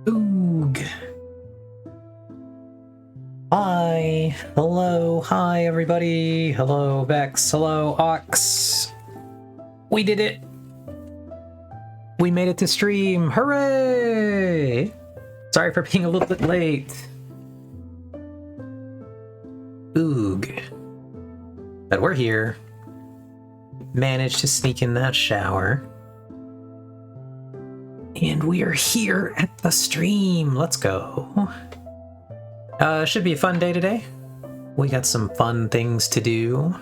Oog. Hi. Hello. Hi, everybody. Hello, Vex. Hello, Ox. We did it. We made it to stream. Hooray! Sorry for being a little bit late. Oog. But we're here. Managed to sneak in that shower. And we are here at the stream. Let's go. Should be a fun day today. We got some fun things to do.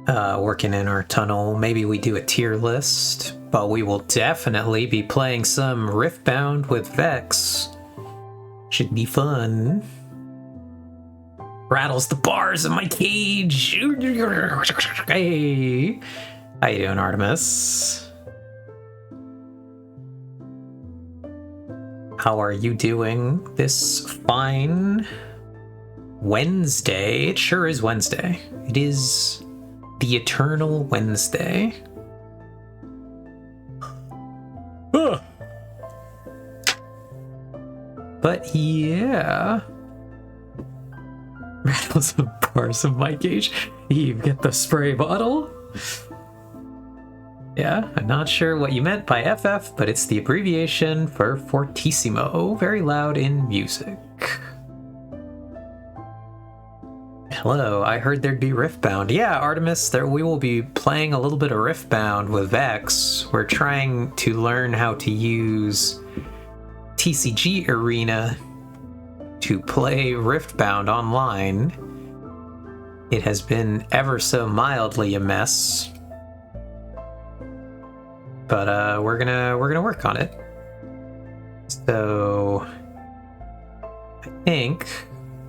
Working in our tunnel. Maybe we do a tier list. But we will definitely be playing some Riftbound with Vex. Should be fun. Rattles the bars of my cage. Hey. How you doing, Artemis? How are you doing this fine Wednesday? It sure is Wednesday. It is the eternal Wednesday. Ugh. But yeah. Rattles the bars of my cage. You get the spray bottle. Yeah, I'm not sure what you meant by FF, but it's the abbreviation for fortissimo, very loud in music. Hello, I heard there'd be Riftbound. Yeah, Artemis, we will be playing a little bit of Riftbound with Vex. We're trying to learn how to use TCG Arena to play Riftbound online. It has been ever so mildly a mess. But we're gonna work on it. So I think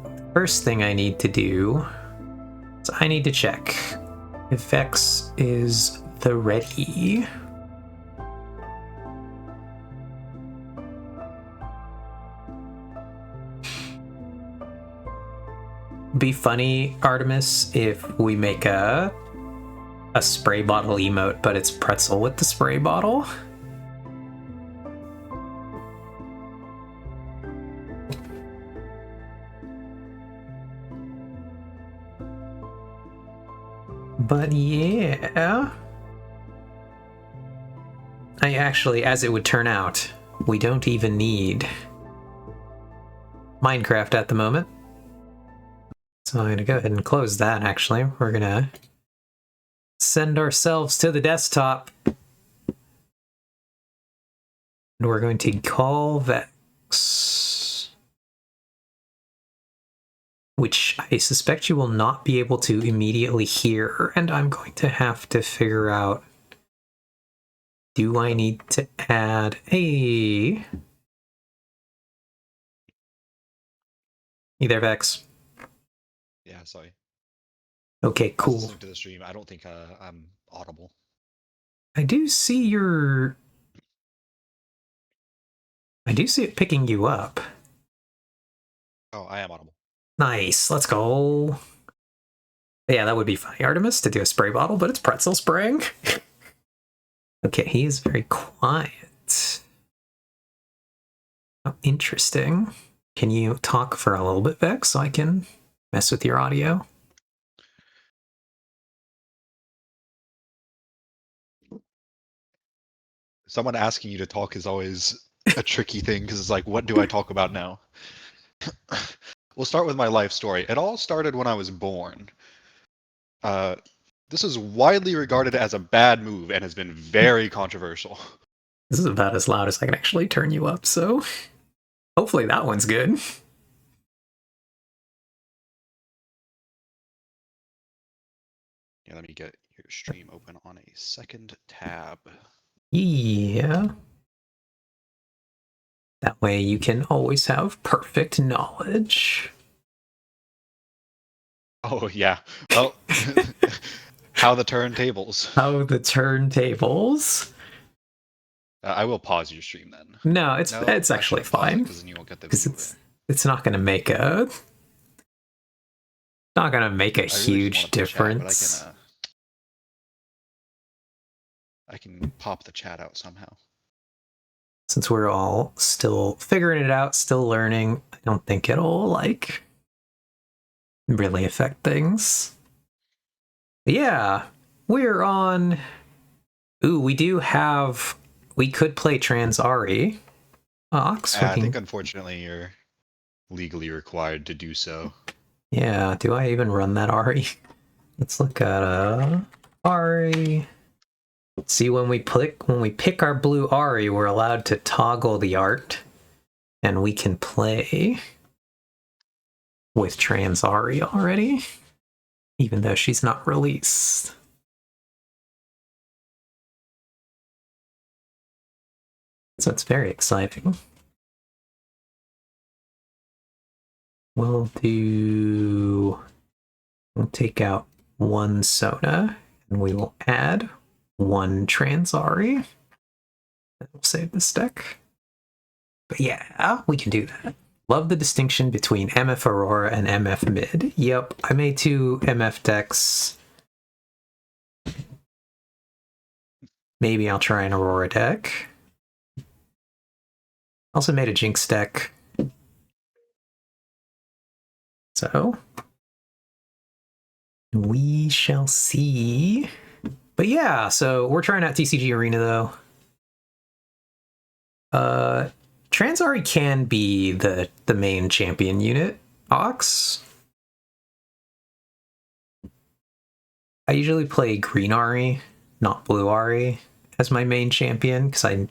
the first thing I need to do is I need to check if Vex is the ready. Be funny, Artemis, if we make a spray bottle emote, but it's pretzel with the spray bottle. But yeah. I actually, as it would turn out, we don't even need Minecraft at the moment. So I'm gonna go ahead and close that, actually. We're gonna send ourselves to the desktop. And we're going to call Vex. Which I suspect you will not be able to immediately hear, and I'm going to have to figure out, do I need to add a... You there, Vex? Yeah, sorry. Okay, I was cool. listening to the stream. I don't think I'm audible. I do see it picking you up. Oh, I am audible. Nice, let's go. Yeah, that would be funny, Artemis, to do a spray bottle, but it's pretzel spraying. Okay, he is very quiet. Oh, interesting. Can you talk for a little bit, Vex, so I can mess with your audio? Someone asking you to talk is always a tricky thing because it's like, what do I talk about now? We'll start with my life story. It all started when I was born. This is widely regarded as a bad move and has been very controversial. This is about as loud as I can actually turn you up, so hopefully that one's good. Yeah, let me get your stream open on a second tab. Yeah. That way you can always have perfect knowledge. Oh, yeah. Well, how the turntables. How the turntables. I will pause your stream then. No, it's I actually shouldn't pause it fine. because then you won't get the Because view. it's not gonna make a huge difference. Chat, I can pop the chat out somehow. Since we're all still figuring it out, still learning, I don't think it'll, like, really affect things. But yeah, we're on... Ooh, we do have... We could play Transari. Ox, I think, unfortunately, you're legally required to do so. Yeah, do I even run that Ari? Let's look at Ari. See, when we pick our blue Ari, we're allowed to toggle the art, and we can play with Trans Ari already, even though she's not released. So it's very exciting. We'll take out one Sona, and we will add one Transari. And we'll save this deck. But yeah, we can do that. Love the distinction between MF Aurora and MF Mid. Yep, I made 2 MF decks. Maybe I'll try an Aurora deck. Also made a Jinx deck. So, we shall see. But yeah, so we're trying out TCG Arena though. Transari can be the main champion unit. Ox. I usually play green Ari, not blue Ari, as my main champion, because I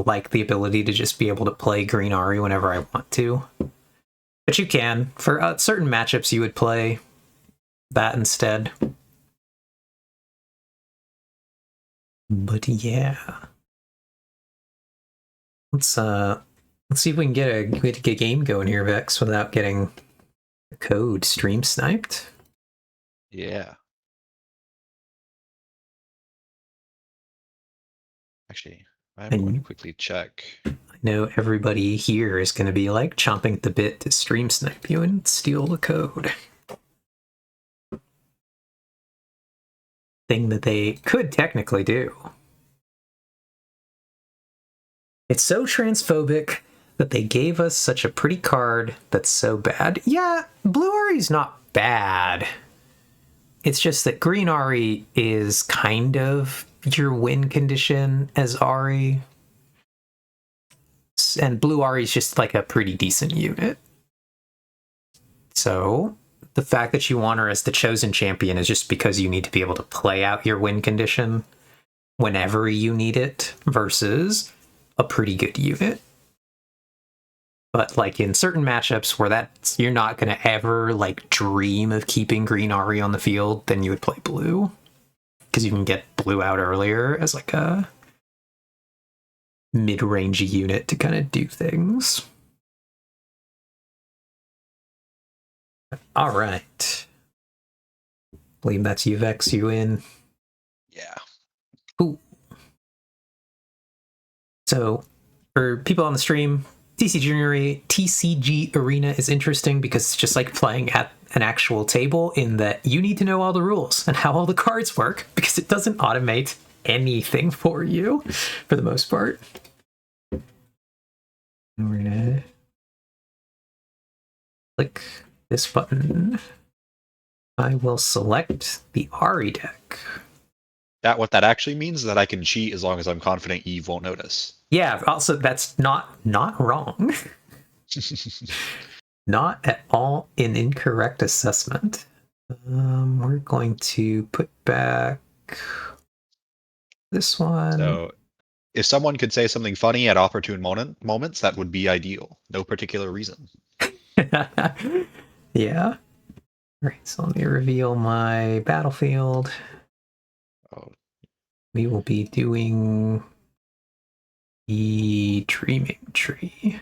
like the ability to just be able to play green Ari whenever I want to. But you can. For certain matchups, you would play that instead. But yeah. Let's see if we can get a game going here, Vex, without getting the code stream sniped. Yeah. Actually, I'm going to quickly check. I know everybody here is going to be like chomping at the bit to stream snipe you and steal the code. Thing that they could technically do. It's so transphobic that they gave us such a pretty card that's so bad. Yeah, blue Ari's not bad. It's just that green Ari is kind of your win condition as Ari. And blue Ari is just like a pretty decent unit. So the fact that you want her as the chosen champion is just because you need to be able to play out your win condition whenever you need it versus a pretty good unit. But like in certain matchups where you're not going to ever like dream of keeping green Ari on the field, then you would play blue because you can get blue out earlier as like a mid-range unit to kind of do things. All right. Believe that's you, Vex. You in? Yeah. Cool. So, for people on the stream, TCG Arena is interesting because it's just like playing at an actual table in that you need to know all the rules and how all the cards work because it doesn't automate anything for you for the most part. And we're gonna click this button. I will select the Ari deck. What that actually means is that I can cheat as long as I'm confident Eve won't notice. Yeah, also that's not wrong. Not at all an incorrect assessment. We're going to put back this one. So if someone could say something funny at opportune moments, that would be ideal. No particular reason. Yeah. All right, so let me reveal my battlefield. Oh. We will be doing the Dreaming Tree.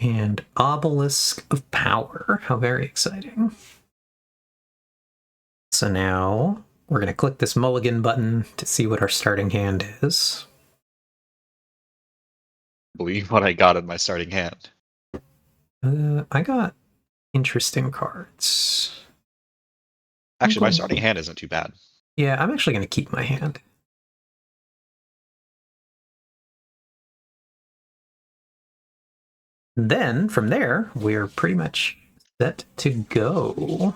And Obelisk of Power. How very exciting. So now we're going to click this mulligan button to see what our starting hand is. Believe what I got in my starting hand. I got interesting cards. Actually, my starting hand isn't too bad. Yeah, I'm actually going to keep my hand. Then from there, we're pretty much set to go.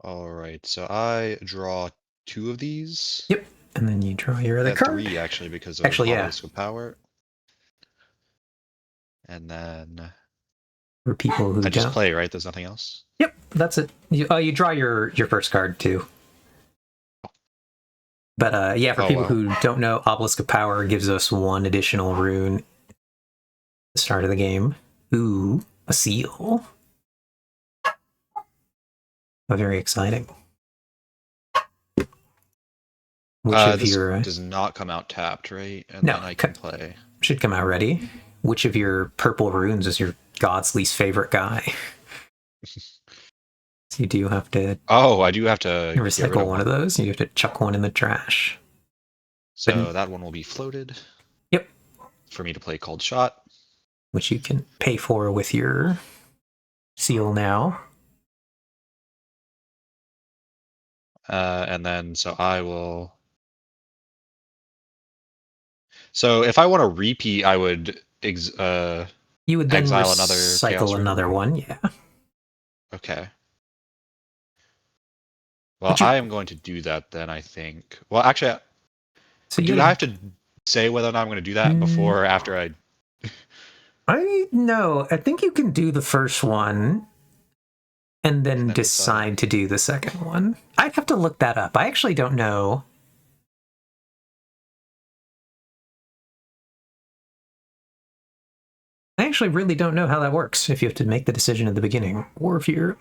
All right, so I draw 2 of these. Yep. And then you draw your other Yeah, card. 3 actually because of Actually, yeah. Obelisk of Power. And then For people who I just don't. play, right? There's nothing else? Yep, that's it. You draw your first card too. But yeah, for people who don't know, Obelisk of Power gives us 1 additional rune at the start of the game. Ooh, a seal. Very exciting. Which of this your does not come out tapped, right? And no, then I can play. Should come out ready. Which of your purple runes is your god's least favorite guy? So you do have to. Oh, I do have to recycle one of those. You have to chuck one in the trash. So that one will be floated. Yep. For me to play Called Shot. Which you can pay for with your seal now. And then, so I will. So if I want to repeat, I would you would then exile recycle another one, yeah. Okay. Well, I am going to do that then, I think. Well, actually, so do I have to say whether or not I'm going to do that before or after I... No, I think you can do the first one and then decide to do the second one. I'd have to look that up. I actually don't know. I actually really don't know how that works, if you have to make the decision at the beginning, or if you're...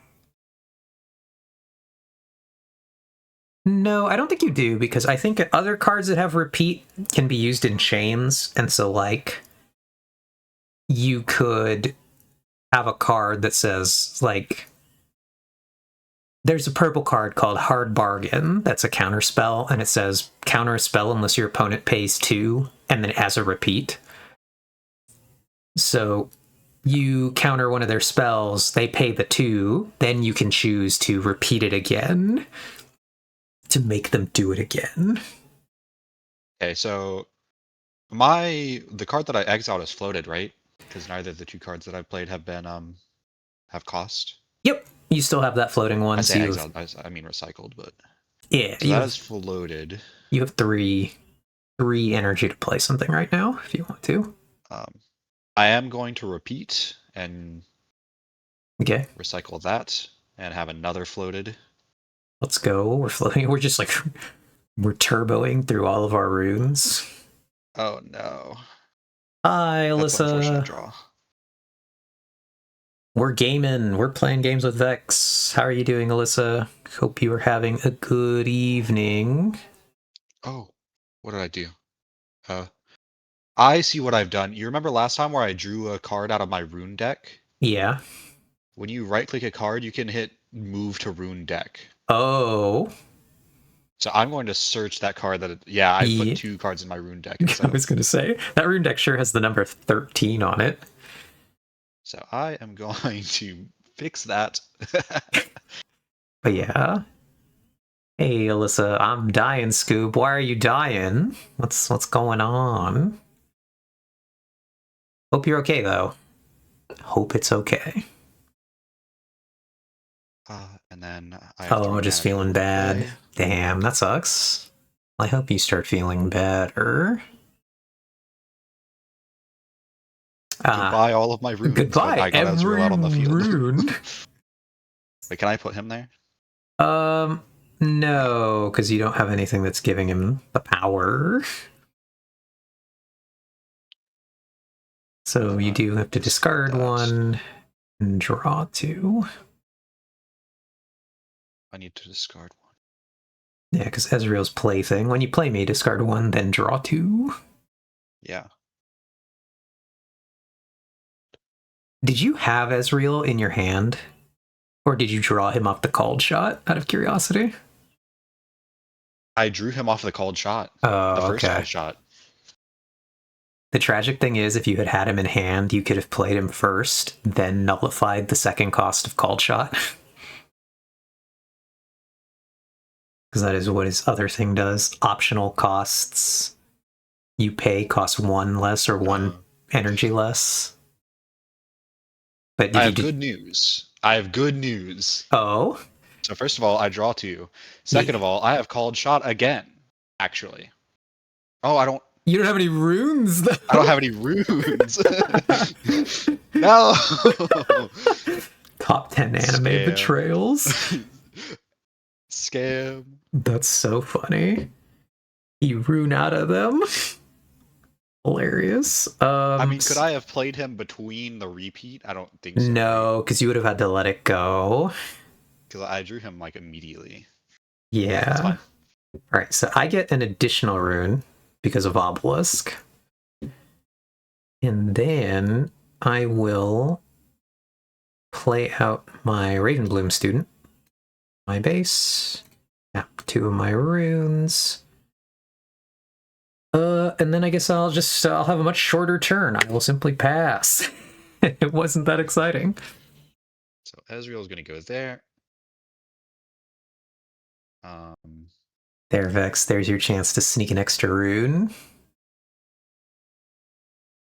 No, I don't think you do, because I think other cards that have repeat can be used in chains, and so, like, you could have a card that says, like... There's a purple card called Hard Bargain that's a counter spell, and it says counter a spell unless your opponent pays 2, and then it has a repeat. So you counter one of their spells, they pay the 2, then you can choose to repeat it again to make them do it again. Okay, so the card that I exiled is floated, right? Because neither of the 2 cards that I've played have been have cost. Yep, you still have that floating one. I say exiled, I mean recycled, but yeah, so that is floated. You have 3 energy to play something right now if you want to. I am going to repeat and recycle that and have another floated. Let's go. We're floating. We're just like we're turboing through all of our runes. Oh no. Hi, Alyssa. That's an unfortunate draw. We're gaming. We're playing games with Vex. How are you doing, Alyssa? Hope you are having a good evening. Oh, what did I do? I see what I've done. You remember last time where I drew a card out of my rune deck? Yeah. When you right-click a card, you can hit move to rune deck. Oh. So I'm going to search that card that... I put 2 cards in my rune deck. I was going to say, that rune deck sure has the number 13 on it. So I am going to fix that. But yeah. Hey, Alyssa, I'm dying, Scoop. Why are you dying? What's going on? Hope you're okay, though. Hope it's okay. And then I just feeling bad. Damn, that sucks. I hope you start feeling better. Goodbye, all of my runes. Goodbye, I got Ezreal out on the field. Rune. Wait, can I put him there? No, because you don't have anything that's giving him the power. So you do have to discard 1 and draw 2. I need to discard 1. Yeah, because Ezreal's plaything. When you play me, discard 1, then draw 2. Yeah. Did you have Ezreal in your hand? Or did you draw him off the called shot, out of curiosity? I drew him off the called shot. Oh, the first called shot. The tragic thing is, if you had him in hand, you could have played him first, then nullified the second cost of called shot. Because that is what his other thing does. Optional costs you pay costs 1 less or 1 energy less. But I have good news. I have good news. Oh? So first of all, I draw 2. Second of all, I have called shot again, actually. Oh, I don't have any runes, though. I don't have any runes. No. Top 10 anime Scam. betrayals. Scam. That's so funny. You rune out of them. Hilarious. I mean, could I have played him between the repeat? I don't think so. No, because you would have had to let it go. Because I drew him like immediately. Yeah. That's fine. All right, so I get an additional rune because of Obelisk. And then I will play out my Ravenbloom student. My base. Tap 2 of my runes. And then I guess I'll have a much shorter turn. I will simply pass. It wasn't that exciting. So Ezreal's gonna go there. There, Vex, there's your chance to sneak an extra rune.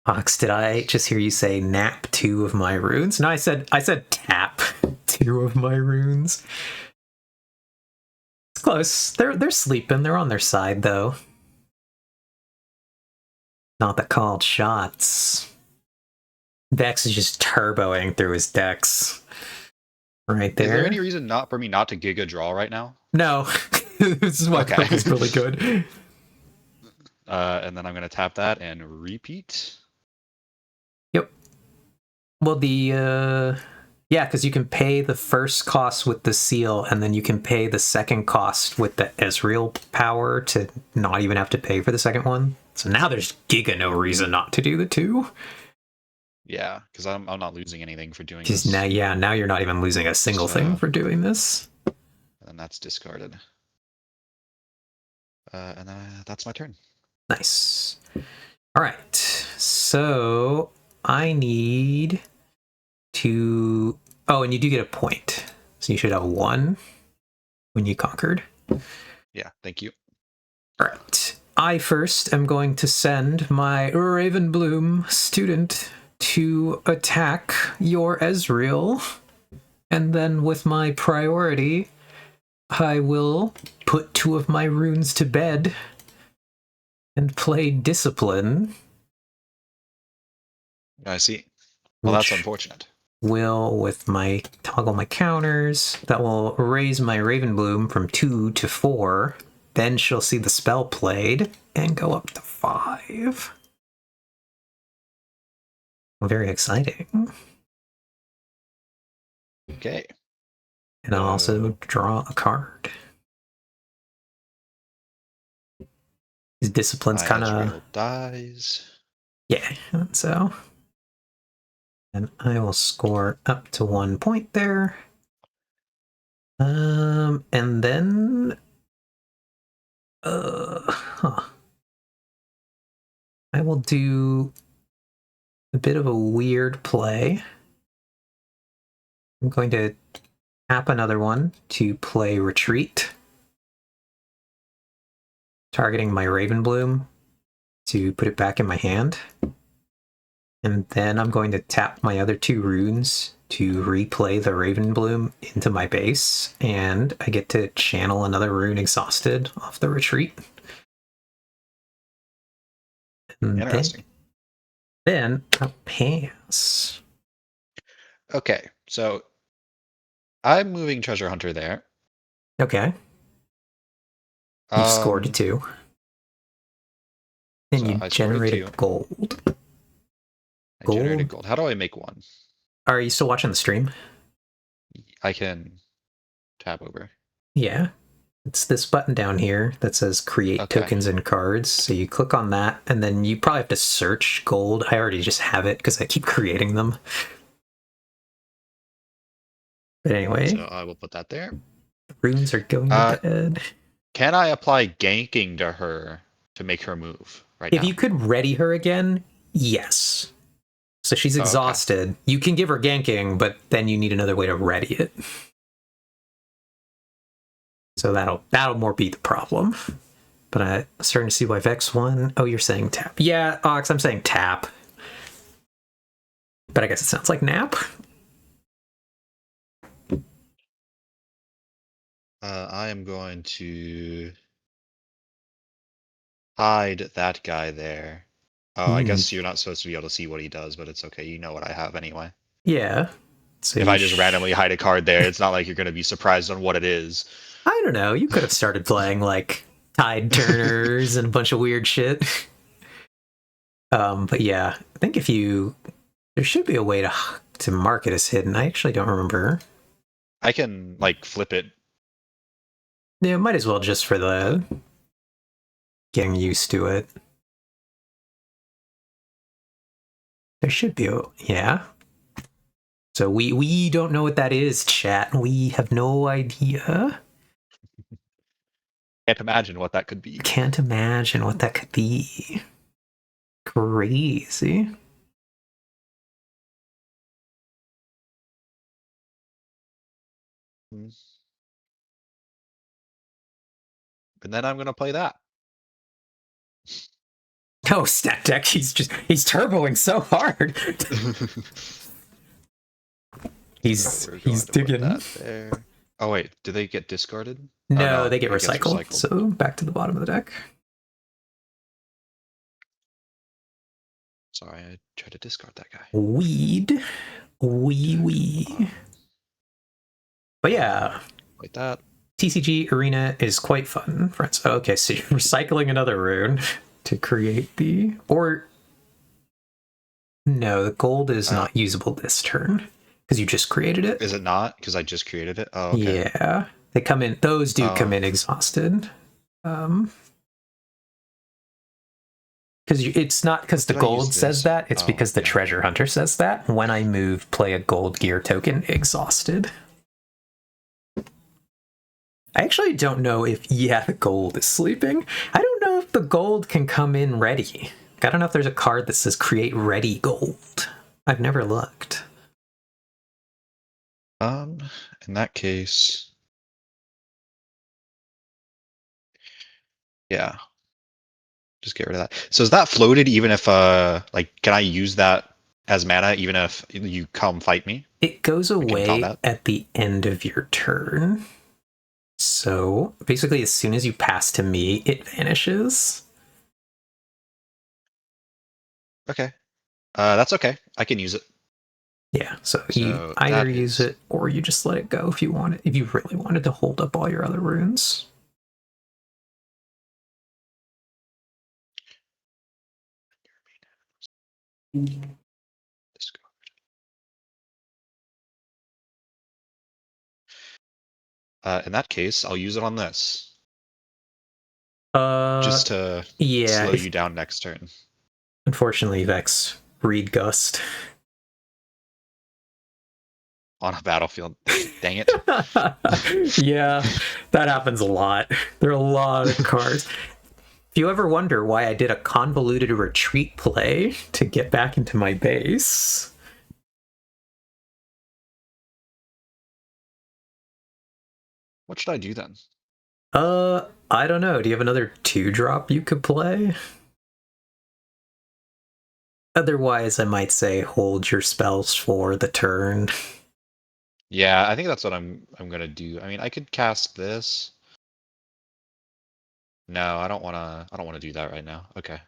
Ox, did I just hear you say nap 2 of my runes? No, I said tap 2 of my runes. It's close. They're sleeping. They're on their side though. Not the called shots. Vex is just turboing through his decks. Right there. Is there any reason not for me not to Giga draw right now? No. This is why Cook is really good. And then I'm gonna tap that and repeat. Yep. Well, yeah, because you can pay the first cost with the seal, and then you can pay the second cost with the Ezreal power to not even have to pay for the second one. So now there's giga no reason not to do the 2. Yeah, because I'm not losing anything for doing Because this. now you're not even losing a single thing for doing this. And that's discarded. And that's my turn. Nice. All right. So I need to... Oh, and you do get a point. So you should have 1 when you conquered. Yeah, thank you. All right. I first am going to send my Ravenbloom student to attack your Ezreal. And then with my priority, I will put 2 of my runes to bed and play Discipline. I see. Well, that's unfortunate. Will, with my toggle my counters, that will raise my Ravenbloom from 2 to 4. Then she'll see the spell played and go up to 5. Very exciting. Okay. And I'll also draw a card. His discipline's kind of dies. Yeah, so. And I will score up to 1 point there. And then I will do a bit of a weird play. I'm going to tap another one to play Retreat, targeting my Ravenbloom to put it back in my hand. And then I'm going to tap my other 2 runes to replay the Ravenbloom into my base, and I get to channel another rune Exhausted off the Retreat. And interesting. Then I'll pass. Okay, so I'm moving Treasure Hunter there. Okay. You scored a 2. And so you generated gold. I generated gold. How do I make 1? Are you still watching the stream? I can tab over. Yeah. It's this button down here that says create tokens and cards. So you click on that, and then you probably have to search gold. I already just have it because I keep creating them. But anyway. So I will put that there. The runes are going to bed. Can I apply ganking to her to make her move right now? If you could ready her again, yes. So she's exhausted. Okay. You can give her ganking, but then you need another way to ready it. So that'll more be the problem. but I'm starting to see why Vex won. Oh, you're saying tap. Yeah, Ox, I'm saying tap. But I guess it sounds like nap. I am going to hide that guy there. Oh, I guess you're not supposed to be able to see what he does, but it's okay. You know what I have anyway. Yeah. So If I just randomly hide a card there, it's not like you're going to be surprised on what it is. I don't know. You could have started playing like Tide Turners and a bunch of weird shit. But yeah, I think there should be a way to mark it as hidden. I actually don't remember. I can like flip it. Yeah, might as well just for the getting used to it. There should be yeah. So we don't know what that is, chat. We have no idea. Can't imagine what that could be. Can't imagine what that could be. Crazy. And then I'm gonna play that. Oh, stat deck, he's turboing so hard. he's digging. That there. Oh wait, do they get discarded? No, they get recycled. So back to the bottom of the deck. Sorry, I tried to discard that guy. Weed. But yeah. Like that. TCG Arena is quite fun, friends. Okay, so you're recycling another rune to create or no, the gold is not usable this turn because you just created it. Is it not? Because I just created it? Oh, okay. Yeah. They come in, those do come in exhausted. Because it's not because the gold says that, it's because the treasure hunter says that. When I move, play a gold gear token exhausted. I actually don't know if, the gold is sleeping. I don't know if the gold can come in ready. I don't know if there's a card that says create ready gold. I've never looked. In that case... Yeah. Just get rid of that. So is that floated even if, can I use that as mana even if you come fight me? It goes away at the end of your turn. So basically, as soon as you pass to me, it vanishes. Okay. That's okay. I can use it. Yeah, so you either use it or you just let it go if you want it. If you really wanted to hold up all your other runes. In that case, I'll use it on this. Just to slow you down next turn. Unfortunately, Vex, read Gust. On a battlefield. Dang it. Yeah, that happens a lot. There are a lot of cards. If you ever wonder why I did a convoluted retreat play to get back into my base... What should I do then? I don't know. Do you have another 2-drop you could play? Otherwise, I might say hold your spells for the turn. Yeah, I think that's what I'm gonna do. I mean, I could cast this. No, I don't wanna do that right now. Okay.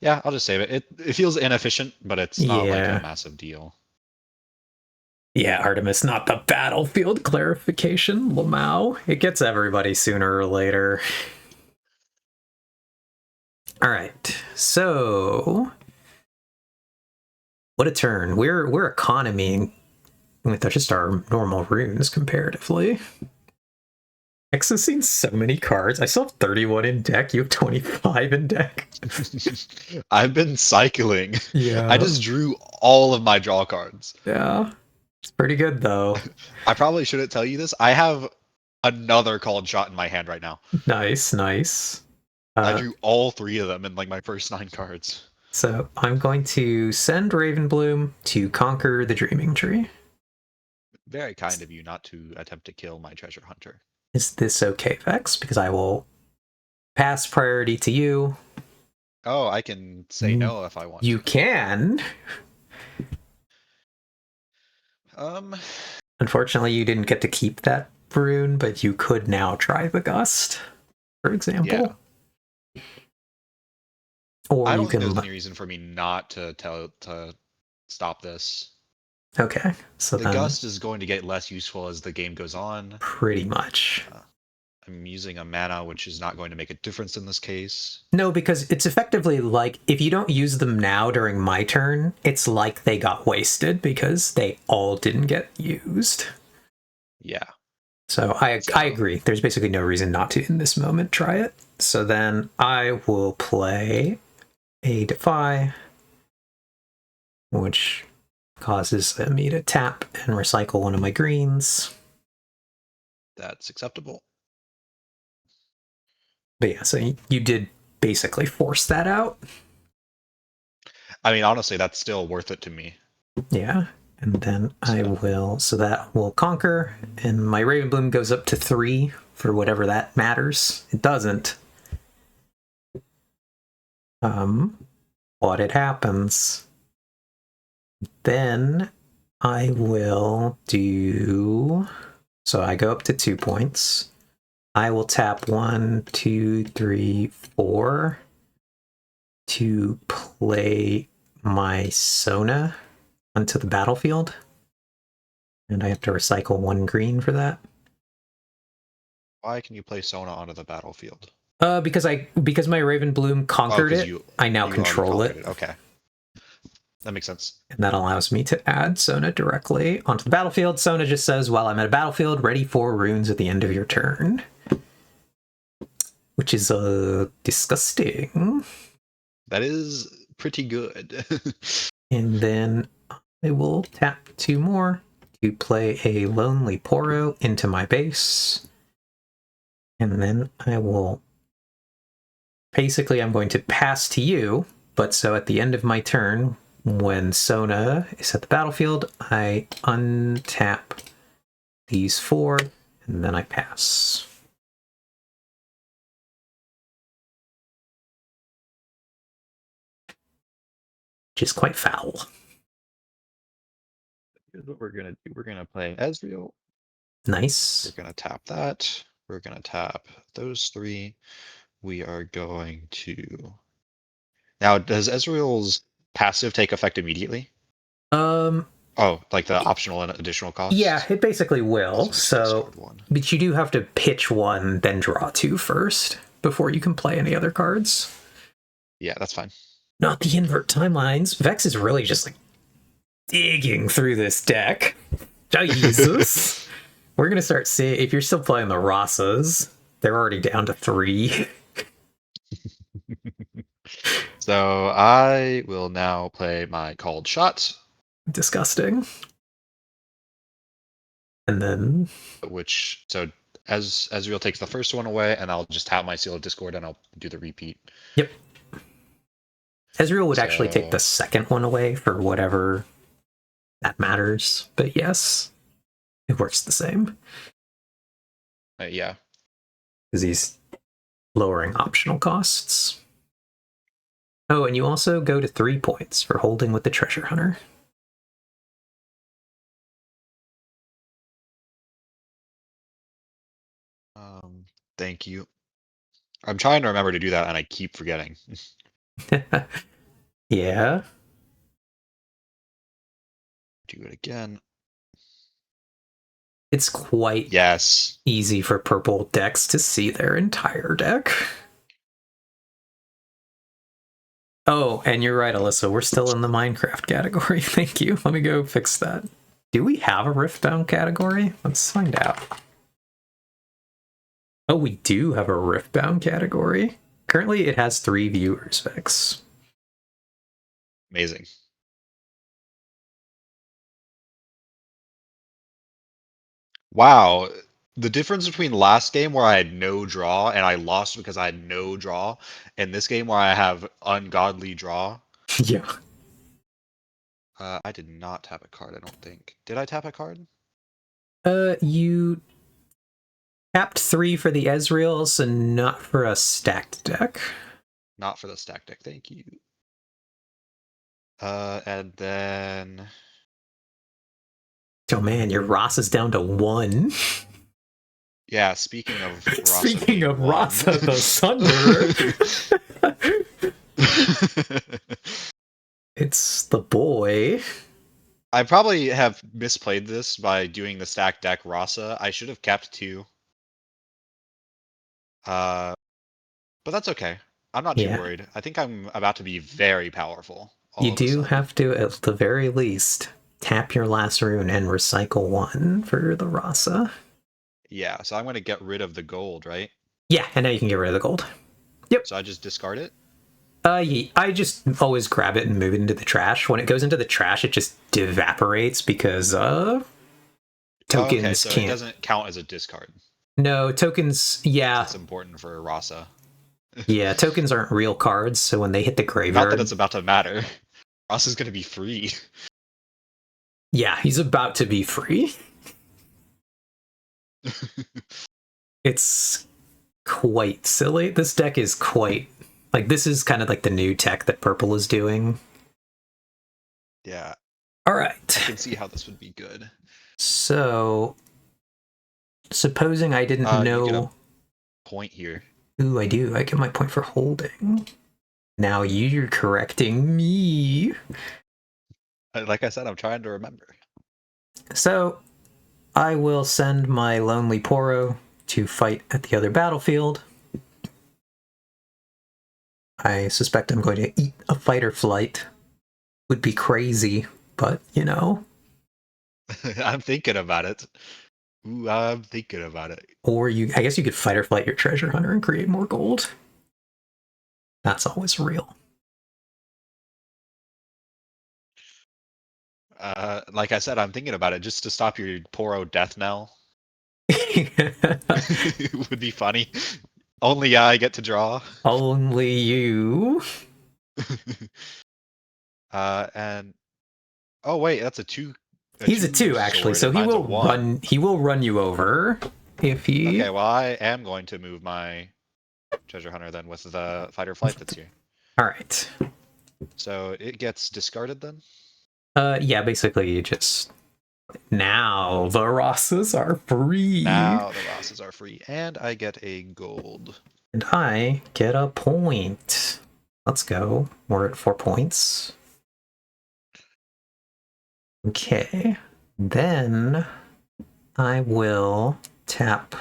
Yeah, I'll just save it. It feels inefficient, but it's not like a massive deal. Yeah, Artemis, not the battlefield clarification, Lamau. It gets everybody sooner or later. All right, so what a turn. We're economying with just our normal runes comparatively. X has seen so many cards. I still have 31 in deck. You have 25 in deck. I've been cycling. Yeah. I just drew all of my draw cards. Yeah. It's pretty good, though. I probably shouldn't tell you this. I have another called shot in my hand right now. Nice, nice. I drew all 3 of them in like my first 9 cards. So I'm going to send Ravenbloom to conquer the Dreaming Tree. Very kind of you not to attempt to kill my treasure hunter. Is this okay, Vex? Because I will pass priority to you. Oh, I can say no if I want You to. can. Um, Unfortunately, you didn't get to keep that rune, but you could now try the gust, for yeah. example. Or I you don't think there's can. any reason for me not to stop this. Okay, so The then gust is going to get less useful as the game goes on. pretty much. I'm using a mana, which is not going to make a difference in this case. No, because it's effectively like if you don't use them now during my turn, it's like they got wasted because they all didn't get used. Yeah. So I agree. There's basically no reason not to in this moment try it. So then I will play a Defy, which causes me to tap and recycle one of my greens. That's acceptable. But yeah, so you did basically force that out. I mean, honestly, that's still worth it to me. Yeah. And then I So, will, so that will conquer, and my Raven Bloom goes up to 3 for whatever that matters. It doesn't. But it happens. Then I will do, so I go up to 2 points. I will tap 1, 2, 3, 4 to play my Sona onto the battlefield. And I have to recycle 1 green for that. why can you play Sona onto the battlefield? Because my Raven Bloom Oh, conquered because it, I now you already control conquered it. it. Okay, that makes sense. And that allows me to add Sona directly onto the battlefield. Sona just says, while I'm at a battlefield, ready for runes at the end of your turn. Which is disgusting. That is pretty good. And then I will tap 2 more to play a Lonely Poro into my base. And then I will... Basically, I'm going to pass to you, but so at the end of my turn, when Sona is at the battlefield, I untap these 4, and then I pass. Which is quite foul. Here's what we're gonna do. We're gonna play Ezreal. Nice. We're gonna tap that. We're gonna tap those 3. We are going to. Now, does Ezreal's passive take effect immediately? Um, Oh, like the optional and additional yeah, costs? it basically will. Let's So, discard 1. but you do have to pitch 1, then draw 2 first before you can play any other cards. Yeah, that's fine. Not the invert timelines. Vex is really just like digging through this deck. Jesus. We're gonna start seeing, if you're still playing the Rassas, they're already down to 3. So I will now play my called shot, Disgusting. And then which so as Ezreal takes the first one away, and I'll just tap my Seal of Discord and I'll do the repeat. yep. Ezreal would actually take the So second one away for whatever that matters. But yes, it works the same. yeah, Because he's lowering optional costs. Oh, and you also go to 3 points for holding with the Treasure Hunter. thank you. I'm trying to remember to do that, and I keep forgetting. Yeah. Do it again. It's quite Yes. easy for purple decks to see their entire deck. Oh, and you're right, Alyssa. We're still in the Minecraft category. Thank you. Let me go fix that. Do we have a Riftbound category? Let's find out. Oh, we do have a Riftbound category. Currently, it has 3 viewers, Vex. Amazing. Wow. The difference between last game where I had no draw and I lost because I had no draw, and this game where I have ungodly draw. Yeah. I did not tap a card, I don't think. Did I tap a card? You Tapped 3 for the Ezreals and not for a stacked deck. Not for the stack deck, thank you. And then Oh man, your Ross is down to 1. yeah, speaking of Rasa Speaking being of 1. Rasa the Sunderer, it's the boy. I probably have misplayed this by doing the stack deck Rasa. I should have kept 2. But that's okay. I'm not too Yeah. worried. I think I'm about to be very powerful all You of a do sudden. have to, at the very least, tap your last rune and recycle 1 for the Rasa. Yeah, so I'm going to get rid of the gold, right? Yeah, and now you can get rid of the gold. Yep. So I just discard it? Yeah, I just always grab it and move it into the trash. When it goes into the trash, it just evaporates because Okay, tokens so it can't. doesn't count as a discard. No, tokens, yeah. It's important for Rasa. Yeah, tokens aren't real cards, so when they hit the Not that graveyard. it's about to matter. Rasa's going to be free. Yeah, he's about to be free. It's quite silly. This deck is quite. Like, this is kind of like the new tech that Purple is doing. Yeah. Alright. I can see how this would be good. So, supposing I didn't know. You get a point here. Ooh, I do. I get my point for holding. Now you're correcting me. Like I said, I'm trying to remember. So, I will send my Lonely Poro to fight at the other battlefield. I suspect I'm going to eat a fight or flight. Would be crazy, but you know. I'm thinking about it. Ooh, I'm thinking about it. Or I guess you could fight or flight your treasure hunter and create more gold. That's always real. Like I said, I'm thinking about it just to stop your Poro death knell. Would be funny. Only I get to draw. Only you. And oh wait, that's a 2. He's a 2 actually, sword, so and he mine's a will 1. run. He will run you over if he. Okay, well I am going to move my treasure hunter then with the fight or flight that's here. All right. So it gets discarded then. Yeah, basically you just. Now the Rosses are free. Now the Rosses are free, and I get a gold. And I get a point. Let's go. We're at 4 points. Okay. Then I will tap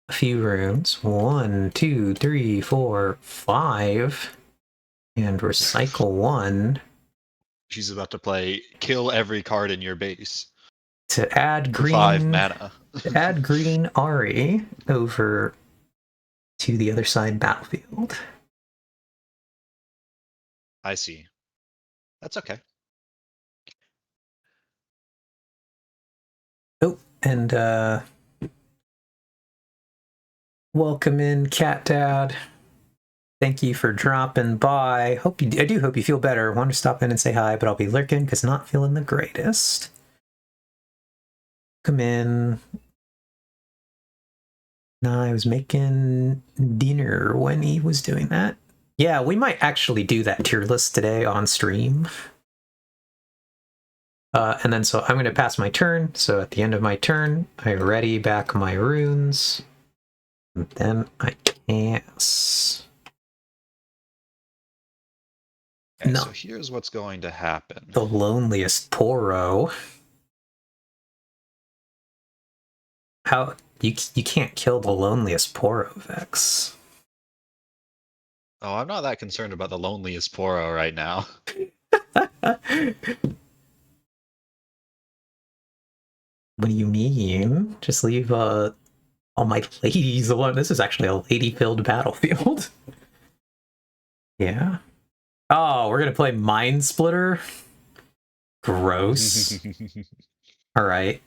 a few runes. 1, 2, 3, 4, 5. And recycle 1. She's about to play kill every card in your base To add for 5 green. mana. Add green Ari over to the other side battlefield. I see. That's okay. Oh, and welcome in, Cat Dad. Thank you for dropping by. I do hope you feel better. Want to stop in and say hi, but I'll be lurking because not feeling the greatest. Come in. No, I was making dinner when he was doing that. Yeah, we might actually do that tier list today on stream. And then so I'm going to pass my turn. So at the end of my turn, I ready back my runes. And then I cast. Okay, No. so here's what's going to happen. The loneliest Poro. How you can't kill the loneliest Poro, Vex. Oh, I'm not that concerned about the loneliest Poro right now. What do you mean? Just leave all my ladies alone. This is actually a lady-filled battlefield. Yeah. Oh, we're gonna play Mind Splitter? Gross. Alright.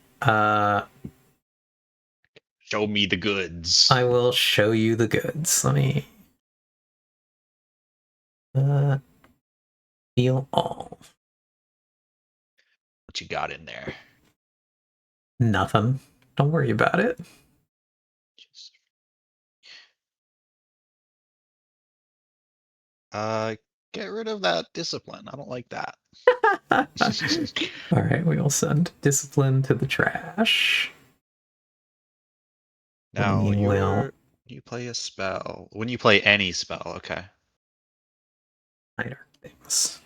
Show me the goods. I will show you the goods. Let me feel all. What you got in there? Nothing. Don't worry about it. Get rid of that discipline. I don't like that. All right, we will send discipline to the trash. Now We will you play a spell. When you play any spell, okay. hide our things.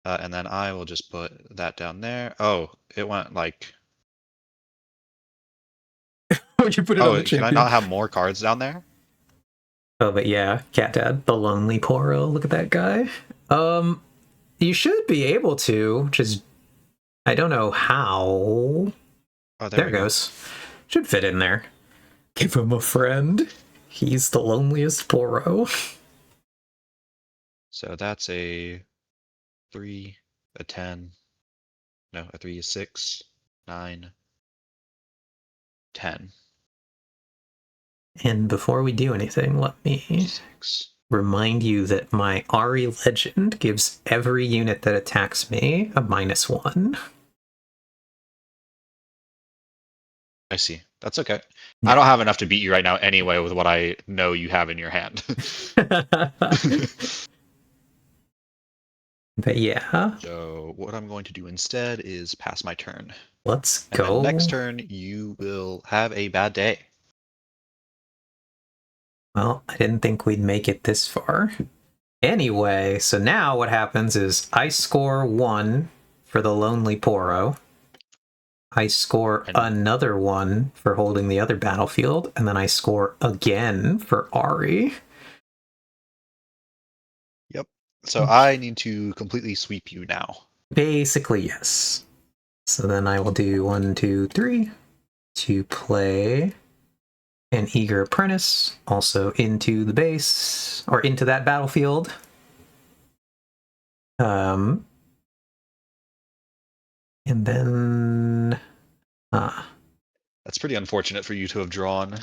And then I will just put that down there. Oh, it went like. You put it on Oh, the can I champion. not have more cards down there? Oh, but yeah, Cat Dad, the lonely Poro. Look at that guy. You should be able to, just I don't know how. Oh, There we it go. goes. Should fit in there. Give him a friend. He's the loneliest Poro. So that's a 3, a 10. No, a 3 is 6, 9, 10. And before we do anything, let me 6. remind you that my Ari legend gives every unit that attacks me a -1. I see. That's okay. Yeah. I don't have enough to beat you right now anyway with what I know you have in your hand. But yeah. So what I'm going to do instead is pass my turn. Let's And then go. next turn, you will have a bad day. Well, I didn't think we'd make it this far. Anyway, so now what happens is I score 1 for the Lonely Poro. I score another 1 for holding the other battlefield, and then I score again for Ari. Yep. So I need to completely sweep you now. Basically, yes. So then I will do 1, 2, 3 to play an Eager Apprentice, also into the base, or into that battlefield. And then... That's pretty unfortunate for you to have drawn.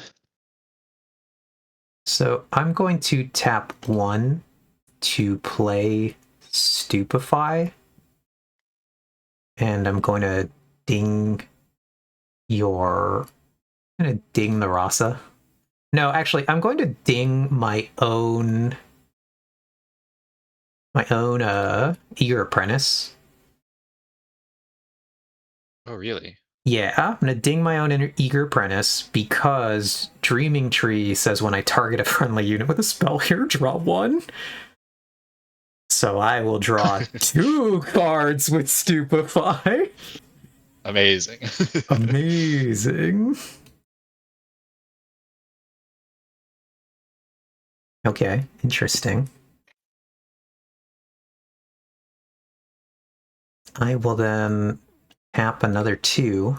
So I'm going to tap 1 to play Stupefy. And I'm going to ding your... I'm going to ding the Rasa. No, actually, I'm going to ding my own Eager Apprentice. Oh, really? Yeah, I'm going to ding my own Eager Apprentice because Dreaming Tree says when I target a friendly unit with a spell here, draw 1. So I will draw 2 cards with Stupefy. Amazing. Amazing. Okay, interesting. I will then tap another 2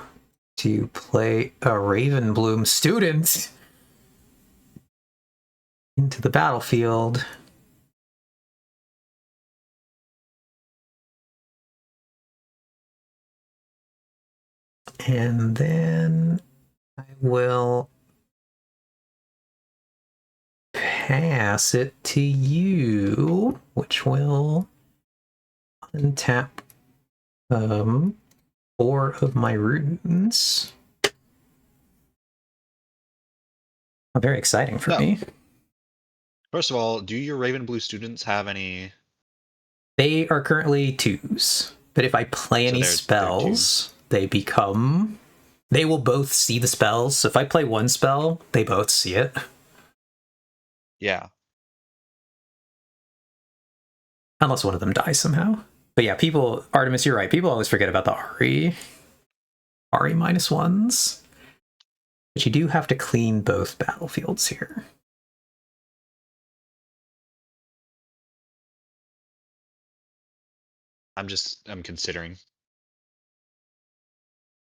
to play a Ravenbloom student into the battlefield. And then I will pass it to you, which will untap 4 of my runes. Very exciting for me. First of all, do your Raven Blue students have any? They are currently 2s, but if I play any spells, they become... They will both see the spells. So if I play one spell, they both see it. Yeah. Unless one of them dies somehow. But yeah, people... Artemis, you're right. People always forget about the Ari -1s. But you do have to clean both battlefields here. I'm considering.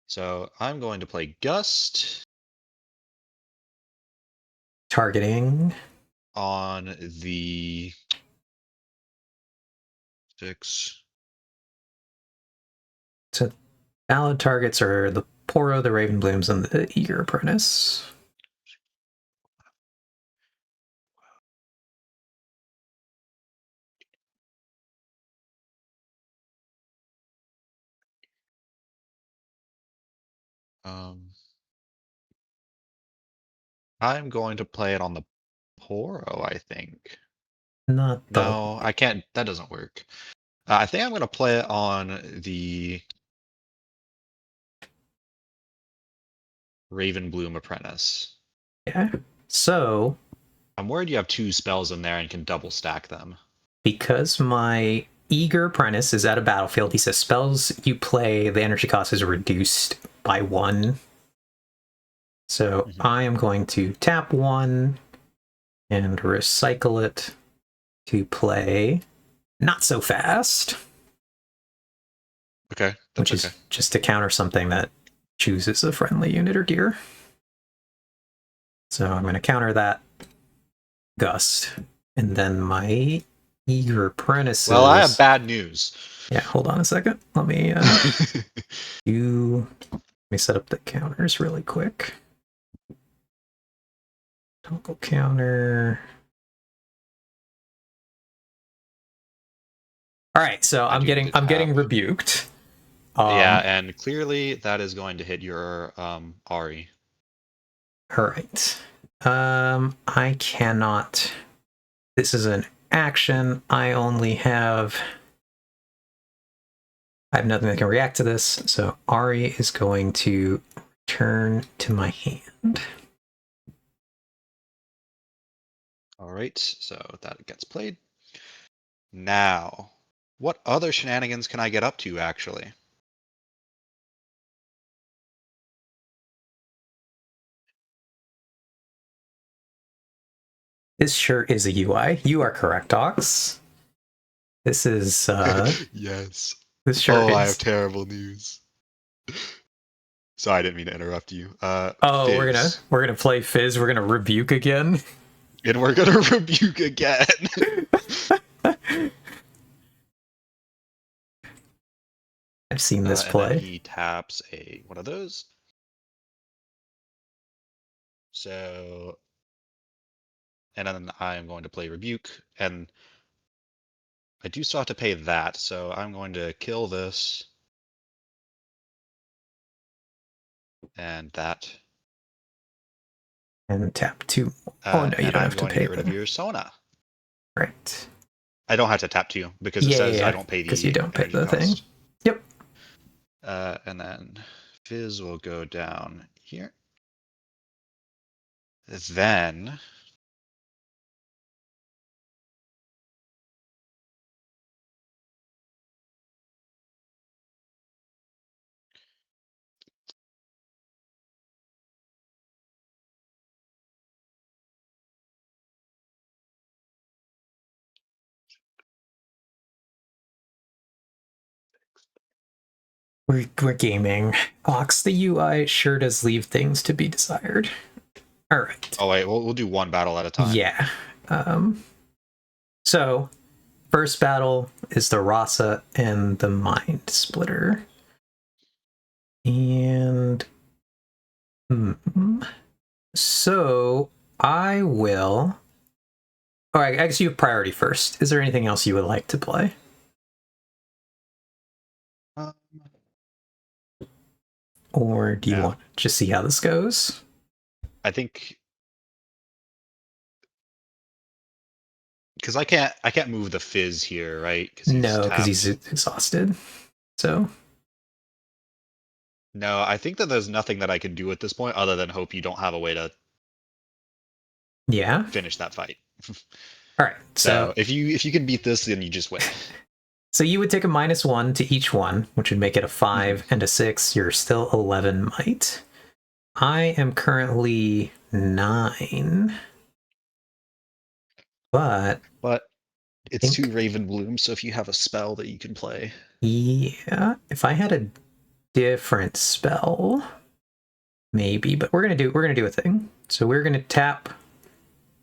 So I'm going to play Gust. Targeting. On the 6. So valid targets are the Poro, the Ravenblooms, and the Eager Apprentice. Um, I'm going to play it on the Poro, I think. Not the... No, I can't. That doesn't work. I think I'm going to play it on the Ravenbloom Apprentice. Yeah. So, I'm worried you have 2 spells in there and can double stack them. because my Eager Apprentice is at a battlefield, he says spells you play, the energy cost is reduced by 1. So I am going to tap 1 and recycle it to play Not So Fast. Okay, which is just to counter something that chooses a friendly unit or gear. So I'm going to counter that Gust. And then my Eager Apprentices... Well, I have bad news. Yeah, hold on a second. Let me set up the counters really quick. Toggle counter. All right, so I'm getting rebuked. Yeah, and clearly that is going to hit your Ari. All right. I cannot. This is an action. I have nothing that can react to this, so Ari is going to return to my hand. All right, so that gets played. Now, what other shenanigans can I get up to, actually? This sure is a UI. You are correct, Ox. This is yes. This sure is. I have terrible news. Sorry, I didn't mean to interrupt you. Fizz. we're gonna play Fizz. We're gonna rebuke again. And we're gonna rebuke again. I've seen this play. And then he taps one of those. So, and then I'm going to play Rebuke, and I do still have to pay that, so I'm going to kill this. And that. And tap 2. Oh, no, you don't have to pay. Get rid of your Sona. Right. I don't have to tap 2 because it says I don't pay the because you don't pay the cost. thing. Yep. And then Fizz will go down here. Then we're gaming. Ox, the UI sure does leave things to be desired. All right. Oh wait, we'll do one battle at a time. Yeah. So first battle is the Rasa and the Mind Splitter. And so I will... All right, I guess you have priority first. Is there anything else you would like to play? Or do you want to just see how this goes? I think because I can't move the Fizz here, right? No, because he's exhausted. So no, I think that there's nothing that I can do at this point other than hope you don't have a way to finish that fight. All right. So if you can beat this, then you just win. So you would take a -1 to each one, which would make it a 5 and a 6. You're still 11 might. I am currently 9. But it's 2 Ravenbloom, so if you have a spell that you can play. Yeah, if I had a different spell, maybe, but we're gonna do a thing. So we're gonna tap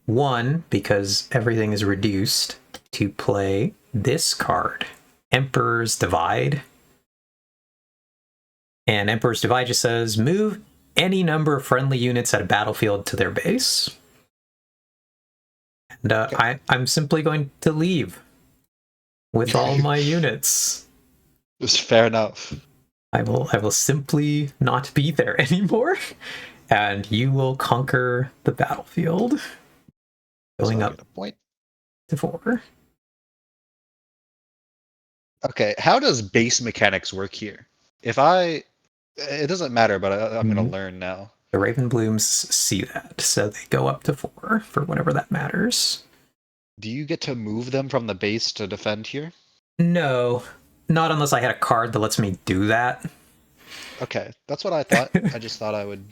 1 because everything is reduced to play this card. Emperor's Divide. And Emperor's Divide just says, move any number of friendly units at a battlefield to their base. And I'm simply going to leave with all my units. It's fair enough. I will simply not be there anymore, and you will conquer the battlefield, So going I up get a point. to 4. Okay, how does base mechanics work here? If I, it doesn't matter, but I'm gonna learn now. The Raven Blooms see that, so they go up to 4 for whatever that matters. Do you get to move them from the base to defend here? No, not unless I had a card that lets me do that. Okay, that's what I thought. I just thought I would,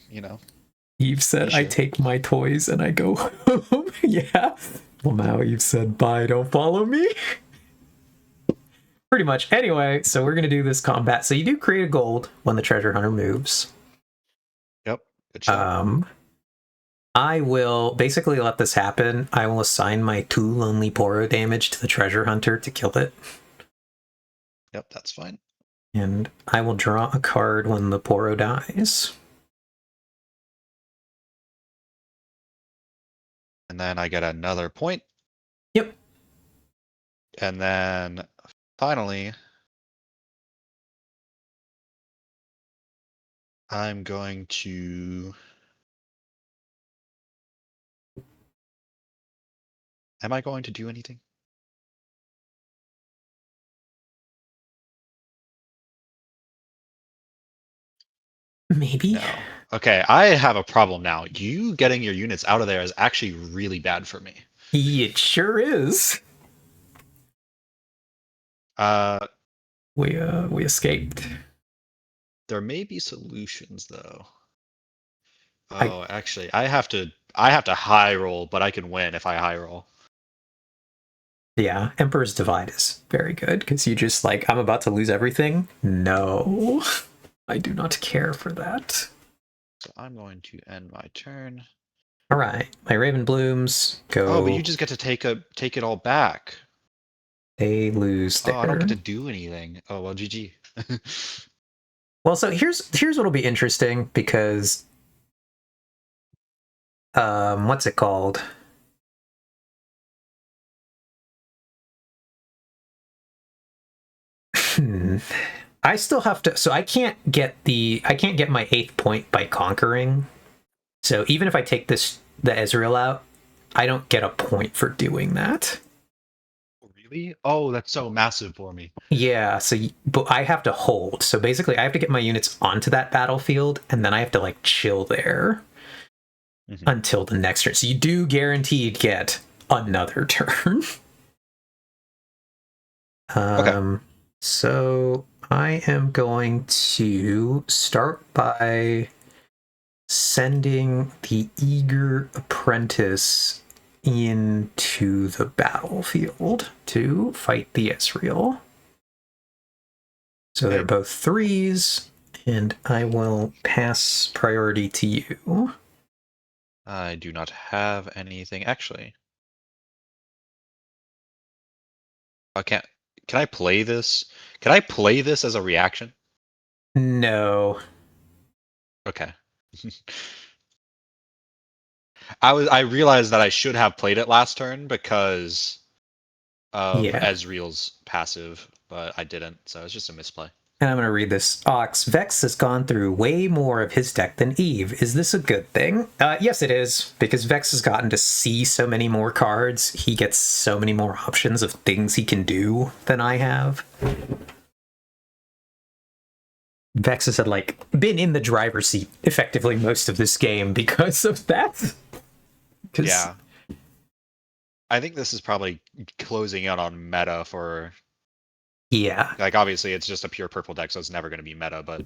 Eve be said, I sure. take my toys and I go home. Yeah. Well, now Eve said, bye, don't follow me. Pretty much. Anyway, so we're going to do this combat. So you do create a gold when the treasure hunter moves. Yep, good shot. I will basically let this happen. I will assign my 2 lonely poro damage to the treasure hunter to kill it. Yep, that's fine. And I will draw a card when the poro dies. And then I get another point. Yep. And then finally, I'm going to. Am I going to do anything? Maybe. No. Okay, I have a problem now. You getting your units out of there is actually really bad for me. It sure is. Uh, We escaped. there may be solutions though. I Oh, actually, I have to high roll, but I can win if I high roll. Yeah, Emperor's Divide is very good because you just like, I'm about to lose everything. No, I do not care for that. So I'm going to end my turn. All right, my Raven Blooms go. Oh, but you just get to take it all back. They lose Oh, I don't their. get to do anything. Oh well, GG. Well, so here's what'll be interesting because what's it called? I still have to, so I can't get my 8th point by conquering. So even if I take the Ezreal out, I don't get a point for doing that. Really? Oh, that's so massive for me. Yeah, so but I have to hold. So basically I have to get my units onto that battlefield and then I have to like chill there until the next turn. So you do guaranteed get another turn. Okay. So I am going to start by sending the eager apprentice into the battlefield to fight the Ezreal. So they're both 3s, and I will pass priority to you. I do not have anything. Actually, I can't. Can I play this? Can I play this as a reaction? No. Okay. I realized that I should have played it last turn because of Yeah. Ezreal's passive, but I didn't, so it's just a misplay. And I'm going to read this. Ox, Vex has gone through way more of his deck than Eve. Is this a good thing? Yes, it is, because Vex has gotten to see so many more cards. He gets so many more options of things he can do than I have. Vex has had, like, been in the driver's seat effectively most of this game because of that. Yeah. I think this is probably closing out on meta for. Yeah. Like, obviously, it's just a pure purple deck, so it's never going to be meta, but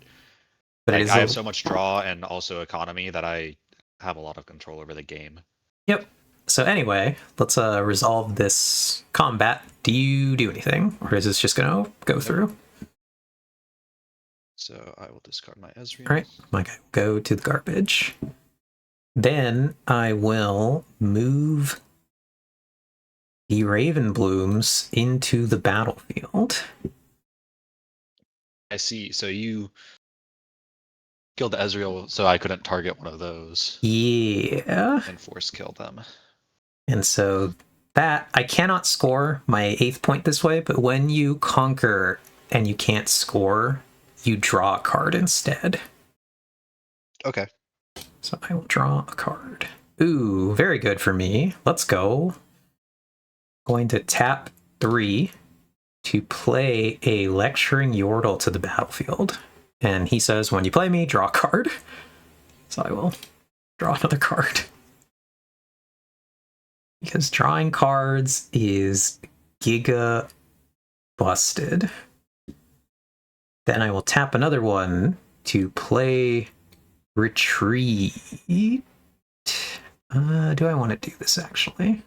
But it like, is I have so much draw and also economy that I have a lot of control over the game. Yep. So anyway, let's resolve this combat. Do you do anything? Or is this just going to go through? So I will discard my Ezreal. All right, my guy will go to the garbage. Then I will move the Raven Blooms into the battlefield. I see. So you killed the Ezreal, so I couldn't target one of those. Yeah. And force kill them. And so that, I cannot score my 8th point this way, but when you conquer and you can't score, you draw a card instead. Okay. So I will draw a card. Ooh, very good for me. Let's go. Going to tap 3 to play a lecturing Yordle to the battlefield. And he says, when you play me, draw a card. So I will draw another card. Because drawing cards is giga busted. Then I will tap another one to play retreat. Do I want to do this actually?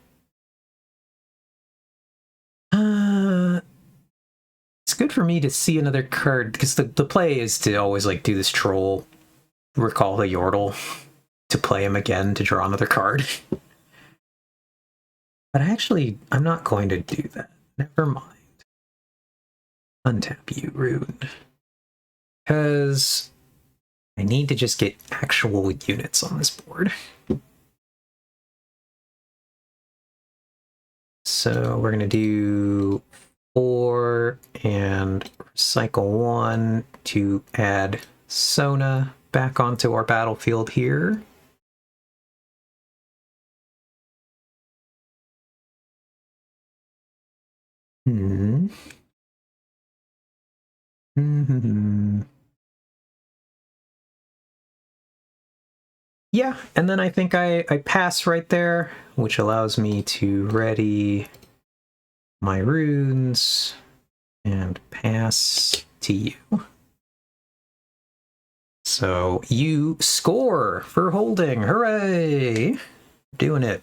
It's good for me to see another card because the play is to always like do this troll, recall the Yordle, to play him again to draw another card. But I'm not going to do that. Never mind. Untap you, Rune. Because I need to just get actual units on this board. So we're going to do 4 and recycle 1 to add Sona back onto our battlefield here. Yeah, and then I think I pass right there, which allows me to ready my runes and pass to you. So you score for holding. Hooray! Doing it.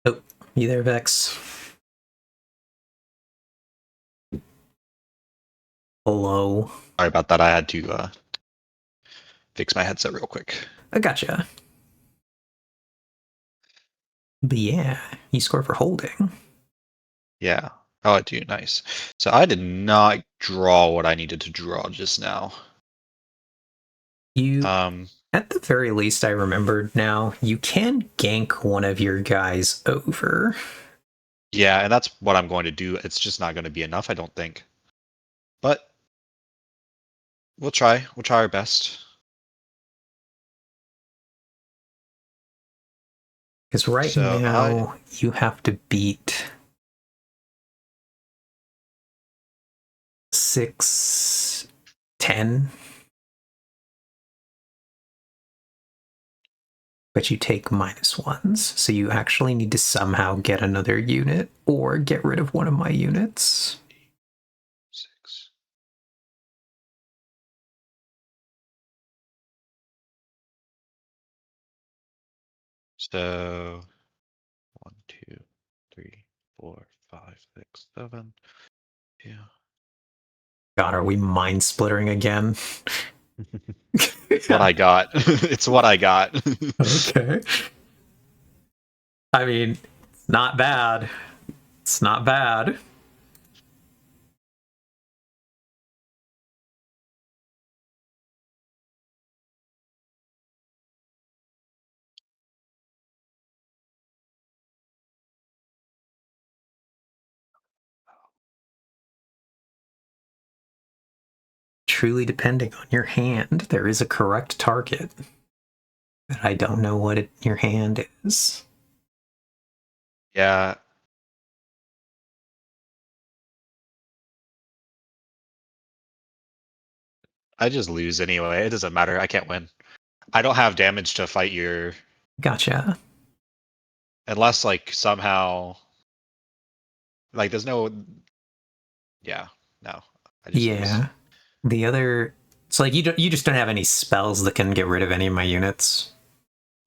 Oh, you there, Vex? Hello. Sorry about that. I had to fix my headset real quick. I gotcha. But yeah, you score for holding. Yeah. Oh, I do. Nice. So I did not draw what I needed to draw just now. You, at the very least, I remembered now, you can gank one of your guys over. Yeah, and that's what I'm going to do. It's just not going to be enough, I don't think. But we'll try. We'll try our best. Because right now, you have to beat 6, 10. But you take -1s, so you actually need to somehow get another unit or get rid of one of my units. 6. So 1, 2, 3, 4, 5, 6, 7. Yeah. God, are we mind splittering again? What I got. It's what I got. Okay. I mean, it's not bad. It's not bad. Truly depending on your hand, there is a correct target. But I don't know what your hand is. Yeah. I just lose anyway. It doesn't matter. I can't win. I don't have damage to fight your... Gotcha. Unless, like, somehow... Like, there's no... Yeah. No. I just lose. The other... It's like you just don't have any spells that can get rid of any of my units.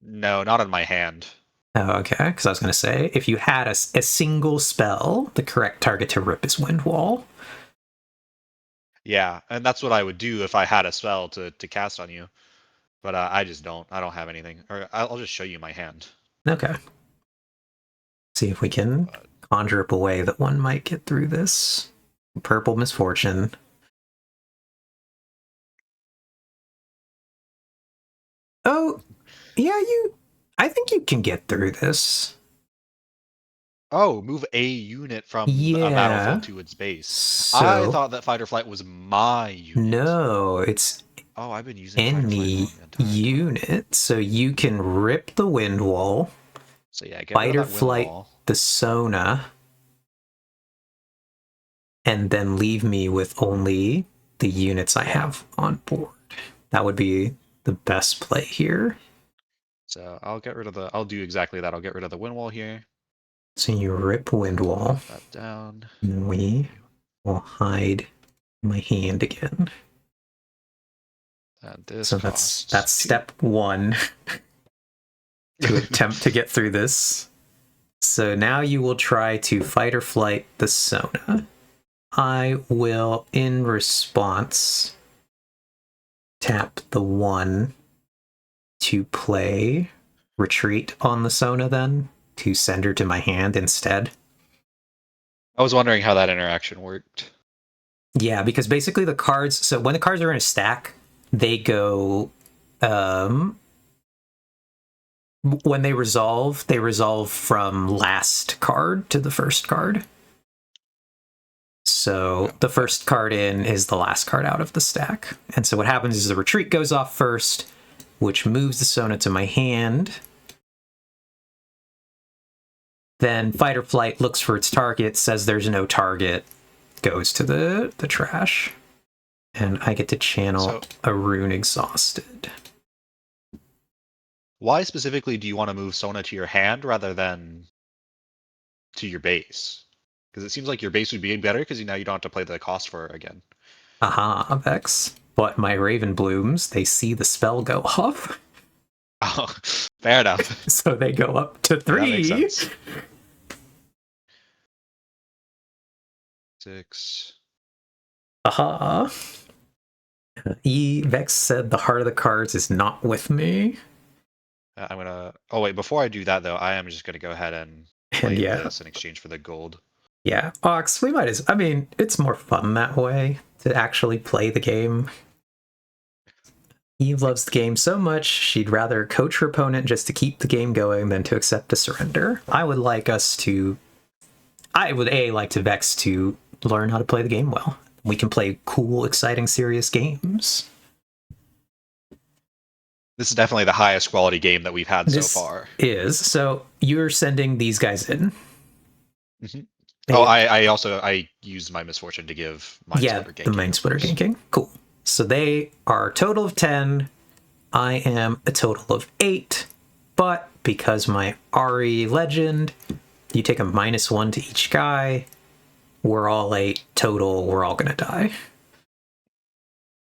No, not on my hand. Oh, okay. Because I was going to say, if you had a single spell, the correct target to rip is Wind Wall. Yeah, and that's what I would do if I had a spell to cast on you. But I just don't. I don't have anything. Or I'll just show you my hand. Okay. See if we can conjure up a way that one might get through this. Purple Misfortune. Oh, yeah, I think you can get through this. Oh, move a unit from a Yeah. battlefield to its base. I So, thought that fight or flight was my unit. no, it's Oh, I've been using fight or flight any wrong the entire time. unit. So you can rip the wind wall, So yeah, get rid of fight or that wind flight wall. the Sona, and then leave me with only the units I have on board. That would be the best play here. So I'll get rid of the. I'll do exactly that. I'll get rid of the wind wall here. So you rip wind wall, Pop that down. and we will hide my hand again. And this So costs that's 2. step one to attempt to get through this. So now you will try to fight or flight the Sona. I will, in response, tap the 1 to play retreat on the Sona then, to send her to my hand instead. I was wondering how that interaction worked. Yeah, because basically the cards, so when the cards are in a stack, they go, when they resolve from last card to the first card. So the first card in is the last card out of the stack. And so what happens is the retreat goes off first, which moves the Sona to my hand. Then fight or flight looks for its target, says there's no target, goes to the trash. And I get to channel a Rune Exhausted. Why specifically do you want to move Sona to your hand rather than to your base? Because it seems like your base would be better because now you don't have to play the cost for it again. Aha, Vex. But my Raven Blooms, they see the spell go off. Oh, fair enough. So they go up to 3. That makes sense. 6. Aha. Vex said the heart of the cards is not with me. I'm gonna. Oh wait, before I do that though, I am just gonna go ahead and play this in exchange for the gold. Yeah, Ox, we might as. I mean, it's more fun that way to actually play the game. Eve loves the game so much, she'd rather coach her opponent just to keep the game going than to accept a surrender. I would like to Vex to learn how to play the game well. We can play cool, exciting, serious games. This is definitely the highest quality game that we've had so far. So you're sending these guys in. Mm-hmm. Oh, I used my misfortune to give Mindsplitter Ganking. The Mindsplitter Ganking. Cool. So they are a total of 10. I am a total of 8. But because my Ari Legend, you take a -1 to each guy. We're all 8 total. We're all going to die.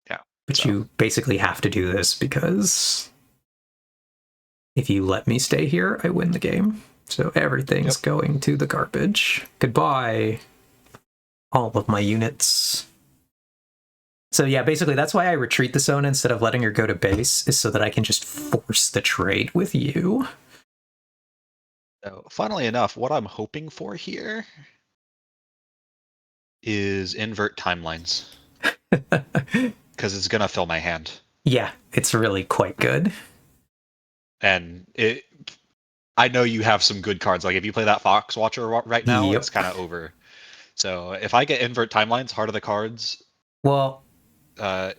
Yeah. But you basically have to do this because if you let me stay here, I win the game. So everything's going to the garbage. Goodbye, all of my units. So yeah, basically that's why I retreat the Sona instead of letting her go to base, is so that I can just force the trade with you. So, funnily enough, what I'm hoping for here is invert timelines. Because it's going to fill my hand. Yeah, it's really quite good. And I know you have some good cards. Like if you play that Fox Watcher right now, it's kind of over. So if I get invert timelines, Heart of the Cards, well, I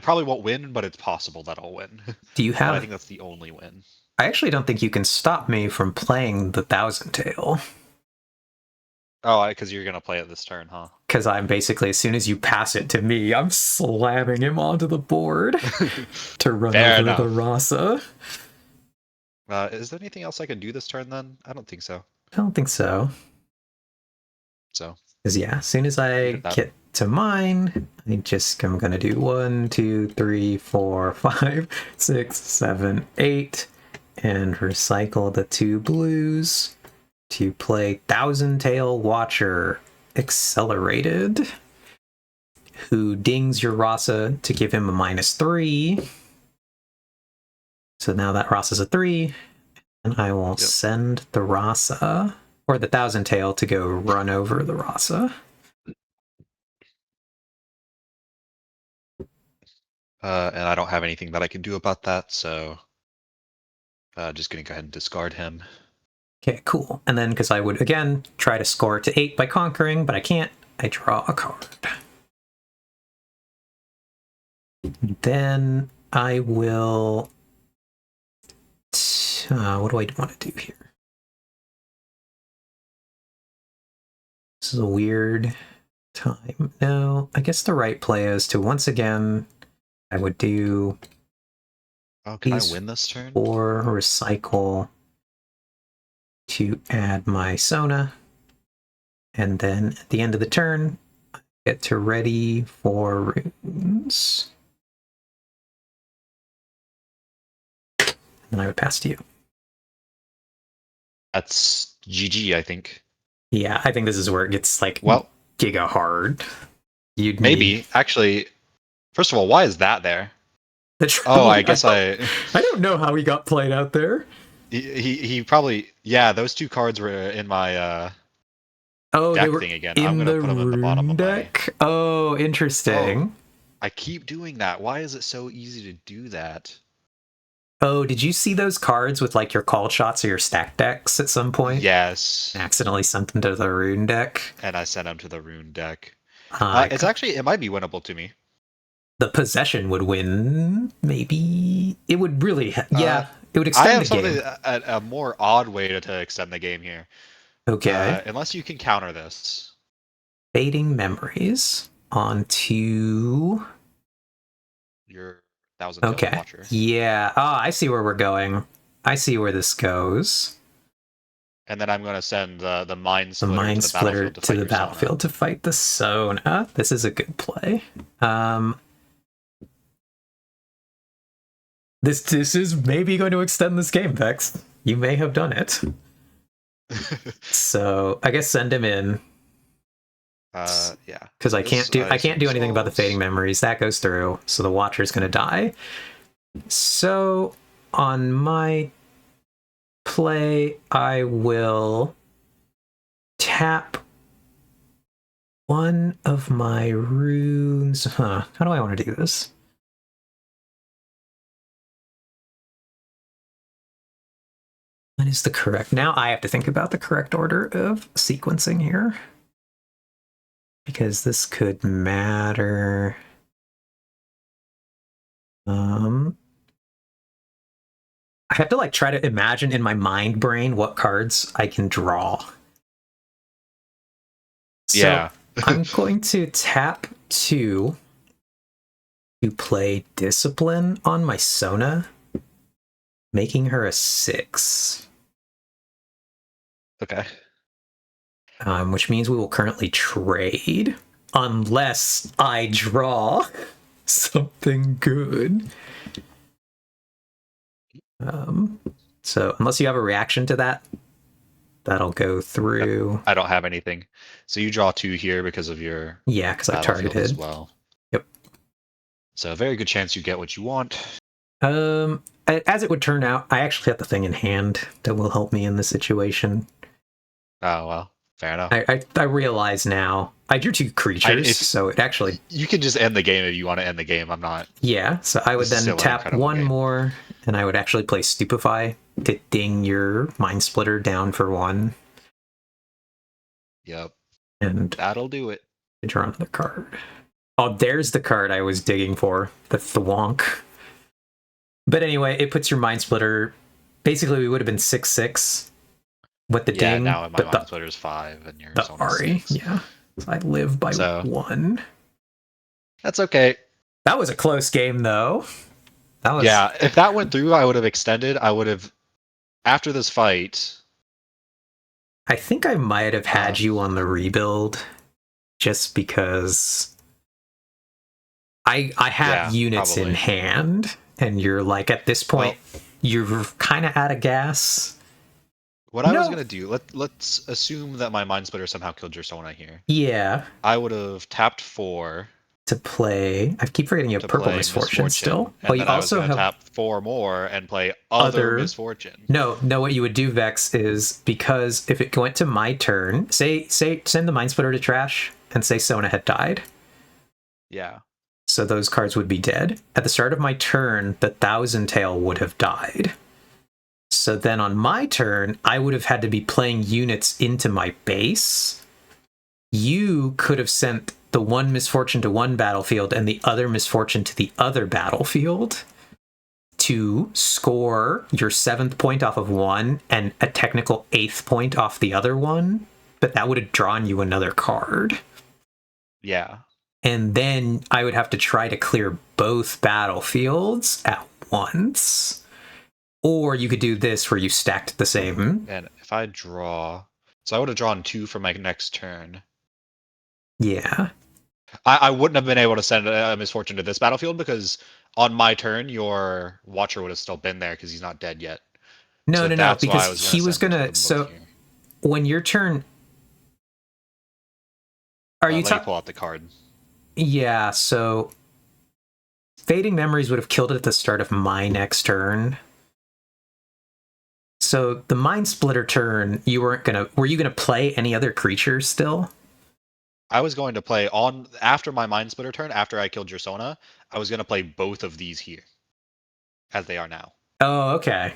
probably won't win, but it's possible that I'll win. Do you have? I think that's the only win. I actually don't think you can stop me from playing the Thousand Tail. Oh, because you're gonna play it this turn, huh? Because I'm basically, as soon as you pass it to me, I'm slamming him onto the board to run over the Rasa. Is there anything else I can do this turn then? I don't think so. I don't think so. So. Because yeah, as soon as I get to mine, I'm gonna do 1, 2, 3, 4, 5, 6, 7, 8, and recycle the 2 blues to play Thousand Tail Watcher Accelerated, who dings your Rasa to give him a -3. So now that Rasa's a 3, and I will send the Rasa, or the Thousand Tail, to go run over the Rasa. And I don't have anything that I can do about that, so Just gonna go ahead and discard him. Okay, cool. And then, because I would, again, try to score to 8 by conquering, but I can't, I draw a card. Then I will... what do I want to do here? This is a weird time. No, I guess the right play is to, once again, I would do... Oh, can I win this turn? Or recycle to add my Sona. And then at the end of the turn, I get to ready for runes. And then I would pass to you. That's GG, I think. Yeah, I think this is where it gets like giga hard. You'd maybe actually. First of all, why is that there? I guess I don't know how he got played out there. He probably those 2 cards were in my deck thing again. I'm gonna put them in the bottom deck. Of my... Oh, interesting. I keep doing that. Why is it so easy to do that? Oh, did you see those cards with like your call shots or your stack decks at some point? Yes. I accidentally sent them to the rune deck. And I sent them to the rune deck. It's actually, it might be winnable to me. The possession would win, maybe. It would really, it would extend the game. I have a more odd way to extend the game here. Okay. Unless you can counter this. Fading Memories onto... your 1,000 Tail Watcher. Yeah. Oh, I see where we're going. I see where this goes. And then I'm going to send the Mind Splitter to the battlefield to fight the Sona. This is a good play. This is maybe going to extend this game, Vex. You may have done it. So I guess send him in. Yeah. Because I can't do anything about the Fading Memories. That goes through, so the Watcher's gonna die. So on my play, I will tap one of my runes. How do I want to do this? What is the correct? Now I have to think about the correct order of sequencing here, because this could matter. I have to like try to imagine in my mind brain what cards I can draw. So I'm going to tap 2 to play Discipline on my Sona, making her a 6. Okay. Which means we will currently trade unless I draw something good. So unless you have a reaction to that, that'll go through. I don't have anything. So you draw 2 here because of your because I targeted as well. Yep. So a very good chance you get what you want. As it would turn out, I actually have the thing in hand that will help me in this situation. Oh well. Fair enough. I realize now. I drew 2 creatures, so it actually... You can just end the game if you want to end the game. I'm not... Yeah, so I would then tap 1 more, and I would actually play Stupefy to ding your Mind Splitter down for 1. Yep. And that'll do it. Draw another card. Oh, there's the card I was digging for. The Thwonk. But anyway, it puts your Mind Splitter... Basically, we would have been 6/6. With the ding, now my Mind Splitter is 5, and yours the Ari, 6. Yeah. So I live by 1. That's okay. That was a close game, though. That was... Yeah, if that went through, I would have extended. I would have, after this fight... I think I might have had you on the rebuild, just because I have units probably in hand, and you're like, at this point, you're kind of out of gas. What I was going to do, let's assume that my Mind Splitter somehow killed your Sona here. Yeah. I would have tapped 4. To play... I keep forgetting you have Purple Misfortune still. And then I was going to tap 4 more and play other Misfortune. No, what you would do, Vex, is because if it went to my turn, send the Mind Splitter to trash, and say Sona had died. Yeah. So those cards would be dead. At the start of my turn, the 1,000 Tail would have died. So then on my turn, I would have had to be playing units into my base. You could have sent the one misfortune to one battlefield and the other misfortune to the other battlefield to score your 7th point off of one and a technical 8th point off the other one. But that would have drawn you another card. Yeah. And then I would have to try to clear both battlefields at once. Or you could do this where you stacked the same. And if I draw... So I would have drawn 2 for my next turn. Yeah. I wouldn't have been able to send a misfortune to this battlefield because on my turn, your Watcher would have still been there because he's not dead yet. No, So no, that's why I because he was send gonna. them both So here. when your turn, are you Let me pull out the card. Yeah. So Fading Memories would have killed it at the start of my next turn. So the Mind Splitter turn, you weren't gonna. Were you gonna play any other creatures still? I was going to play on after my Mind Splitter turn, after I killed your Sona, I was going to play both of these here, as they are now. Oh, okay.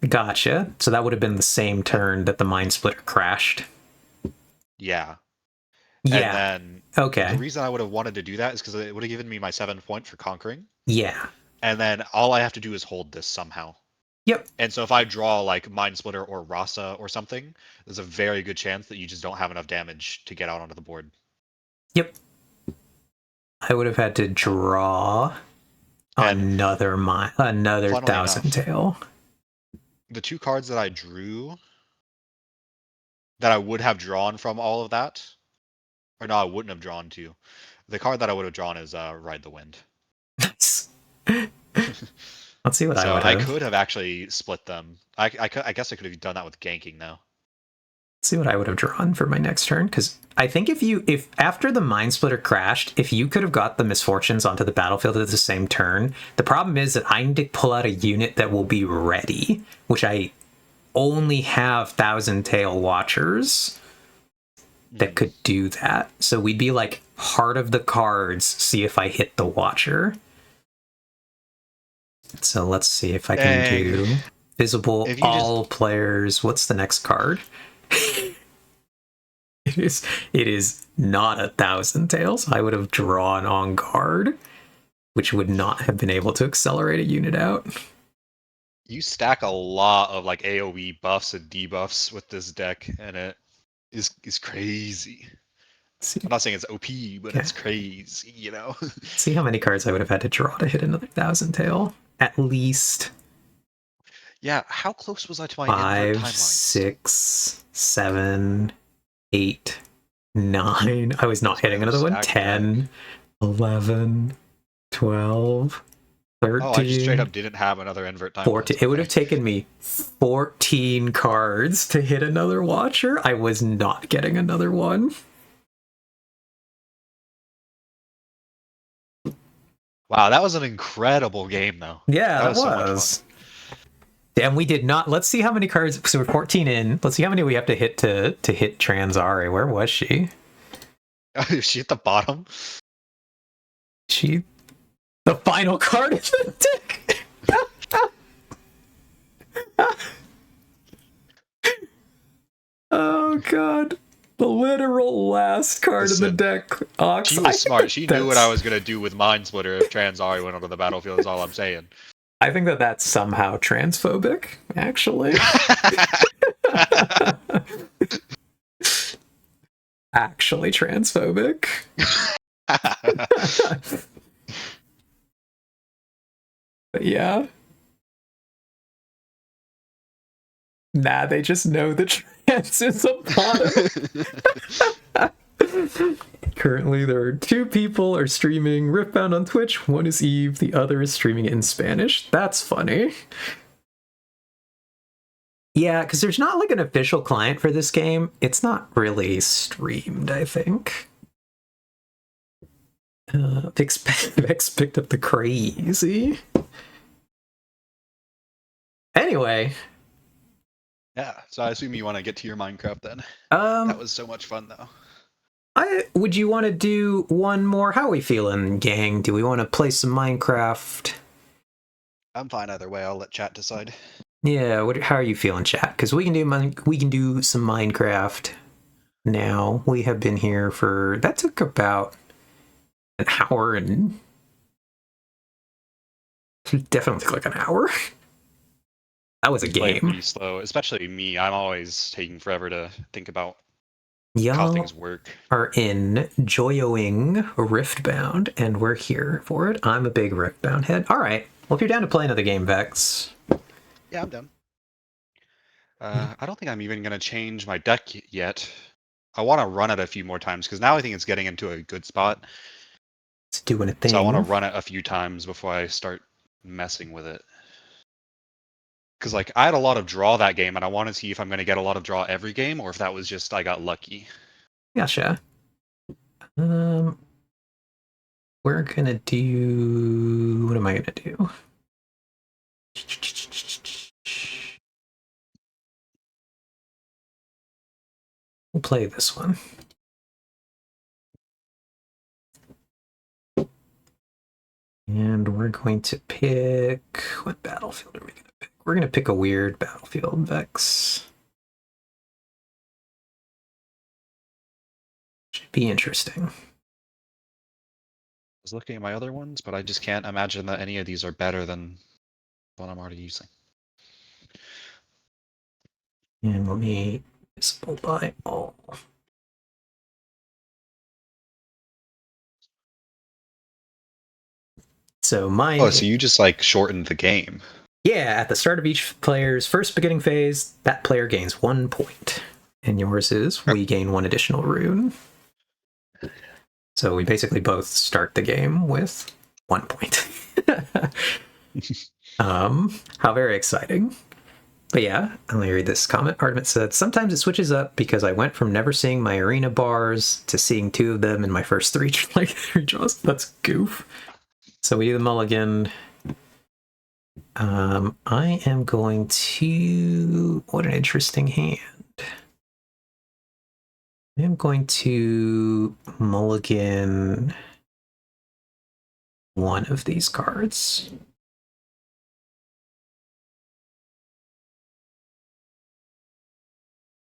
Gotcha. So that would have been the same turn that the Mind Splitter crashed. Yeah. Yeah. And then okay. The reason I would have wanted to do that is because it would have given me my 7th point for conquering. Yeah. And then all I have to do is hold this somehow. Yep. And so if I draw like Mind Splitter or Rasa or something, there's a very good chance that you just don't have enough damage to get out onto the board. Yep. I would have had to draw another Thousand Tail. The 2 cards that I drew that I would have drawn from all of that, or no, I wouldn't have drawn to. The card that I would have drawn is Ride the Wind. Nice. Let's see what I would have. So I could have actually split them. I guess I could have done that with ganking now. Let's see what I would have drawn for my next turn, because I think if after the Mind Splitter crashed, if you could have got the Misfortunes onto the battlefield at the same turn, the problem is that I need to pull out a unit that will be ready, which I only have Thousand Tail Watchers that could do that. So we'd be like heart of the cards, see if I hit the Watcher. So let's see if I can do visible all players. What's the next card? It is not a Thousand Tails. I would have drawn on guard, which would not have been able to accelerate a unit out. You stack a lot of like AoE buffs and debuffs with this deck, and it is crazy. I'm not saying it's OP, but it's crazy, you know? See how many cards I would have had to draw to hit another Thousand Tail. At least. Yeah, how close was I to my 5, invert timelines? 6, 7, 8, 9. I was not hitting another one. 10, 11, 12, 13. Oh, I just straight up didn't have another invert timeline. 14. It would have taken me 14 cards to hit another Watcher. I was not getting another one. Wow, that was an incredible game, though. Yeah, that was. So much fun. And we did not. Let's see how many cards. So we're 14 in. Let's see how many we have to hit to hit Transari. Where was she? Is she at the bottom? She, the final card in the deck. Oh god. The literal last card in the deck. Ox. She was smart. She knew what I was going to do with Mind Splitter if Transari went onto the battlefield, is all I'm saying. I think that's somehow transphobic, actually. Actually transphobic. But yeah. Nah, they just know the trans is a bottom. Currently, there are 2 people are streaming Riftbound on Twitch. One is Eve, the other is streaming it in Spanish. That's funny. Yeah, because there's not like an official client for this game. It's not really streamed, I think. Vex picked up the crazy. Anyway. Yeah, so I assume you want to get to your Minecraft then. That was so much fun, though. Would you want to do one more? How are we feeling, gang? Do we want to play some Minecraft? I'm fine either way. I'll let chat decide. Yeah, how are you feeling, chat? Because we can do some Minecraft now. We have been here for that took about an hour and definitely like an hour. That was a Play it game. pretty slow, especially me. I'm always taking forever to think about how Y'all things work. are enjoying Riftbound, and we're here for it. I'm a big Riftbound head. All right. Well, if you're down to play another game, Vex. Yeah, I'm done. I don't think I'm even gonna change my deck yet. I want to run it a few more times because now I think it's getting into a good spot. It's doing a So I want to thing. run it a few times before I start messing with it. Because like I had a lot of draw that game, and I want to see if I'm gonna get a lot of draw every game, or if that was just I got lucky. Gotcha. We're gonna do. What am I gonna do? We'll play this one. And we're going to pick... What battlefield are we going to pick? We're going to pick a weird battlefield, Vex. Should be interesting. I was looking at my other ones, but I just can't imagine that any of these are better than what I'm already using. And let me visible by all. So mine... Oh, so you just like shortened the game. Yeah, at the start of each player's first beginning phase, that player gains 1 point. And yours is, we gain 1 additional rune. So we basically both start the game with 1 point. How very exciting. But yeah, let me read this comment. Artemis said, sometimes it switches up because I went from never seeing my arena bars to seeing 2 of them in my first 3 draws. That's goof. So we do the mulligan. I am going to... What an interesting hand. I am going to mulligan one of these cards.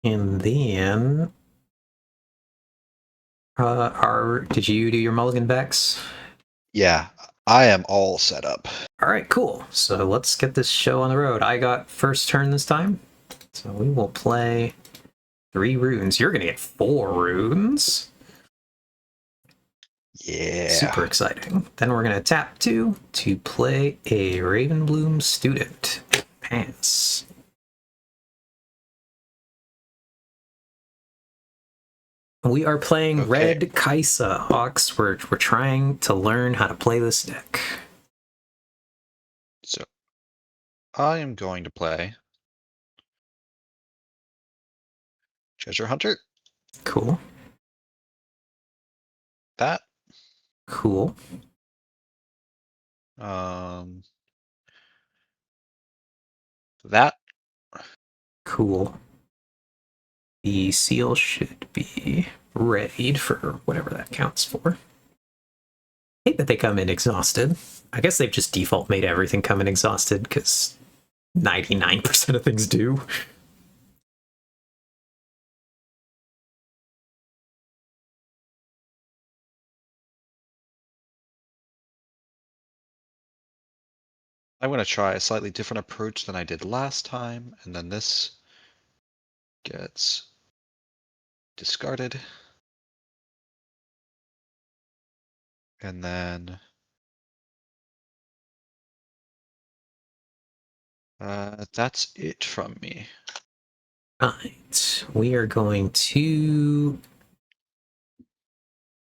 And then... did you do your mulligan, Vex? Yeah, I am all set up. All right, cool. So let's get this show on the road. I got first turn this time. So we will play 3 runes. You're going to get 4 runes. Yeah. Super exciting. Then we're going to tap 2 to play a Ravenbloom student. Pass. We are playing Red Kaisa Hawks. We're trying to learn how to play this deck. So I am going to play Treasure Hunter. Cool. That. Cool. That. Cool. The seal should be readied for whatever that counts for. I hate that they come in exhausted. I guess they've just default made everything come in exhausted because 99% of things do. I'm going to try a slightly different approach than I did last time, and then this gets discarded. And then that's it from me. Right. We are going to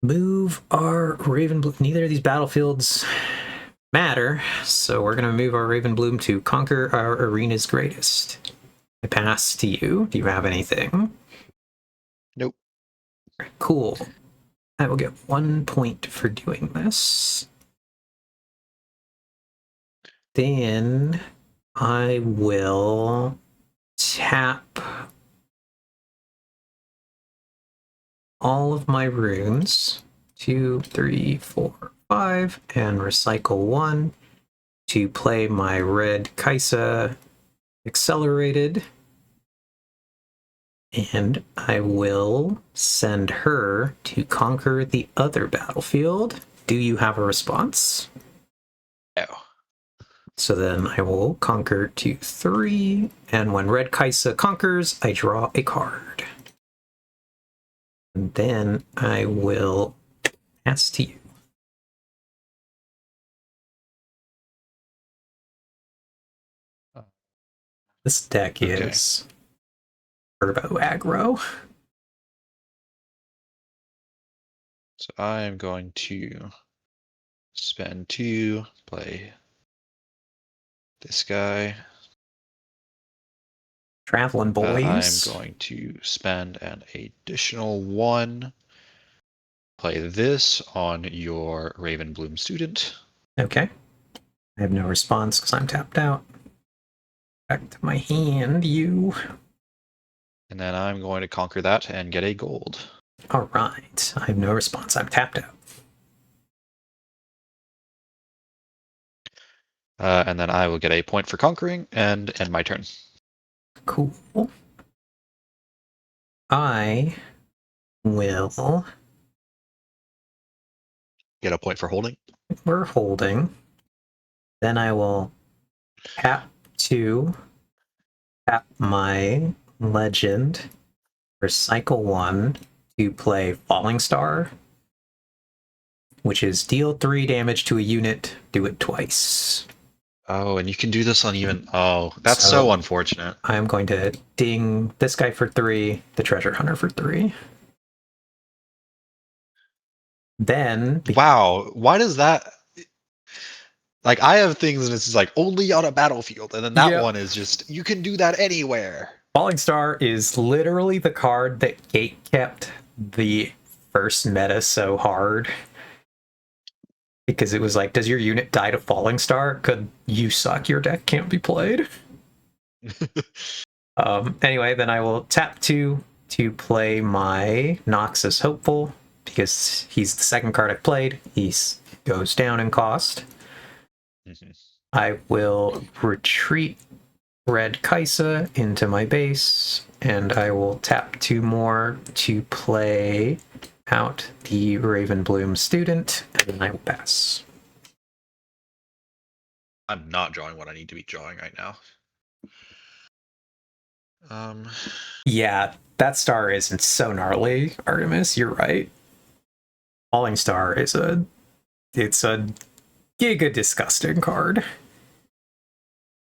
move our Ravenbloom. Neither of these battlefields matter, so we're going to move our Ravenbloom to conquer our arena's greatest. I pass to you. Do you have anything? Nope. Cool. I will get 1 point for doing this. Then I will tap all of my runes, 2, 3, 4, 5, and recycle 1 to play my red Kaisa accelerated. And I will send her to conquer the other battlefield. Do you have a response? No. So then I will conquer to 3, and when Red Kaisa conquers, I draw a card. And then I will pass to you. This deck is turbo aggro. So I'm going to spend 2, play this guy. Traveling boys. I'm going to spend an additional 1. Play this on your Ravenbloom student. Okay. I have no response because I'm tapped out. Back to my hand, you. And then I'm going to conquer that and get a gold. All right. I have no response. I'm tapped out. And then I will get a point for conquering and end my turn. Cool. I will. Get a point for holding. We're holding. Then I will tap my legend for cycle 1 to play Falling Star, which is deal 3 damage to a unit, do it twice. Oh, and you can do this on even... Oh, that's so unfortunate. I'm going to ding this guy for 3, the Treasure Hunter for 3. Then... Wow, why does that... Like, I have things and it's just like, only on a battlefield, and then that one is just, you can do that anywhere. Falling Star is literally the card that gatekept the first meta so hard. Because it was like, does your unit die to Falling Star? Could you suck? Your deck can't be played. Anyway, then I will tap 2 to play my Noxus Hopeful, because he's the second card I've played. He goes down in cost. I will retreat Red Kaisa into my base, and I will tap 2 more to play out the Ravenbloom student, and then I will pass. I'm not drawing what I need to be drawing right now. Yeah, that star isn't so gnarly, Artemis. You're right. Falling Star is it's a giga disgusting card.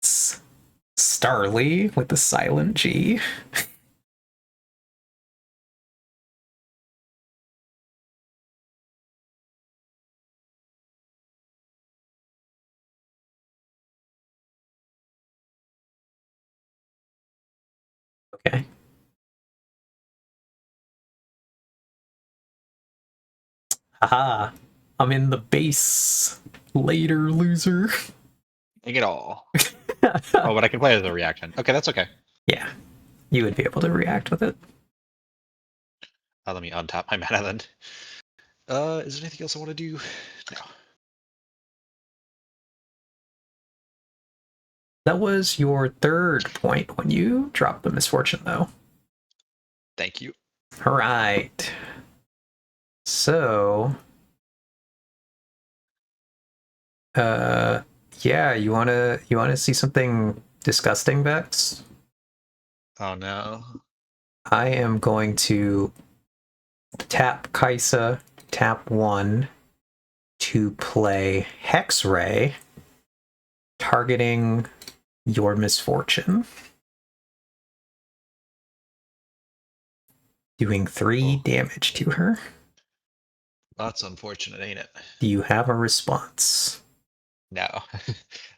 It's Starly with the silent G. Okay. Haha. I'm in the base. Later, loser. Take it all. Oh, but I can play it as a reaction. Okay, that's okay. Yeah. You would be able to react with it. Let me untap my mana then. Is there anything else I want to do? No. That was your 3rd point when you dropped the Misfortune, though. Thank you. All right. So, yeah, you wanna see something disgusting, Vex? Oh no. I am going to tap Kaisa, tap 1 to play Hex Ray, targeting your Misfortune. Doing 3 damage to her. That's unfortunate, ain't it? Do you have a response? No.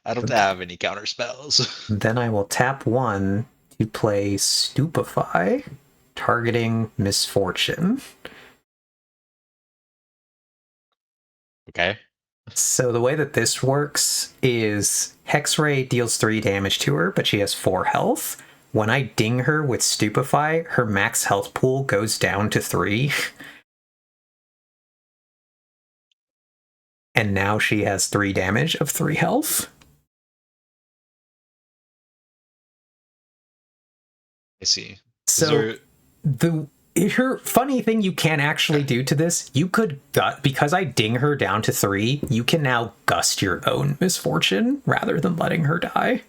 I don't have any counter spells. Then I will tap 1 to play Stupefy, targeting Misfortune. Okay. So the way that this works is Hexray deals 3 damage to her, but she has 4 health. When I ding her with Stupefy, her max health pool goes down to 3. And now she has 3 damage of 3 health. I see. Is So there? the her funny thing you can actually Okay. do to this, you could because I ding her down to 3, you can now gust your own misfortune rather than letting her die.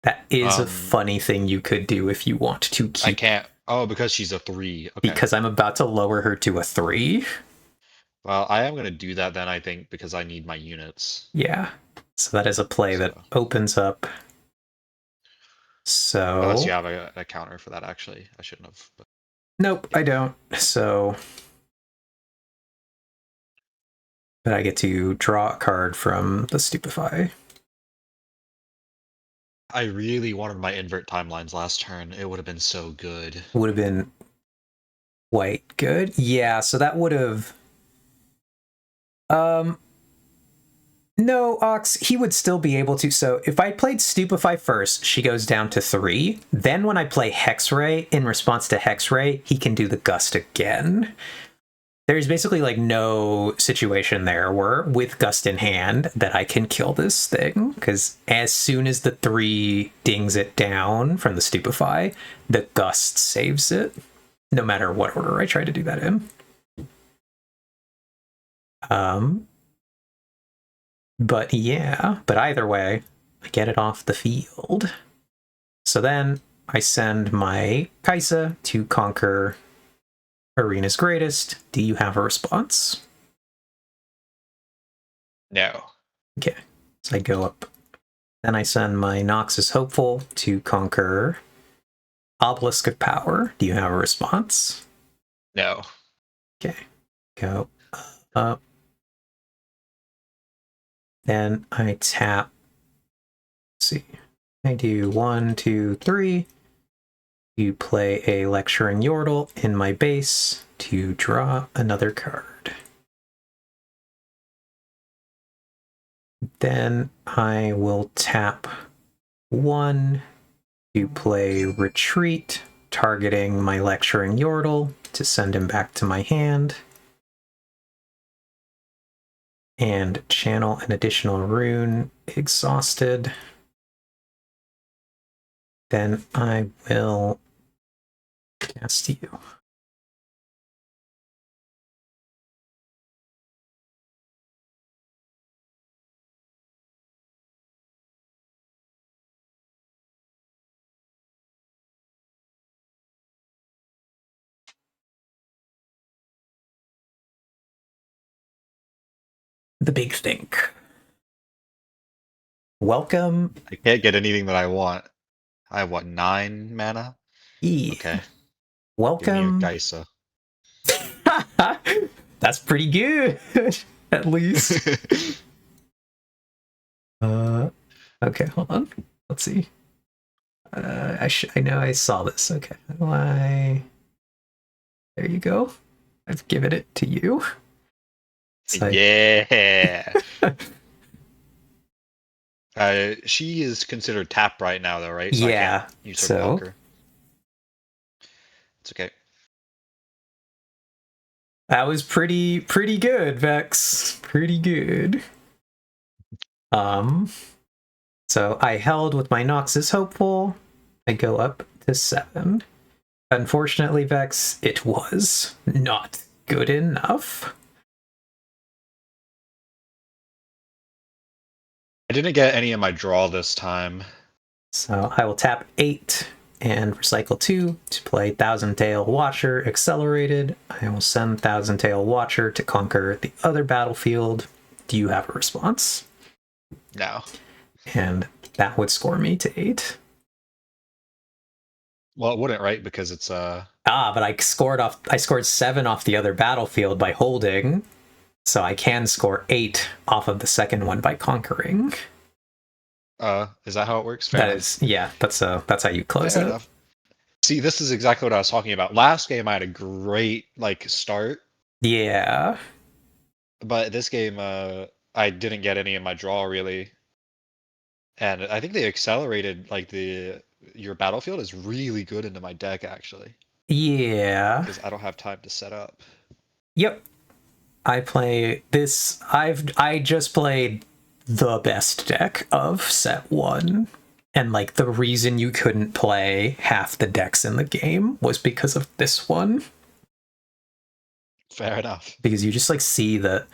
That is a Um, funny thing you could do if you want to I keep, can't. Oh, because she's a 3. Okay. because I'm about to lower her to a 3. Well, I am gonna do that then, I think, because I need my units. Yeah. So that is a play that So opens up. unless you So have a counter for that, actually, I shouldn't have. But nope, I don't. So but I get to draw a card from the Stupefy. I really wanted my invert timelines last turn. It would have been so good. Would have been quite good. Yeah, so that would have um no, Ox, he would still be able to. So if I played Stupefy first, she goes down to 3. Then when I play Hexray, in response to Hexray, he can do the Gust again. There's basically like no situation there where with Gust in hand that I can kill this thing, because as soon as the 3 dings it down from the Stupefy, the Gust saves it, no matter what order I try to do that in. But yeah, but either way, I get it off the field. So then I send my Kaisa to conquer Arena's Greatest. Do you have a response? No. Okay, so I go up. Then I send my Noxus Hopeful to conquer Obelisk of Power. Do you have a response? No. Okay, go up. Then I tap. Let's see, I do 1, 2, 3. You play a Lecturing Yordle in my base to draw another card. Then I will tap 1 to play Retreat, targeting my Lecturing Yordle to send him back to my hand. And channel an additional rune, Exhausted. Then I will cast you. The Big Think. Welcome. I can't get anything that I want. I have what, 9 mana? E. Okay. Give me your Welcome. Geisa. That's pretty good, at least. Okay, hold on. Let's see. I know I saw this. Okay, how do I? There you go. I've given it to you. So Yeah. She is considered tap right now, though, right? So I can't yeah. use her So blocker. It's okay. that was pretty good, Vex. Pretty good. So I held with my Noxus Hopeful. I go up to 7. Unfortunately, Vex, it was not good enough. I didn't get any of my draw this time. So I will tap 8 and recycle 2 to play Thousand Tail Watcher Accelerated. I will send Thousand Tail Watcher to conquer the other battlefield. Do you have a response? No. And that would score me to 8. Well, it wouldn't, right? Because it's But I scored 7 off the other battlefield by holding. So I can score 8 off of the second one by conquering. is that how it works? Fair enough. Is, yeah, that's how you close Fair it. enough. See, this is exactly what I was talking about. Last game I had a great start, Yeah. but this game I didn't get any of my draw really. And I think they accelerated your battlefield is really good into my deck actually. Yeah. Because I don't have time to set up. Yep. I play this. I just played the best deck of set 1, And like the reason you couldn't play half the decks in the game was because of this one. Fair enough. Because you just like see the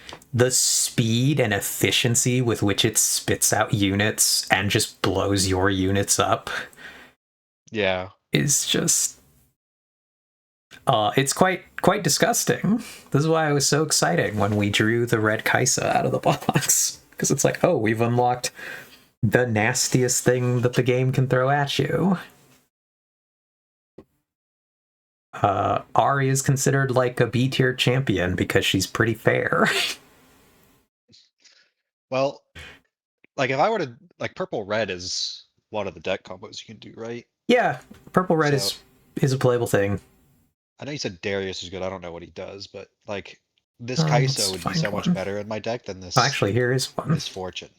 speed and efficiency with which it spits out units and just blows your units up. Yeah. Is just it's quite disgusting. This is why it was so exciting when we drew the red Kaisa out of the box. Because it's like, oh, we've unlocked the nastiest thing that the game can throw at you. Ari is considered like a B tier champion because she's pretty fair. Well, like if I were to like purple red is one of the deck combos you can do, right? Yeah, purple red So- is a playable thing. I know you said Darius is good. I don't know what he does, but like this Let's Kai'Sa would be find so much one. better in my deck than this Actually, here is one. Misfortune.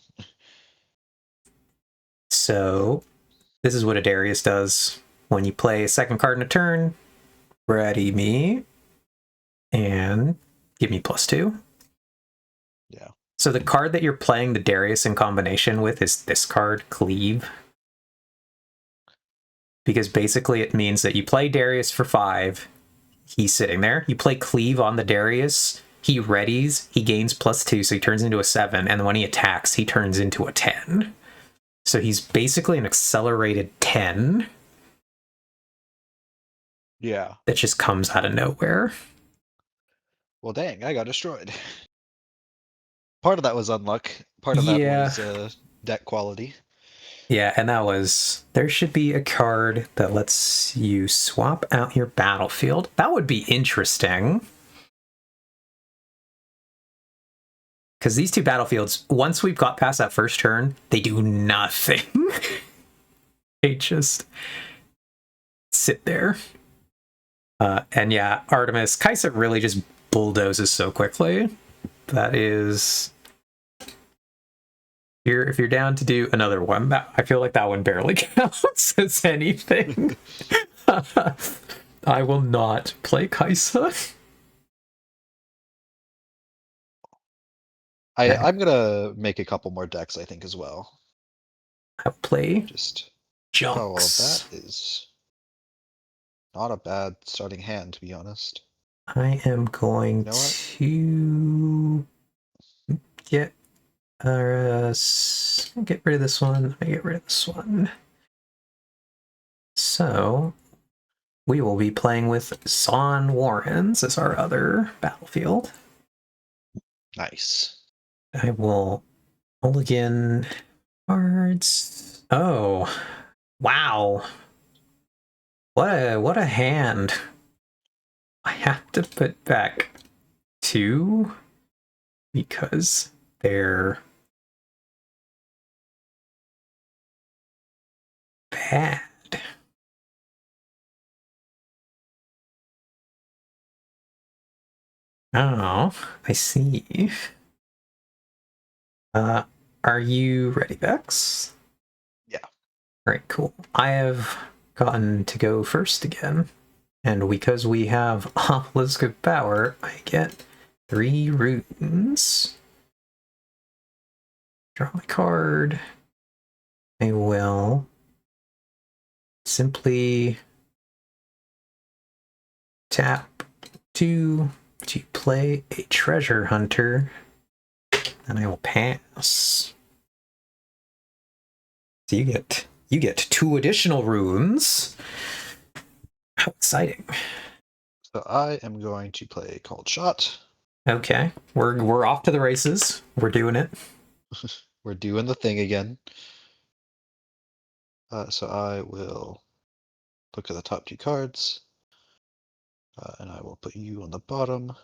So, this is what a Darius does. When you play a second card in a turn, ready me, and give me +2. Yeah. So the card that you're playing the Darius in combination with is this card, Cleave. Because basically it means that you play Darius for 5, he's sitting there. You play Cleave on the Darius, he readies, he gains +2, so he turns into a 7, and when he attacks, he turns into a 10. So he's basically an accelerated 10. Yeah. That just comes out of nowhere. Well, dang, I got destroyed. Part of that was unluck. Part of that was deck quality. Yeah, and that was... There should be a card that lets you swap out your battlefield. That would be interesting. Because these two battlefields, once we've got past that first turn, they do nothing. They just sit there. And yeah, Artemis, Kaisa really just bulldozes so quickly. That is... If you're down to do another one, I feel like that one barely counts as anything. I will not play Kaisa. I'm gonna make a couple more decks, I think, as well. I'll play Just Junks. oh, well, that is not a bad starting hand, to be honest. I am going You know what? to get get rid of this one. Let me get rid of this one. So we will be playing with Zon Warrens as our other battlefield. Nice. I will mulligan cards. Oh, wow! What a hand! I have to put back 2 because they're bad. Oh, I see. Are you ready, Vex? Yeah. All right, cool. I have gotten to go first again, and because we have Obelisk of Power, I get 3 runes. Draw my card. I will simply tap 2 to play a treasure hunter, and I will pass. So you get 2 additional runes. How exciting! So I am going to play Cold Shot. Okay, we're off to the races. We're doing it. We're doing the thing again. So I will look at the top 2 cards, and I will put you on the bottom.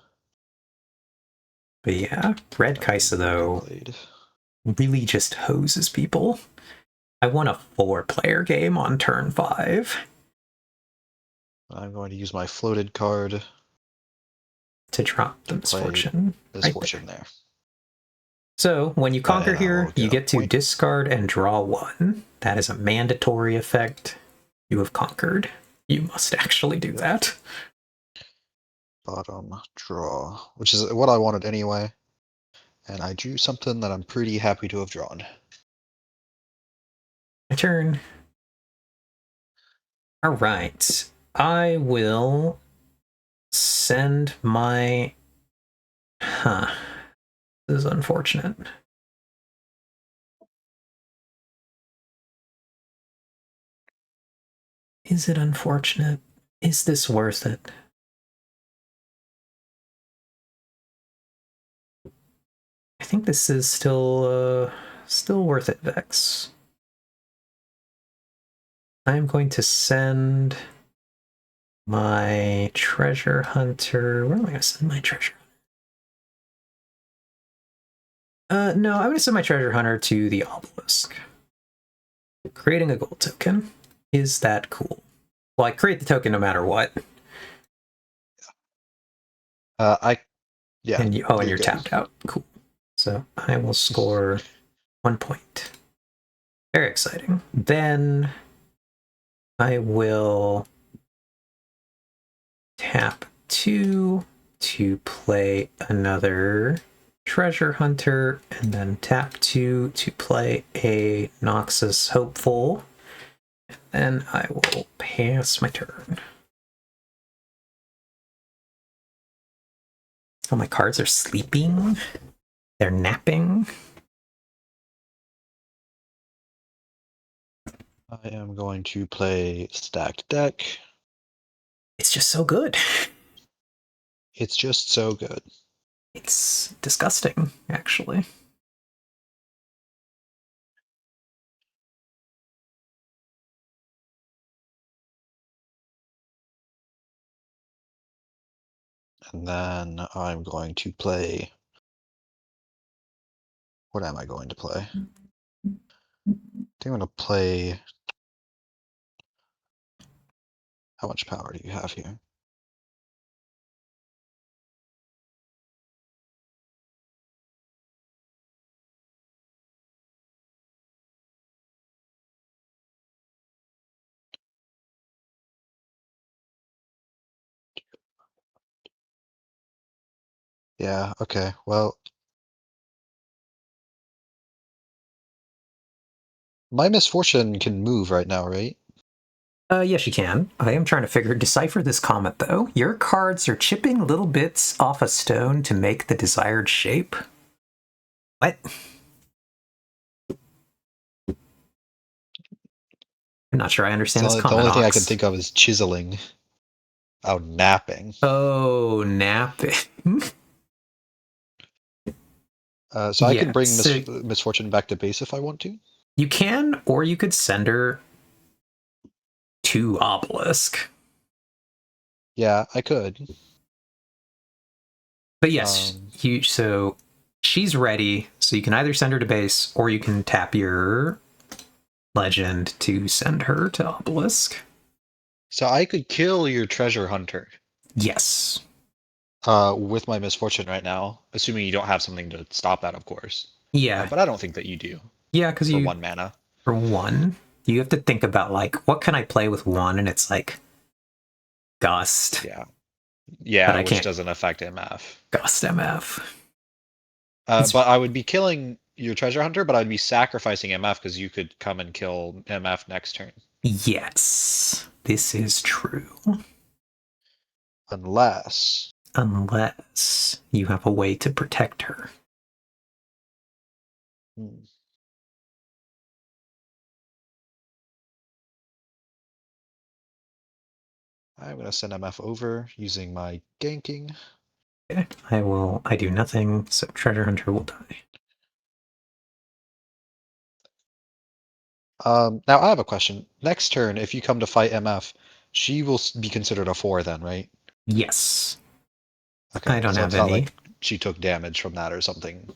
But yeah, Red Kaisa though really just hoses people. I won a 4-player game on turn 5. I'm going to use my floated card To drop the Misfortune. Misfortune there. So, when you conquer here, you get to point. discard and draw 1. That is a mandatory effect. You have conquered. You must actually do that. Bottom draw, which is what I wanted anyway. And I drew something that I'm pretty happy to have drawn. turn. All right. I will send my... Huh. This is unfortunate. Is it unfortunate? Is this worth it? I think this is still worth it, Vex. I'm going to send my treasure hunter. Where am I going to send my treasure? No, I'm going to send my treasure hunter to the obelisk. Creating a gold token. Is that cool? Well, I create the token no matter what. Yeah. And you're good. tapped out. Cool. So I will score 1 point. Very exciting. Then I will tap 2 to play another treasure hunter, and then tap 2 to play a Noxus Hopeful. Then I will pass my turn. Oh, my cards are sleeping. They're napping. I am going to play stacked deck. It's just so good. It's just so good. It's disgusting, actually. And then I'm going to play... What am I going to play? I think I'm going to play... How much power do you have here? Yeah, okay. Well, my misfortune can move right now, right? Yes, you can. I am trying to decipher this comment, though. Your cards are chipping little bits off a stone to make the desired shape. What? I'm not sure I understand this The comment, only thing I can Ox. think of is chiseling. Oh, napping. Oh, napping. So I can bring so misfortune back to base if I want to. you can, or you could send her to Obelisk. Yeah, I could. But yes, so she's ready, so you can either send her to base, or you can tap your legend to send her to Obelisk. So I could kill your treasure hunter. Yes. With my misfortune right now, assuming you don't have something to stop that, of course. Yeah. But I don't think that you do. Yeah, because for 1 mana. For 1, you have to think about, like, what can I play with 1? And it's like Gust. Yeah. Yeah, which doesn't affect MF. Gust MF. But I would be killing your treasure hunter, but I'd be sacrificing MF because you could come and kill MF next turn. Yes, this is true. Unless you have a way to protect her. I'm going to send MF over using my ganking. Okay, I do nothing, so treasure hunter will die. Now I have a question. Next turn, if you come to fight MF, she will be considered a 4 then, right? Yes. Okay, I don't so have it's not any. like she took damage from that or something.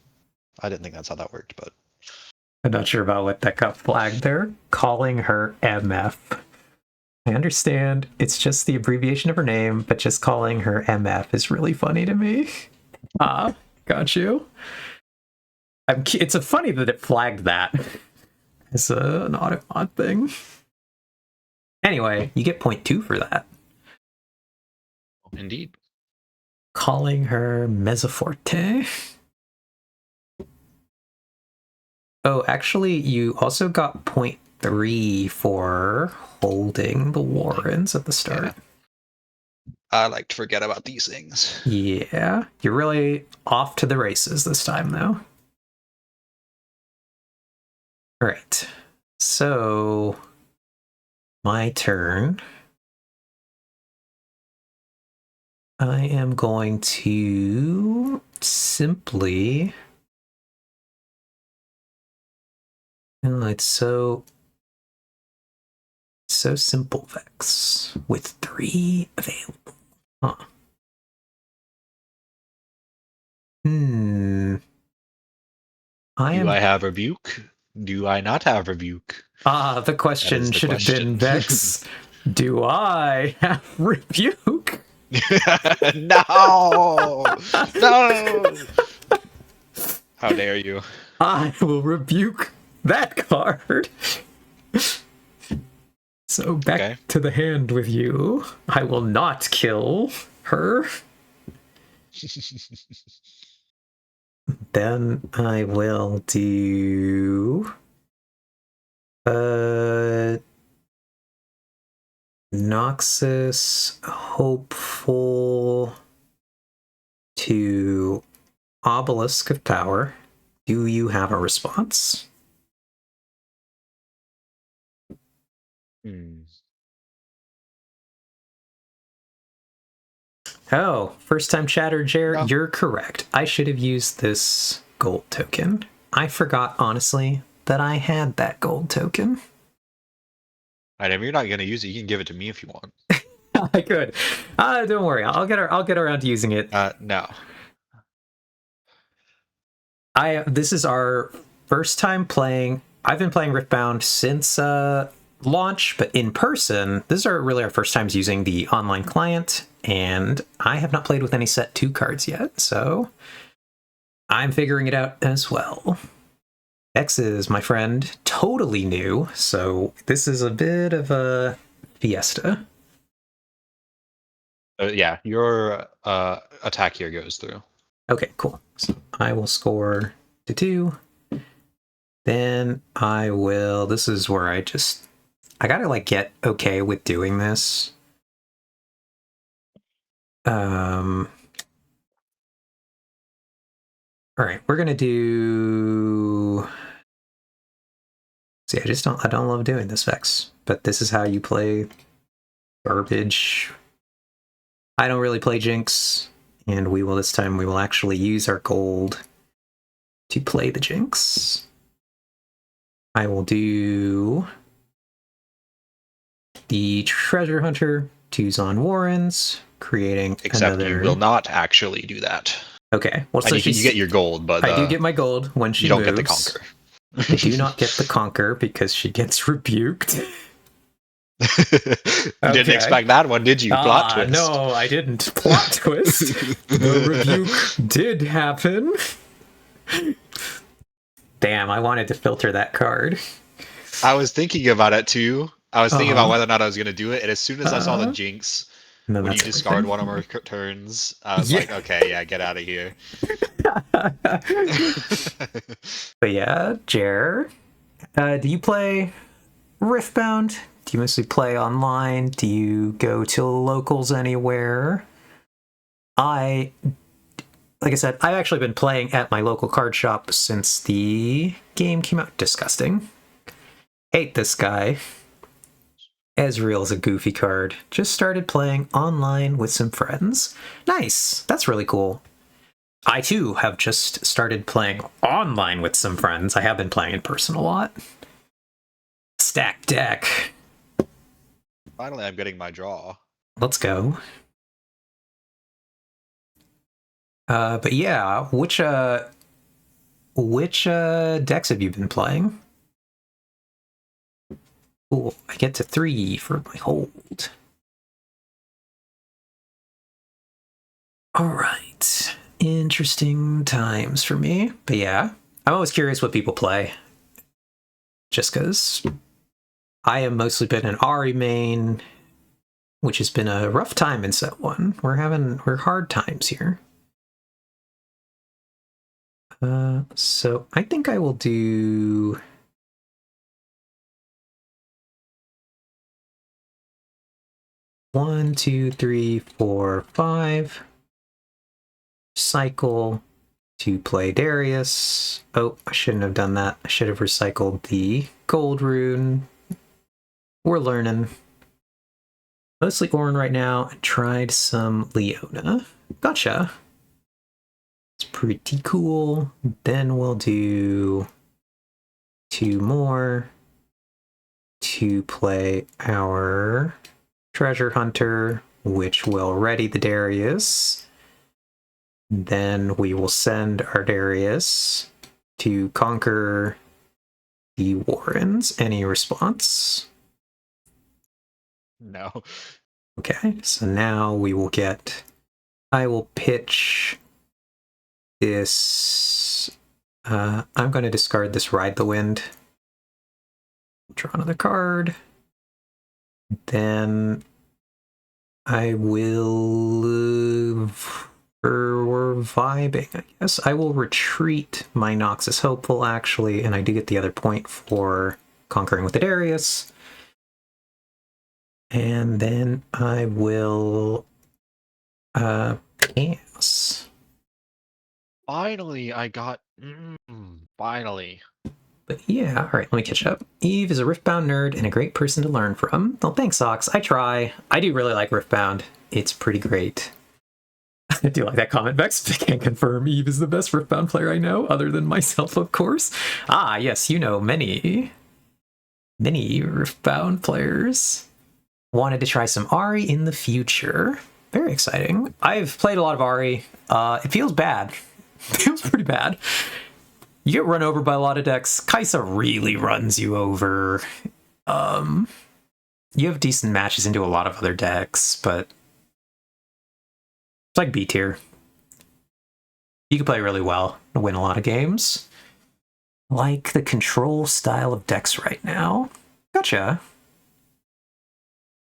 I didn't think that's how that worked, but... I'm not sure about what that got flagged there. Calling her MF. I understand it's just the abbreviation of her name, but just calling her MF is really funny to me. Got you. It's funny that it flagged that as an automod thing. Anyway, you get 0.2 for that. Indeed. Calling her Mezzoforte. Oh, actually, you also got 3 for holding the Warrens at the start. Yeah. I like to forget about these things. Yeah, you're really off to the races this time, though. All right, so my turn. I am going to simply... Oh, it's so simple, Vex, with 3 available. Huh. Do I have rebuke? Do I not have rebuke? The question should have been, Vex, do I have rebuke? No! No! How dare you? I will rebuke that card. So back to the hand with you. I will not kill her. Then I will do Noxus Hopeful to Obelisk of Power. Do you have a response? Oh, first time chatter, Jer, No. You're correct. I should have used this gold token. I forgot, honestly, that I had that gold token. Alright, if you're not gonna use it, you can give it to me if you want. I could. Don't worry. I'll get around to using it. No. This is our first time playing. I've been playing Riftbound since launch, but in person, this is really our first times using the online client, and I have not played with any set 2 cards yet, so I'm figuring it out as well. X is, my friend, totally new, so this is a bit of a fiesta. Yeah, your attack here goes through. Okay, cool. So I will score to 2. Then I will... This is where I gotta, like, get okay with doing this. Alright, we're gonna do... See, I don't love doing this, Vex. But this is how you play garbage. I don't really play Jinx, and this time we will actually use our gold to play the Jinx. I will do the Treasure Hunter to Zon Warrens, creating Except another... you will not actually do that. Okay. Well, so you get your gold, but I do get my gold when she moves. You don't get the conquer. I do not get the conquer because she gets rebuked. Didn't expect that one, did you? Plot twist. No, I didn't. Plot twist. The rebuke did happen. Damn, I wanted to filter that card. I was thinking about it too. I was thinking about whether or not I was going to do it, and as soon as I saw the Jinx, when you discard one of our turns, I was like, okay, yeah, get out of here. But yeah, Jer, do you play Riftbound? Do you mostly play online? Do you go to locals anywhere? Like I said, I've actually been playing at my local card shop since the game came out. Disgusting. Hate this guy. Ezreal's a goofy card. Just started playing online with some friends. Nice. That's really cool. I, too, have just started playing online with some friends. I have been playing in person a lot. Stack deck. Finally, I'm getting my draw. Let's go. But yeah, which decks have you been playing? Cool. I get to 3 for my hold. All right. Interesting times for me. But yeah, I'm always curious what people play. Just because I have mostly been an Ahri main, which has been a rough time in set 1. We're hard times here. So I think I will do 1, 2, 3, 4, 5. Cycle to play Darius. Oh, I shouldn't have done that. I should have recycled the gold rune. We're learning. Mostly Orin right now. I tried some Leona. Gotcha. It's pretty cool. Then we'll do 2 more to play our treasure hunter, which will ready the Darius. Then we will send our Darius to conquer the Warrens. Any response? No. Okay, so now we will get... I will pitch this... I'm going to discard this Ride the Wind. Draw another card. Then I will... we're vibing, I guess. I will retreat my Noxus Hopeful, actually, and I do get the other point for conquering with the Darius. And then I will pass. Finally, I got... finally. But yeah, all right, let me catch up. Eve is a Riftbound nerd and a great person to learn from. Well, thanks, Sox. I try. I do really like Riftbound. It's pretty great. I do like that comment, Vex. I can't confirm Eve is the best Riftbound player I know, other than myself, of course. Ah, yes, you know many Riftbound players. Wanted to try some Ahri in the future. Very exciting. I've played a lot of Ahri. It feels bad. It feels pretty bad. You get run over by a lot of decks. Kaisa really runs you over. You have decent matches into a lot of other decks, but it's like B tier. You can play really well and win a lot of games. Like the control style of decks right now. Gotcha.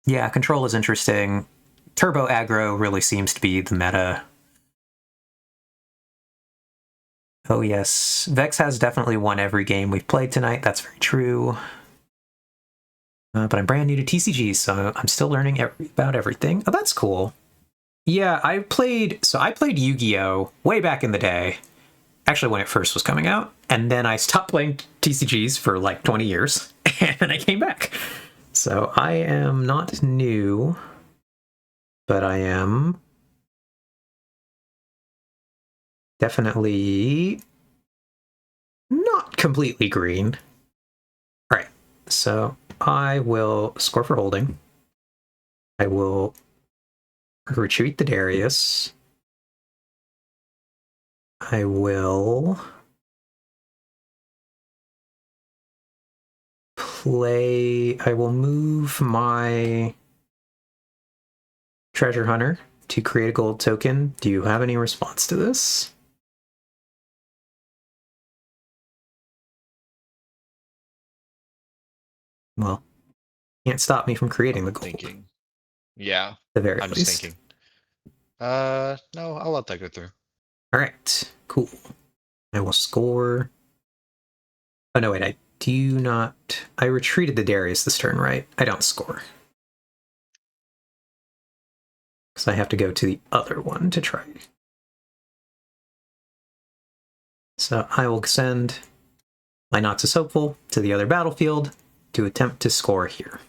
Yeah, control is interesting. Turbo aggro really seems to be the meta. Oh yes, Vex has definitely won every game we've played tonight. That's very true. But I'm brand new to TCG, so I'm still learning about everything. Oh, that's cool. Yeah, I played Yu-Gi-Oh! Way back in the day. Actually, when it first was coming out. And then I stopped playing TCGs for like 20 years. And then I came back. So I am not new, but I am definitely not completely green. All right, so I will score for holding. I will retreat the Darius. I will move my treasure hunter to create a gold token. Do you have any response to this? Well, can't stop me from creating the gold. Thinking. Yeah. At the very I'm least. just thinking. No, I'll let that go through. All right, cool. I will score. Oh no, wait, I do not. I retreated the Darius this turn, right? I don't score. Because I have to go to the other one to try. So I will send my Noxus Hopeful to the other battlefield to attempt to score here.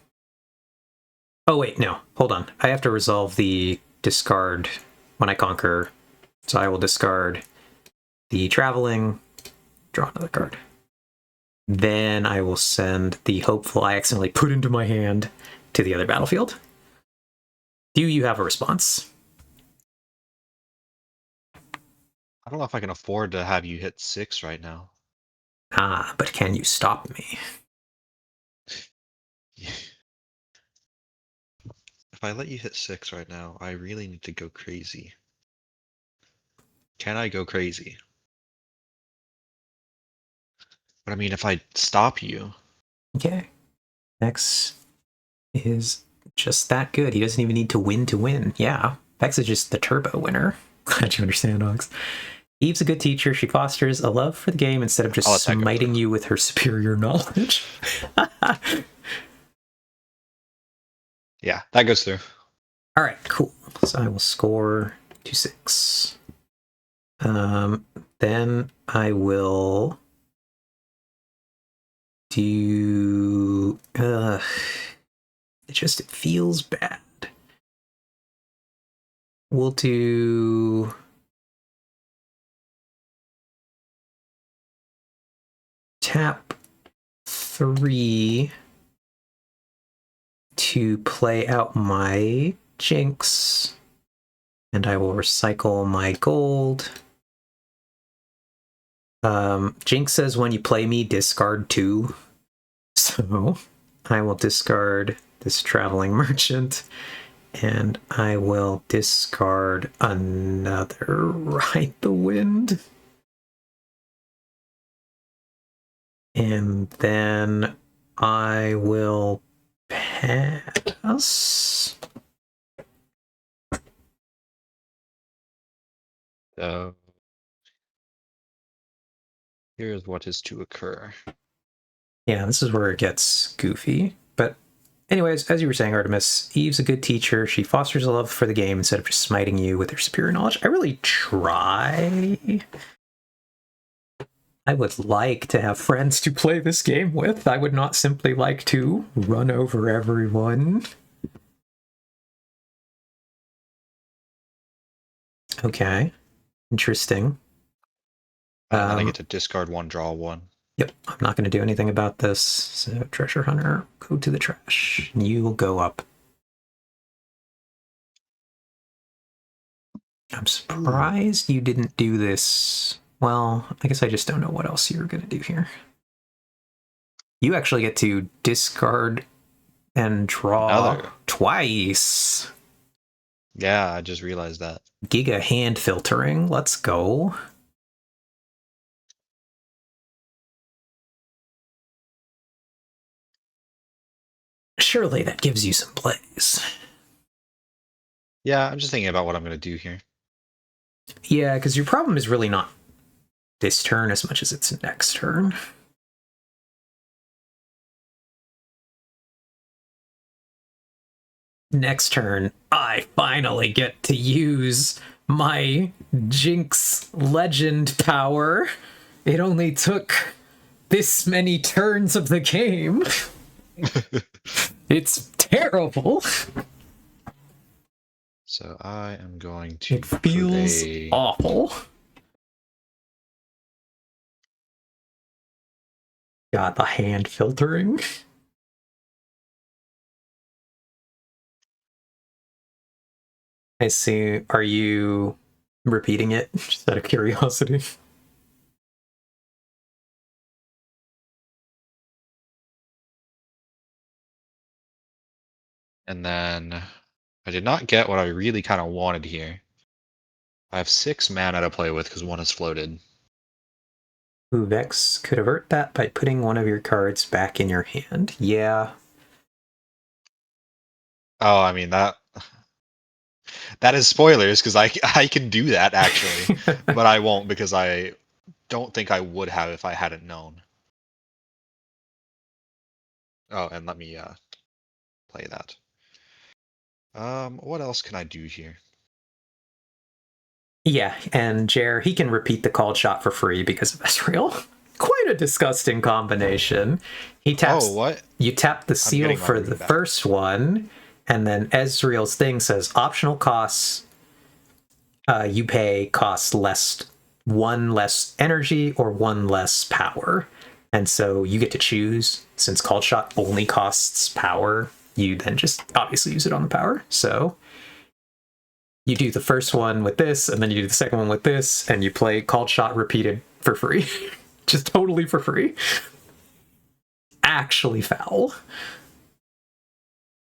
Oh wait, no, hold on. I have to resolve the discard when I conquer. So I will discard the traveling, draw another card. Then I will send the Hopeful I accidentally put into my hand to the other battlefield. Do you have a response? I don't know if I can afford to have you hit 6 right now. Ah, but can you stop me? If I let you hit 6 right now, I really need to go crazy. Can I go crazy? But I mean, if I stop you... Okay. Vex is just that good. He doesn't even need to win. Yeah, Vex is just the turbo winner. Glad you understand, Ox. Eve's a good teacher. She fosters a love for the game instead of just smiting you with her superior knowledge. Yeah, that goes through. All right, cool. So I will score 2-6. Then I will do. It feels bad. We'll do. Tap 3 to play out my Jinx, and I will recycle my gold. Jinx says when you play me, discard 2. So I will discard this traveling merchant, and I will discard another Ride the Wind. And then I will pass. So here's what is to occur. Yeah, this is where it gets goofy. But anyways, as you were saying, Artemis, Eve's a good teacher. She fosters a love for the game instead of just smiting you with her superior knowledge. I really try. I would like to have friends to play this game with. I would not simply like to run over everyone. Okay. Interesting. And then I get to discard 1, draw 1. Yep, I'm not going to do anything about this. So, Treasure Hunter, go to the trash. You will go up. I'm surprised you didn't do this. Well, I guess I just don't know what else you were going to do here. You actually get to discard and draw twice. Yeah, I just realized that. Giga hand filtering. Let's go. Surely that gives you some plays. Yeah, I'm just thinking about what I'm going to do here. Yeah, because your problem is really not this turn as much as it's next turn. Next turn, I finally get to use my Jinx legend power. It only took this many turns of the game. It's terrible. So I am going to. It feels awful. God, the hand filtering. I see. Are you repeating it just out of curiosity? And then I did not get what I really kind of wanted here. I have 6 mana to play with because 1 is floated. Ooh, Vex could avert that by putting one of your cards back in your hand. Yeah. Oh, I mean that is spoilers because I can do that actually, but I won't because I don't think I would have if I hadn't known. Oh, and let me play that. What else can I do here? Yeah, and Jer, he can repeat the called shot for free because of Ezreal. Quite a disgusting combination. He taps. Oh, what? You tap the seal for the first one, and then Ezreal's thing says optional costs. You pay costs less, 1 less energy or 1 less power, and so you get to choose. Since called shot only costs power, you then just obviously use it on the power. So you do the first one with this, and then you do the second one with this, and you play called shot repeated for free. Just totally for free. Actually foul.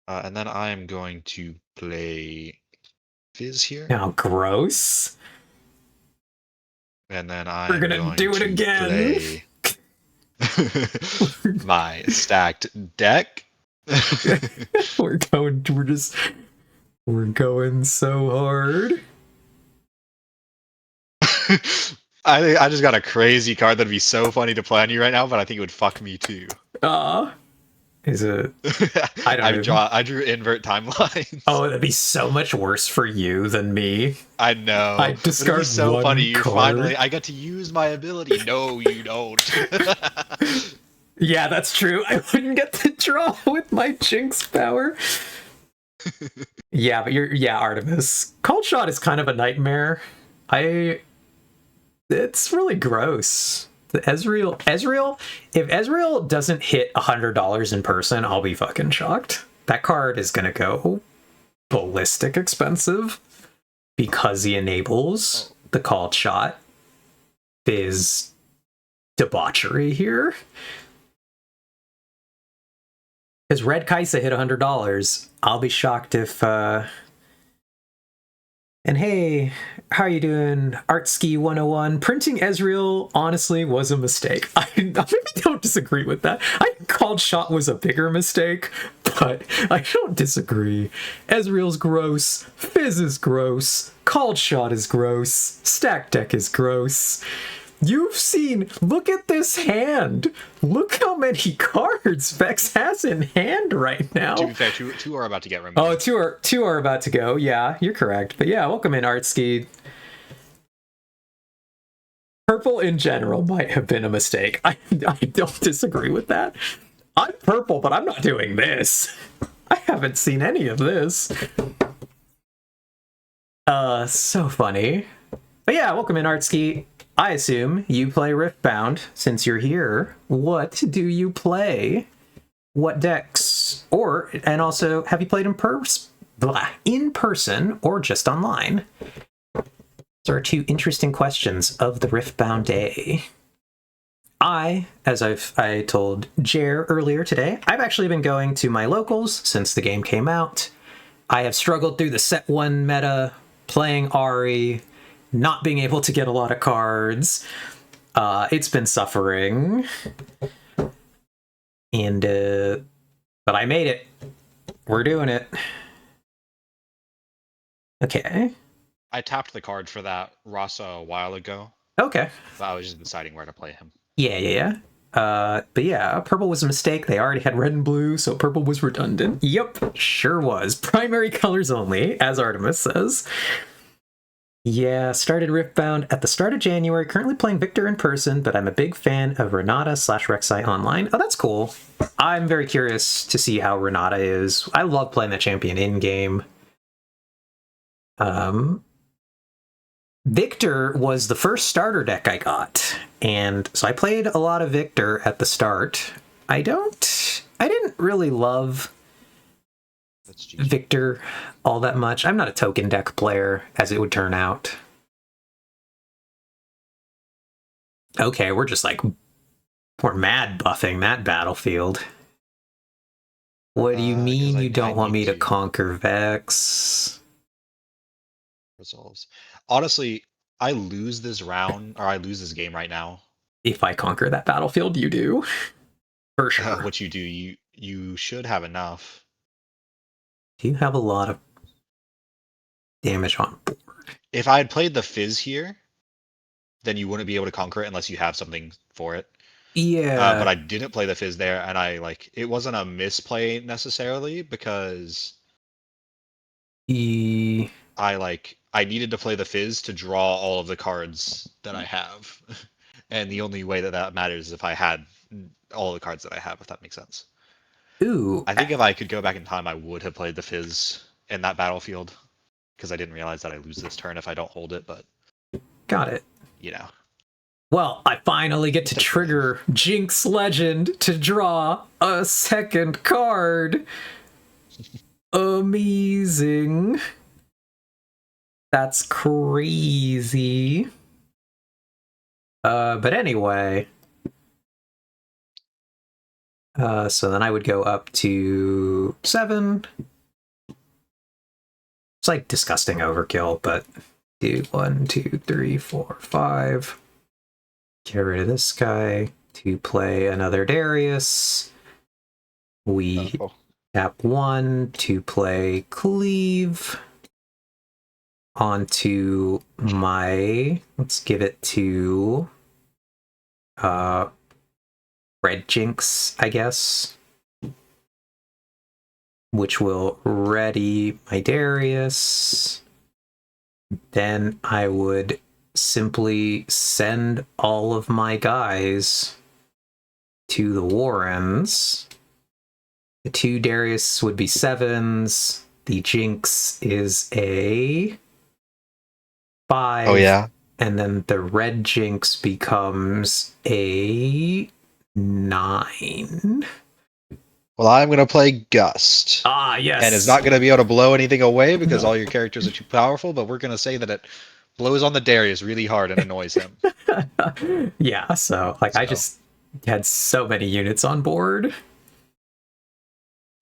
And then I am going to play Fizz here. Now, gross. And then We're gonna do it again. Play my stacked deck. We're going so hard. I just got a crazy card that'd be so funny to play on you right now, but I think it would fuck me too. Is it? I don't know. I drew invert timelines. Oh, that'd be so much worse for you than me. I know, I but it'd be discard so funny. one You card. finally, I get to use my ability. No, you don't. Yeah, that's true. I wouldn't get to draw with my Jinx power. Yeah, but yeah, Artemis. Cold Shot is kind of a nightmare. It's really gross. The Ezreal, if Ezreal doesn't hit $100 in person, I'll be fucking shocked. That card is gonna go ballistic expensive because he enables the Called Shot. Is debauchery here. Because Red Kaisa hit $100. I'll be shocked if and hey, how are you doing? Artski 101. Printing Ezreal, honestly, was a mistake. I don't disagree with that. I think Called Shot was a bigger mistake, but I don't disagree. Ezreal's gross. Fizz is gross. Called Shot is gross. Stack Deck is gross. You've seen, look at this hand. Look how many cards Vex has in hand right now. To be fair, two are about to get removed. Oh, two are about to go. Yeah, you're correct. But yeah, welcome in, Artski. Purple in general might have been a mistake. I don't disagree with that. I'm purple, but I'm not doing this. I haven't seen any of this. So funny. But yeah, welcome in, Artski. I assume you play Riftbound since you're here. What do you play? What decks? And also, have you played in person or just online? Those are two interesting questions of the Riftbound day. As I told Jer earlier today, I've actually been going to my locals since the game came out. I have struggled through the set 1 meta, playing Ahri, not being able to get a lot of cards. It's been suffering. And, but I made it. We're doing it. Okay. I tapped the card for that Rasa a while ago. Okay. But I was just deciding where to play him. Yeah. But yeah, purple was a mistake. They already had red and blue, so purple was redundant. Yep, sure was. Primary colors only, as Artemis says. Yeah, started Riftbound at the start of January, currently playing Victor in person, but I'm a big fan of Renata/Rek'Sai online. Oh, that's cool. I'm very curious to see how Renata is. I love playing the champion in-game. Victor was the first starter deck I got, and so I played a lot of Victor at the start. I didn't really love Victor all that much. I'm not a token deck player, as it would turn out. Okay, we're mad buffing that battlefield. What do you mean you don't want me to conquer Vex? Resolves. Honestly, I lose this round, or I lose this game right now. If I conquer that battlefield, you do. For sure. What you do, you should have enough. Do you have a lot of damage on board? If I had played the Fizz here, then you wouldn't be able to conquer it unless you have something for it. Yeah. But I didn't play the Fizz there, and it wasn't a misplay necessarily, because I needed to play the Fizz to draw all of the cards that I have. And the only way that matters is if I had all the cards that I have, if that makes sense. Ooh. I think if I could go back in time, I would have played the Fizz in that battlefield, because I didn't realize that I lose this turn if I don't hold it, but... Got it. You know. Well, I finally get to trigger Jinx Legend to draw a second card. Amazing. That's crazy. But anyway. So then I would go up to 7. It's like disgusting overkill, but do 1, 2, 3, 4, 5. Get rid of this guy to play another Darius. We tap 1 to play Cleave. Onto my, let's give it to Red Jinx, I guess. which will ready my Darius. Then I would simply send all of my guys to the Warrens. The 2 Darius would be 7s. The Jinx is a 5. Oh yeah. And then the red Jinx becomes a 9. Well, I'm gonna play Gust. Ah, yes. And it's not gonna be able to blow anything away because all your characters are too powerful, but we're gonna say that it blows on the Darius really hard and annoys him. Yeah, so like I just had so many units on board.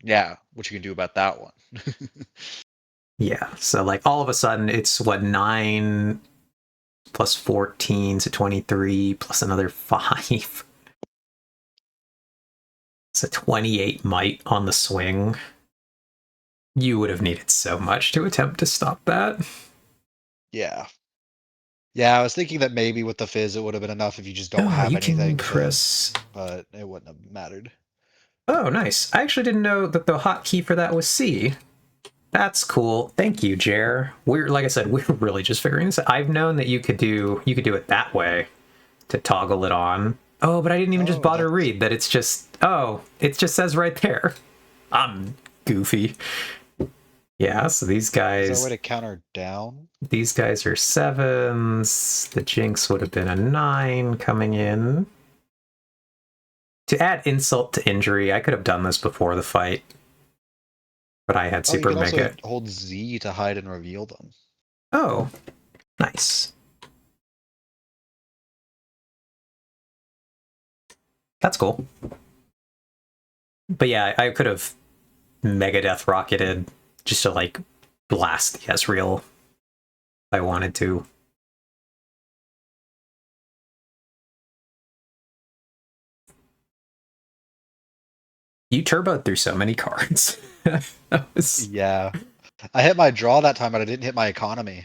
Yeah, what you can do about that one. Yeah, so like all of a sudden it's what, 9 plus 14, so 23 plus another 5. So 28 might on the swing. You would have needed so much to attempt to stop that. Yeah. Yeah, I was thinking that maybe with the fizz it would have been enough if you just don't have you anything. Can press. But it wouldn't have mattered. Oh, nice. I actually didn't know that the hotkey for that was C. That's cool. Thank you, Jer. We're, like I said, we're really just figuring this out. I've known that you could do it that way to toggle it on. Oh, but I didn't even just bother read that it's just, it just says right there. I'm goofy. Yeah, so these guys... Is there a way to counter down? These guys are 7s. The Jinx would have been a 9 coming in. To add insult to injury, I could have done this before the fight. But I had Super you can Mega. Also hold Z to hide and reveal them. Oh, nice. That's cool. But yeah, I could have Megadeth rocketed just to like blast the Ezreal if I wanted to. You turboed through so many cards. Yeah. I hit my draw that time, but I didn't hit my economy.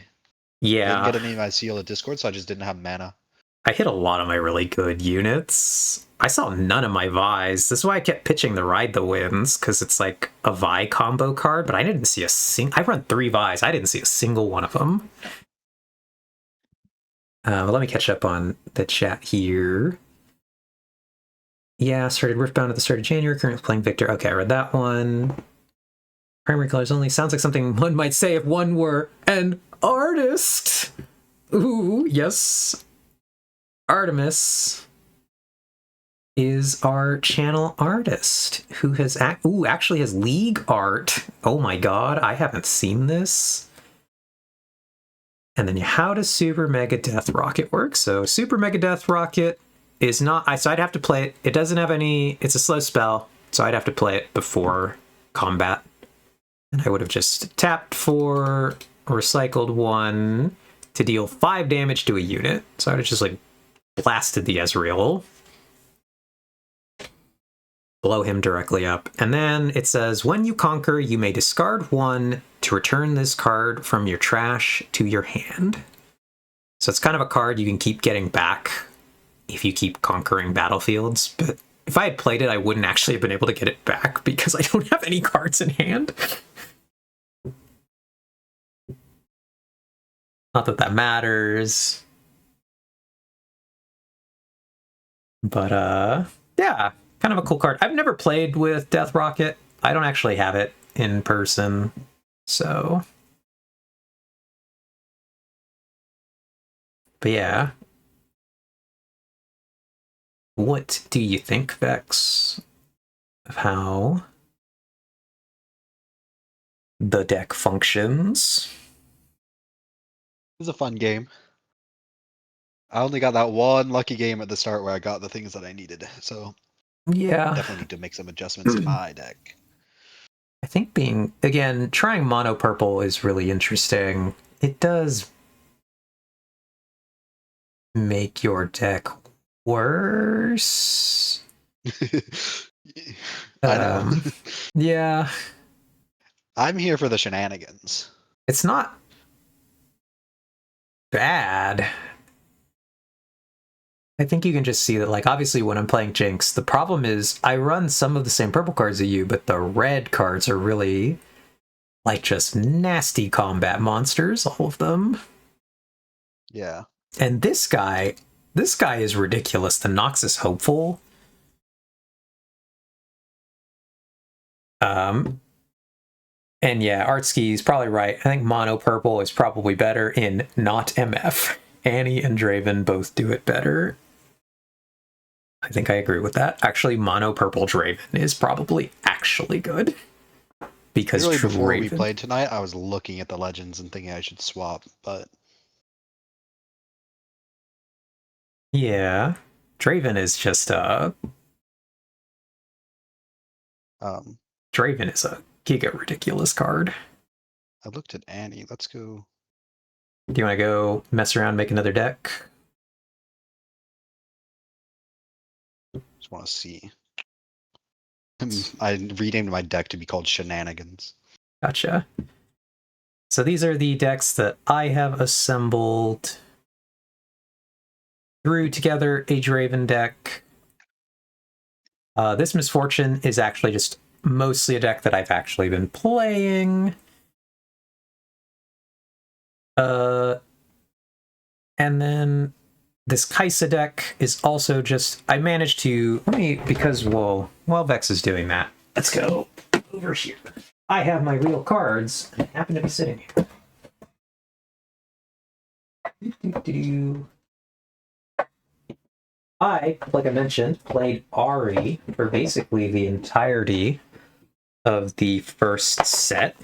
Yeah. I didn't get any of my seal at Discord, so I just didn't have mana. I hit a lot of my really good units. I saw none of my Vi's. This is why I kept pitching the Ride the Winds, because it's like a Vi combo card, but I didn't see a single... I run 3 Vi's. I didn't see a single one of them. Let me catch up on the chat here. Yeah, started Riftbound at the start of January, currently playing Victor. Okay, I read that one. Primary colors only sounds like something one might say if one were an artist. Ooh, yes. Artemis is our channel artist who has actually has league art. Oh my god, I haven't seen this. And then how does Super Mega Death Rocket work? So Super Mega Death Rocket is not... so I'd have to play it. It doesn't have any... It's a slow spell, so I'd have to play it before combat. And I would have just tapped for recycled 1 to deal 5 damage to a unit. So I would have just like blasted the Ezreal. Blow him directly up. And then it says, when you conquer, you may discard 1 to return this card from your trash to your hand. So it's kind of a card you can keep getting back if you keep conquering battlefields. But if I had played it, I wouldn't actually have been able to get it back because I don't have any cards in hand. Not that that matters. But, yeah, kind of a cool card. I've never played with Death Rocket. I don't actually have it in person, so... But yeah. What do you think, Vex, of how the deck functions? It was a fun game. I only got that one lucky game at the start where I got the things that I needed, so yeah, definitely need to make some adjustments in my deck. I think trying mono purple is really interesting. It does make your deck worse. I know. Yeah. I'm here for the shenanigans. It's not bad. I think you can just see that, like, obviously when I'm playing Jinx, the problem is I run some of the same purple cards as you, but the red cards are really, like, just nasty combat monsters, all of them. Yeah. And this guy is ridiculous. The Noxus Hopeful. And yeah, Artsky's probably right. I think mono purple is probably better in not MF. Annie and Draven both do it better. I think I agree with that. Actually, mono purple Draven is probably actually good. Because Really, before Draven... we played tonight, I was looking at the legends and thinking I should swap, but yeah, Draven is just Draven is a giga ridiculous card. I looked at Annie. Let's go. Do you want to go mess around, make another deck? Just want to see. I renamed my deck to be called Shenanigans. Gotcha. So these are the decks that I have assembled. Threw together a Draven deck. This Misfortune is actually just mostly a deck that I've actually been playing. And then this Kaisa deck is also just, I managed to, because, well, while Vex is doing that, let's go over here. I have my real cards, and they happen to be sitting here. I, like I mentioned, played Ari for basically the entirety of the first set.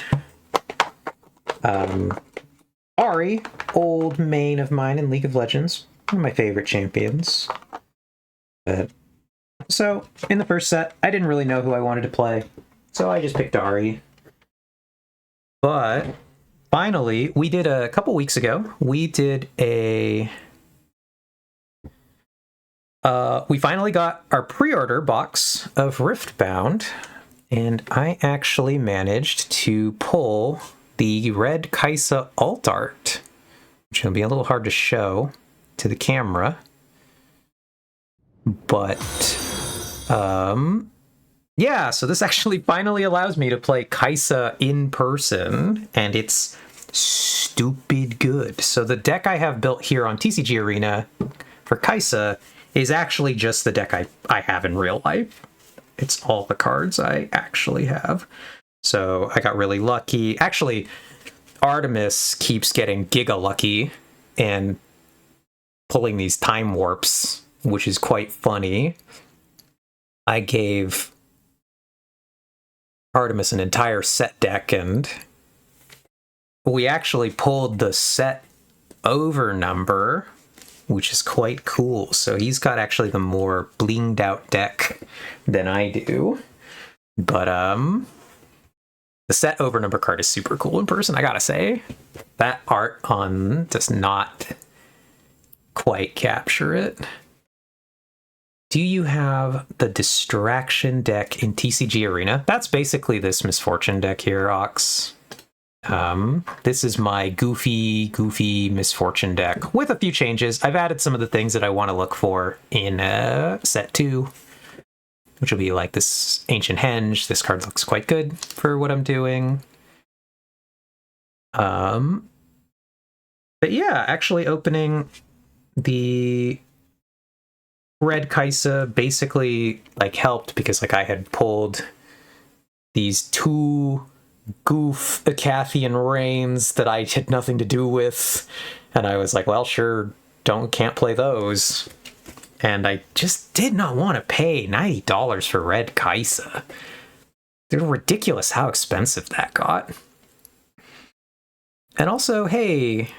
Ari, old main of mine in League of Legends, one of my favorite champions. So, in the first set, I didn't really know who I wanted to play, so I just picked Ari. But, finally, we did a couple weeks ago, we did a... we finally got our pre-order box of Riftbound, and I actually managed to pull the red Kaisa alt art, which will be a little hard to show to the camera. But, yeah, so this actually finally allows me to play Kaisa in person, and it's stupid good. So the deck I have built here on TCG Arena for Kaisa is actually just the deck I have in real life. It's all the cards I actually have. So I got really lucky. Actually, Artemis keeps getting giga lucky and pulling these time warps, which is quite funny. I gave Artemis an entire set deck, and we actually pulled the set over number, which is quite cool. So he's got actually the more blinged out deck than I do. But the set over number card is super cool in person, I gotta say. That art on does not quite capture it. Do you have the Distraction deck in TCG Arena? That's basically this Misfortune deck here, Ox. This is my goofy Misfortune deck with a few changes. I've added some of the things that I want to look for in set 2, which will be like this Ancient Henge. This card looks quite good for what I'm doing. But yeah, actually opening the red Kaisa basically like helped because like I had pulled these 2 goof Acathian Reigns that I had nothing to do with, and I was like, well, sure, can't play those. And I just did not want to pay $90 for red Kaisa. They're ridiculous how expensive that got. And also, hey,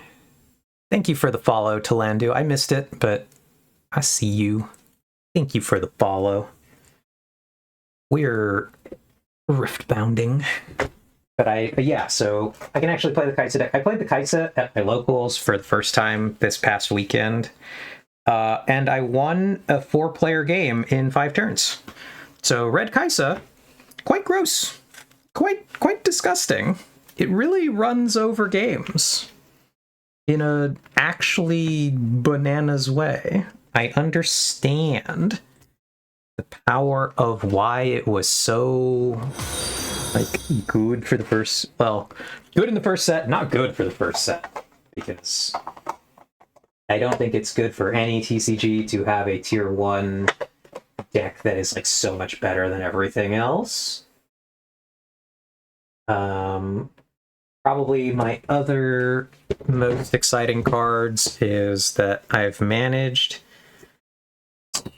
thank you for the follow, Talandu. I missed it, but I see you. Thank you for the follow. We're rift-bounding. But yeah, so I can actually play the Kaisa deck. I played the Kaisa at my locals for the first time this past weekend. And I won a 4-player game in 5 turns. So red Kaisa, quite gross. Quite disgusting. It really runs over games in a actually bananas way. I understand the power of why it was so good for the first, well, good in the first set, not good for the first set, because I don't think it's good for any TCG to have a tier 1 deck that is so much better than everything else. Probably my other most exciting cards is that I've managed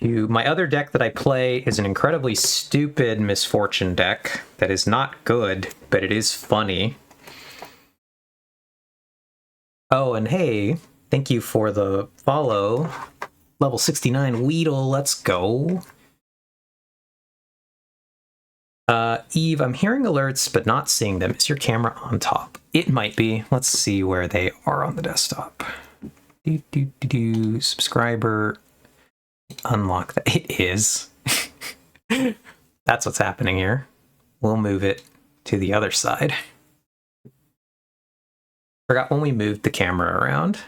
to... My other deck that I play is an incredibly stupid Misfortune deck that is not good, but it is funny. Oh, and hey, thank you for the follow. Level 69 Weedle, let's go. Eve, I'm hearing alerts, but not seeing them. Is your camera on top? It might be. Let's see where they are on the desktop. Subscriber. Unlock that. It is. That's what's happening here. We'll move it to the other side. Forgot when we moved the camera around.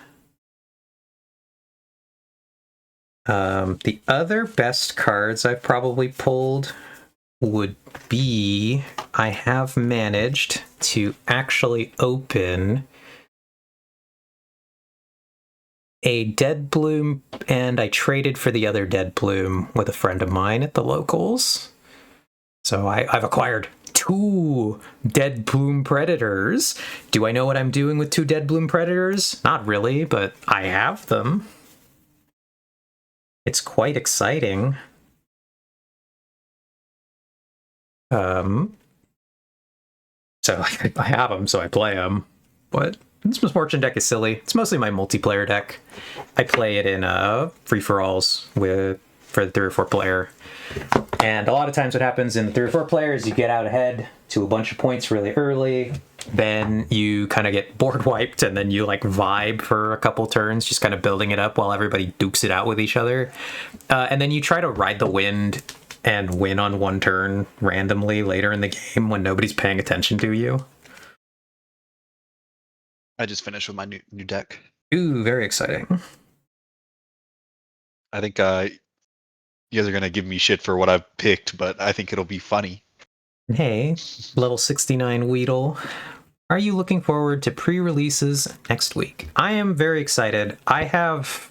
The other best cards I've probably pulled would be, I have managed to actually open a Dead Bloom, and I traded for the other Dead Bloom with a friend of mine at the locals. So I've acquired 2 Dead Bloom Predators. Do I know what I'm doing with 2 Dead Bloom Predators? Not really, but I have them. It's quite exciting. So I have them, so I play them. But this Misfortune deck is silly. It's mostly my multiplayer deck. I play it in free-for-alls for the 3 or 4 player. And a lot of times what happens in the 3 or 4 players, you get out ahead to a bunch of points really early, then you kind of get board wiped, and then you vibe for a couple turns, just kind of building it up while everybody dukes it out with each other. And then you try to ride the wind and win on one turn randomly later in the game when nobody's paying attention to you. I just finished with my new deck. Ooh, very exciting. I think you guys are gonna give me shit for what I've picked, but I think it'll be funny. Hey, level 69 Weedle. Are you looking forward to pre-releases next week? I am very excited. I have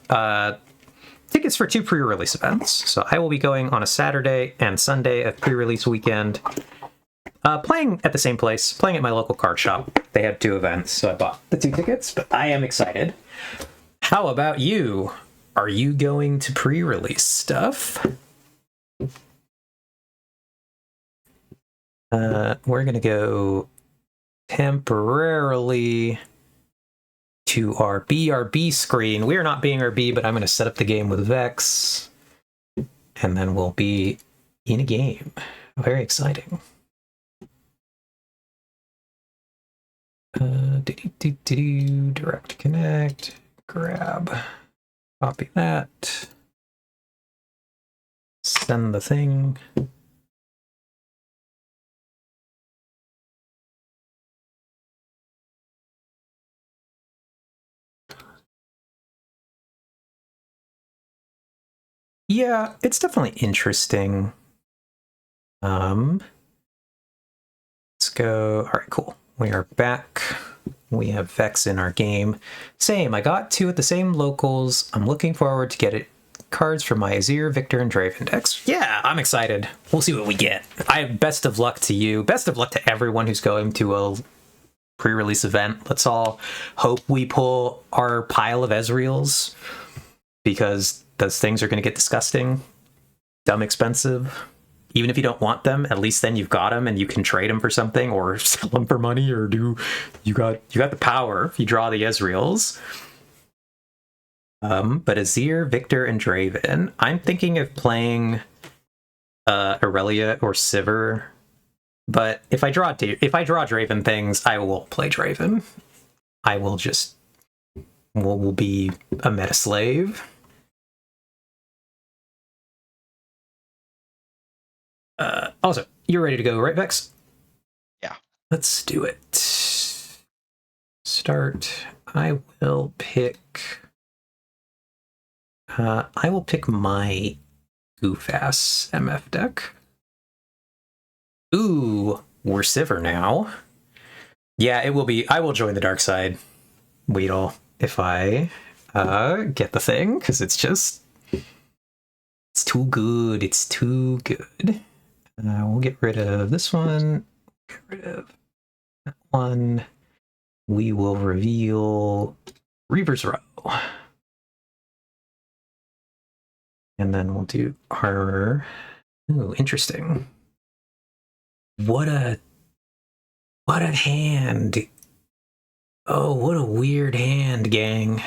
tickets for 2 pre-release events, so I will be going on a Saturday and Sunday of pre-release weekend. Playing at the same place, playing at my local card shop. They had 2 events, so I bought the 2 tickets, but I am excited. How about you? Are you going to pre-release stuff? We're going to go temporarily to our BRB screen. We are not being RB, but I'm going to set up the game with Vex, and then we'll be in a game. Very exciting. Direct connect, grab, copy that, send the thing. Yeah, it's definitely interesting. Let's go. All right, cool. We are back. We have Vex in our game. Same, I got 2 at the same locals. I'm looking forward to get it. Cards for my Azir, Victor, and Draven decks. Yeah, I'm excited. We'll see what we get. Best of luck to you. Best of luck to everyone who's going to a pre-release event. Let's all hope we pull our pile of Ezreals, because those things are going to get disgusting, dumb expensive. Even if you don't want them, at least then you've got them and you can trade them for something or sell them for money, or you got the power if you draw the Ezreals. But Azir, Victor, and Draven. I'm thinking of playing Aurelia or Sivir. But if I draw Draven things, I will play Draven. I will just will be a meta slave. Also, you're ready to go, right, Vex? Yeah. Let's do it. Start. I will pick... I will pick my goof-ass MF deck. Ooh, we're Sivir now. Yeah, it will be. I will join the dark side, Weedle, if I get the thing, because it's too good. It's too good. We'll get rid of this one. Get rid of that one. We will reveal Reaver's Row. And then we'll do our... Ooh, interesting. What a hand. Oh, what a weird hand, gang.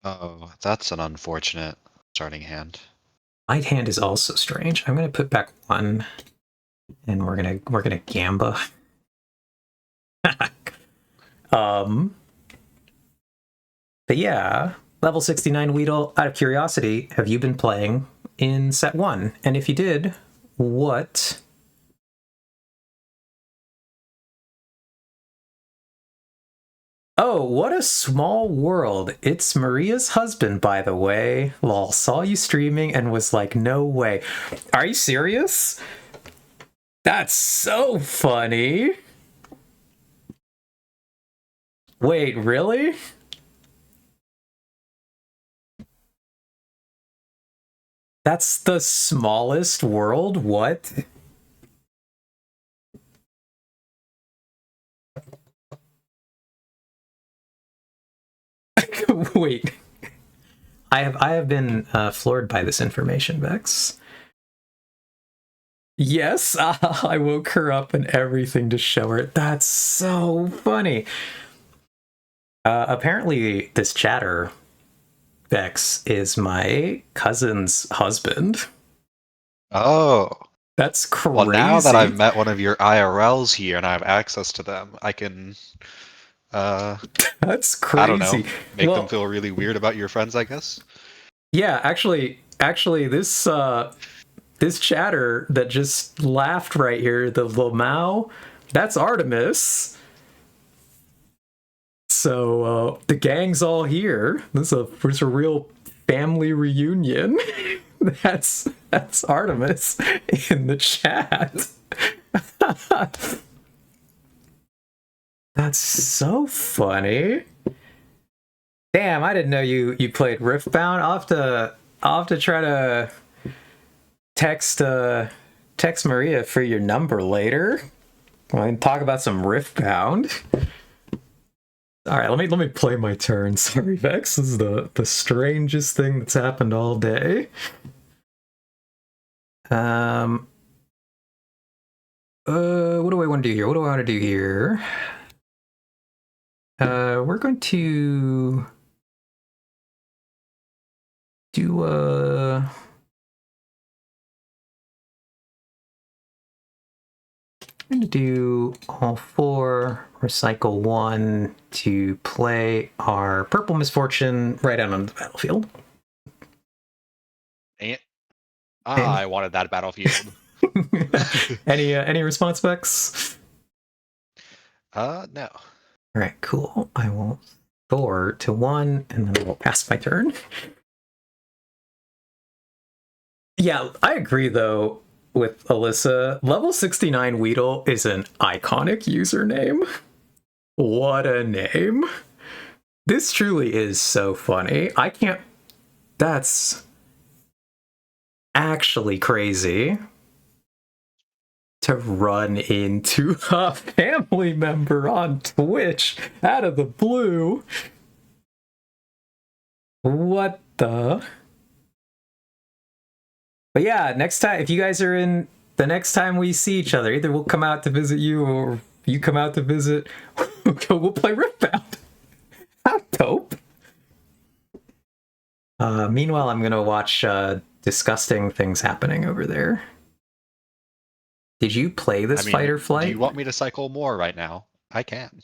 Oh, that's an unfortunate starting hand. White hand is also strange. I'm gonna put back one, and we're gonna gamba. But yeah, level 69 Weedle. Out of curiosity, have you been playing in set 1? And if you did, what? Oh, what a small world. It's Maria's husband, by the way. Lol, saw you streaming and was like, no way. Are you serious? That's so funny. Wait, really? That's the smallest world? What? Wait. I have been floored by this information, Vex. Yes, I woke her up and everything to show her. That's so funny. Apparently, this chatter, Vex, is my cousin's husband. Oh. That's crazy. Well, now that I've met one of your IRLs here and I have access to them, I can... That's crazy. I don't know. Make them feel really weird about your friends, I guess. Yeah, actually, this this chatter that just laughed right here, the Lamau, that's Artemis. So the gang's all here. There's a real family reunion. That's Artemis in the chat. That's so funny. Damn, I didn't know you played Riftbound. I'll have to try to text Maria for your number later. I can talk about some Riftbound. All right, let me play my turn. Sorry, Vex. This is the strangest thing that's happened all day. What do I want to do here? What do I want to do here? We're going to do I'm going to do all 4, recycle 1 to play our Purple Misfortune right out on the battlefield. I wanted that battlefield. Any response specs? No. All right, cool. I will Thor to 1, and then I will pass my turn. Yeah, I agree, though, with Alyssa. Level 69 Weedle is an iconic username. What a name. This truly is so funny. I can't... That's actually crazy. To run into a family member on Twitch out of the blue. What the... But yeah, next time, if you guys are in, the next time we see each other, either we'll come out to visit you or you come out to visit, we'll play Riftbound. How dope. Meanwhile, I'm going to watch disgusting things happening over there. Did you play this Fight or Flight? Do you want me to cycle more right now? I can.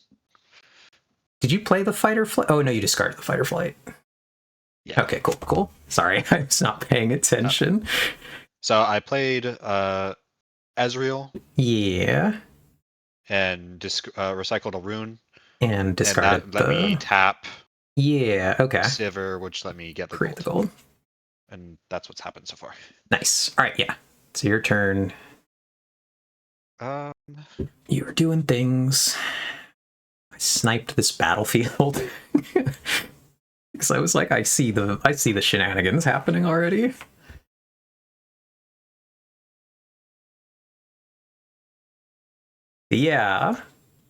Did you play the Fight or Flight? Oh, no, you discarded the Fight or Flight. Yeah. Okay, cool. Sorry, I was not paying attention. No. So I played Ezreal. Yeah. And recycled a rune. And discarded and that let me tap Yeah, okay. Siver, which let me get the Create gold. the gold. And that's what's happened so far. Nice. All right, yeah. It's your turn. Um, You're doing things. I sniped this battlefield because I was like, I see the shenanigans happening already. Yeah.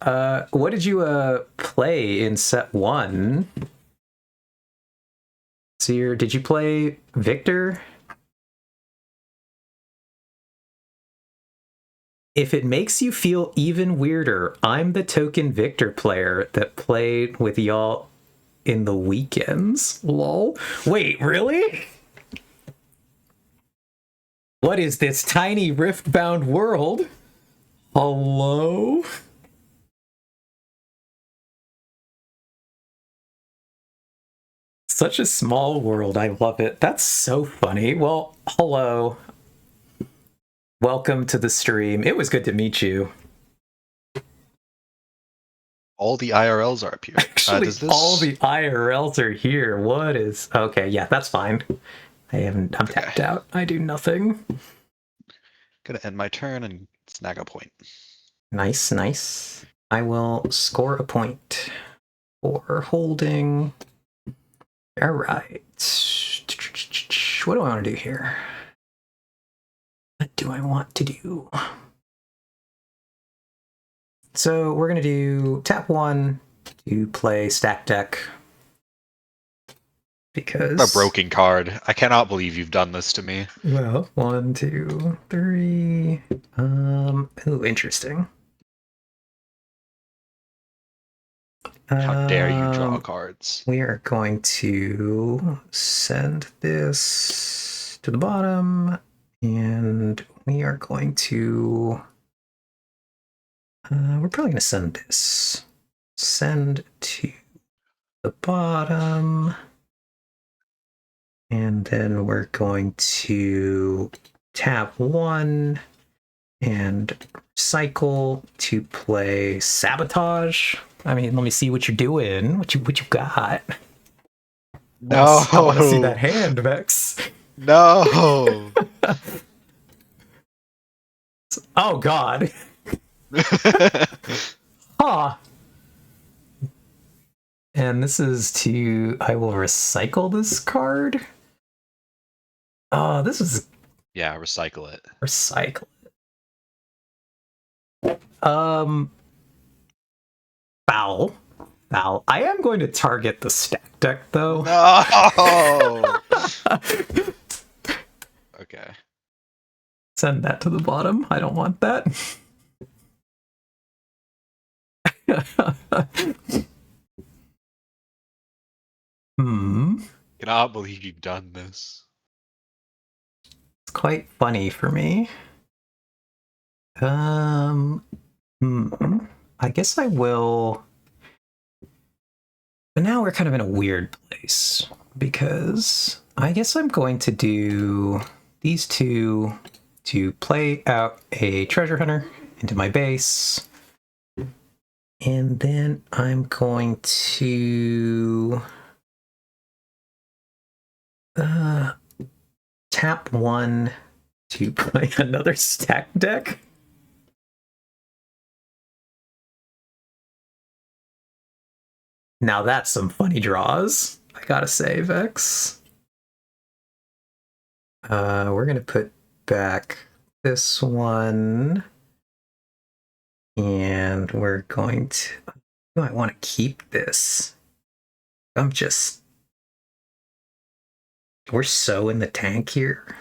What did you play in set 1? So did you play Victor? If it makes you feel even weirder, I'm the token Victor player that played with y'all in the weekends. Lol. Wait, really? What is this tiny Riftbound world? Hello? Such a small world. I love it. That's so funny. Well, hello. Welcome to the stream. It was good to meet you. all the IRLs are up here. Actually, all the IRLs are here. What is... Okay, yeah, that's fine. I'm tapped out. I do nothing. Gonna end my turn and snag a point. Nice, nice. I will score a point for holding. All right. What do I want to do here? What do I want to do? So we're going to do tap 1 to play stack deck. Because... A broken card. I cannot believe you've done this to me. Well, 1, 2, 3. Ooh, interesting. How dare you draw cards? We are going to send this to the bottom, and we are going to... we're probably going to send this. Send to the bottom. And then we're going to tap 1 and cycle to play Sabotage. I mean, let me see what you're doing. What you got? No. I want to see that hand, Vex. No. Oh, God. Huh. And this is to... I will recycle this card. Oh, this is... Yeah, recycle it. Recycle it. Foul. Foul. I am going to target the stack deck, though. No! Okay. Send that to the bottom. I don't want that. Cannot believe you've done this. It's quite funny for me. I guess I will... But now we're kind of in a weird place, because I guess I'm going to do these two to play out a treasure hunter into my base. And then I'm going to tap 1 to play another stack deck. Now that's some funny draws, I gotta say, Vex. We're gonna put back this one. And we're going to... Oh, I want to keep this. We're so in the tank here.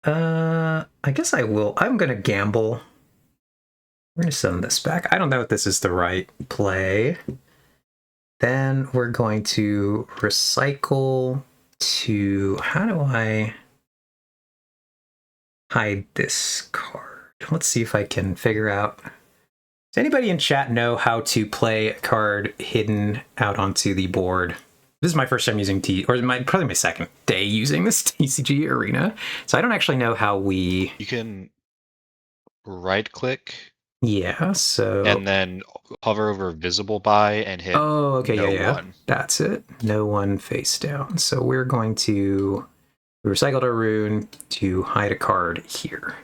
I guess I will. I'm going to gamble. We're going to send this back. I don't know if this is the right play. Then we're going to recycle to... How do I hide this card? Let's see if I can figure out... Does anybody in chat know how to play a card hidden out onto the board? This is my first time using probably my second day using this TCG Arena. So I don't actually know how we... You can right click Yeah, so... and then hover over visible by and hit Oh, okay, no yeah. one. That's it. No one face down. So we're going to... We recycled our rune to hide a card here.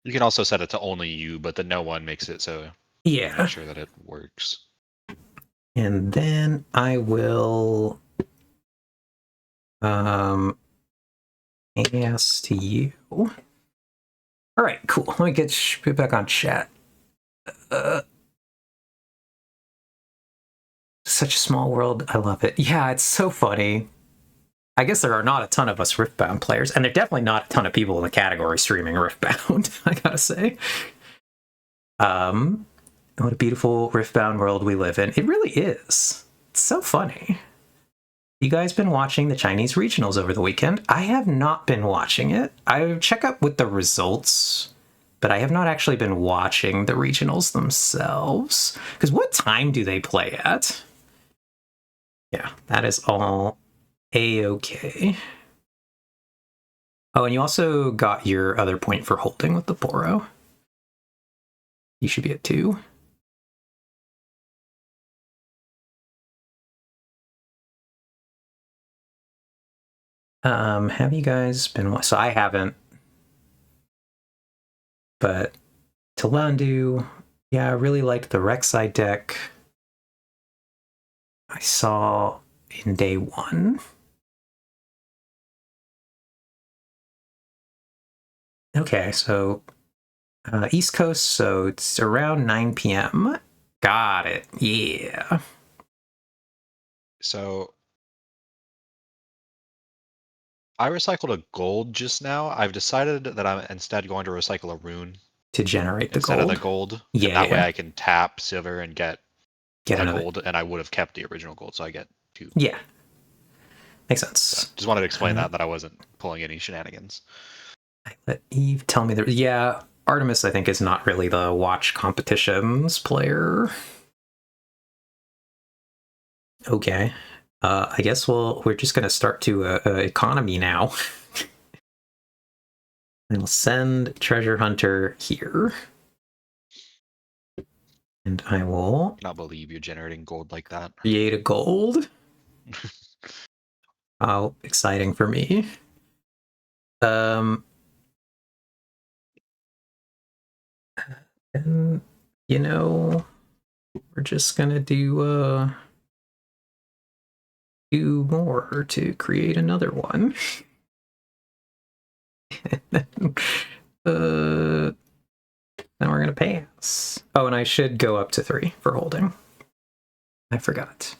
You can also set it to only you, but the no one makes it so you make sure that it works. And then I will ask to you. All right, cool. Let me get back on chat. Such a small world. I love it. Yeah, it's so funny. I guess there are not a ton of us Riftbound players, and there are definitely not a ton of people in the category streaming Riftbound, I gotta say. What a beautiful Riftbound world we live in. It really is. It's so funny. You guys been watching the Chinese regionals over the weekend? I have not been watching it. I check up with the results, but I have not actually been watching the regionals themselves. Because what time do they play at? Yeah, that is all A-okay. Oh, and you also got your other point for holding with the Boro. You should be at 2. Have you guys been... So I haven't. But Talandu, yeah, I really liked the Rek'Sai deck. I saw in day 1. Okay, so East Coast, so it's around 9 p.m. Got it. Yeah. So I recycled a gold just now. I've decided that I'm instead going to recycle a rune To generate the instead gold. of the gold. Yeah, and that way I can tap silver and get a another gold, and I would have kept the original gold, so I get 2. Yeah. Makes sense. So just wanted to explain that I wasn't pulling any shenanigans. I let Eve tell me that. Yeah, Artemis, I think, is not really the watch competitions player. Okay. I guess we're just going to start to economy now. And we'll send Treasure Hunter here. And I will... I cannot believe you're generating gold like that. Create a gold. How exciting for me. And, you know, we're just going to do more to create another one. Then we're gonna pass. Oh, and I should go up to 3 for holding. I forgot.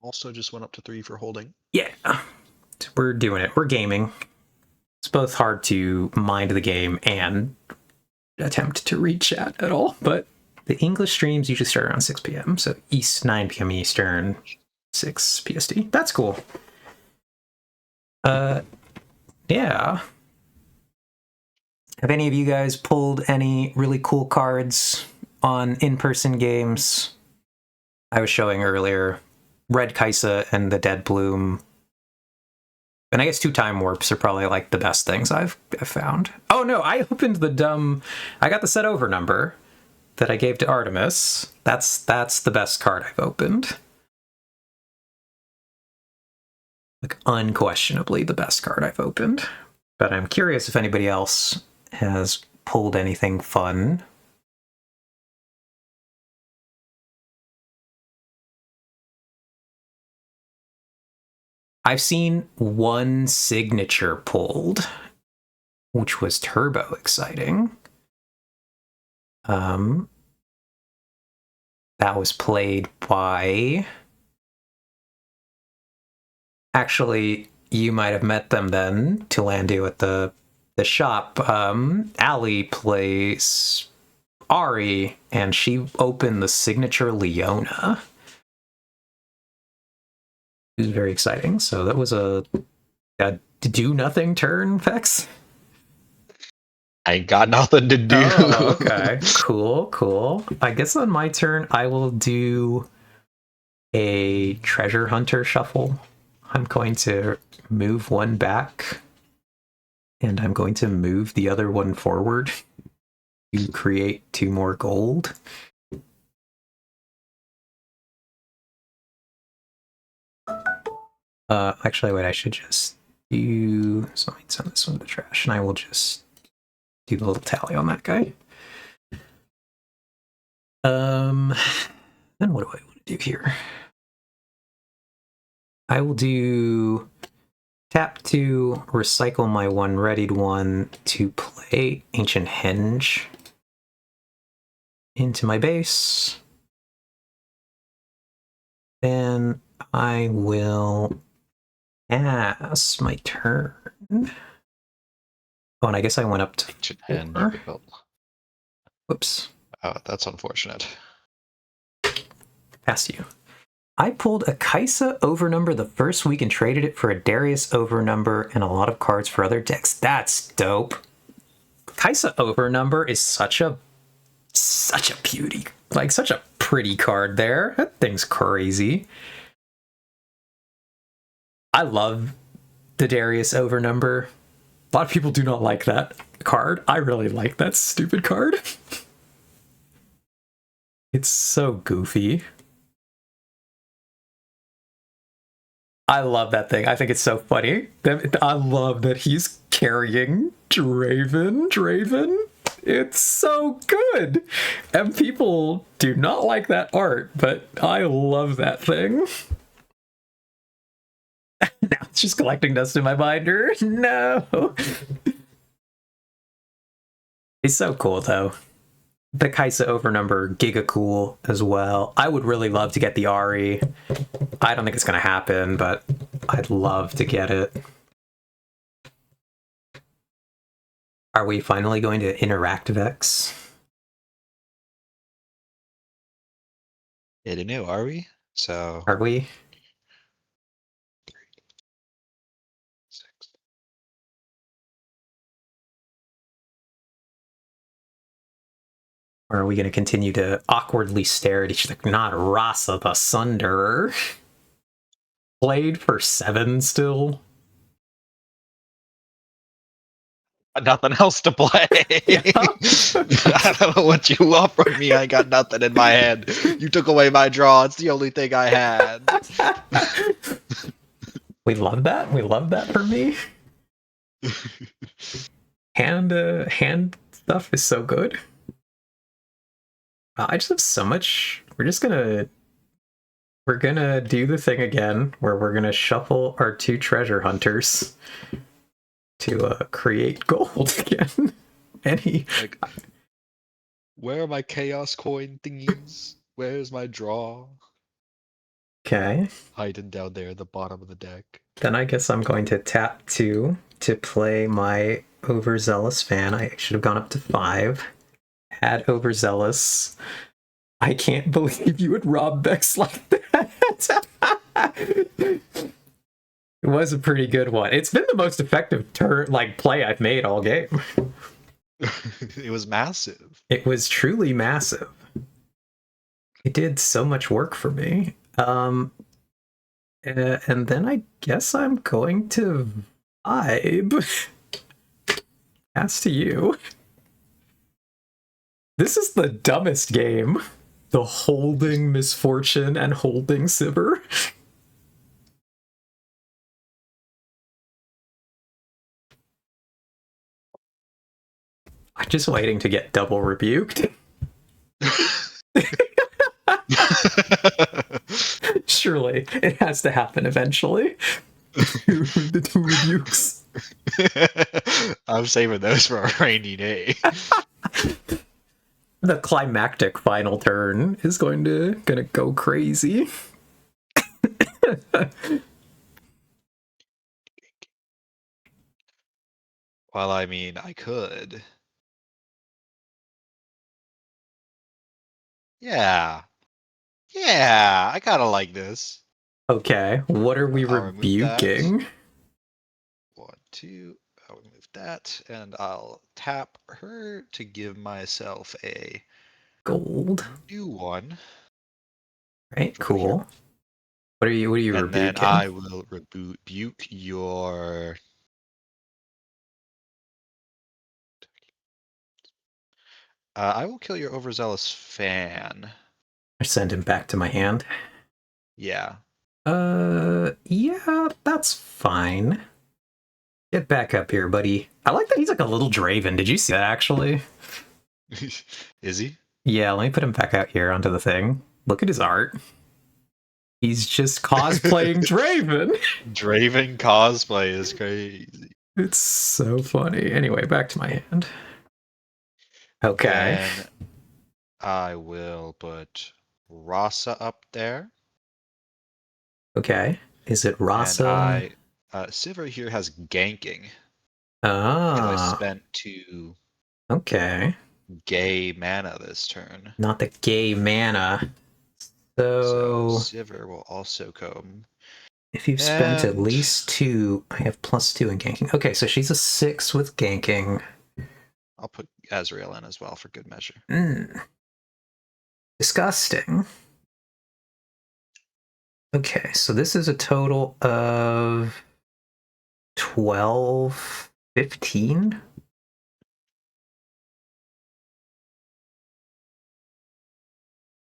Also just went up to 3 for holding. Yeah, we're doing it. We're gaming. It's both hard to mind the game and attempt to read chat at all, but the English streams usually start around 6 p.m. So 9 p.m. Eastern, 6 PST. That's cool. Yeah. Have any of you guys pulled any really cool cards on in-person games? I was showing earlier Red Kaisa and the Dead Bloom. And I guess 2 Time Warps are probably like the best things I've found. Oh no, I opened the dumb... I got the set over number that I gave to Artemis. That's the best card I've opened. Like, unquestionably the best card I've opened. But I'm curious if anybody else has pulled anything fun. I've seen 1 signature pulled, which was turbo exciting. That was played by... Actually, you might have met them then, Tulandu at the shop. Ali plays Ari, and she opened the signature Leona. It was very exciting. So that was a do-nothing turn, Vex? I ain't got nothing to do. Oh, okay. Cool. I guess on my turn, I will do a Treasure Hunter shuffle. I'm going to move 1 back. And I'm going to move the other one forward to create 2 more gold. Actually, wait, I should just do... So I send this one to the trash, and I will just do the little tally on that guy. Then what do I want to do here? I will do tap to recycle my 1 readied one to play Ancient Henge into my base. Then I will pass my turn. Oh, and I guess I went up to Ancient 4. Henge. Whoops. Oh, that's unfortunate. Pass you. I pulled a Kaisa overnumber the first week and traded it for a Darius overnumber and a lot of cards for other decks. That's dope. Kaisa overnumber is such a beauty. Like, such a pretty card there. That thing's crazy. I love the Darius overnumber. A lot of people do not like that card. I really like that stupid card. It's so goofy. I love that thing. I think it's so funny. I love that he's carrying Draven. It's so good. And people do not like that art, but I love that thing. Now it's just collecting dust in my binder. No. He's so cool, though. The Kaisa overnumber, giga cool as well. I would really love to get the Ari. I don't think it's going to happen, but I'd love to get it. Are we finally going to interact, Vex? I don't know, are we? So Are we? 3, 6. Or are we going to continue to awkwardly stare at each other? Not Rasa the Sunderer. Played for 7 still. Nothing else to play. Yeah. I don't know what you want from me. I got nothing in my head. You took away my draw. It's the only thing I had. We love that. We love that for me. Hand stuff is so good. I just have so much. We're gonna do the thing again where we're gonna shuffle our 2 treasure hunters to create gold again. Like, where are my chaos coin thingies? Where's my draw? Okay. Hiding down there at the bottom of the deck. Then I guess I'm going to tap 2 to play my Overzealous fan. I should have gone up to 5. Had Overzealous. I can't believe you would rob Vex like that. It was a pretty good one. It's been the most effective play I've made all game. It was massive. It was truly massive. It did so much work for me. And then I guess I'm going to vibe. As to you. This is the dumbest game. The holding Misfortune and holding Sivir. I'm just waiting to get double rebuked. Surely, it has to happen eventually. The 2 rebukes. I'm saving those for a rainy day. The climactic final turn is gonna go crazy. Well, I mean, I could. Yeah. Yeah, I kinda like this. Okay, what are we I'll remove that. rebuking? 1, 2. I'll remove that, and I'll tap her to give myself a Gold. new one. Right, cool. What are you And rebuking? then I will rebuke your I will kill your overzealous fan. I send him back to my hand. Yeah. Yeah, that's fine. Get back up here, buddy. I like that he's like a little Draven. Did you see that, actually? Is he? Yeah, let me put him back out here onto the thing. Look at his art. He's just cosplaying Draven. Draven cosplay is crazy. It's so funny. Anyway, back to my hand. Okay. Then I will put Rasa up there. Okay. Is it And Rasa? Sivir here has ganking. Because I Ah. spent 2 Okay. gay mana this turn. Not the gay mana. So So Sivir will also come. if you've spent at And least 2, I have +2 in ganking. Okay, so she's a 6 with ganking. I'll put Azrael in as well for good measure. Disgusting. Okay, so this is a total of 12, 15.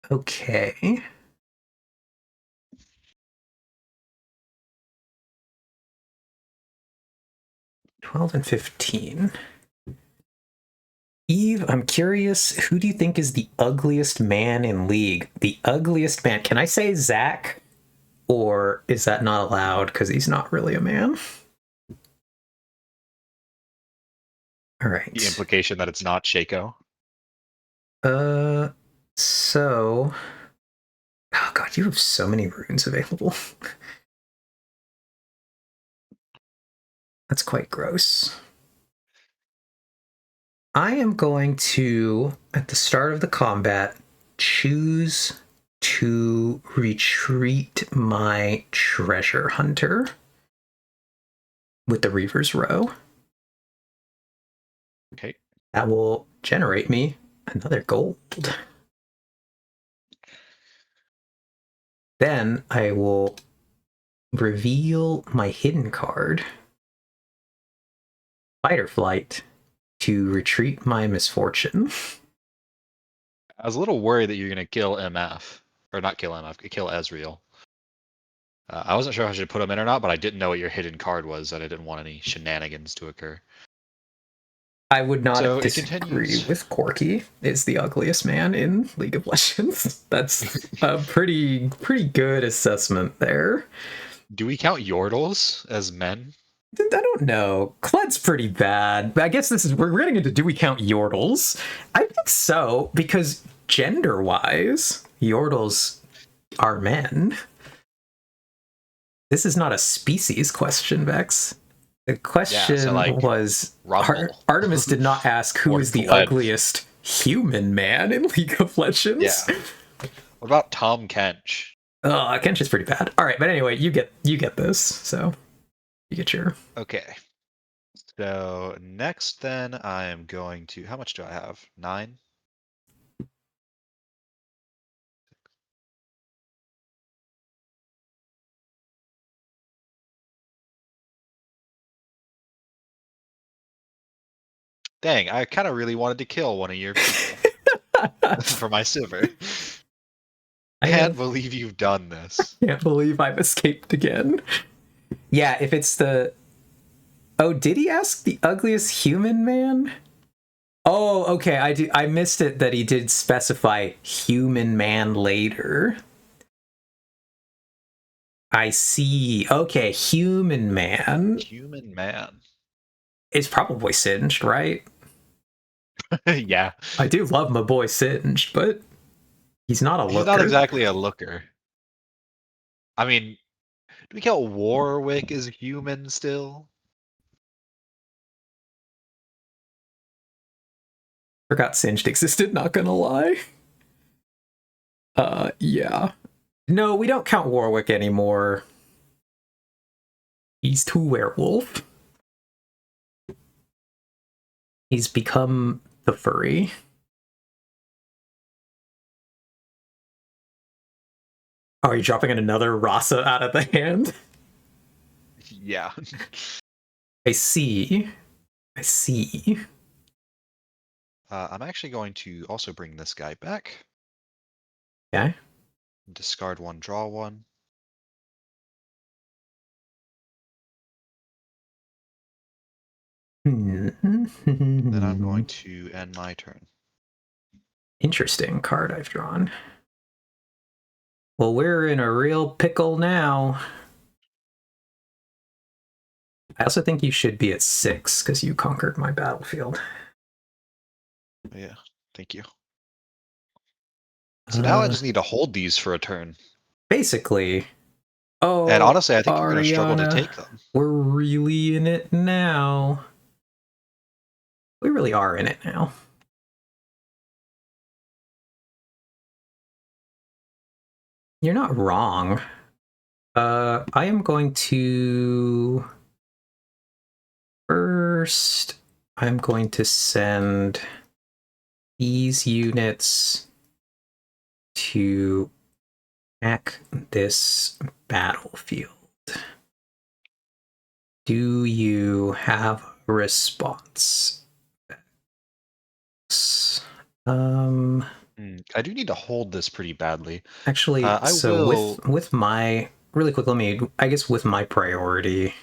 Okay. $12 and $15. Eve, I'm curious, who do you think is the ugliest man in League? The ugliest man. Can I say Zach? Or is that not allowed because he's not really a man? All right. The implication that it's not Shaco. So... Oh god, you have so many runes available. That's quite gross. I am going to, at the start of the combat, choose to retreat my treasure hunter with the Reaver's Row. Okay. That will generate me another gold. Then I will reveal my hidden card, Fight or Flight, to retreat my misfortune. I was a little worried that you're going to kill MF. Or not kill MF, kill Ezreal. I wasn't sure if I should put him in or not, but I didn't know what your hidden card was, and I didn't want any shenanigans to occur. I would not So it disagree continues. with Corky is the ugliest man in League of Legends. That's a pretty good assessment there. Do we count Yordles as men? I don't know. Kled's pretty bad. I guess we're getting into do we count Yordles? I think so, because gender-wise, Yordles are men. This is not a species question, Vex. The question was Artemis did not ask who is the ugliest human man in League of Legends. Yeah. What about Tom Kench? Oh, Kench is pretty bad. All right, but anyway, you get this, so you get your. Okay. So next, then I am going to. How much do I have? 9. Dang, I kind of really wanted to kill one of your people for my Sivir. I can't believe you've done this. I can't believe I've escaped again. Yeah, if it's the... Oh, did he ask the ugliest human man? Oh, okay, I missed it that he did specify human man later. I see. Okay, human man. Human man. It's probably Singed, right? Yeah. I do love my boy Singed, but he's not a looker. He's not exactly a looker. I mean, do we count Warwick as human still? Forgot Singed existed, not gonna lie. Yeah. No, we don't count Warwick anymore. He's too werewolf. He's become the furry. Oh, are you dropping in another Rasa out of the hand? Yeah. I see. I'm actually going to also bring this guy back. Okay. Discard one, draw one. Then I'm going to end my turn. Interesting card I've drawn. Well, we're in a real pickle now. I also think you should be at 6 because you conquered my battlefield. Yeah, thank you. So now I just need to hold these for a turn. Basically. Oh, And honestly, I think you're going to struggle to Ariana, take them. we're really in it now. We really are in it now. You're not wrong. I am going to... First, I'm going to send these units to attack this battlefield. Do you have a response? I do need to hold this pretty badly. Actually, I so will... with my really quick, let me, I guess with my priority.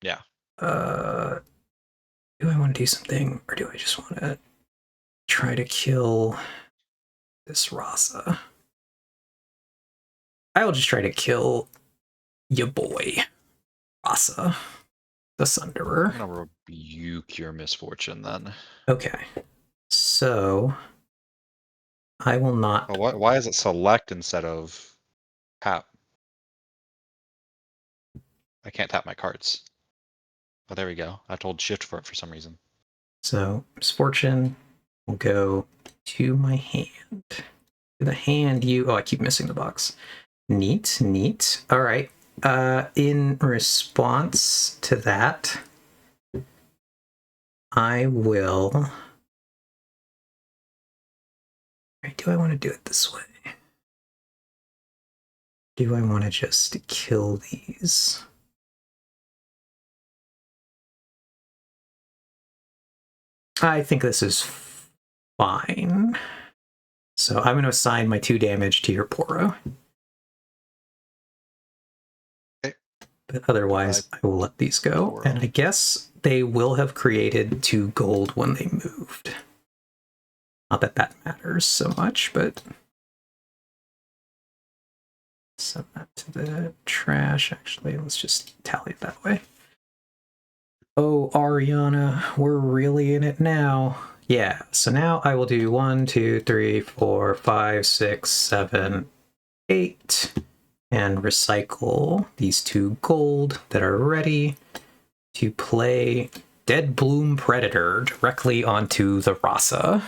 Yeah. Do I want to do something, or do I just want to try to kill this Rasa? I will just try to kill your boy, Rasa, the Sunderer. I'm going to rebuke your misfortune then. Okay, so I will not. Oh, why is it select instead of tap? I can't tap my cards. Oh, there we go. I told shift for it for some reason. So misfortune will go to my hand. To the hand you. Oh, I keep missing the box. Neat, neat. All right. In response to that, I will. Do I want to do it this way? Do I want to just kill these? I think this is fine. So I'm going to assign my 2 damage to your Poro. Okay. But otherwise, I will let these go. Poro. And I guess they will have created 2 gold when they moved. Not that that matters so much, but... Send that to the trash, actually. Let's just tally it that way. Oh, Ariana, we're really in it now. Yeah, so now I will do 1, 2, 3, 4, 5, 6, 7, 8, and recycle these 2 gold that are ready to play Dead Bloom Predator directly onto the Rasa.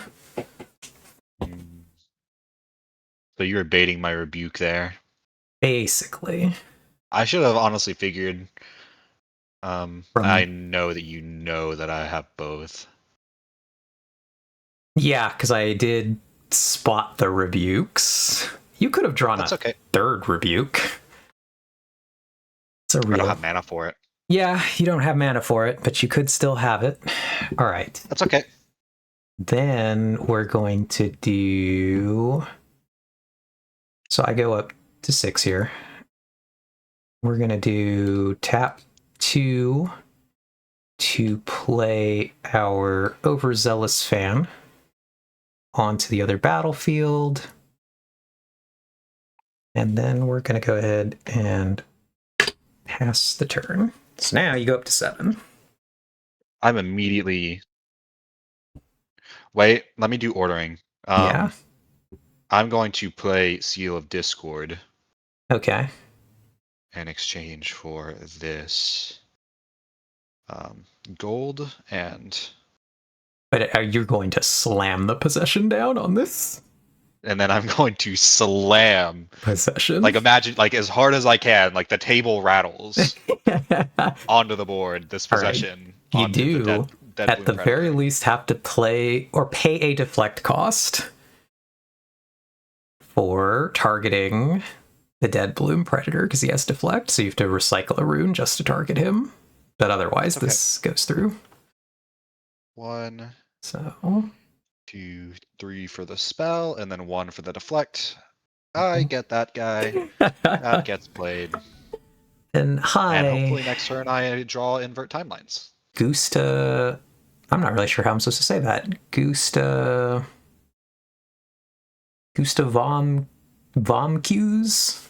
So you were baiting my rebuke there. Basically. I should have honestly figured. I know that you know that I have both. Yeah, because I did spot the rebukes. You could have drawn That's a okay. 3rd rebuke. It's a real... I don't have mana for it. Yeah, you don't have mana for it, but you could still have it. All right. That's okay. Then we're going to do... So I go up to 6 here. We're going to do tap 2 to play our Overzealous Fan onto the other battlefield. And then we're going to go ahead and pass the turn. So now you go up to 7. I'm immediately... Wait, let me do ordering. Yeah. I'm going to play Seal of Discord. Okay. In exchange for this gold and... But you're going to slam the possession down on this? And then I'm going to slam possession. Like imagine, like as hard as I can, like the table rattles onto the board. This possession. Right. You do the dead at the very least have to play or pay a deflect cost for targeting the Dead Bloom Predator because he has deflect. So you have to recycle a rune just to target him. But otherwise, this goes through. 1, So 2, 3 for the spell, and then 1 for the deflect. I get that guy. That gets played. And hi. And hopefully next turn I draw invert timelines. Gusta. I'm not really sure how I'm supposed to say that. Gusta Vomcues.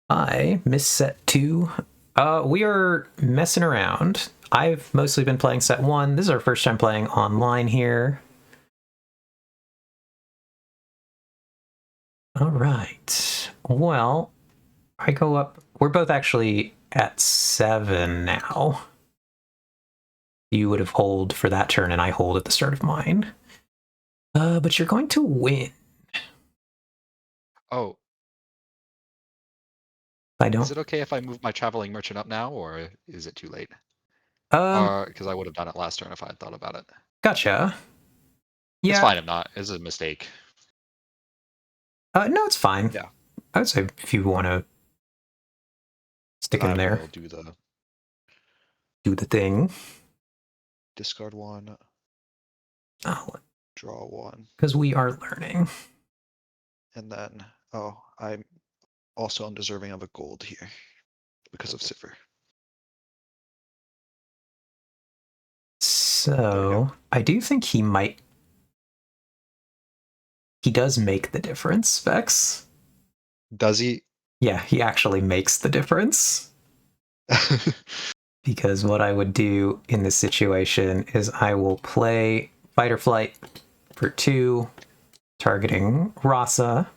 I miss set 2. We are messing around. I've mostly been playing set 1. This is our first time playing online here. All right. Well, I go up. We're both actually at 7 now. You would have hold for that turn, and I hold at the start of mine. But you're going to win. Oh. I don't. Is it okay if I move my traveling merchant up now, or is it too late? Because I would have done it last turn if I had thought about it. Gotcha. Yeah. It's fine if not. It's a mistake. No, it's fine. Yeah. I would say if you want to stick in there. Will do the thing. Discard 1. Oh. Draw 1. Because we are learning. And then, I'm also undeserving of a gold here because of Siffer. So I do think he might. He does make the difference, Vex. Does he? Yeah, he actually makes the difference. Because what I would do in this situation is I will play Fight or Flight for 2, targeting Rasa.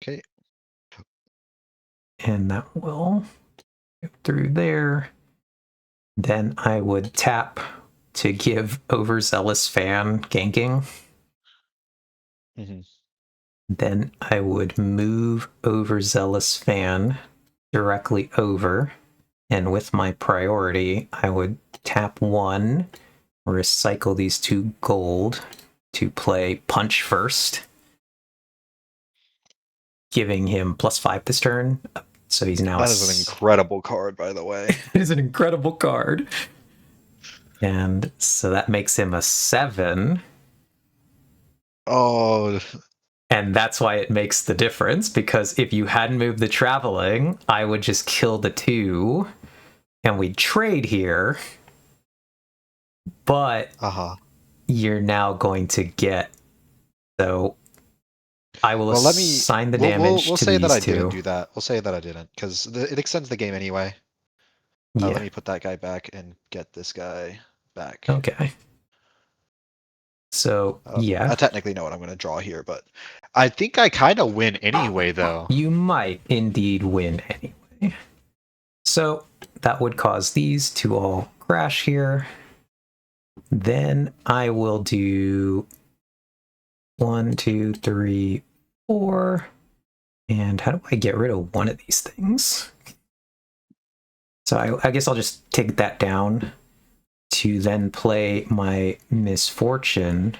Okay. And that will go through there. Then I would tap to give Overzealous Fan ganking. Mm-hmm. Then I would move Overzealous Fan directly over. And with my priority, I would tap 1, recycle these 2 gold to play Punch first, giving him +5 this turn. So he's now. That is an incredible card, by the way. It is an incredible card. And so that makes him a 7. Oh. And that's why it makes the difference, because if you hadn't moved the traveling, I would just kill the 2 and we'd trade here. But you're now going to get. So I will assign the damage we'll to say these that I 2. didn't do that. We'll say that I didn't, because it extends the game anyway. Yeah. Let me put that guy back and get this guy back. Okay. So, yeah. I technically know what I'm going to draw here, but I think I kind of win anyway, though. You might indeed win anyway. So that would cause these to all crash here. Then I will do 1, 2, 3, 4. And how do I get rid of one of these things? So I guess I'll just take that down to then play my Misfortune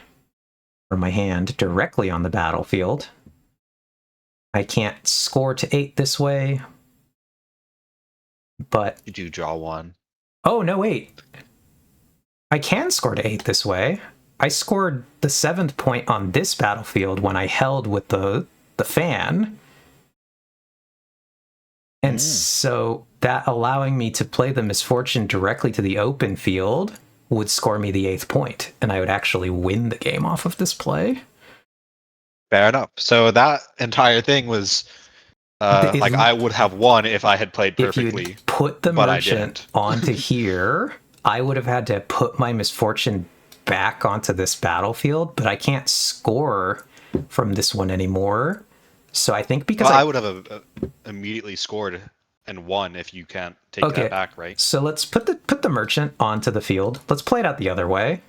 from my hand directly on the battlefield. I can't score to 8 this way, but... You do draw 1. Oh, no, wait. I can score to 8 this way. I scored the 7th point on this battlefield when I held with the fan. And so that allowing me to play the Misfortune directly to the open field would score me the 8th point, and I would actually win the game off of this play. Fair enough. So that entire thing was like I would have won if I had played perfectly. If you put the merchant onto here, I would have had to put my Misfortune back onto this battlefield, but I can't score from this one anymore. So I think because I would have immediately scored and won if you can't take that back, right? So let's put the merchant onto the field. Let's play it out the other way.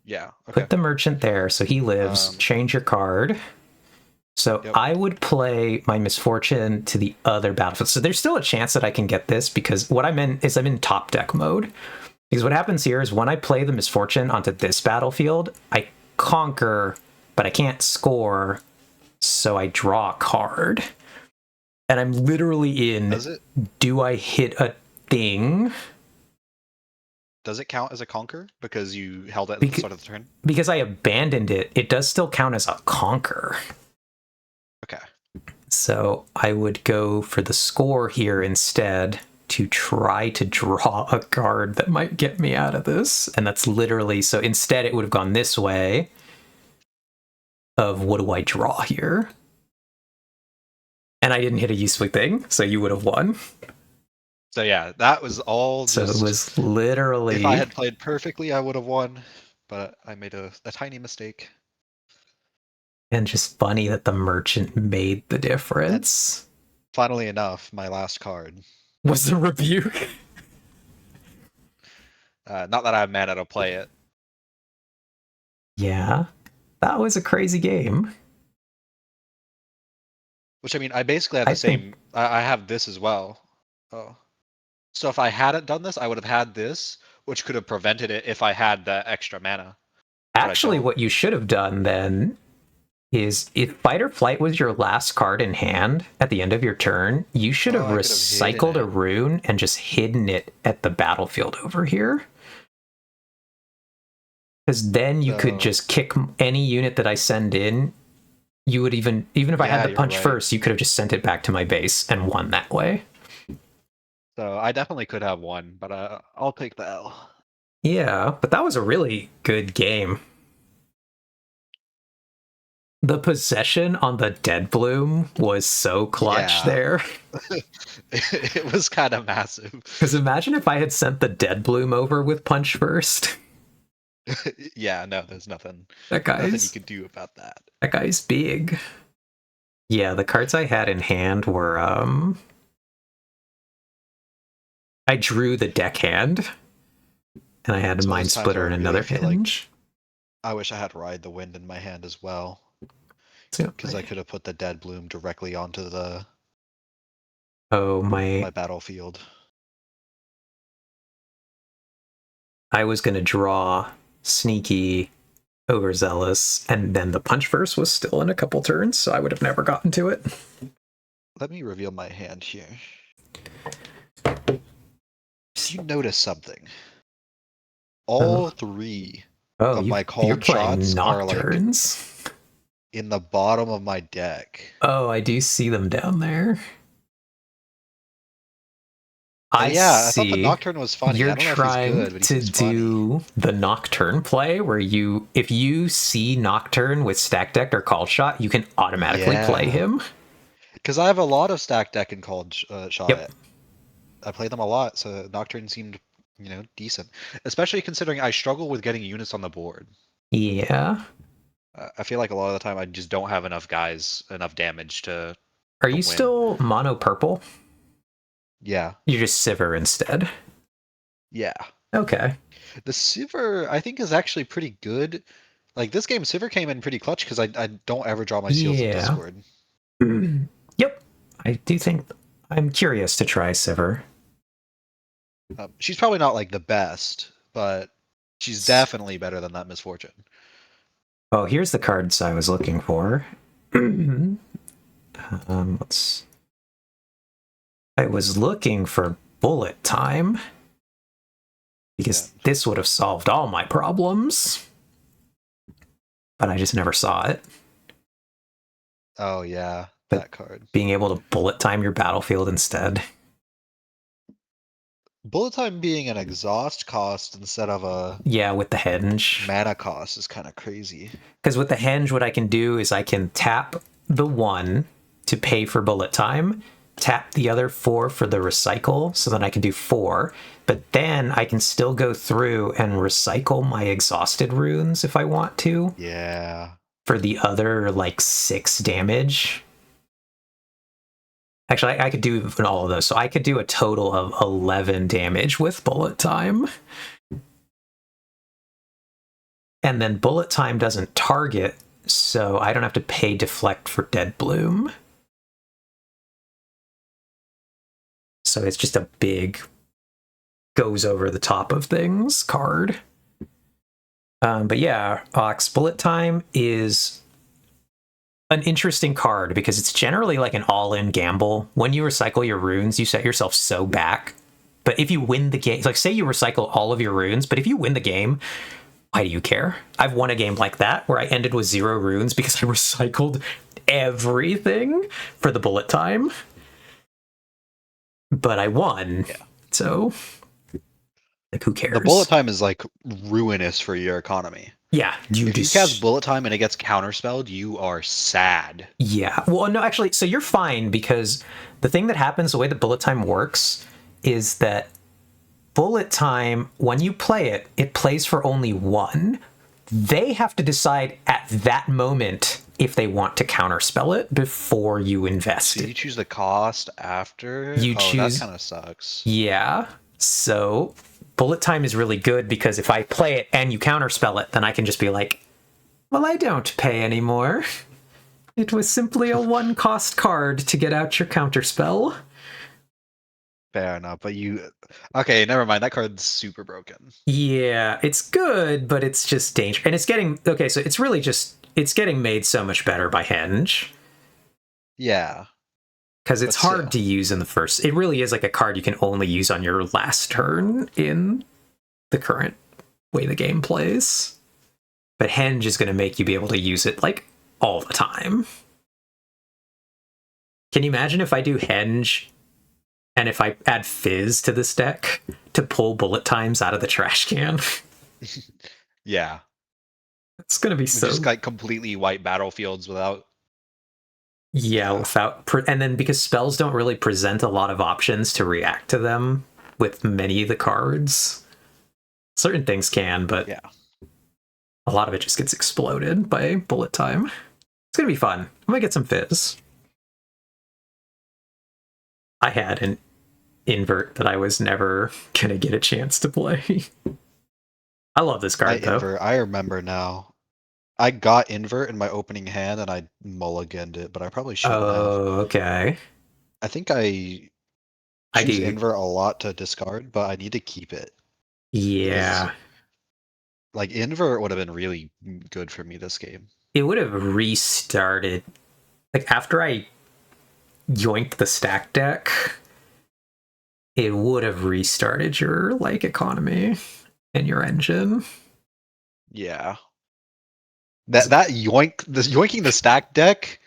Yeah. Okay. Put the merchant there so he lives. Change your card. So I would play my Misfortune to the other battlefield. So there's still a chance that I can get this, because what I'm in is I'm in top deck mode. Because what happens here is when I play the Misfortune onto this battlefield, I conquer, but I can't score. So I draw a card. And I'm literally in, do I hit a thing? does it count as a conquer because you held it at the start of the turn? Because I abandoned it, it does still count as a conquer. Okay. So I would go for the score here instead to try to draw a card that might get me out of this. And that's literally, so instead it would have gone this way of what do I draw here? And I didn't hit a useful thing, so you would have won. So yeah, that was all So just... it was literally... If I had played perfectly, I would have won, but I made a tiny mistake. And just funny that the merchant made the difference. And funnily enough, my last card was the rebuke. Not that I'm mad at to play it. Yeah, that was a crazy game. Which, I mean, I basically have the same... I have this as well. Oh. So if I hadn't done this, I would have had this, which could have prevented it if I had the extra mana. Actually, what you should have done then is if Fight or Flight was your last card in hand at the end of your turn, you should have recycled a rune and just hidden it at the battlefield over here. Because then you could just kick any unit that I send in. You would even if I had the punch first, you could have just sent it back to my base and won that way. So I definitely could have won, but I'll take the L. Yeah, but that was a really good game. The possession on the Dead Bloom was so clutch there. It was kind of massive. Because imagine if I had sent the Dead Bloom over with punch first. Yeah, no, there's nothing you could do about that. That guy's big. Yeah, the cards I had in hand were I drew the deckhand, and I had a Mind Splitter and another hinge. Like I wish I had Ride the Wind in my hand as well. Because I could have put the Dead Bloom directly onto the my battlefield. I was going to draw Sneaky, Overzealous, and then the Punch First was still in a couple turns, so I would have never gotten to it. Let me reveal my hand here. You notice something. All three of my called shots are like in the bottom of my deck. Oh, I do see them down there. I thought the Nocturne was funny. You're I don't know trying if he's good, but to do the Nocturne play where if you see Nocturne with stack deck or called shot, you can automatically play him. Because I have a lot of stack deck and called shot. Yep. I play them a lot, so Nocturne seemed, decent. Especially considering I struggle with getting units on the board. Yeah. I feel like a lot of the time I just don't have enough damage to. Are you still mono purple? Yeah. You're just Sivir instead? Yeah. Okay. The Sivir, I think, is actually pretty good. Like, this game, Sivir came in pretty clutch because I don't ever draw my seals in Discord. Yep. I do think I'm curious to try Sivir. She's probably not, like, the best, but she's definitely better than that Misfortune. Oh, here's the cards I was looking for. I was looking for Bullet Time because this would have solved all my problems, but I just never saw it. Oh yeah, that card. Being able to bullet time your battlefield instead. Bullet time being an exhaust cost instead of a with the henge mana cost is kind of crazy. Because with the henge, what I can do is I can tap the 1 to pay for bullet time, tap the other 4 for the recycle, so then I can do 4. But then I can still go through and recycle my exhausted runes if I want to. Yeah. For the other 6 damage. Actually, I could do all of those. So I could do a total of 11 damage with bullet time. And then bullet time doesn't target, so I don't have to pay deflect for Dead Bloom. So it's just a big goes over the top of things card. But yeah, Ox, bullet time is an interesting card because it's generally like an all-in gamble. When you recycle your runes, you set yourself so back But if you win the game, like say you recycle all of your runes, but if you win the game, why do you care? I've won a game like that where I ended with 0 runes because I recycled everything for the bullet time. But I won. Yeah. So, like, who cares? The bullet time is like ruinous for your economy. Yeah, if you cast bullet time and it gets counterspelled, you are sad. Yeah. Well, no, actually, so you're fine because the thing that happens, the way that bullet time works, is that bullet time, when you play it, it plays for only one. They have to decide at that moment if they want to counterspell it before you invest So it. you choose the cost after? You choose. That kind of sucks. Yeah. So bullet time is really good because if I play it and you counterspell it, then I can just be like, well, I don't pay anymore. It was simply a 1 cost card to get out your counterspell. Fair enough, but you... Okay, never mind. That card's super broken. Yeah, it's good, but it's just dangerous. And it's getting... Okay, so it's really just... It's getting made so much better by Henge. Yeah. Because it's hard to use in the first... It really is like a card you can only use on your last turn in the current way the game plays. But Henge is going to make you be able to use it, like, all the time. Can you imagine if I do Henge and if I add Fizz to this deck to pull bullet times out of the trash can? Yeah. It's going to be so... Just like completely white battlefields without... Yeah, without... And then because spells don't really present a lot of options to react to them with many of the cards. Certain things can, but yeah, a lot of it just gets exploded by bullet time. It's going to be fun. I'm going to get some Fizz. I had an invert that I was never going to get a chance to play. I love this card, though. Invert, I remember now. I got invert in my opening hand and I mulliganed it, but I probably shouldn't have. Oh, okay. I think I choose invert a lot to discard, but I need to keep it. Yeah. Like, invert would have been really good for me this game. It would have restarted. Like, after I yoinked the stack deck, it would have restarted your, like, economy and your engine. Yeah. That yoinking the stack deck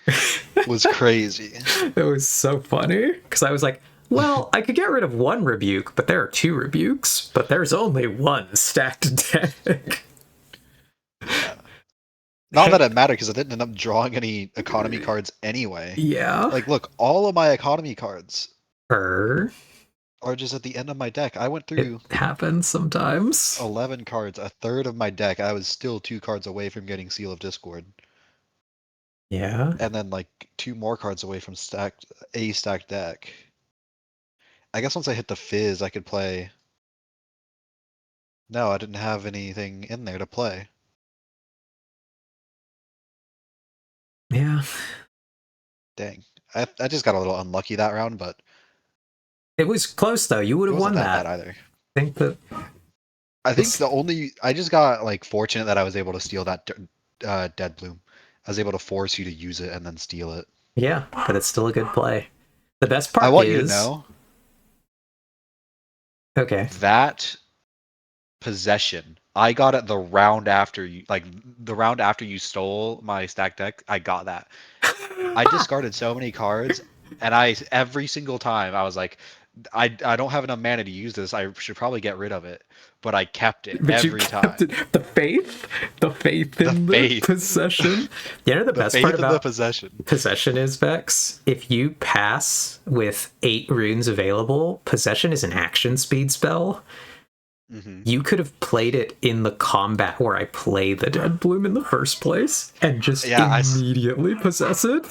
was crazy. It was so funny because I was like, well, I could get rid of 1 rebuke, but there are 2 rebukes, but there's only 1 stacked deck. Yeah. Not that it mattered because I didn't end up drawing any economy cards anyway. Yeah. Like, look, all of my economy cards are just at the end of my deck. I went through... It happens sometimes. 11 cards, a third of my deck. I was still 2 cards away from getting Seal of Discord. Yeah. And then, like, 2 more cards away from stacked deck. I guess once I hit the Fizz, I could play... No, I didn't have anything in there to play. Yeah. Dang. I just got a little unlucky that round, but... It was close, though. You would have won that. Either. I think the only... I just got, like, fortunate that I was able to steal that Dead Bloom. I was able to force you to use it and then steal it. Yeah, but it's still a good play. The best part is... I want you to know... Okay. That possession, I got it the round after you... Like, the round after you stole my stack deck, I got that. I discarded so many cards, and every single time, I was like... I don't have enough mana to use this. I should probably get rid of it, but I kept it every time. The faith in the possession. You know the best part about possession is, Vex, if you pass with 8 runes available, possession is an action speed spell. Mm-hmm. You could have played it in the combat where I play the Dead Bloom in the first place and just immediately possess it.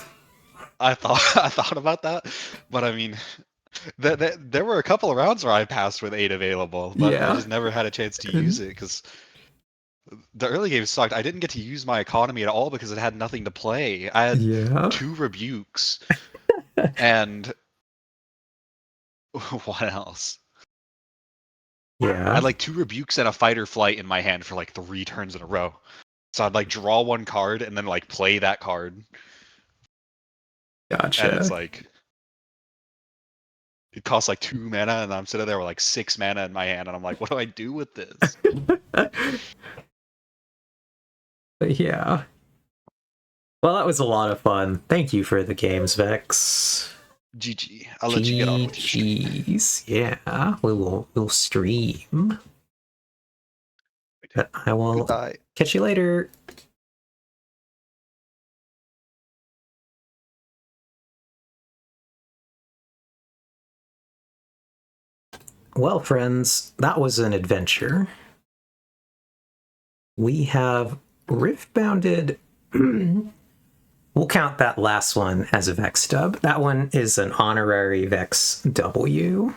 I thought about that, but I mean. There were a couple of rounds where I passed with 8 available, but I just never had a chance to use it because the early game sucked. I didn't get to use my economy at all because it had nothing to play. I had 2 rebukes and what else? Yeah, I had like 2 rebukes and a fight or flight in my hand for like 3 turns in a row. So I'd like draw 1 card and then like play that card. Gotcha. And it's like... It costs like 2 mana, and I'm sitting there with like 6 mana in my hand, and I'm like, what do I do with this? Yeah. Well, that was a lot of fun. Thank you for the games, Vex. GG. I'll let you get on with your stream. GG's. Yeah, we'll stream. But I will Goodbye. catch you later. Well, friends, that was an adventure. We have Riftbounded. We'll count that last one as a Vex dub. That one is an honorary Vex W.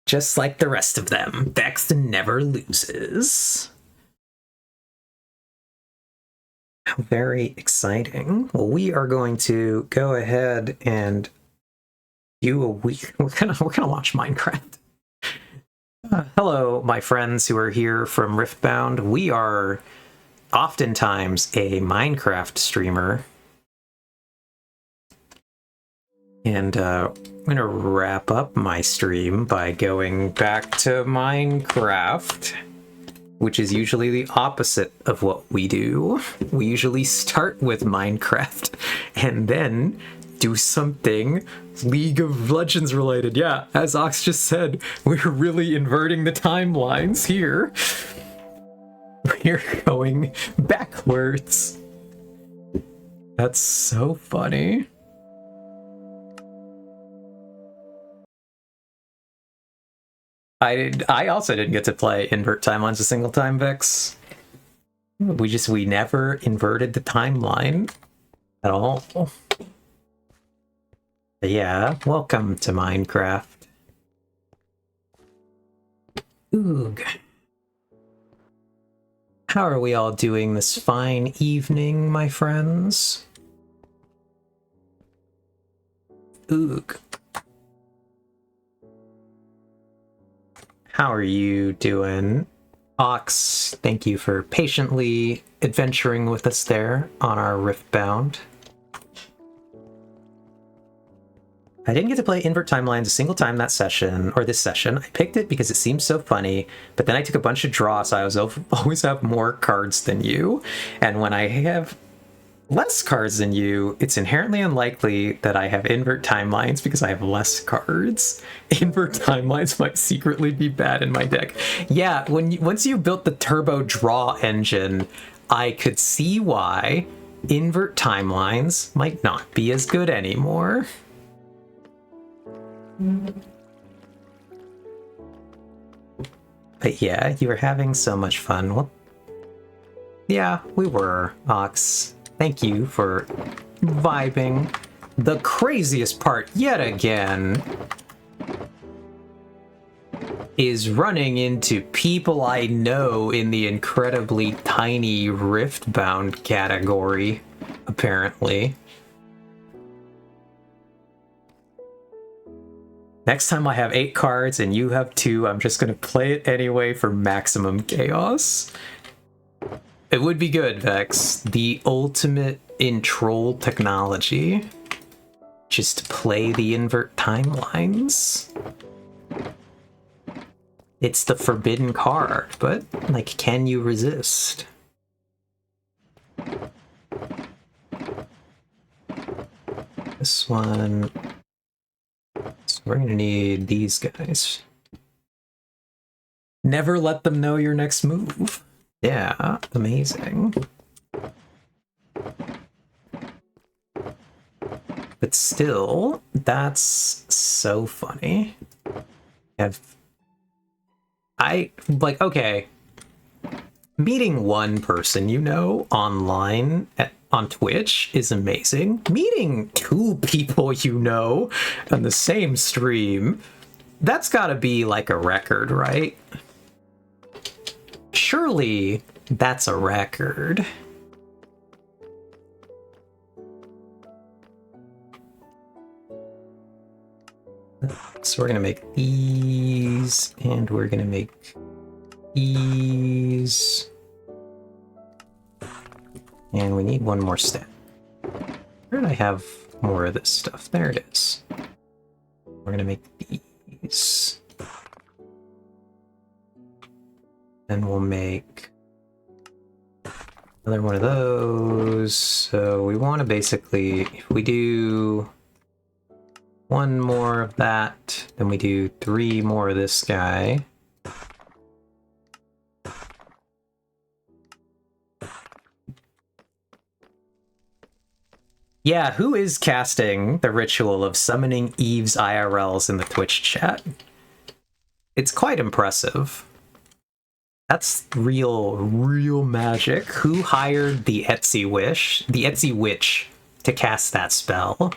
Just like the rest of them, Vex never loses. Very exciting. Well, we are going to go ahead and do a week. We're gonna launch Minecraft. Hello, my friends who are here from Riftbound. We are oftentimes a Minecraft streamer. And I'm going to wrap up my stream by going back to Minecraft, which is usually the opposite of what we do. We usually start with Minecraft and then do something League of Legends related. Yeah, as Ox just said, we're really inverting the timelines here. We're going backwards. That's so funny. I also didn't get to play invert timelines a single time, Vex. We never inverted the timeline at all. But yeah, welcome to Minecraft. Oog. How are we all doing this fine evening, my friends? Oog. How are you doing? Ox, thank you for patiently adventuring with us there on our Riftbound. I didn't get to play Invert Timelines a single time that session, or this session. I picked it because it seemed so funny, but then I took a bunch of draws, so I always have more cards than you. And when I have less cards than you, it's inherently unlikely that I have invert timelines because I have less cards. Invert timelines might secretly be bad in my deck. Yeah, once you built the turbo draw engine, I could see why invert timelines might not be as good anymore. But yeah, you were having so much fun. Well, yeah, we were, Ox. Thank you for vibing. The craziest part yet again is running into people I know in the incredibly tiny Riftbound category, apparently. Next time I have 8 cards and you have 2, I'm just going to play it anyway for maximum chaos. It would be good, Vex. The ultimate in troll technology. Just play the invert timelines. It's the forbidden card, but, like, can you resist? This one... So we're gonna need these guys. Never let them know your next move. Yeah, amazing. But still, that's so funny. Okay. Meeting one person you know online on Twitch is amazing. Meeting 2 people you know on the same stream, that's gotta be like a record, right? Surely that's a record. So we're gonna make these, and we're gonna make these. And we need one more step. Where did I have more of this stuff? There it is. We're gonna make these. Then we'll make another one of those. So we want to basically, if we do one more of that, then we do 3 more of this guy. Yeah, who is casting the ritual of summoning Eve's IRLs in the Twitch chat? It's quite impressive. That's real magic. Who hired the Etsy witch to cast that spell?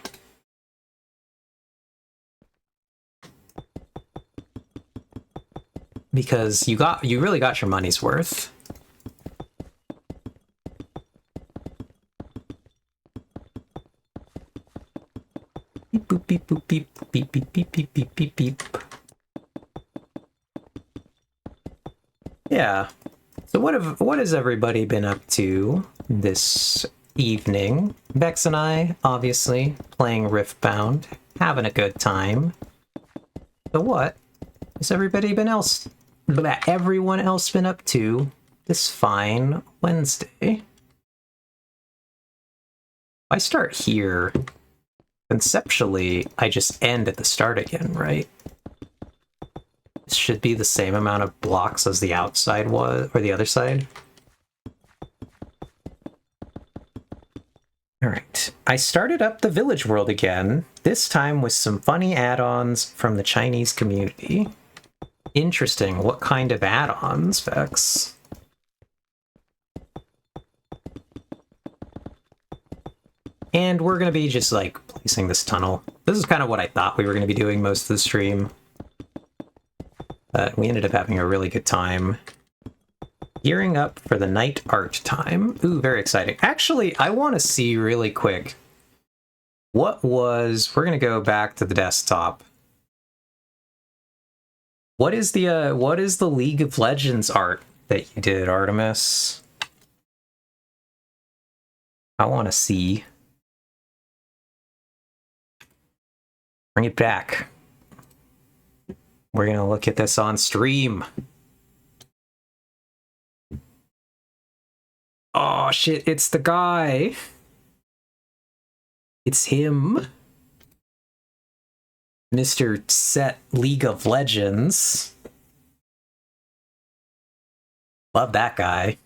Because you really got your money's worth. Beep boop beep boop beep beep beep beep beep beep beep beep. Yeah. So what has everybody been up to this evening? Bex and I, obviously, playing Riftbound, having a good time. So what has everyone else been up to this fine Wednesday? I start here. Conceptually, I just end at the start again, right? This should be the same amount of blocks as the outside was, or the other side. Alright, I started up the village world again, this time with some funny add-ons from the Chinese community. Interesting, what kind of add-ons, Vex? And we're going to be just, like, placing this tunnel. This is kind of what I thought we were going to be doing most of the stream. But we ended up having a really good time. Gearing up for the night art time. Ooh, very exciting. Actually, I want to see really quick. We're going to go back to the desktop. What is the League of Legends art that you did, Artemis? I want to see. Bring it back. We're gonna look at this on stream. Oh shit, it's the guy. It's him. Mr. Set League of Legends. Love that guy.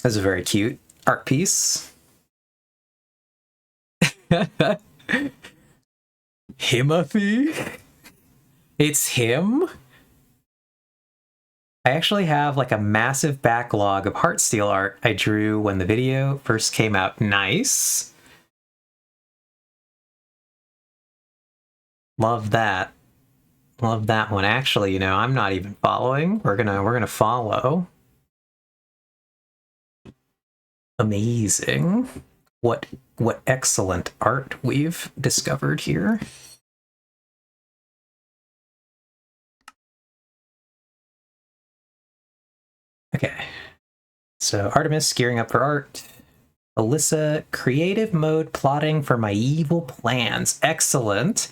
That's a very cute art piece. Himothy? It's him? I actually have like a massive backlog of Heartsteel art I drew when the video first came out. Nice. Love that. Love that one. Actually, you know, I'm not even following. We're gonna follow. Amazing. What excellent art we've discovered here. Okay. So Artemis gearing up for art. Alyssa, creative mode plotting for my evil plans. Excellent.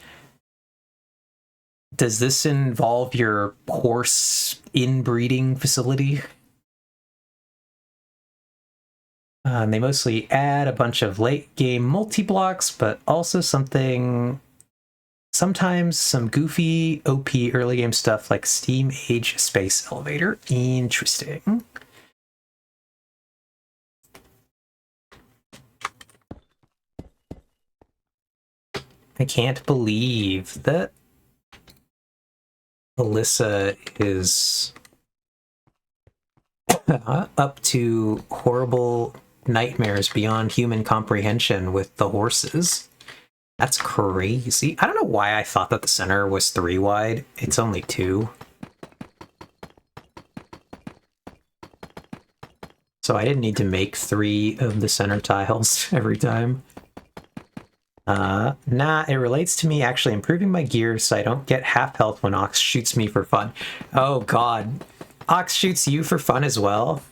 Does this involve your horse inbreeding facility? And they mostly add a bunch of late-game multi-blocks, but also sometimes some goofy OP early-game stuff like Steam Age Space Elevator. Interesting. I can't believe that Alyssa is up to horrible nightmares beyond human comprehension with the horses. That's crazy. I don't know why I thought that the center was 3 wide. It's only 2. So I didn't need to make 3 of the center tiles every time. Nah, it relates to me actually improving my gear so I don't get half health when Ox shoots me for fun. Oh god. Ox shoots you for fun as well?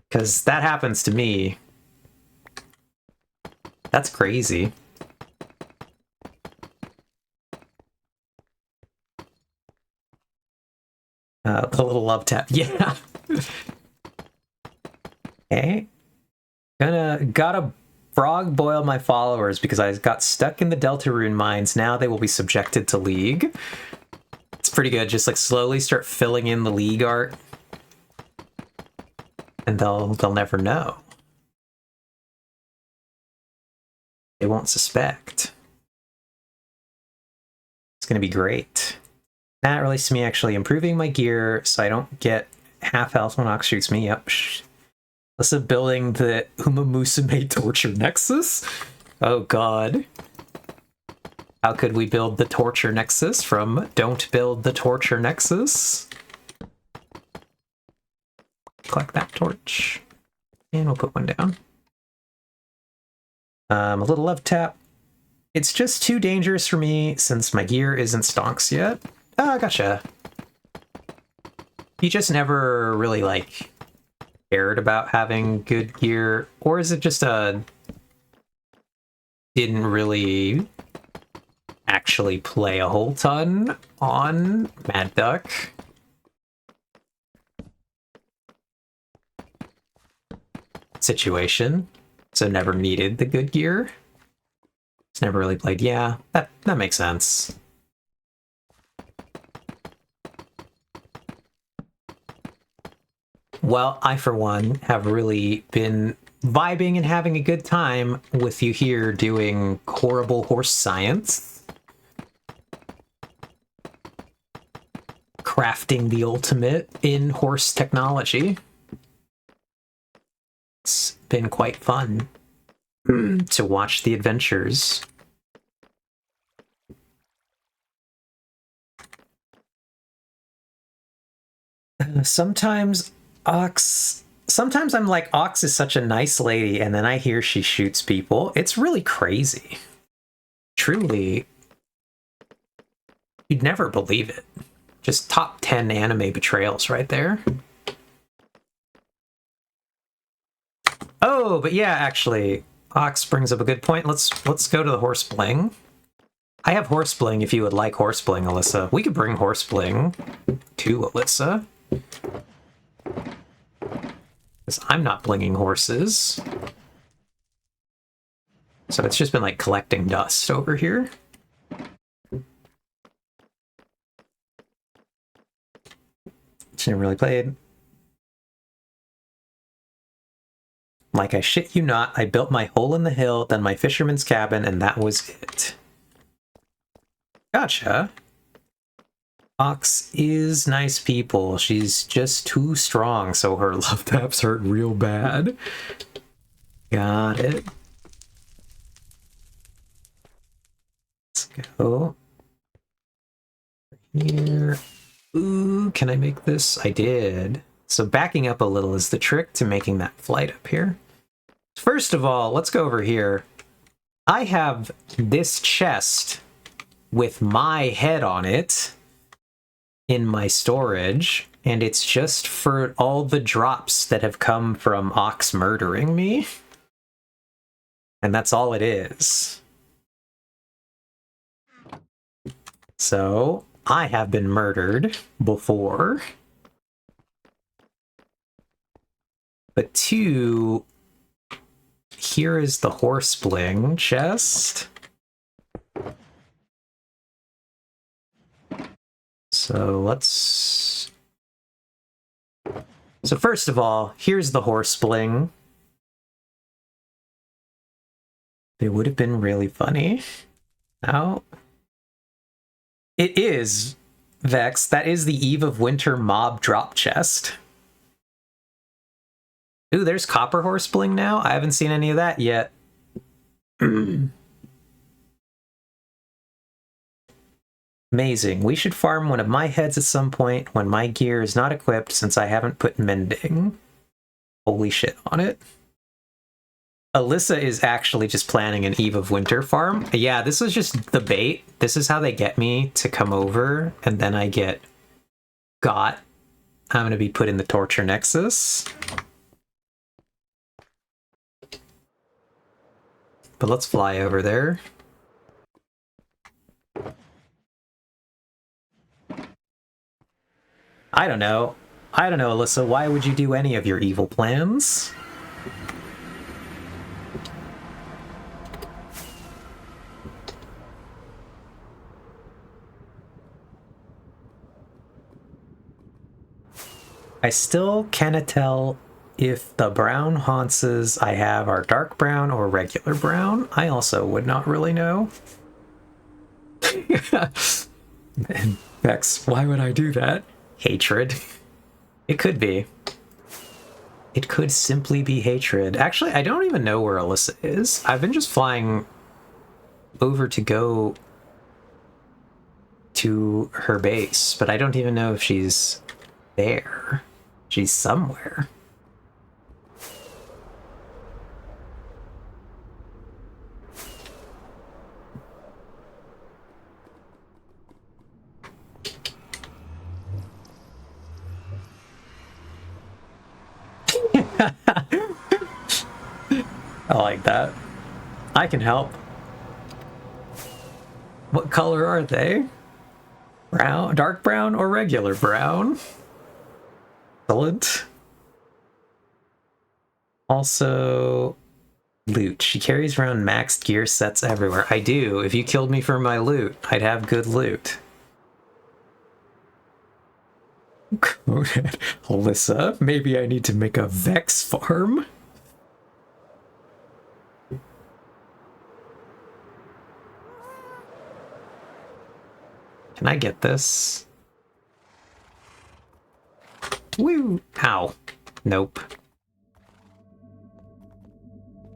Because that happens to me. That's crazy. The little love tap. Yeah. Okay. Gotta frog boil my followers because I got stuck in the Deltarune mines. Now they will be subjected to League. It's pretty good. Just like slowly start filling in the League art. And they'll never know. They won't suspect. It's gonna be great. That relates to me actually improving my gear so I don't get half health when Ox shoots me. Yep. This is building the Uma Musume Torture Nexus. Oh god. How could we build the Torture Nexus from Don't Build the Torture Nexus? Collect that torch. And we'll put one down. A little love tap. It's just too dangerous for me since my gear isn't stonks yet. Ah, gotcha. You just never really, like, cared about having good gear? Or is it just didn't really actually play a whole ton on Mad Duck? Situation. So never needed the good gear. It's never really played. Yeah, that makes sense. Well, I, for one, have really been vibing and having a good time with you here doing horrible horse science. Crafting the ultimate in horse technology. It's been quite fun to watch the adventures. Sometimes I'm like, Ox is such a nice lady, and then I hear she shoots people. It's really crazy. Truly, you'd never believe it. Just top 10 anime betrayals right there. Oh, but yeah, actually, Ox brings up a good point. Let's go to the horse bling. I have horse bling if you would like horse bling, Alyssa. We could bring horse bling to Alyssa. Because I'm not blinging horses. So it's just been like collecting dust over here. She never really played. Like I shit you not, I built my hole in the hill, then my fisherman's cabin, and that was it. Gotcha. Ox is nice people. She's just too strong, so her love taps hurt real bad. Got it. Let's go. Here. Ooh, can I make this? I did. So backing up a little is the trick to making that flight up here. First of all, let's go over here. I have this chest with my head on it in my storage, and it's just for all the drops that have come from Ox murdering me. And that's all it is. So, I have been murdered before. But two, here is the horse bling chest. So let's... So first of all, here's the horse bling. It would have been really funny. Now, it is, Vex. That is the Eve of Winter mob drop chest. Ooh, there's copper horse bling now? I haven't seen any of that yet. Amazing. We should farm one of my heads at some point when my gear is not equipped since I haven't put mending. Holy shit on it. Alyssa is actually just planning an Eve of Winter farm. Yeah, this is just the bait. This is how they get me to come over, and then I get got I'm gonna be put in the torture nexus. But let's fly over there. I don't know. I don't know, Alyssa. Why would you do any of your evil plans? I still cannot tell if the brown haunces I have are dark brown or regular brown. I also would not really know. And Vex, why would I do that? Hatred. It could be. It could simply be hatred. Actually, I don't even know where Alyssa is. I've been just flying over to go to her base, but I don't even know if she's there. She's somewhere. I like that. I can help. What color are they? Brown, dark brown, or regular brown? Excellent. Also, loot. She carries around maxed gear sets everywhere. I do. If you killed me for my loot, I'd have good loot. Alyssa, maybe I need to make a Vex farm? Can I get this? Woo! Ow. Nope.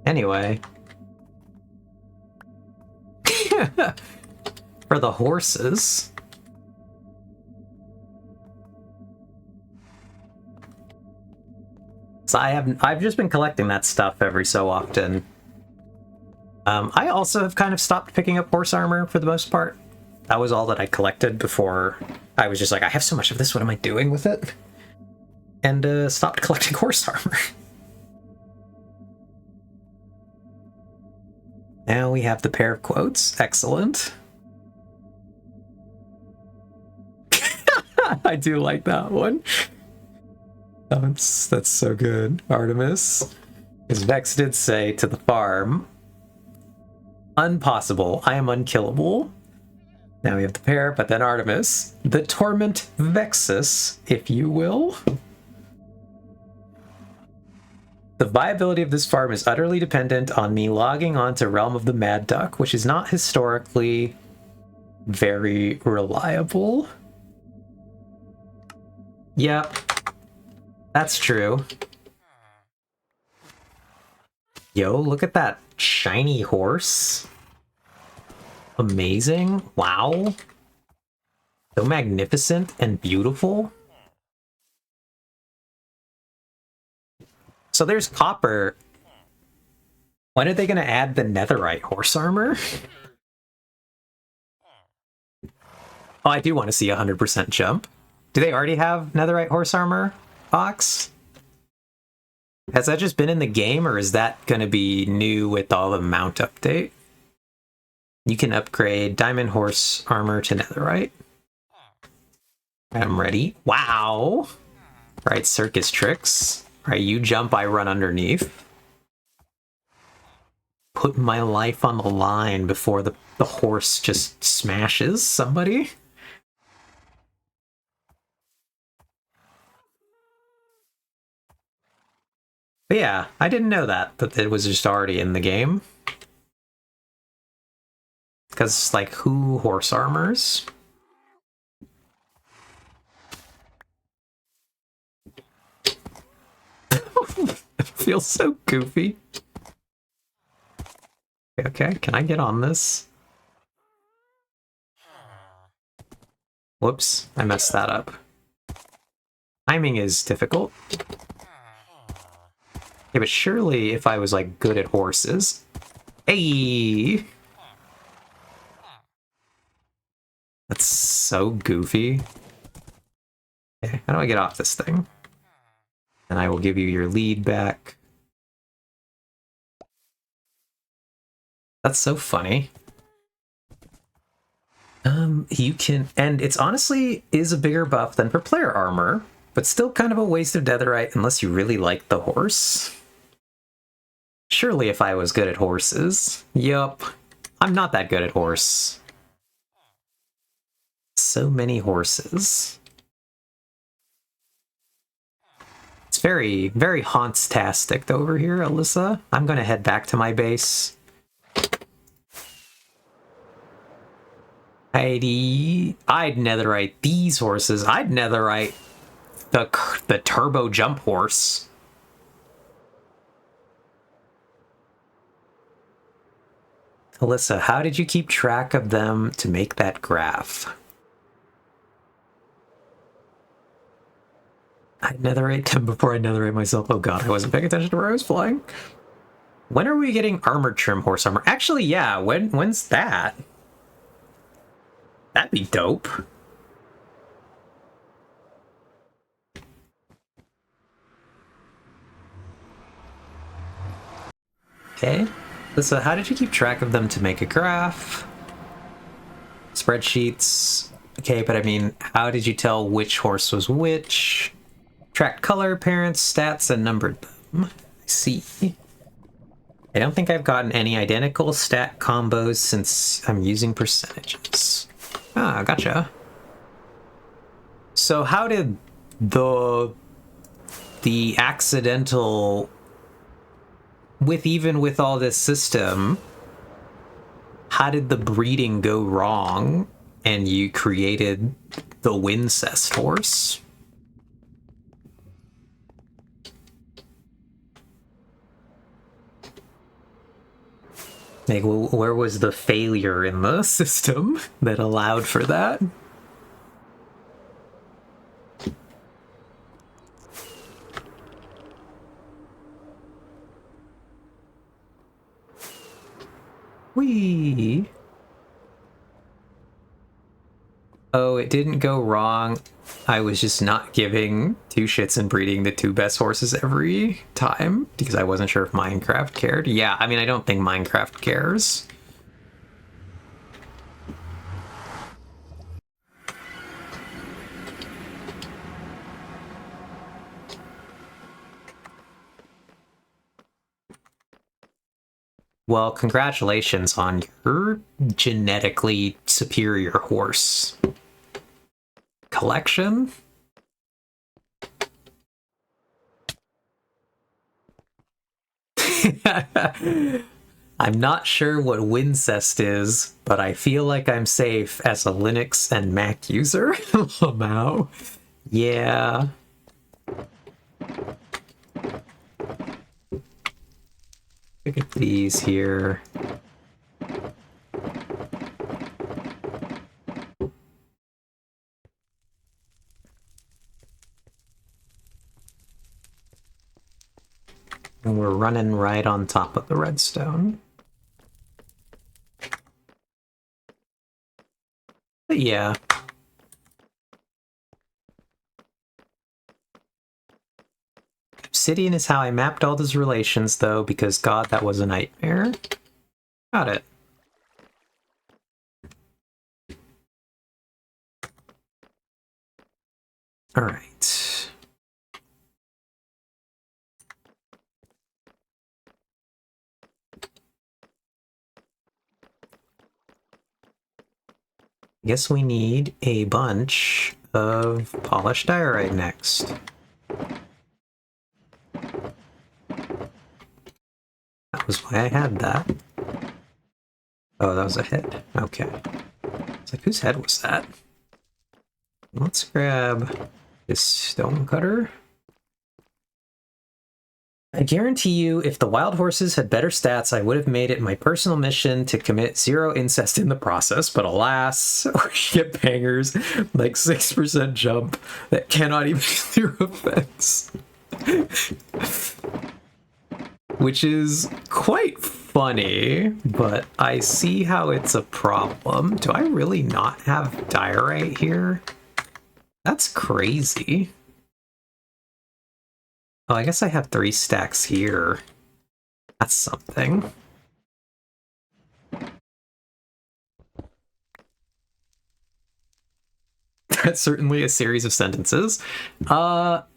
Anyway. For the horses. So I've just been collecting that stuff every so often. I also have kind of stopped picking up horse armor for the most part. That was all that I collected before I was just like, I have so much of this, what am I doing with it? And stopped collecting horse armor. Now we have the pair of quotes. Excellent. I do like that one. That's so good. Artemis. Because Vex did say to the farm, "Unpossible, I am unkillable." Now we have the pair, but then Artemis. "The torment Vexus, if you will." "The viability of this farm is utterly dependent on me logging on to Realm of the Mad Duck, which is not historically very reliable." Yep. That's true. Yo, look at that shiny horse. Amazing. Wow. So magnificent and beautiful. So there's copper. When are they going to add the netherite horse armor? Oh, I do want to see 100% jump. Do they already have netherite horse armor, Ox? Has that just been in the game, or is that going to be new with all the mount update? You can upgrade diamond horse armor to netherite. I'm ready. Wow! Right, circus tricks. Right, you jump, I run underneath. Put my life on the line before the horse just smashes somebody. But yeah, I didn't know that it was just already in the game. Because, like, who horse armors? It feels so goofy. Okay, can I get on this? Whoops, I messed that up. Timing is difficult. Yeah, but surely if I was, like, good at horses... Hey! That's so goofy. Okay, how do I get off this thing? And I will give you your lead back. That's so funny. You can, and it's honestly is a bigger buff than for player armor, but still kind of a waste of netherite unless you really like the horse. Surely if I was good at horses. Yup. I'm not that good at horse. So many horses. It's very, very haunts-tastic over here, Alyssa. I'm gonna head back to my base. I'd netherite these horses. I'd netherite the turbo jump horse. Alyssa, how did you keep track of them to make that graph? I'd netherite them before I netherite myself. Oh god, I wasn't paying attention to where I was flying. When are we getting armored trim horse armor? Actually, yeah, when's that? That'd be dope. Okay. So how did you keep track of them to make a graph? Spreadsheets. Okay, but I mean, how did you tell which horse was which? Tracked color, parents, stats, and numbered them. I see. I don't think I've gotten any identical stat combos since I'm using percentages. Ah, gotcha. So how did the accidental, even with all this system, how did the breeding go wrong and you created the Wincest horse? Like, where was the failure in the system that allowed for that? Whee! Oh, it didn't go wrong. I was just not giving two shits and breeding the two best horses every time because I wasn't sure if Minecraft cared. Yeah, I mean, I don't think Minecraft cares. Well, congratulations on your genetically superior horse collection. I'm not sure what Wincest is, but I feel like I'm safe as a Linux and Mac user. Lamau. Yeah. Look at these here. And we're running right on top of the redstone. But yeah. Obsidian is how I mapped all those relations, though, because god, that was a nightmare. Got it. All right. I guess we need a bunch of polished diorite next. That was why I had that. Oh, that was a head. Okay. It's like, whose head was that? Let's grab this stone cutter. I guarantee you, if the wild horses had better stats, I would have made it my personal mission to commit 0 incest in the process, but alas, we get bangers like 6% jump that cannot even do their effects. Which is quite funny, but I see how it's a problem. Do I really not have diorite here? That's crazy. Oh, I guess I have 3 stacks here. That's something. That's certainly a series of sentences. Well,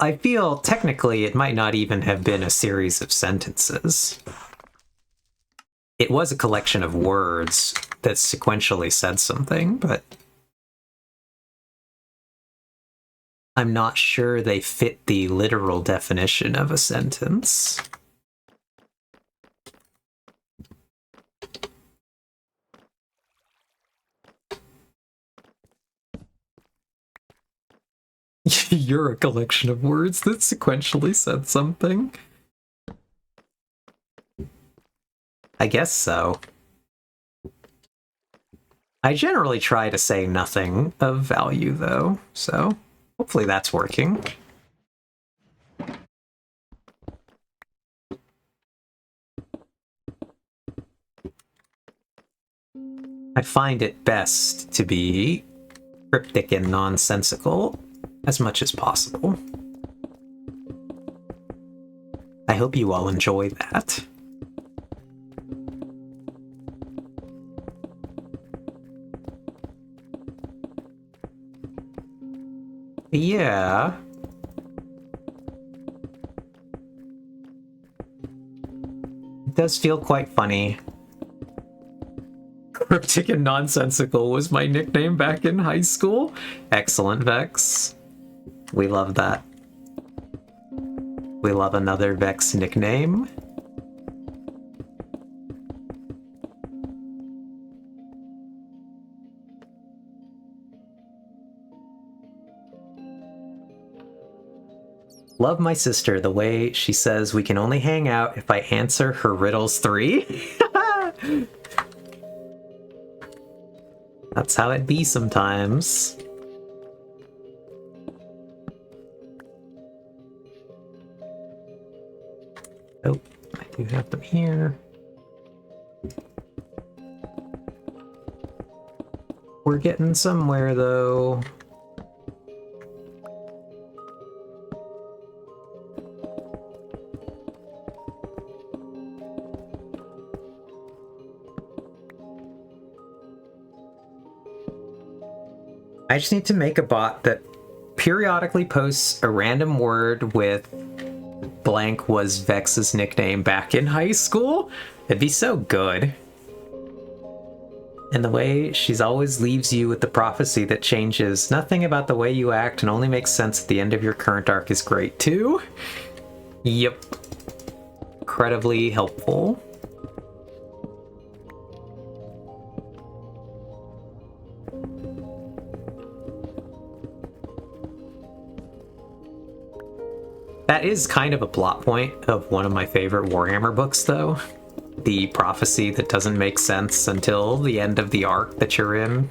I feel technically it might not even have been a series of sentences. It was a collection of words that sequentially said something, but I'm not sure they fit the literal definition of a sentence. You're a collection of words that sequentially said something. I guess so. I generally try to say nothing of value, though, so hopefully that's working. I find it best to be cryptic and nonsensical as much as possible. I hope you all enjoy that. Yeah. It does feel quite funny. Cryptic and nonsensical was my nickname back in high school. Excellent, Vex. We love that. We love another Vex nickname. Love my sister, the way she says we can only hang out if I answer her riddles 3. That's how it be sometimes. Oh, I do have them here. We're getting somewhere, though. I just need to make a bot that periodically posts a random word with blank was Vex's nickname back in high school. It'd be so good. And the way she's always leaves you with the prophecy that changes nothing about the way you act and only makes sense at the end of your current arc is great too. Yep. Incredibly helpful. That is kind of a plot point of one of my favorite Warhammer books, though. The prophecy that doesn't make sense until the end of the arc that you're in.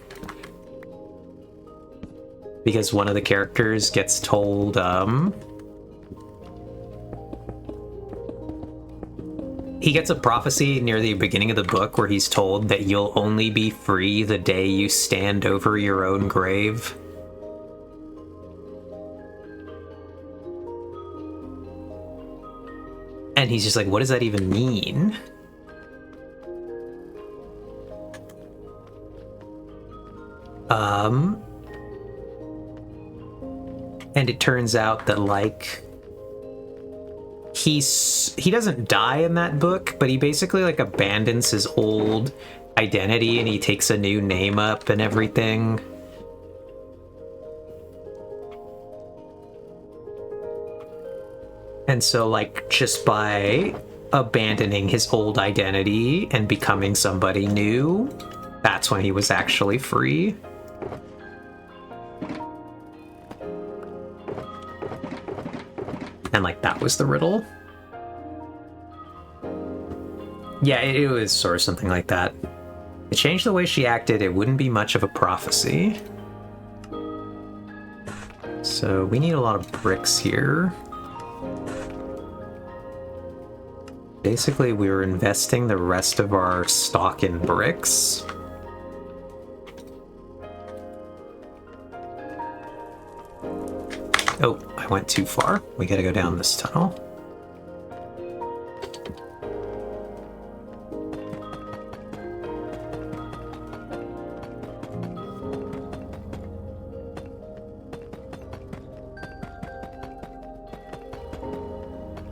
Because one of the characters gets told, he gets a prophecy near the beginning of the book where he's told that you'll only be free the day you stand over your own grave. And he's just like, what does that even mean? And it turns out that, like, he doesn't die in that book, but he basically, like, abandons his old identity and he takes a new name up and everything. And so, like, just by abandoning his old identity and becoming somebody new, that's when he was actually free. And, like, that was the riddle. Yeah, it was sort of something like that. It changed the way she acted, it wouldn't be much of a prophecy. So we need a lot of bricks here. Basically, we were investing the rest of our stock in bricks. Oh, I went too far. We gotta go down this tunnel.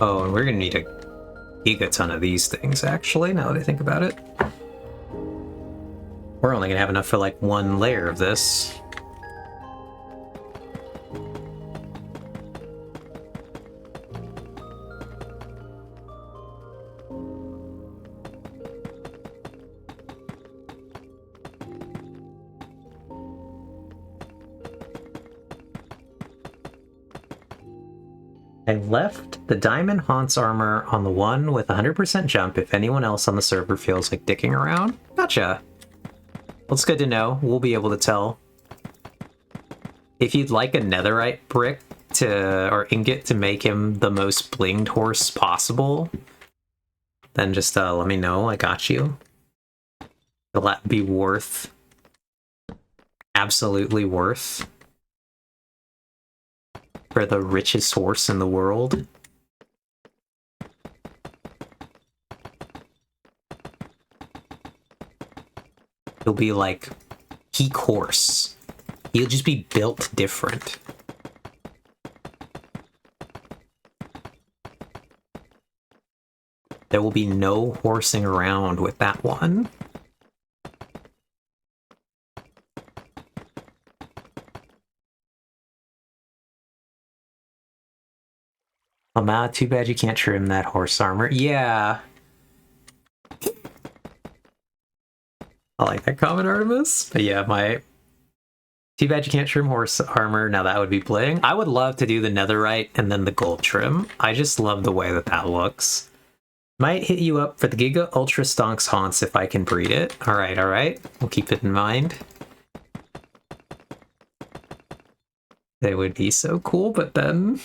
Oh, and we're gonna need a gigaton of these things, actually, now that I think about it. We're only gonna have enough for like one layer of this. I left the Diamond Haunts armor on the one with 100% jump if anyone else on the server feels like dicking around. Gotcha. Well, it's good to know. We'll be able to tell. If you'd like a netherite brick or ingot to make him the most blinged horse possible, then just let me know. I got you. Will that be worth? Absolutely worth. For the richest horse in the world. He'll be like peak horse. He'll just be built different. There will be no horsing around with that one. Oh, man, too bad you can't trim that horse armor. Yeah. I like that comment, Artemis. But yeah, too bad you can't trim horse armor. Now that would be bling. I would love to do the netherite and then the gold trim. I just love the way that that looks. Might hit you up for the Giga Ultra Stonks Haunts if I can breed it. Alright, alright. We'll keep it in mind. They would be so cool, but then...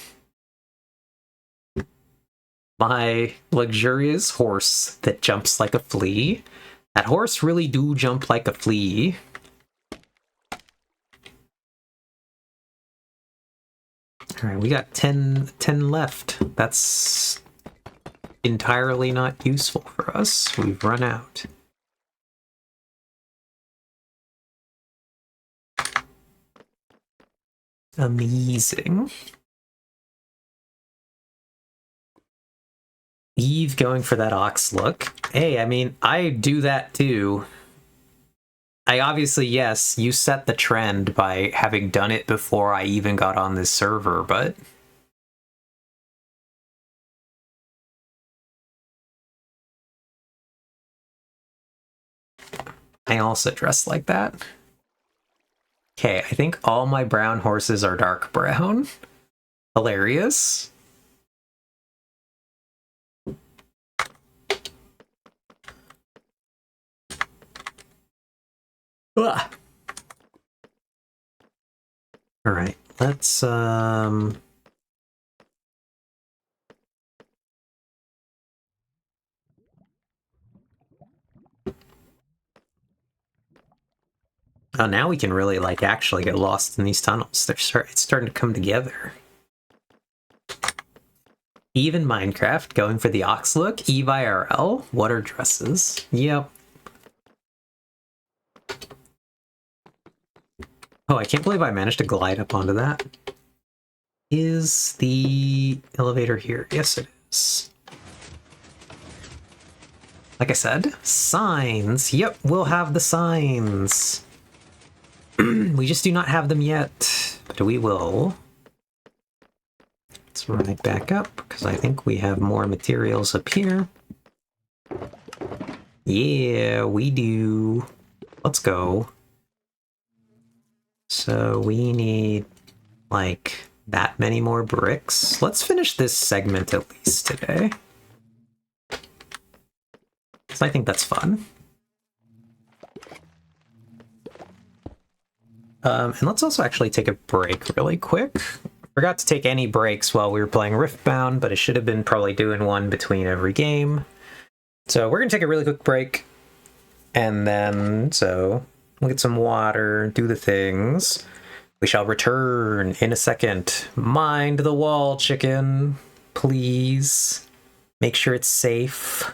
my luxurious horse that jumps like a flea. That horse really do jump like a flea. Alright, we got 10 left. That's entirely not useful for us. We've run out. Amazing. Eve going for that ox look. Hey, I mean, I do that too. I obviously, yes, you set the trend by having done it before I even got on this server, but... I also dress like that. Okay, I think all my brown horses are dark brown. Hilarious. Ugh. All right, let's Oh, now we can really like actually get lost in these tunnels. It's starting to come together. Even Minecraft going for the ox look. Eve IRL. What are dresses? Yep. Oh, I can't believe I managed to glide up onto that. Is the elevator here? Yes, it is. Like I said, signs. Yep, we'll have the signs. We just do not have them yet, but we will. Let's run it back up, because I think we have more materials up here. Yeah, we do. Let's go. So we need, like, that many more bricks. Let's finish this segment at least today. Because I think that's fun. And let's also actually take a break really quick. Forgot to take any breaks while we were playing Riftbound, but I should have been probably doing one between every game. So we're going to take a really quick break. And then, we'll get some water, do the things. We shall return in a second. Mind the wall, chicken. Please. Make sure it's safe.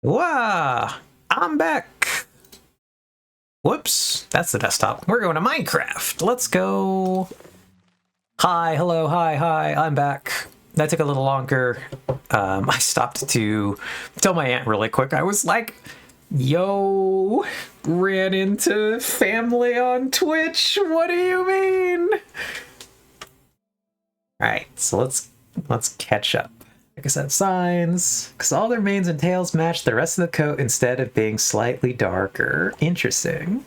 Wow, I'm back. Whoops, that's the desktop. We're going to Minecraft. Let's go. Hi, hello, hi, I'm back. That took a little longer. I stopped to tell my aunt really quick. I was like, yo, ran into family on Twitch. What do you mean? All right, so let's catch up. I guess that signs, because all their manes and tails match the rest of the coat instead of being slightly darker. Interesting.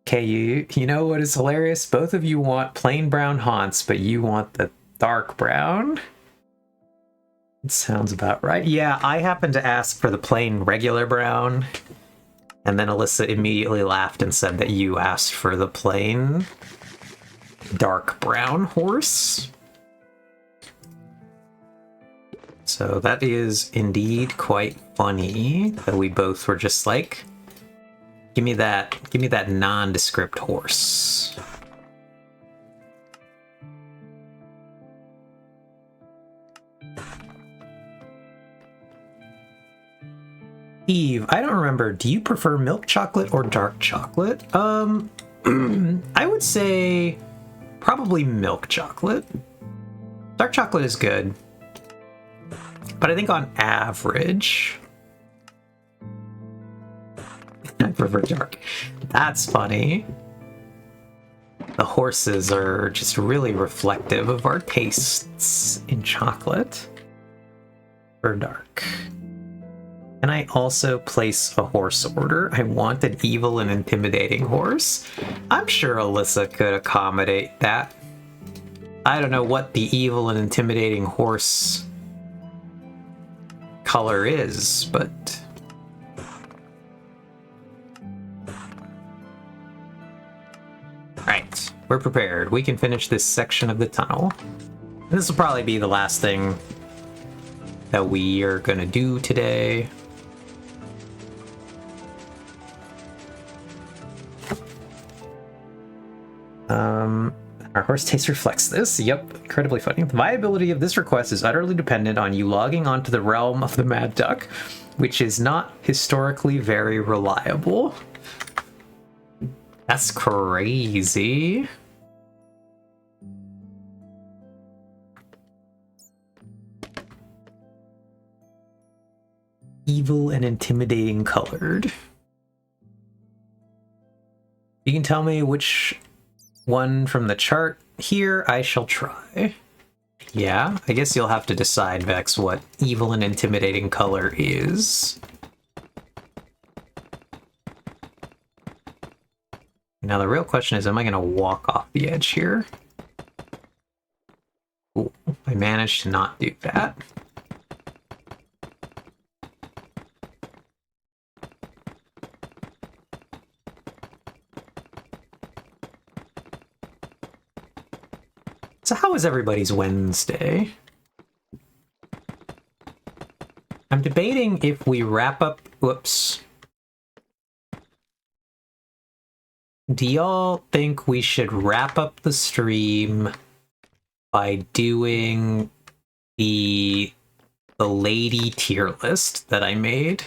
Okay, you know what is hilarious? Both of you want plain brown haunts, but you want the dark brown. It sounds about right. Yeah, I happened to ask for the plain regular brown, and then Alyssa immediately laughed and said that you asked for the plain dark brown horse. So that is indeed quite funny that we both were just like, give me that nondescript horse. Eve, I don't remember, do you prefer milk chocolate or dark chocolate? I would say probably milk chocolate. Dark chocolate is good, but I think on average, I prefer dark. That's funny. The horses are just really reflective of our tastes in chocolate. For dark. Can I also place a horse order? I want an evil and intimidating horse. I'm sure Alyssa could accommodate that. I don't know what the evil and intimidating horse color is, but... Right, we're prepared. We can finish this section of the tunnel. This will probably be the last thing that we are gonna do today. Our horse taste reflects this. Yep, incredibly funny. The viability of this request is utterly dependent on you logging onto the realm of the Mad Duck, which is not historically very reliable. That's crazy. Evil and intimidating colored. You can tell me which one from the chart here, I shall try. Yeah, I guess you'll have to decide, Vex, what evil and intimidating color is. Now the real question is, am I going to walk off the edge here? Ooh, I managed to not do that. So how is everybody's Wednesday? I'm debating if we wrap up... Whoops. Do y'all think we should wrap up the stream by doing the lady tier list that I made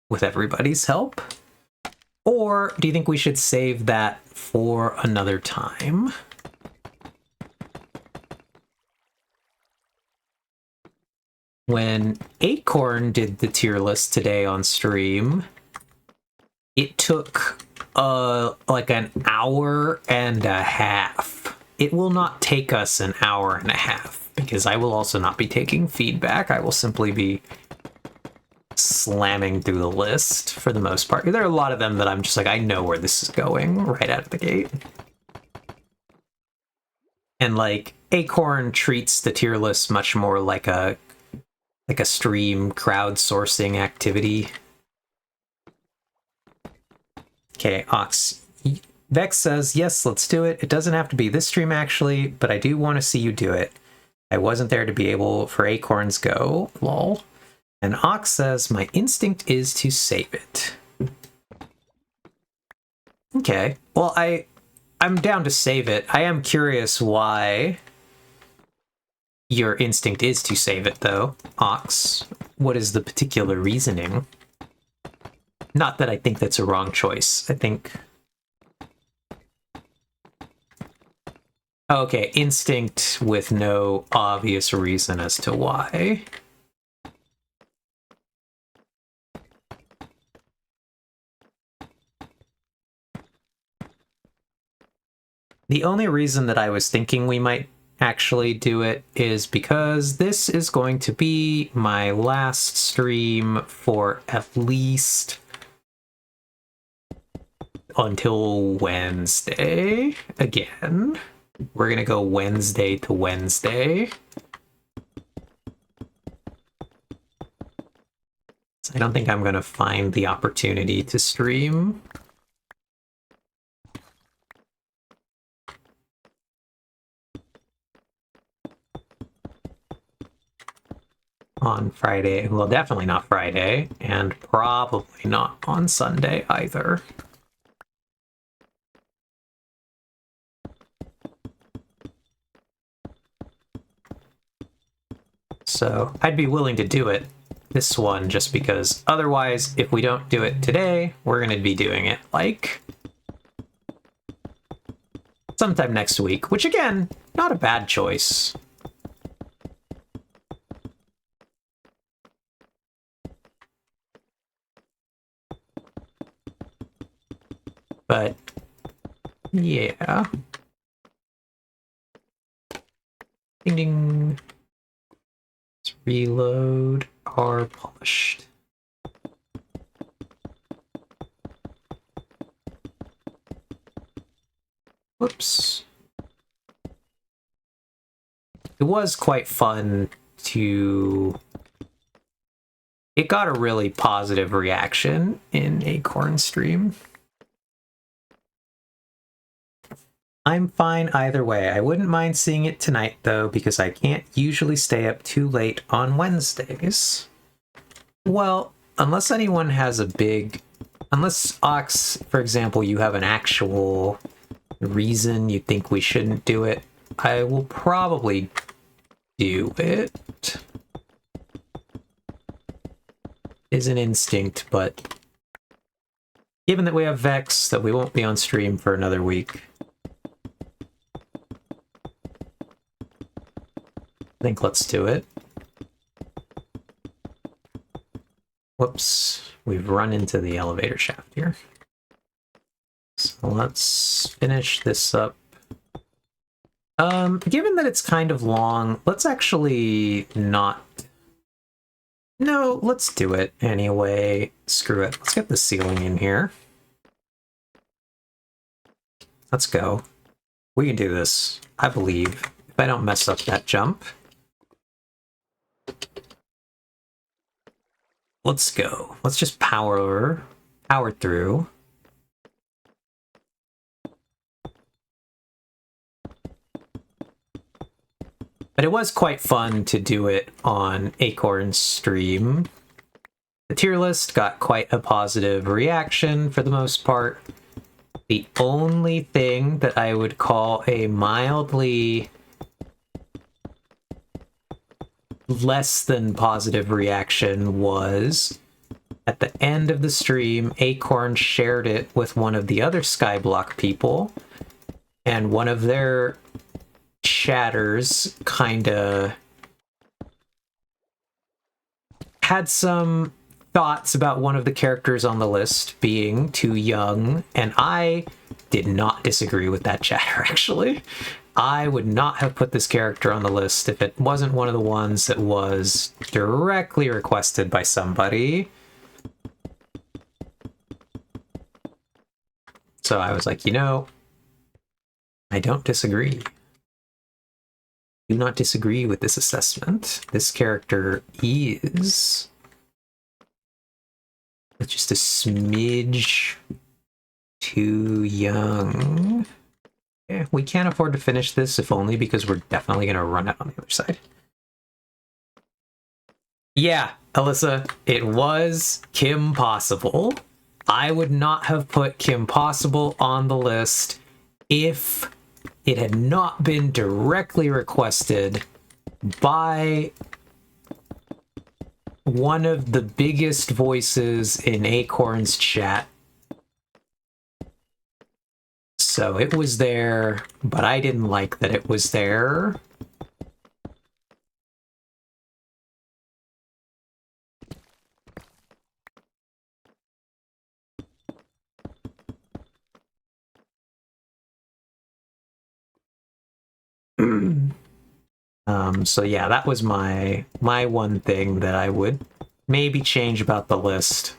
with everybody's help? Or do you think we should save that for another time? When Acorn did the tier list today on stream, it took like an hour and a half. It will not take us an hour and a half, because I will also not be taking feedback. I will simply be slamming through the list for the most part. There are a lot of them that I'm just like, I know where this is going right out of the gate. And like, Acorn treats the tier list much more like a stream crowdsourcing activity. Okay, Ox. Vex says, yes, let's do it. It doesn't have to be this stream, actually, but I do want to see you do it. I wasn't there to be able for Acorns go, lol. And Ox says, my instinct is to save it. Okay, well, I'm down to save it. I am curious why Your instinct is to save it, though, Ox. What is the particular reasoning? Not that I think that's a wrong choice. I think... Okay, instinct with no obvious reason as to why. The only reason that I was thinking we might actually do it is because this is going to be my last stream for at least until Wednesday. Again, we're gonna go Wednesday to Wednesday. So I don't think I'm gonna find the opportunity to stream on Friday. Well, definitely not Friday, and probably not on Sunday either. So I'd be willing to do it, this one, just because otherwise, if we don't do it today, we're going to be doing it, like, sometime next week, which, again, not a bad choice. But, yeah. Ding ding. Let's reload our polished. Whoops. It was quite fun to... It got a really positive reaction in Acorn stream. I'm fine either way. I wouldn't mind seeing it tonight, though, because I can't usually stay up too late on Wednesdays. Well, unless anyone has a big... Unless, Ox, for example, you have an actual reason you think we shouldn't do it, I will probably do it. Is an instinct, but given that we have Vex, that we won't be on stream for another week, I think let's do it. Whoops, we've run into the elevator shaft here. So let's finish this up. Given that it's kind of long, let's actually not... No, let's do it anyway. Screw it. Let's get the ceiling in here. Let's go. We can do this. I believe. If I don't mess up that jump. Let's go. Let's just power through. But it was quite fun to do it on Acorn's stream. The tier list got quite a positive reaction for the most part. The only thing that I would call a mildly less than positive reaction was at the end of the stream, Acorn shared it with one of the other Skyblock people, and one of their chatters kinda had some thoughts about one of the characters on the list being too young, and I did not disagree with that chatter, actually. I would not have put this character on the list if it wasn't one of the ones that was directly requested by somebody. So I was like, you know, I don't disagree. Do not disagree with this assessment. This character is just a smidge too young. Yeah, we can't afford to finish this, if only because we're definitely going to run out on the other side. Yeah, Alyssa, it was Kim Possible. I would not have put Kim Possible on the list if it had not been directly requested by one of the biggest voices in Acorn's chat. So it was there, but I didn't like that it was there. So yeah, that was my one thing that I would maybe change about the list.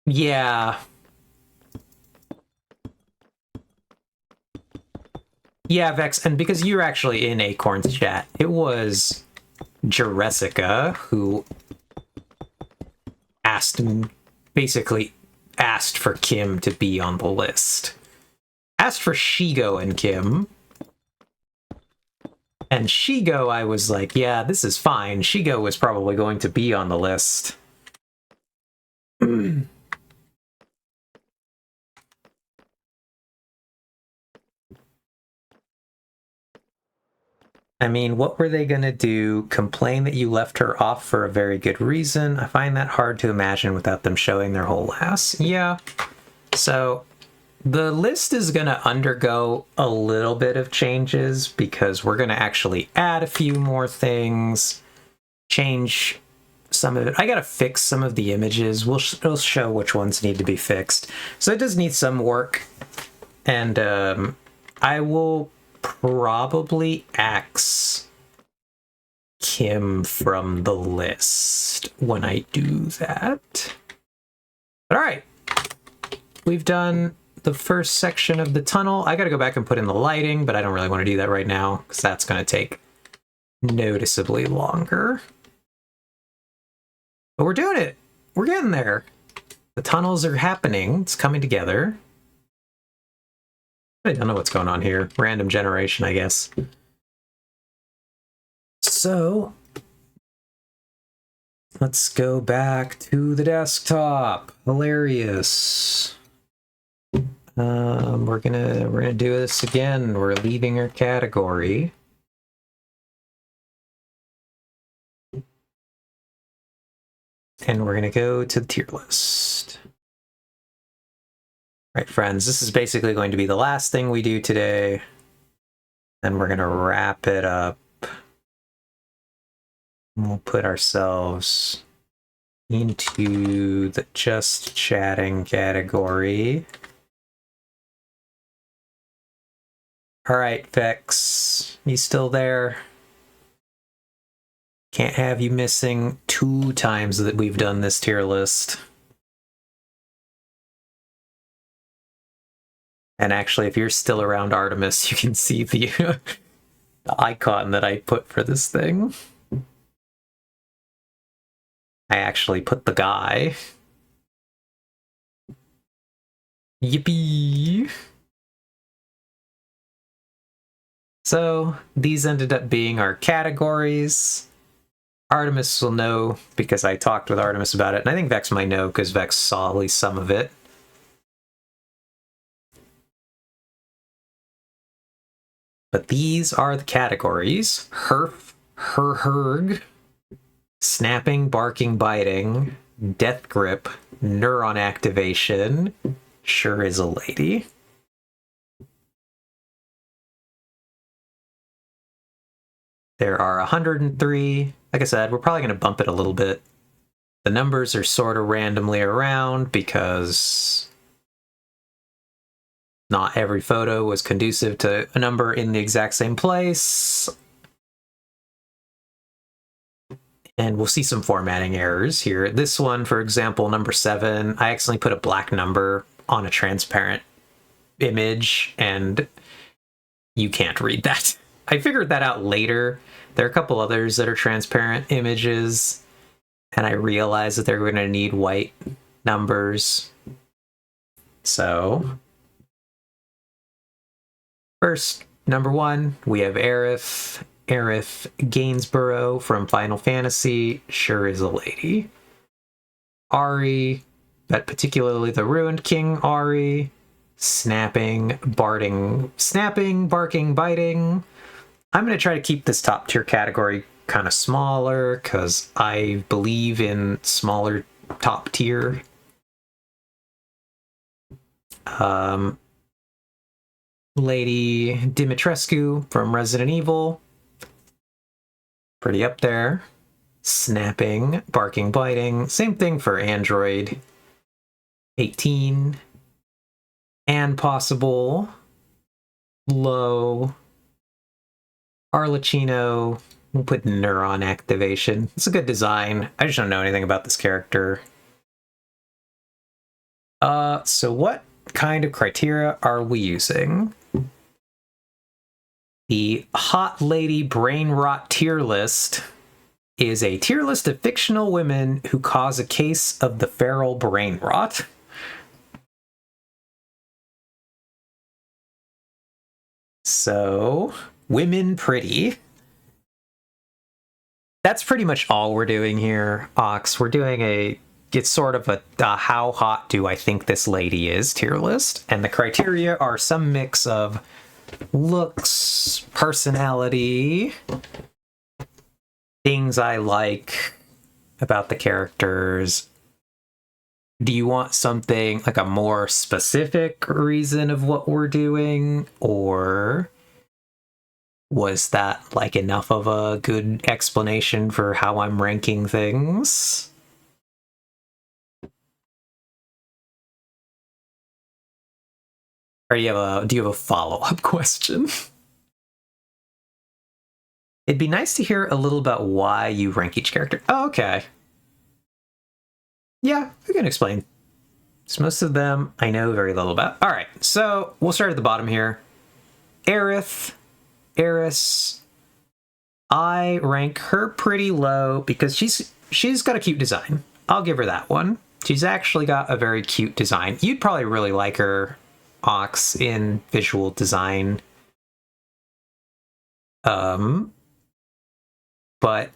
Yeah. Yeah, Vex, and because you're actually in Acorn's chat, it was Jessica who basically asked for Kim to be on the list. Asked for Shigo and Kim. And Shigo, I was like, yeah, this is fine. Shigo was probably going to be on the list. I mean, what were they going to do? Complain that you left her off for a very good reason? I find that hard to imagine without them showing their whole ass. Yeah. So the list is going to undergo a little bit of changes because we're going to actually add a few more things, change some of it. I got to fix some of the images. We'll show which ones need to be fixed. So it does need some work. And I will probably axe Kim from the list when I do that. But all right. We've done the first section of the tunnel. I got to go back and put in the lighting, but I don't really want to do that right now because that's going to take noticeably longer. But we're doing it. We're getting there. The tunnels are happening. It's coming together. I don't know what's going on here. Random generation, I guess. So, let's go back to the desktop. Hilarious. We're gonna do this again. We're leaving our category. And we're gonna go to the tier list. All right, friends, this is basically going to be the last thing we do today. And we're gonna wrap it up. We'll put ourselves into the just chatting category. All right, Vex, you still there? Can't have you missing 2 times that we've done this tier list. And actually, if you're still around Artemis, you can see the, the icon that I put for this thing. I actually put the guy. Yippee! So these ended up being our categories. Artemis will know because I talked with Artemis about it, and I think Vex might know because Vex saw at least some of it. But these are the categories. Herf, herg, snapping, barking, biting, death grip, neuron activation, sure is a lady. There are 103. Like I said, we're probably going to bump it a little bit. The numbers are sort of randomly around because not every photo was conducive to a number in the exact same place. And we'll see some formatting errors here. This one, for example, number 7, I accidentally put a black number on a transparent image, and you can't read that. I figured that out later. There are a couple others that are transparent images, and I realized that they're going to need white numbers. So, first, number 1, we have Aerith. Aerith Gainsborough from Final Fantasy, sure is a lady. Ari, but particularly the Ruined King Ari, snapping, barking, biting. I'm going to try to keep this top tier category kind of smaller because I believe in smaller top tier. Lady Dimitrescu from Resident Evil. Pretty up there. Snapping, barking, biting. Same thing for Android 18. And possible. Low. Arlecchino. We'll put neuron activation. It's a good design. I just don't know anything about this character. So what kind of criteria are we using? The Hot Lady Brain Rot tier list is a tier list of fictional women who cause a case of the feral brain rot. So, women pretty. That's pretty much all we're doing here, Ox. We're doing it's sort of a how hot do I think this lady is tier list. And the criteria are some mix of looks, personality, things I like about the characters. Do you want something like a more specific reason of what we're doing, or was that like enough of a good explanation for how I'm ranking things? Or do you have a follow-up question? It'd be nice to hear a little about why you rank each character. Oh, okay. Yeah, I can explain. So most of them I know very little about. All right, so we'll start at the bottom here. Aerith. Eris. I rank her pretty low because she's got a cute design. I'll give her that one. She's actually got a very cute design. You'd probably really like her, Ox, in visual design. But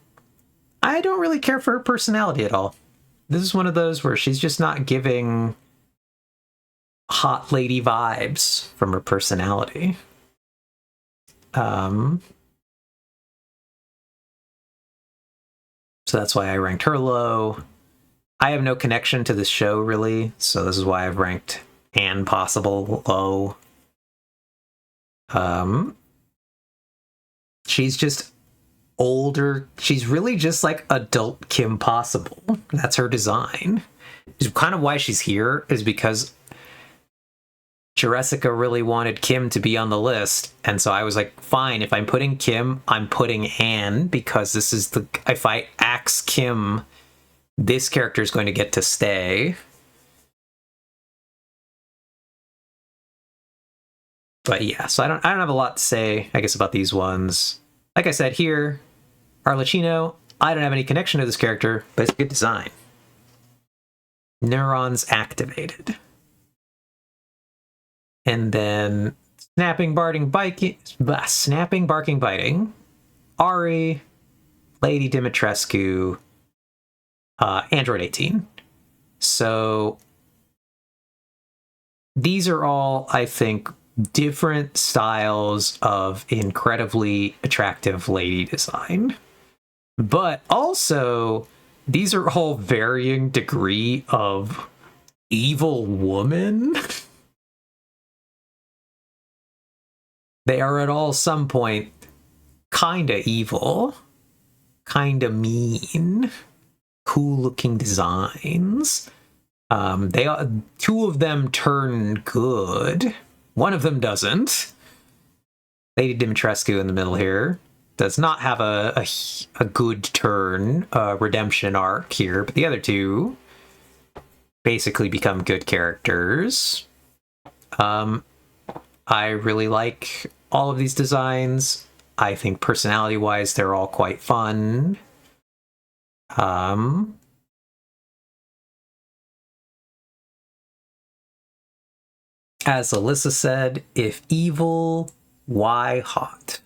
I don't really care for her personality at all. This is one of those where she's just not giving hot lady vibes from her personality. So that's why I ranked her low. I have no connection to this show, really, so this is why I've ranked Anne Possible low. She's just older. She's really just like adult Kim Possible. That's her design. It's kind of why she's here, is because Jessica really wanted Kim to be on the list, and so I was like, fine, if I'm putting Kim, I'm putting Anne, because this is if I axe Kim, this character is going to get to stay. But yeah, so I don't have a lot to say, I guess, about these ones. Like I said here, Arlecchino, I don't have any connection to this character, but it's a good design. Neurons activated. And then snapping, barking, biting. Ari, Lady Dimitrescu, Android 18. So these are all, I think, different styles of incredibly attractive lady design. But also, these are all varying degree of evil woman. They are at all some point kinda evil, kinda mean, cool-looking designs. Two of them turn good. One of them doesn't. Lady Dimitrescu in the middle here does not have a good turn, redemption arc here, but the other two basically become good characters. I really like all of these designs. I think personality-wise, they're all quite fun. As Alyssa said, if evil, why hot?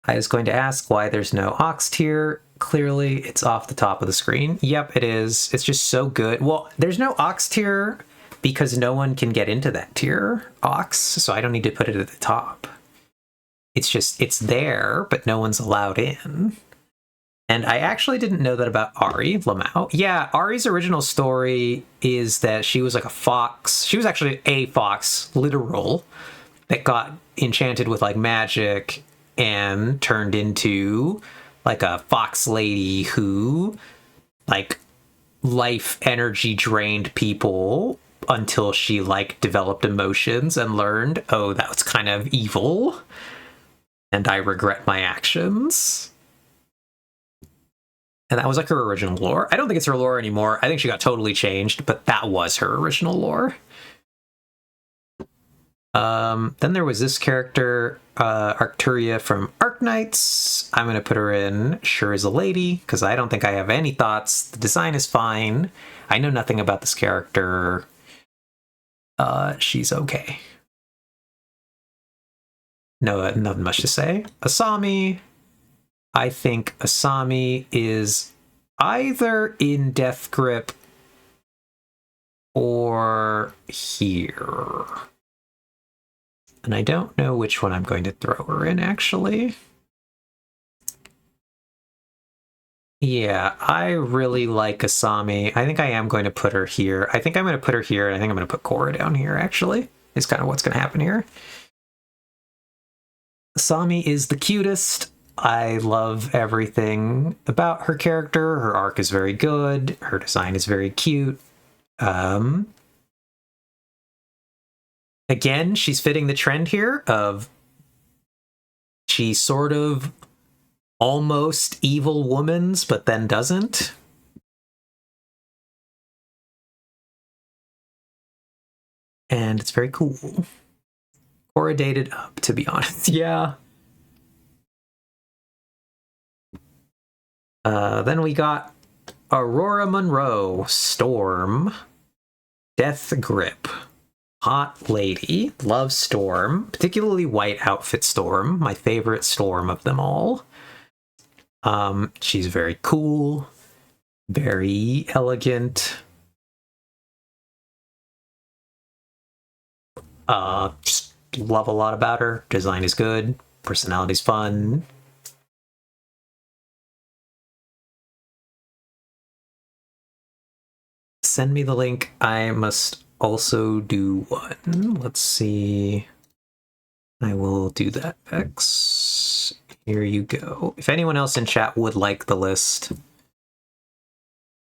I was going to ask why there's no Ox tier. Clearly, it's off the top of the screen. Yep, it is. It's just so good. Well, there's no Ox tier because no one can get into that tier, Ox, so I don't need to put it at the top. It's just, it's there, but no one's allowed in. And I actually didn't know that about Ari Lamau. Yeah, Ari's original story is that she was like a fox. She was actually a fox, literal, that got enchanted with like magic and turned into like a fox lady who like life energy drained people until she like developed emotions and learned, oh, that was kind of evil and I regret my actions. And that was like her original lore. I don't think it's her lore anymore. I think she got totally changed, but that was her original lore. Then there was this character, Arcturia from Arknights. I'm going to put her in Sure is a Lady, because I don't think I have any thoughts. The design is fine. I know nothing about this character. She's okay. No, nothing much to say. Asami. I think Asami is either in Death Grip or here. And I don't know which one I'm going to throw her in, actually. Yeah, I really like Asami. I think I am going to put her here. I think I'm going to put her here, and I think I'm going to put Korra down here, actually. Is kind of what's going to happen here. Asami is the cutest. I love everything about her character. Her arc is very good. Her design is very cute. Again, she's fitting the trend here of she's sort of almost evil woman's, but then doesn't. And it's very cool. Korra dated up, to be honest. Yeah. Then we got Aurora Monroe, Storm, Death Grip, Hot Lady, love Storm, particularly white outfit Storm, my favorite Storm of them all. She's very cool, very elegant. Just love a lot about her. Design is good, personality's fun. Send me the link. I must also do one. Let's see. I will do that, Vex. Here you go. If anyone else in chat would like the list,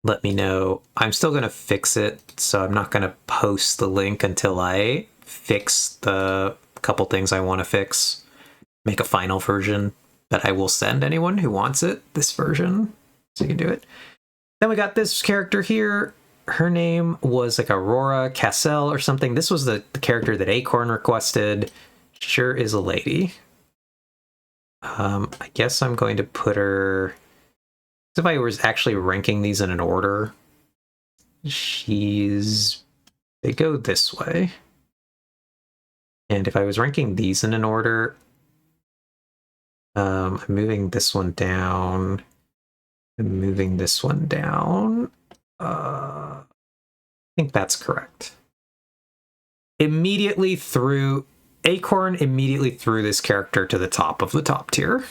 let me know. I'm still going to fix it, so I'm not going to post the link until I fix the couple things I want to fix. Make a final version that I will send anyone who wants it, this version, so you can do it. Then we got this character here. Her name was like Aurora Cassell or something. This was the character that Acorn requested. Sure is a lady. I guess I'm going to put her... If I was actually ranking these in an order, they go this way. And if I was ranking these in an order, I'm moving this one down. I'm moving this one down. I think that's correct. Acorn immediately threw this character to the top of the top tier.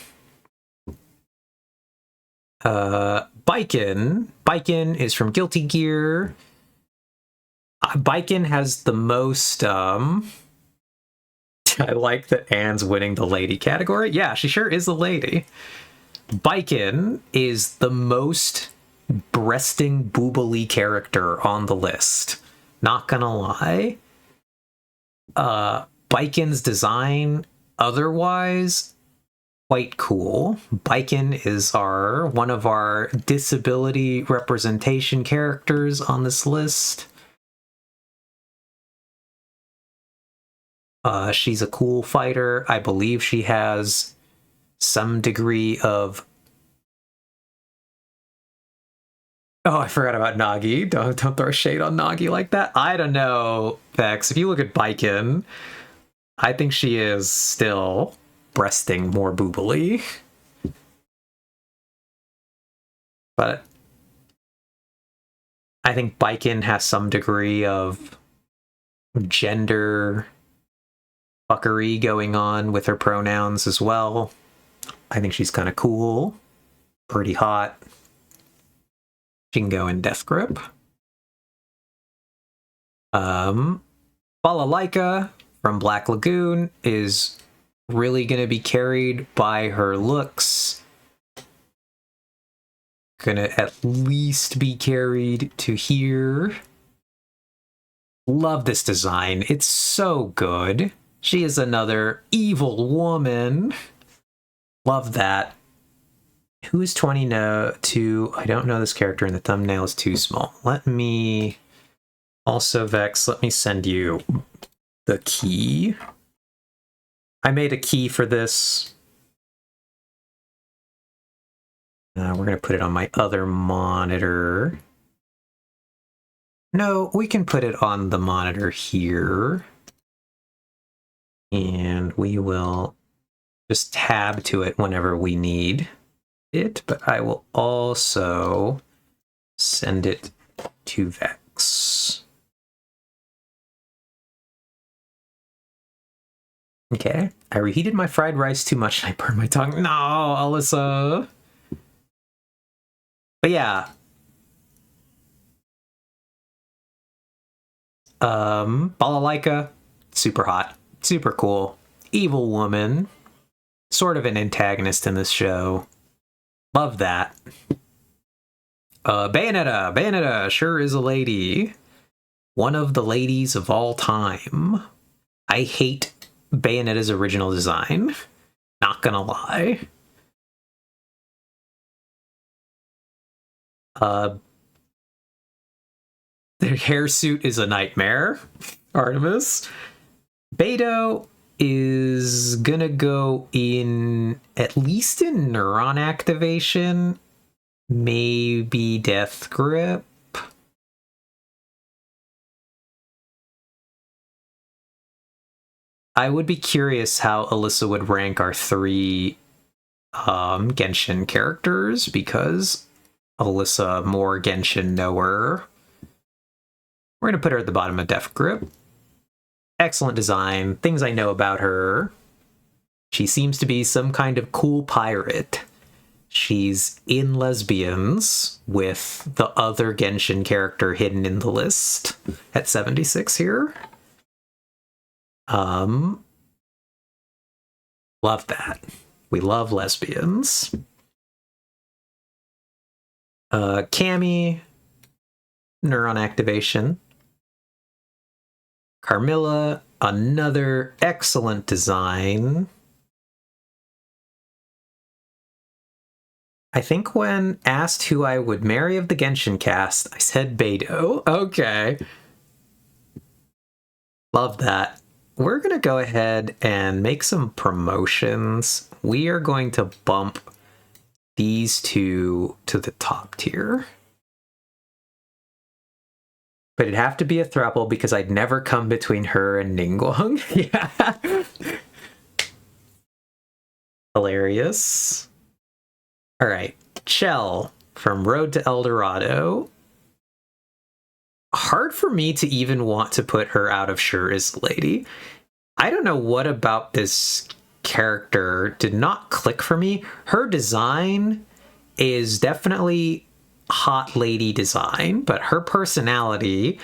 Baiken is from Guilty Gear. Baiken has the most, I like that Anne's winning the lady category. Yeah, she sure is a lady. Baiken is the most breasting boobily character on the list. Not gonna lie. Baiken's design, otherwise, quite cool. Baiken is one of our disability representation characters on this list. She's a cool fighter. I believe she has some degree of... Oh, I forgot about Nagi. Don't throw shade on Nagi like that. I don't know, Vex. If you look at Baiken, I think she is still breasting more boobily. But I think Baiken has some degree of gender fuckery going on with her pronouns as well. I think she's kind of cool, pretty hot. She can go in Death Grip. Balalaika from Black Lagoon is really going to be carried by her looks. Gonna at least be carried to here. Love this design. It's so good. She is another evil woman. Love that. Who is 22? I don't know this character, and the thumbnail is too small. Let me... Also, Vex, let me send you the key. I made a key for this. We're going to put it on my other monitor. No, we can put it on the monitor here. And we will just tab to it whenever we need it. But I will also send it to Vex. Okay, I reheated my fried rice too much and I burned my tongue. No, Alyssa. But yeah. Balalaika, super hot, super cool. Evil woman. Sort of an antagonist in this show. Love that. Bayonetta sure is a lady. One of the ladies of all time. I hate Bayonetta's original design. Not gonna lie. Their hairsuit is a nightmare. Artemis. Beto is gonna go in, at least in neuron activation. Maybe Death Grip. I would be curious how Alyssa would rank our three Genshin characters, because Alyssa more Genshin knower. We're going to put her at the bottom of Death Grip. Excellent design. Things I know about her. She seems to be some kind of cool pirate. She's in Lesbians with the other Genshin character hidden in the list at 76 here. Love that. We love lesbians. Cammy, neuron activation. Carmilla, another excellent design. I think when asked who I would marry of the Genshin cast, I said Beto. Okay. Love that. We're going to go ahead and make some promotions. We are going to bump these two to the top tier. But it'd have to be a throuple because I'd never come between her and Ningguang. Yeah. Hilarious. All right. Chell from Road to El Dorado. Hard for me to even want to put her out of Sure Is the Lady. I don't know what about this character did not click for me. Her design is definitely hot lady design, but her personality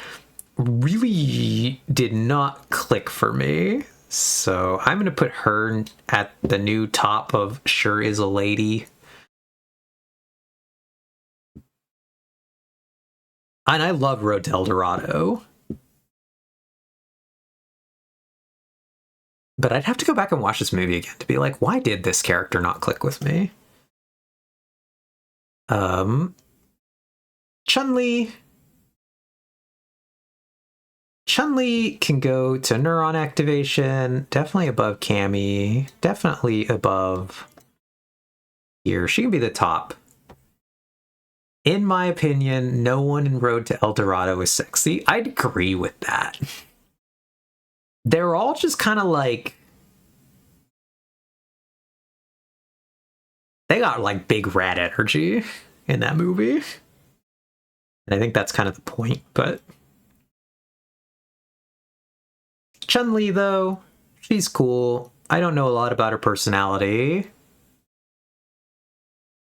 really did not click for me. So I'm going to put her at the new top of Sure Is a Lady. And I love Road to El Dorado. But I'd have to go back and watch this movie again to be like, why did this character not click with me? Chun-Li. Chun-Li can go to neuron activation. Definitely above Cammy. Definitely above here. She can be the top. In my opinion, no one in Road to El Dorado is sexy. I'd agree with that. They're all just kind of like... They got like big rat energy in that movie. And I think that's kind of the point, but... Chun-Li, though, she's cool. I don't know a lot about her personality.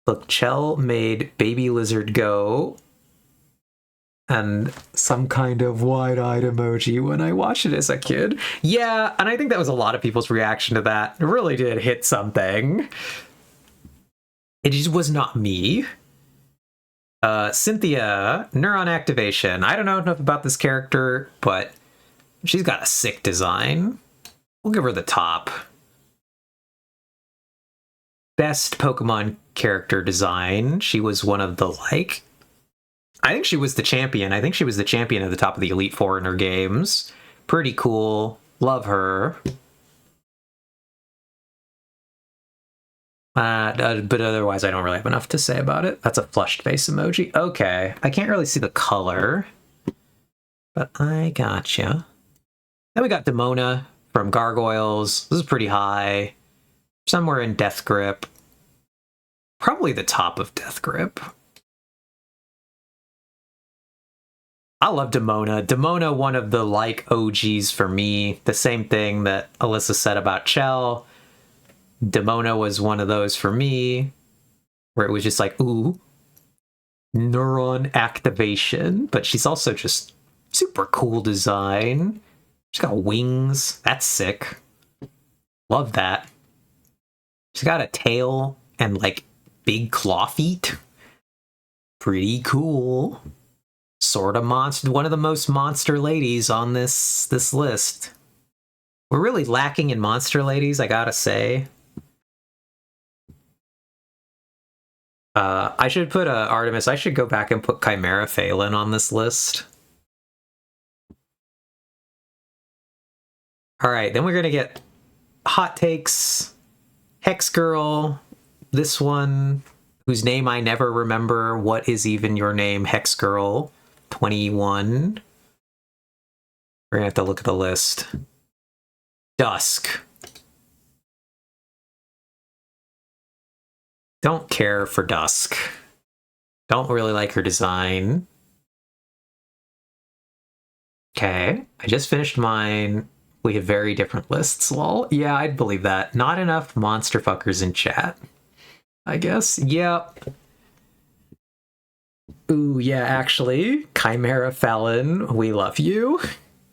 Look, Chell made Baby Lizard go, and some kind of wide-eyed emoji when I watched it as a kid. Yeah, and I think that was a lot of people's reaction to that. It really did hit something. It just was not me. Cynthia, neuron activation. I don't know enough about this character, but she's got a sick design. We'll give her the top. Best Pokemon character design. She was one of the, like... I think she was the champion. I think she was the champion at the top of the Elite Four in her games. Pretty cool. Love her. But otherwise, I don't really have enough to say about it. That's a flushed face emoji. Okay. I can't really see the color, but I gotcha. Then we got Demona from Gargoyles. This is pretty high. Somewhere in Death Grip. Probably the top of Death Grip. I love Demona. Demona, one of the, like, OGs for me. The same thing that Alyssa said about Chell. Demona was one of those for me, where it was just like, ooh, neuron activation. But she's also just super cool design. She's got wings. That's sick. Love that. She's got a tail and, like, big claw feet. Pretty cool. Sort of monster. One of the most monster ladies on this list. We're really lacking in monster ladies, I gotta say. I should put Artemis. I should go back and put Chimera Phelan on this list. All right, then we're gonna get hot takes. Hex Girl. This one, whose name I never remember. What is even your name, Hex Girl? 21. We're gonna have to look at the list. Dusk. Don't care for Dusk. Don't really like her design. Okay, I just finished mine. We have very different lists, lol. Yeah, I'd believe that. Not enough monster fuckers in chat, I guess. Yep. Ooh, yeah, actually, Chimera Fallon, we love you.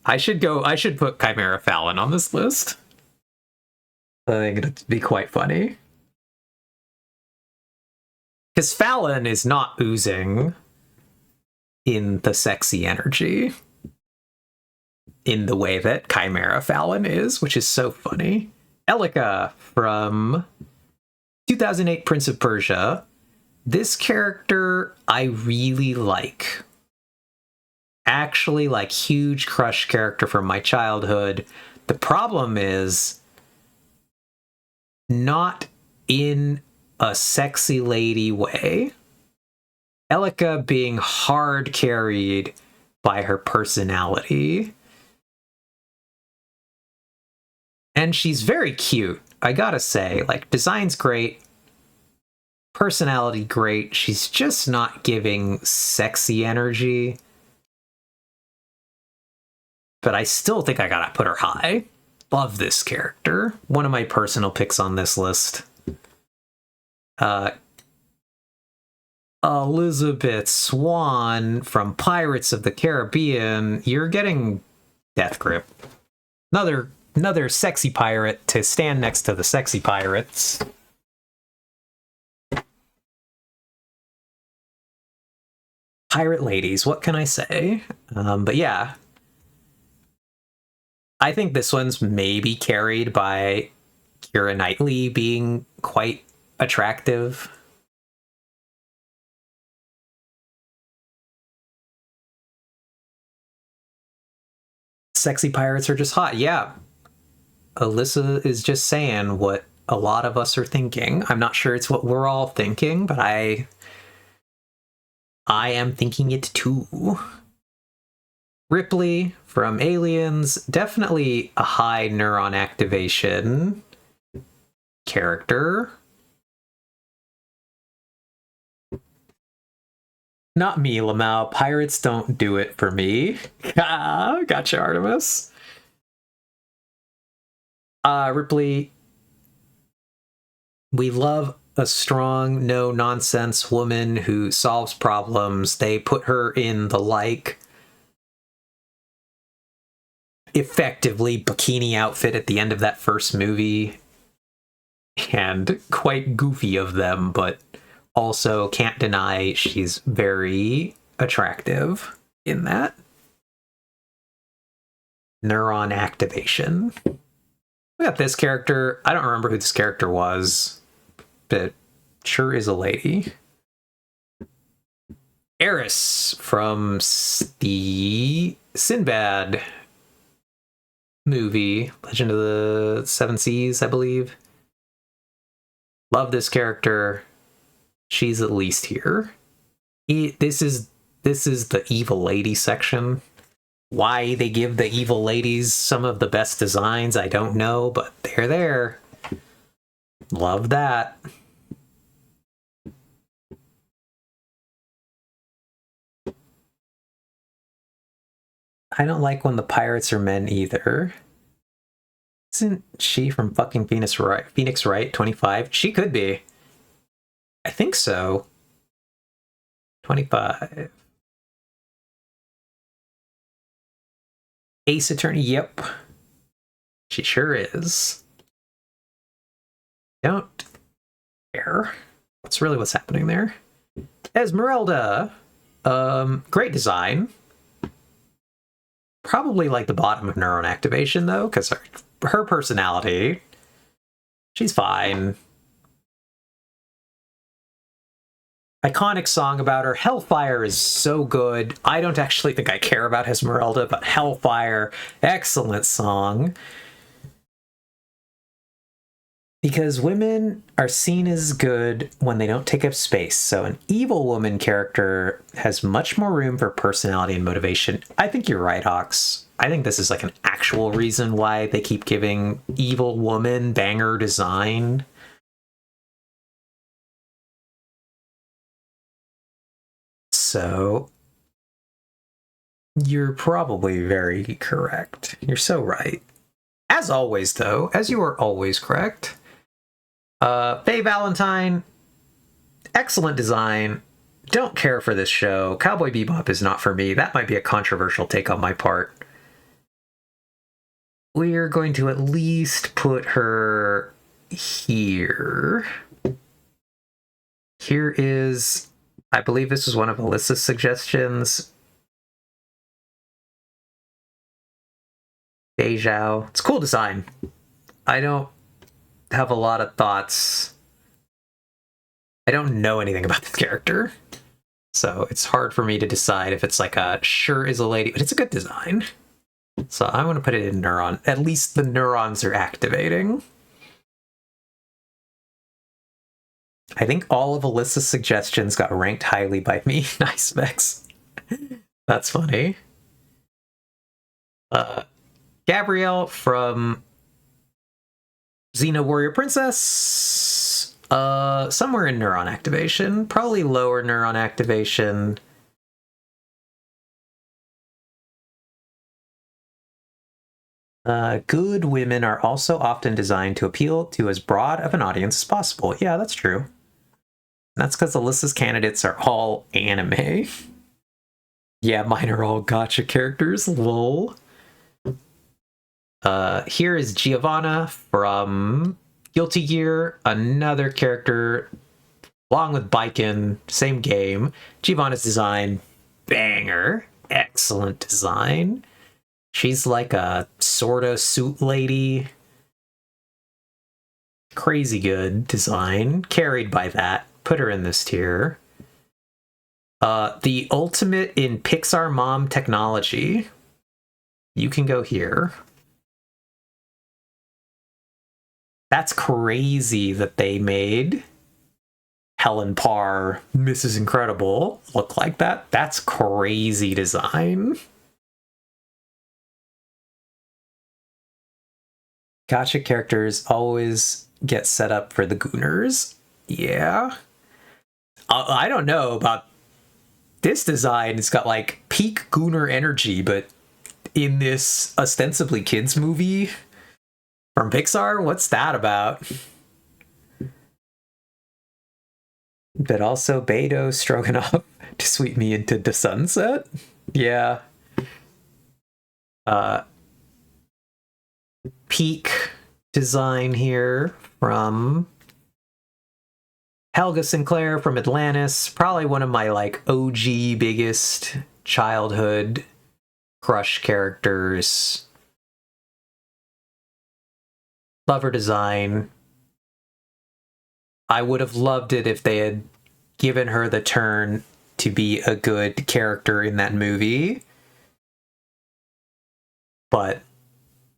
I should put Chimera Fallon on this list. I think it'd be quite funny. Because Fallon is not oozing in the sexy energy in the way that Chimera Fallon is, which is so funny. Elika from 2008 Prince of Persia. This character I really like. Actually, like, huge crush character from my childhood. The problem is not in a sexy lady way. Elika being hard carried by her personality. And she's very cute, I gotta say. Like, design's great. Personality great. She's just not giving sexy energy. But I still think I gotta put her high. Love this character. One of my personal picks on this list. Elizabeth Swan from Pirates of the Caribbean. You're getting Death Grip. Another sexy pirate to stand next to the sexy pirates. Pirate ladies, what can I say? But yeah. I think this one's maybe carried by Keira Knightley being quite attractive. Sexy pirates are just hot. Yeah. Alyssa is just saying what a lot of us are thinking. I'm not sure it's what we're all thinking, but I am thinking it too. Ripley from Aliens, definitely a high neuron activation character. Not me, Lamau. Pirates don't do it for me. Ah, gotcha, Artemis. Ripley, we love a strong, no-nonsense woman who solves problems. They put her in the, like, effectively bikini outfit at the end of that first movie. And quite goofy of them, but also can't deny she's very attractive in that. Neuron activation. We got this character. I don't remember who this character was, but sure is a lady. Eris from the Sinbad movie, Legend of the Seven Seas, I believe. Love this character. She's at least here. This is the evil lady section. Why they give the evil ladies some of the best designs, I don't know, but they're there. Love that. I don't like when the pirates are men either. Isn't she from fucking Phoenix Wright 25? She could be. I think so. 25. Ace Attorney, yep. She sure is. Don't care. That's really what's happening there. Esmeralda. Great design. Probably like the bottom of Neuron Activation, though, because her personality, she's fine. Iconic song about her. Hellfire is so good. I don't actually think I care about Esmeralda, but Hellfire, excellent song. Because women are seen as good when they don't take up space. So an evil woman character has much more room for personality and motivation. I think you're right, Ox. I think this is like an actual reason why they keep giving evil woman banger design. So you're probably very correct. You're so right. As always, though, as you are always correct. Faye Valentine, excellent design. Don't care for this show. Cowboy Bebop is not for me. That might be a controversial take on my part. We're going to at least put her here. Here is, I believe this was one of Alyssa's suggestions. Deja. It's cool design. I don't have a lot of thoughts. I don't know anything about this character, so it's hard for me to decide if it's like a sure is a lady, but it's a good design. So I want to put it in Neuron. At least the neurons are activating. I think all of Alyssa's suggestions got ranked highly by me. Nice, Vex. That's funny. Gabrielle from Xena Warrior Princess. Somewhere in neuron activation. Probably lower neuron activation. Good women are also often designed to appeal to as broad of an audience as possible. Yeah, that's true. That's because Alyssa's candidates are all anime. Yeah, mine are all gacha characters, lol. Here is Giovanna from Guilty Gear, another character, along with Baiken, same game. Giovanna's design, banger. Excellent design. She's like a sorta suit lady. Crazy good design. Carried by that. Put her in this tier. The ultimate in Pixar mom technology. You can go here. That's crazy that they made Helen Parr, Mrs. Incredible, look like that. That's crazy design. Gacha characters always get set up for the Gooners. Yeah. I don't know about this design. It's got like peak Gooner energy, but in this ostensibly kids movie, From Pixar? What's that about? But also Beto Stroganoff to sweep me into the sunset? Yeah. Peak design here from Helga Sinclair from Atlantis. Probably one of my like OG biggest childhood crush characters. Love her design. I would have loved it if they had given her the turn to be a good character in that movie. But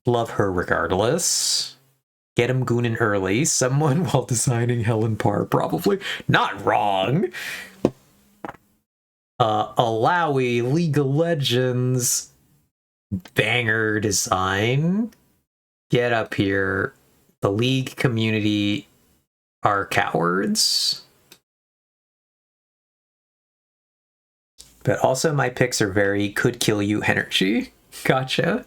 love her regardless. Get him gooning early. Someone while designing Helen Parr, probably. Not wrong. Alawi, League of Legends. Banger design. Get up here. The League community are cowards. But also my picks are very could kill you energy. Gotcha.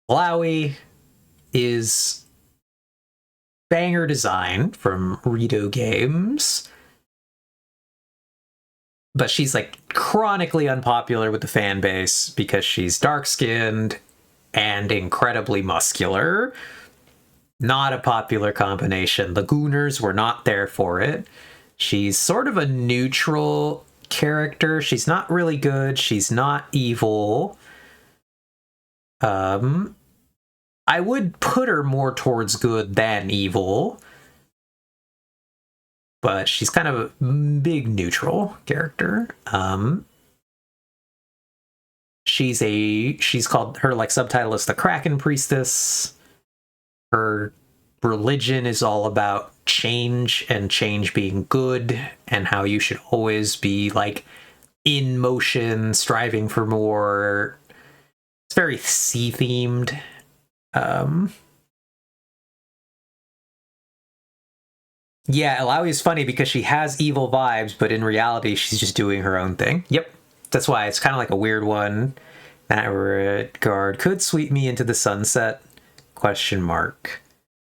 Alawi is banger design from Rito Games. But she's like chronically unpopular with the fan base because she's dark-skinned and incredibly muscular. Not a popular combination. The Gooners were not there for it. She's sort of a neutral character. She's not really good. She's not evil. I would put her more towards good than evil. But she's kind of a big neutral character. She's called, her like subtitle is the Kraken Priestess. Her religion is all about change and change being good and how you should always be like in motion, striving for more. It's very sea themed. Yeah, Alawi is funny because she has evil vibes, but in reality, she's just doing her own thing. Yep. That's why it's kind of like a weird one. That regard could sweep me into the sunset? Question mark.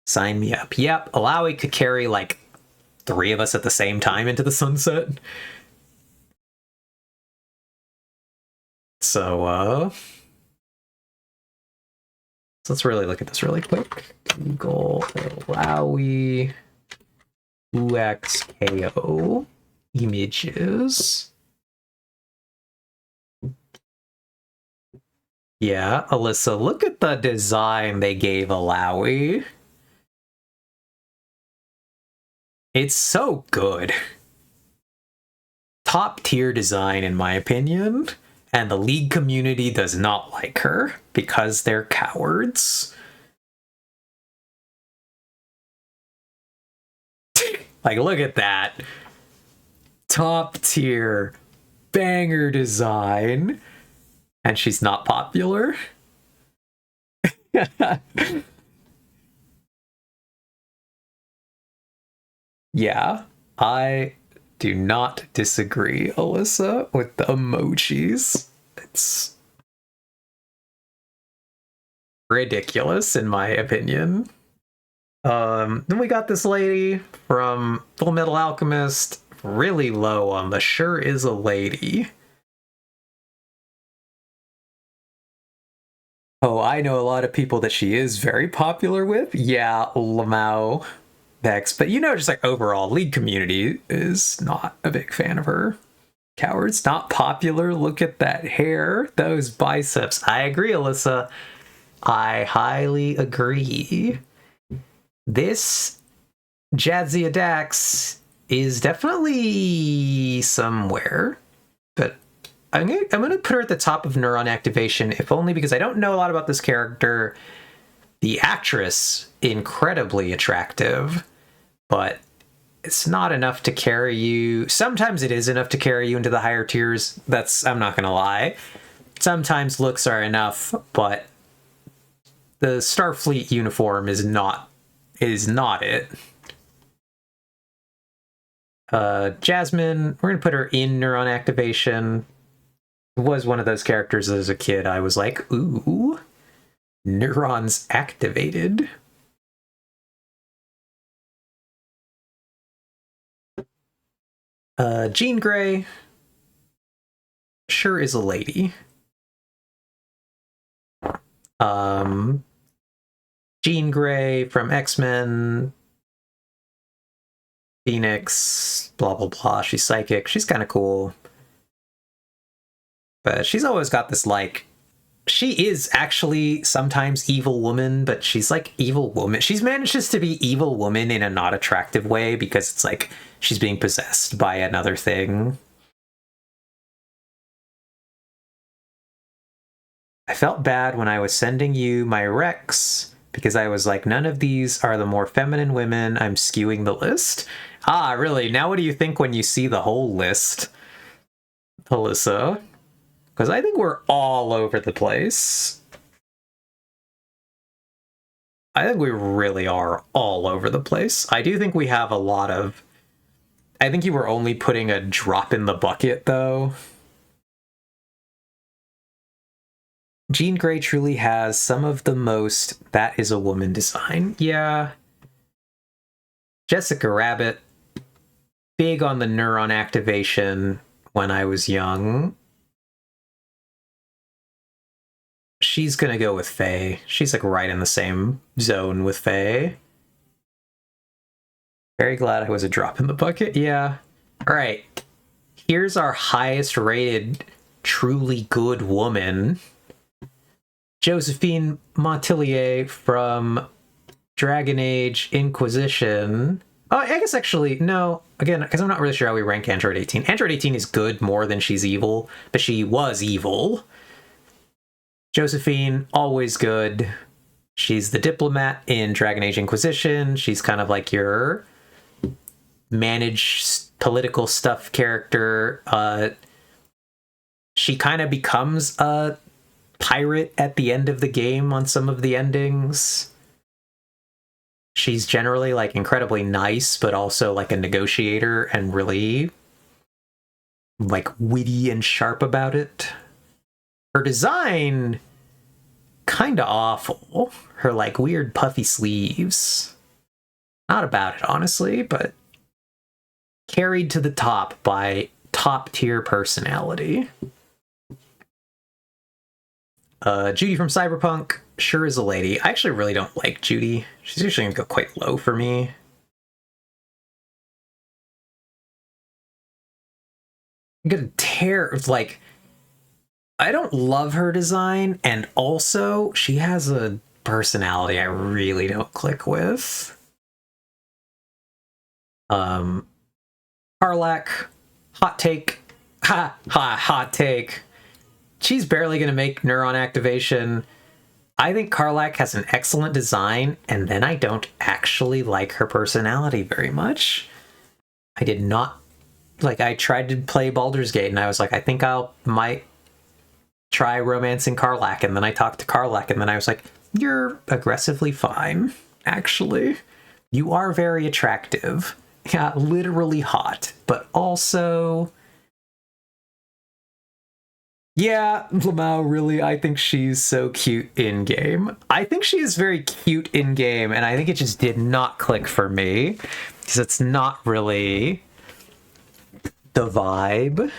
Sign me up. Yep, Alawi could carry like 3 of us at the same time into the sunset. So let's really look at this really quick. Google Alawi UXKO images. Yeah, Alyssa, look at the design they gave Alawi. It's so good. Top tier design, in my opinion. And the League community does not like her because they're cowards. Like, look at that. Top tier banger design. And she's not popular. Yeah, I do not disagree, Alyssa, with the emojis. It's ridiculous, in my opinion. Then we got this lady from Full Metal Alchemist, really low on the sure is a lady. Oh, I know a lot of people that she is very popular with. Yeah, Lamau Vex. But you know, just like overall, League community is not a big fan of her. Cowards, not popular. Look at that hair, those biceps. I agree, Alyssa. I highly agree. This Jadzia Dax is definitely somewhere, but I'm gonna put her at the top of Neuron Activation, if only because I don't know a lot about this character. The actress, incredibly attractive, but it's not enough to carry you. Sometimes it is enough to carry you into the higher tiers. I'm not gonna lie. Sometimes looks are enough, but the Starfleet uniform is not it. Jasmine, we're gonna put her in Neuron Activation. Was one of those characters as a kid I was like, ooh. Neurons activated. Jean Grey sure is a lady. Jean Grey from X-Men, Phoenix, blah blah blah. She's psychic. She's kind of cool. But she's always got this, like, she is actually sometimes evil woman, but she's like evil woman. She's manages to be evil woman in a not attractive way because it's like she's being possessed by another thing. I felt bad when I was sending you my recs because I was like, none of these are the more feminine women. I'm skewing the list. Ah, really? Now what do you think when you see the whole list, Alyssa? Because I think we're all over the place. I think we really are all over the place. I do think we have a lot of... I think you were only putting a drop in the bucket, though. Jean Grey truly has some of the most that is a woman design. Yeah. Jessica Rabbit, big on the neuron activation when I was young. She's gonna go with Faye. She's like right in the same zone with Faye. Very glad I was a drop in the bucket. Yeah. All right. Here's our highest rated truly good woman. Josephine Montilier from Dragon Age Inquisition. Oh, I guess actually, no. Again, because I'm not really sure how we rank Android 18. Android 18 is good more than she's evil, but she was evil. Josephine, always good. She's the diplomat in Dragon Age Inquisition. She's kind of like your managed political stuff character. She kind of becomes a pirate at the end of the game on some of the endings. She's generally like incredibly nice, but also like a negotiator and really like witty and sharp about it. Her design, kind of awful. Her like weird puffy sleeves. Not about it, honestly, but carried to the top by top tier personality. Judy from Cyberpunk sure is a lady. I actually really don't like Judy. She's usually gonna go quite low for me. I'm gonna tear, like, I don't love her design, and also she has a personality I really don't click with. Karlach, hot take. Hot take. She's barely going to make neuron activation. I think Karlach has an excellent design, and then I don't actually like her personality very much. I did not... Like, I tried to play Baldur's Gate, and I was like, I think might try romancing Karlach, and then I talked to Karlach, and then I was like, you're aggressively fine, actually. You are very attractive. Yeah, literally hot, but also... Yeah, Lamau, really, I think she's so cute in-game. I think she is very cute in-game, and I think it just did not click for me, because it's not really the vibe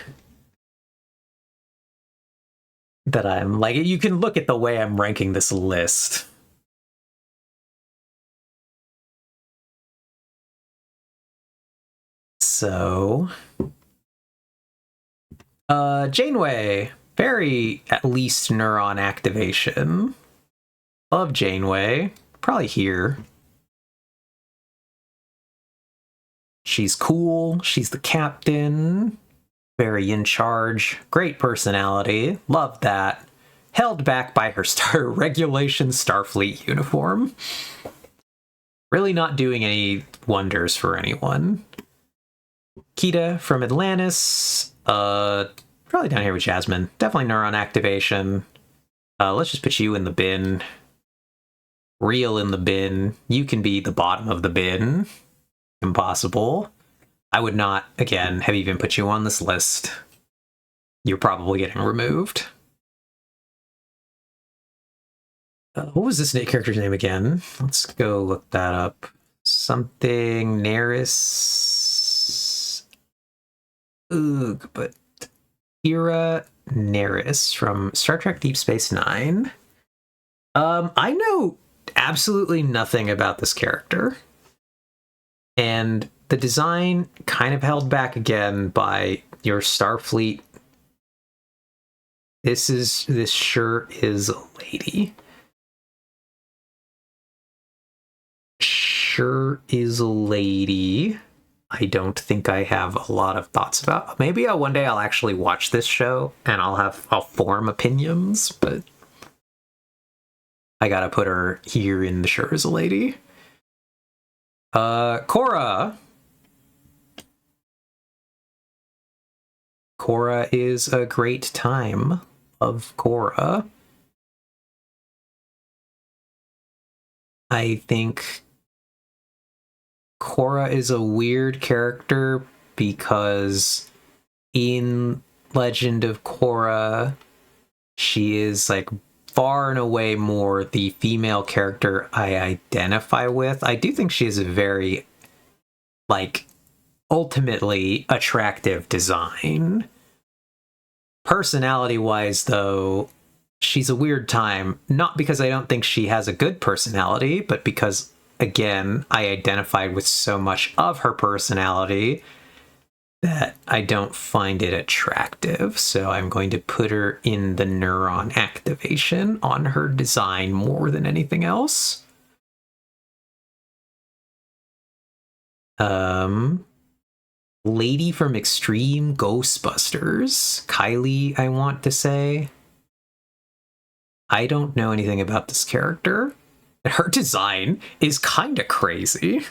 that I'm like. You can look at the way I'm ranking this list. So... Janeway. Very, at least, neuron activation. Love Janeway. Probably here. She's cool. She's the captain. Very in charge. Great personality. Love that. Held back by her regulation Starfleet uniform. Really not doing any wonders for anyone. Kita from Atlantis. Probably down here with Jasmine. Definitely neuron activation. Let's just put you in the bin. Real in the bin. You can be the bottom of the bin. Impossible. I would not, again, have even put you on this list. You're probably getting removed. What was this character's name again? Let's go look that up. Something Neris. Ugh, but Kira Neris from Star Trek Deep Space Nine. I know absolutely nothing about this character. And the design kind of held back again by your Starfleet. This sure is a lady. Sure is a lady. I don't think I have a lot of thoughts about. Maybe one day I'll actually watch this show and I'll form opinions, but I gotta put her here in the sure is a lady. Korra. Korra is a great time of Korra. I think Korra is a weird character because in Legend of Korra, she is like far and away more the female character I identify with. I do think she is a very, like, ultimately attractive design. Personality-wise, though, she's a weird time. Not because I don't think she has a good personality, but because, again, I identified with so much of her personality that I don't find it attractive. So I'm going to put her in the neuron activation on her design more than anything else. Lady from Extreme Ghostbusters. Kylie, I want to say. I don't know anything about this character. Her design is kind of crazy.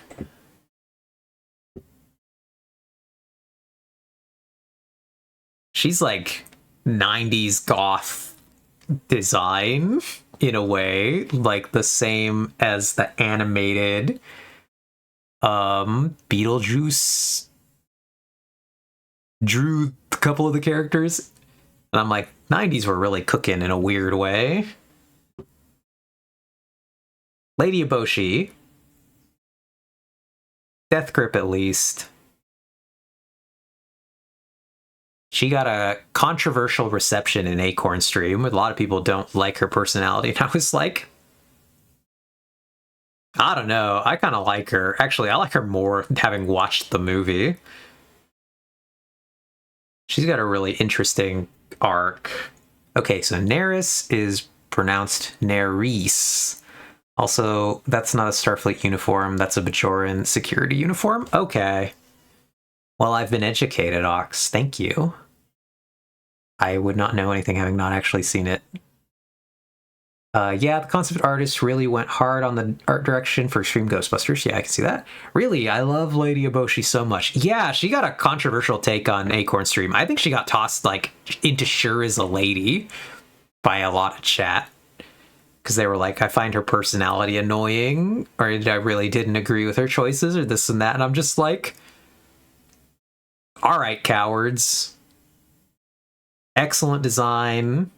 She's like 90s goth design in a way, like the same as the animated Beetlejuice drew a couple of the characters. And I'm like, 90s were really cooking in a weird way. Lady Eboshi. Death Grip, at least. She got a controversial reception in Acorn Stream. A lot of people don't like her personality. And I was like, I don't know. I kind of like her. Actually, I like her more having watched the movie. She's got a really interesting arc. Okay, so Neris is pronounced Neris. Also, that's not a Starfleet uniform. That's a Bajoran security uniform. Okay. Well, I've been educated, Ox. Thank you. I would not know anything having not actually seen it. Yeah, the concept artist really went hard on the art direction for Extreme Ghostbusters. Yeah, I can see that. Really, I love Lady Eboshi so much. Yeah, she got a controversial take on Acorn Stream. I think she got tossed, like, into Sure is a Lady by a lot of chat. Because they were like, I find her personality annoying, or I really didn't agree with her choices, or this and that. And I'm just like, all right, cowards. Excellent design.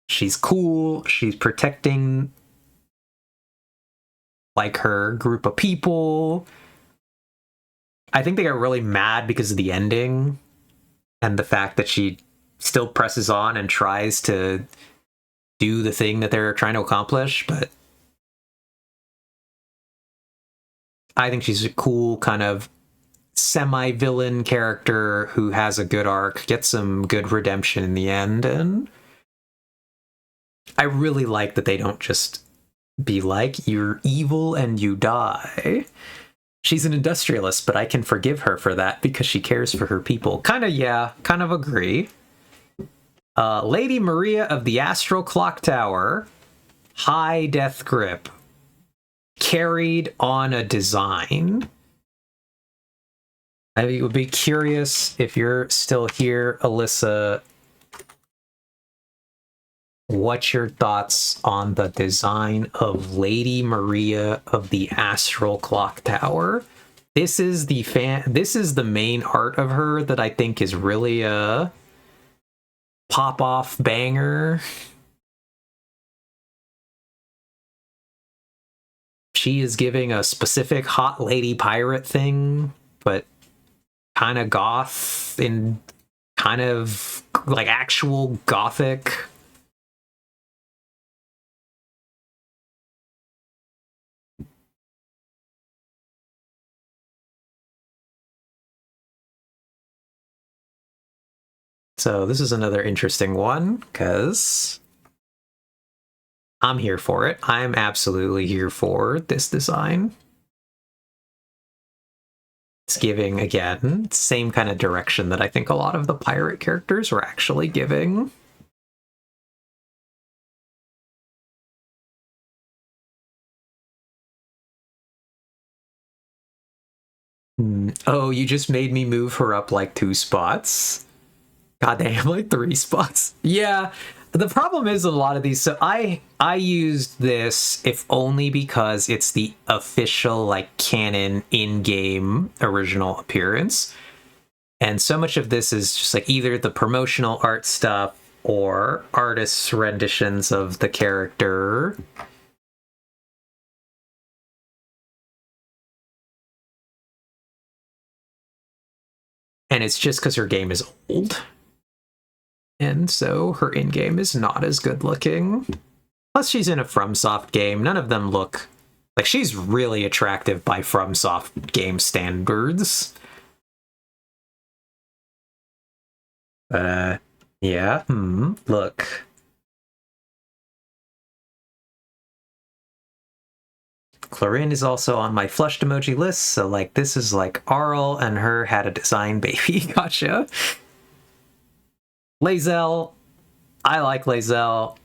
She's cool. She's protecting, like, her group of people. I think they got really mad because of the ending and the fact that she still presses on and tries to do the thing that they're trying to accomplish, but I think she's a cool kind of semi-villain character who has a good arc, gets some good redemption in the end, and I really like that they don't just be like, you're evil and you die. She's an industrialist, but I can forgive her for that because she cares for her people. Kind of agree. Lady Maria of the Astral Clock Tower, high death grip, carried on a design. I would be curious if you're still here, Alyssa, what's your thoughts on the design of Lady Maria of the Astral Clock Tower? This is the main art of her that I think is really a pop-off banger. she is giving a specific hot lady pirate thing, but kind of goth and kind of like actual gothic. So this is another interesting one, because I'm here for it. I'm absolutely here for this design. It's giving, again, same kind of direction that I think a lot of the pirate characters were actually giving. Oh, you just made me move her up like 2 spots. God damn, like 3 spots. Yeah, the problem is a lot of these. So I used this if only because it's the official like canon in-game original appearance, and so much of this is just like either the promotional art stuff or artists' renditions of the character. And it's just because her game is old. And so her in-game is not as good looking. Plus she's in a FromSoft game. None of them look... like, she's really attractive by FromSoft game standards. Yeah, look. Clarin is also on my flushed emoji list, so, like, this is, like, Arl and her had a design baby. Gotcha. Lae'zel. I like Lae'zel.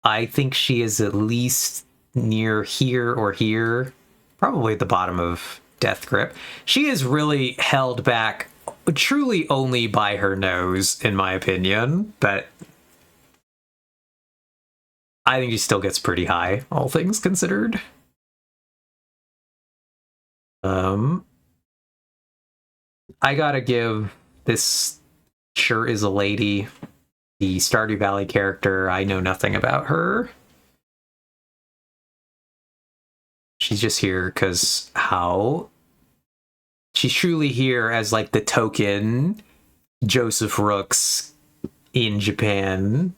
I think she is at least near here or here. Probably at the bottom of Death Grip. She is really held back truly only by her nose, in my opinion, but I think she still gets pretty high, all things considered. I gotta give this sure is a lady. The Stardew Valley character, I know nothing about her. She's just here because how? She's truly here as like the token Joseph Rooks in Japan.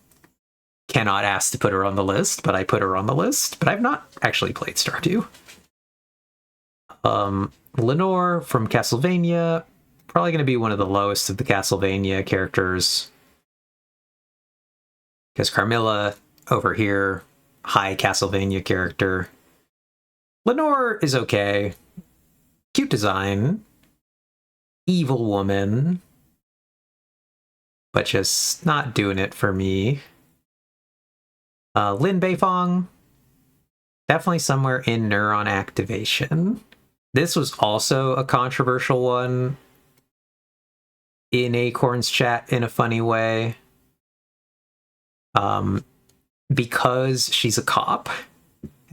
Cannot ask to put her on the list, but I put her on the list. But I've not actually played Stardew. Lenore from Castlevania, probably going to be one of the lowest of the Castlevania characters. Because Carmilla, over here, high Castlevania character. Lenore is okay. Cute design. Evil woman. But just not doing it for me. Lin Beifong. Definitely somewhere in neuron activation. This was also a controversial one in Acorn's chat in a funny way. Because she's a cop,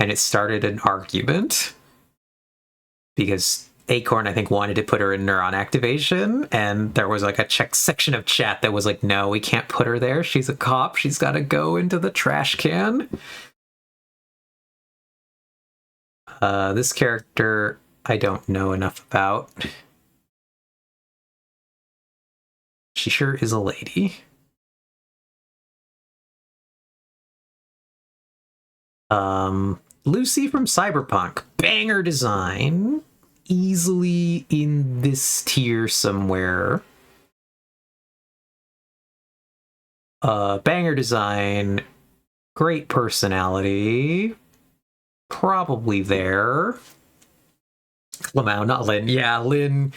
and it started an argument. Because Acorn, I think, wanted to put her in neuron activation, and there was like a section of chat that was like, no, we can't put her there. She's a cop. She's got to go into the trash can. This character, I don't know enough about. She sure is a lady. Lucy from Cyberpunk. Banger design. Easily in this tier somewhere. Banger design. Great personality. Probably there. Lamau, not Lynn. Yeah, Lynn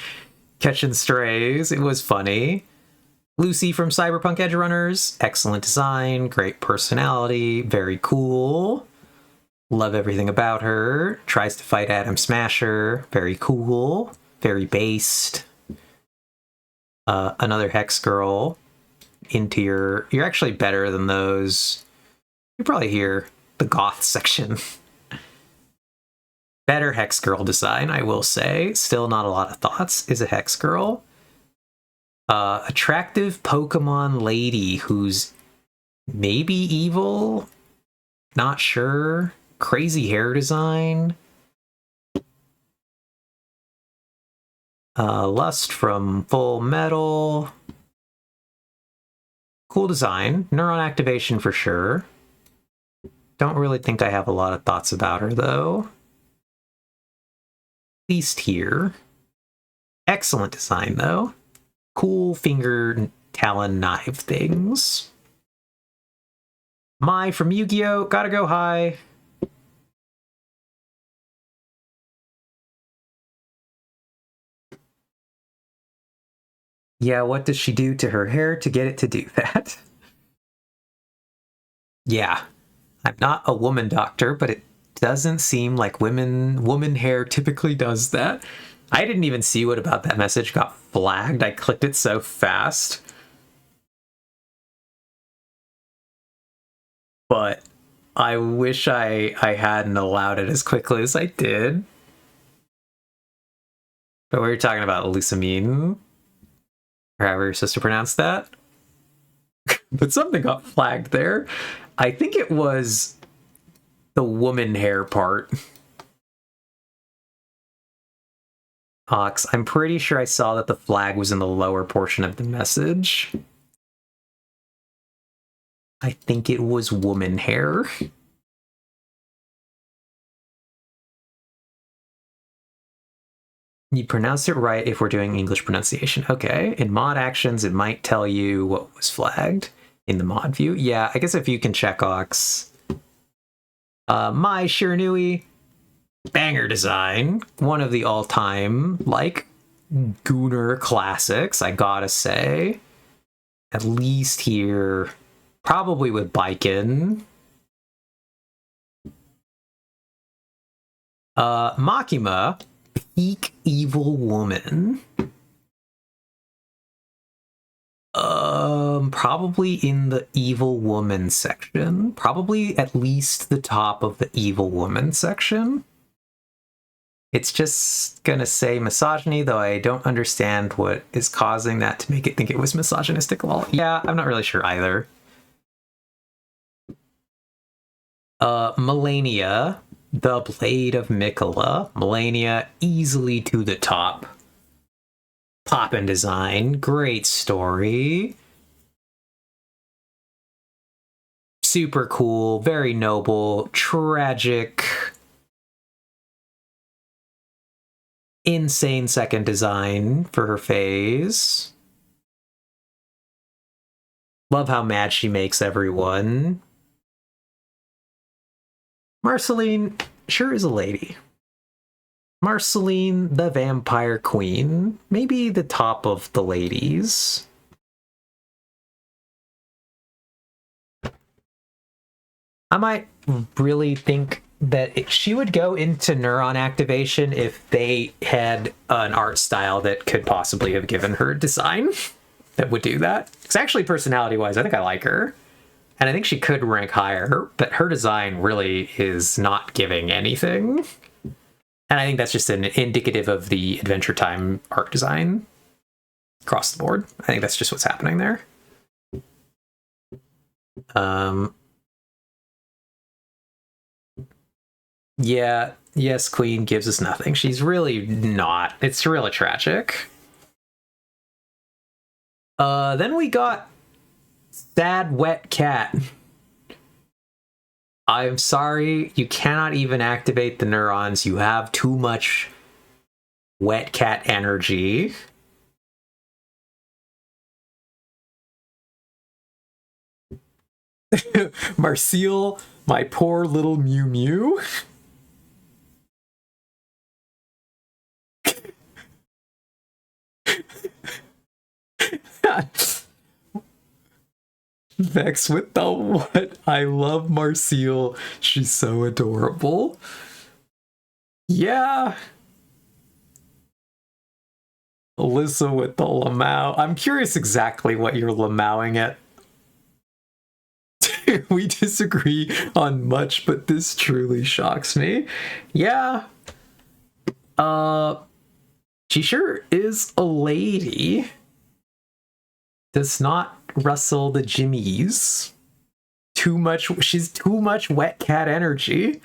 catching strays. It was funny. Lucy from Cyberpunk Edge Runners. Excellent design. Great personality. Very cool. Love everything about her. Tries to fight Adam Smasher. Very cool. Very based. Another Hex Girl. Into your... You're actually better than those. You're probably here. The goth section. Better Hex Girl design, I will say. Still not a lot of thoughts. Is a Hex Girl. Attractive Pokemon lady who's maybe evil. Not sure. Crazy hair design. Lust from Full Metal. Cool design. Neuron activation for sure. Don't really think I have a lot of thoughts about her, though. Least here. Excellent design, though. Cool finger talon knife things. Mai from Yu-Gi-Oh! Gotta go high. Yeah, what does she do to her hair to get it to do that? Yeah, I'm not a woman doctor, but it doesn't seem like woman hair typically does that. I didn't even see what about that message got flagged. I clicked it so fast. But I wish I hadn't allowed it as quickly as I did. But we were talking about Lusamine, or however you're supposed to pronounce that. But something got flagged there. I think it was the woman hair part. Ox, I'm pretty sure I saw that the flag was in the lower portion of the message. I think it was woman hair. You pronounced it right if we're doing English pronunciation. Okay. In mod actions, it might tell you what was flagged in the mod view. Yeah, I guess if you can check Ox. Mai Shiranui, banger design. One of the all-time, like, Gooner classics, I gotta say. At least here, probably with Baiken. Makima, peak evil woman. Probably in the evil woman section. Probably at least the top of the evil woman section. It's just gonna say misogyny, though I don't understand what is causing that to make it think it was misogynistic. Well, yeah, I'm not really sure either. Melania, the Blade of Mikola. Melania, easily to the top. Poppin' design, great story. Super cool, very noble, tragic. Insane second design for her phase. Love how mad she makes everyone. Marceline sure is a lady. Marceline, the Vampire Queen. Maybe the top of the ladies. I might really think that she would go into neuron activation if they had an art style that could possibly have given her design that would do that. Because actually, personality-wise, I think I like her. And I think she could rank higher, but her design really is not giving anything. And I think that's just an indicative of the Adventure Time art design across the board. I think that's just what's happening there. Yeah, yes, Queen gives us nothing. She's really not. It's really tragic. Then we got Sad Wet Cat. I'm sorry, you cannot even activate the neurons. You have too much Wet Cat energy. Marcille, my poor little Mew Mew. Vex with the what? I love Marcille. She's so adorable. Yeah. Alyssa with the Lamau. I'm curious exactly what you're Lamauing at. We disagree on much, but this truly shocks me. Yeah. She sure is a lady. Does not rustle the jimmies. Too much. She's too much Wet Cat energy.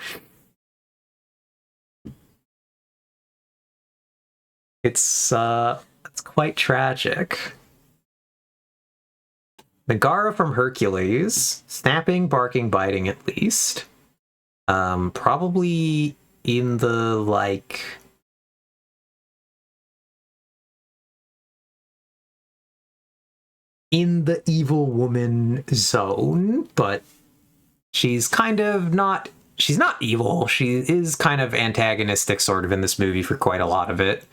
It's quite tragic. Megara from Hercules, snapping, barking, biting at least. Probably in the like in the evil woman zone, but she's kind of not she's not evil. She is kind of antagonistic sort of in this movie for quite a lot of it.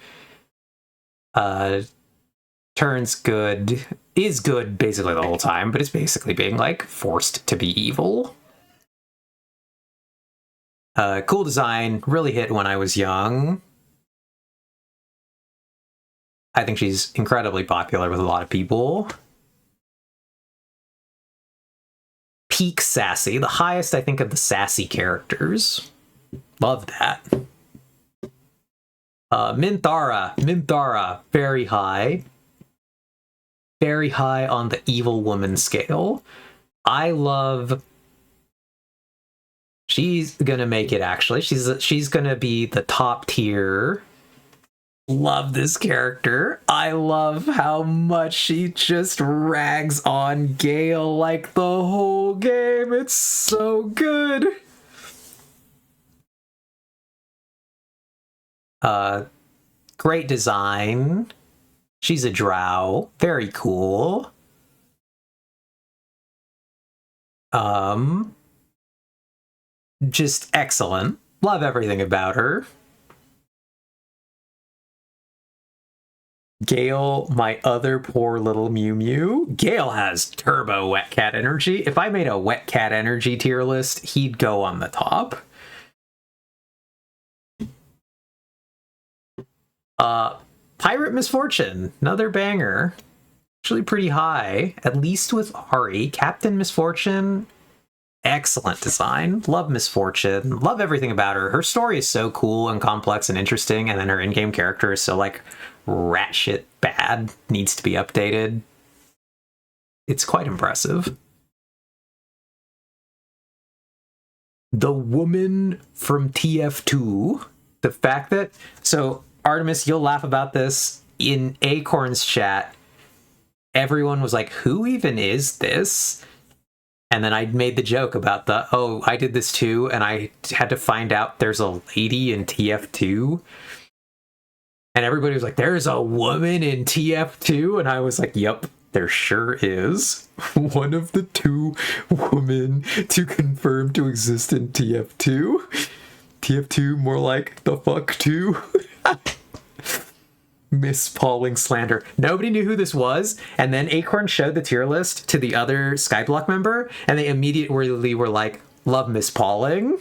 Uh turns good, is good basically the whole time, but it's basically being like forced to be evil. Cool design, really hit when I was young. I think she's incredibly popular with a lot of people. Peak sassy, the highest I think of the sassy characters. Love that. Minthara, very high. Very high on the evil woman scale. I love. She's gonna make it actually. She's gonna be the top tier. Love this character. I love how much she just rags on Gale like the whole game. It's so good. Great design. She's a drow. Very cool. Just excellent. Love everything about her. Gale, my other poor little Mew Mew. Gale has turbo wet cat energy. If I made a wet cat energy tier list, he'd go on the top. Pirate Misfortune, another banger. Actually pretty high, at least with Ari. Captain Misfortune, excellent design. Love Misfortune. Love everything about her. Her story is so cool and complex and interesting, and then her in-game character is so like rat shit bad, needs to be updated. It's quite impressive. The woman from TF2. The fact that so Artemis, you'll laugh about this. In Acorn's chat, everyone was like, who even is this? And then I made the joke about I did this too, and I had to find out there's a lady in TF2. And everybody was like, there's a woman in TF2? And I was like, yep, there sure is. One of the two women to confirm to exist in TF2. TF2 more like the fuck too. Miss Pauling slander. Nobody knew who this was, and then Acorn showed the tier list to the other Skyblock member, and they immediately were like, love Miss Pauling.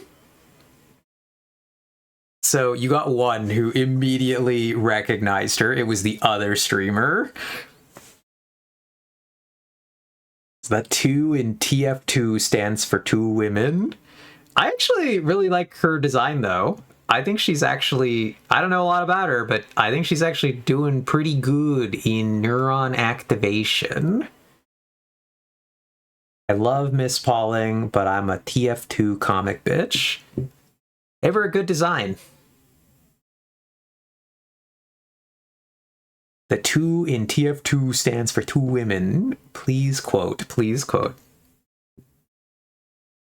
So you got one who immediately recognized her. It was the other streamer. So that 2 in TF2 stands for 2 women. I actually really like her design, though. I think she's actually, I don't know a lot about her, but I think she's actually doing pretty good in neuron activation. I love Miss Pauling, but I'm a TF2 comic bitch. Ever a good design. The 2 in TF2 stands for 2 women. Please quote, please quote.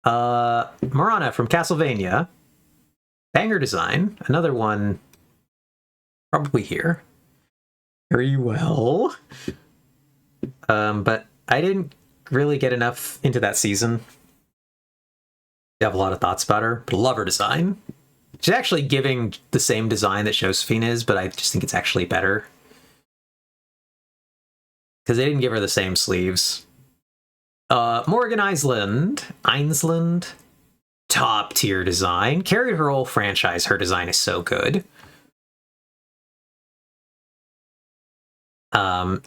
Marana from Castlevania. Banger design. Another one probably here. Very well. But I didn't really get enough into that season. I have a lot of thoughts about her, but love her design. She's actually giving the same design that Josephine is, but I just think it's actually better. Because they didn't give her the same sleeves. Morgan Island. Top tier design. Carried her whole franchise. Her design is so good.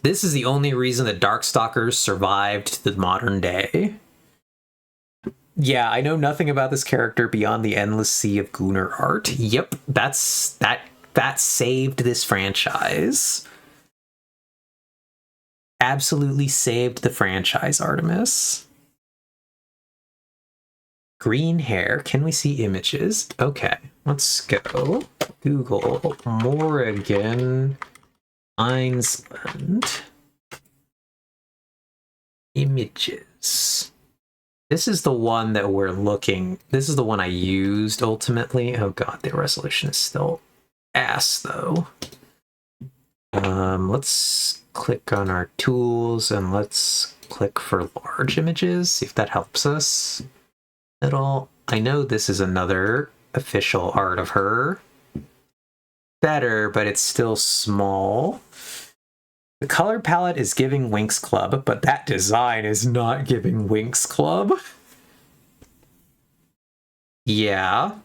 This is the only reason that Darkstalkers survived the modern day. Yeah, I know nothing about this character beyond the endless sea of Gunnar art. Yep, that saved this franchise. Absolutely saved the franchise, Artemis. Green hair. Can we see images? Okay, let's go. Google Morrigan Island images. This is the one that we're looking. This is the one I used ultimately. Oh god, the resolution is still ass though. Let's click on our tools and let's click for large images, see if that helps us at all. I know this is another official art of her. Better, but it's still small. The color palette is giving Winx Club, but that design is not giving Winx Club. Yeah.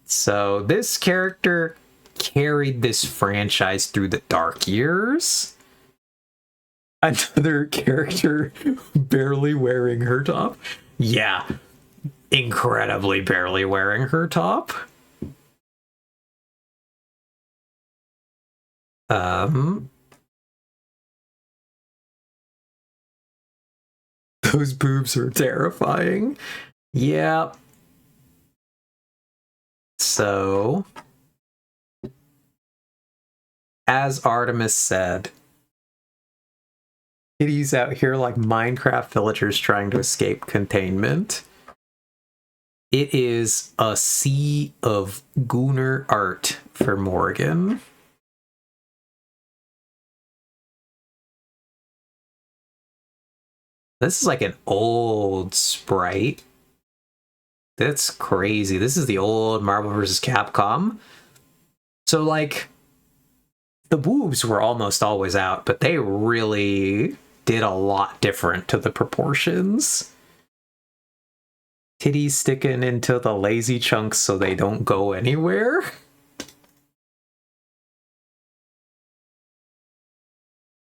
So this character carried this franchise through the dark years. Another character barely wearing her top. Yeah. Incredibly barely wearing her top. Those boobs are terrifying. Yeah. So, as Artemis said, kitties out here like Minecraft villagers trying to escape containment. It is a sea of Gooner art for Morgan. This is like an old sprite. That's crazy. This is the old Marvel vs. Capcom. So, like, the boobs were almost always out, but they really did a lot different to the proportions. Titties sticking into the lazy chunks so they don't go anywhere.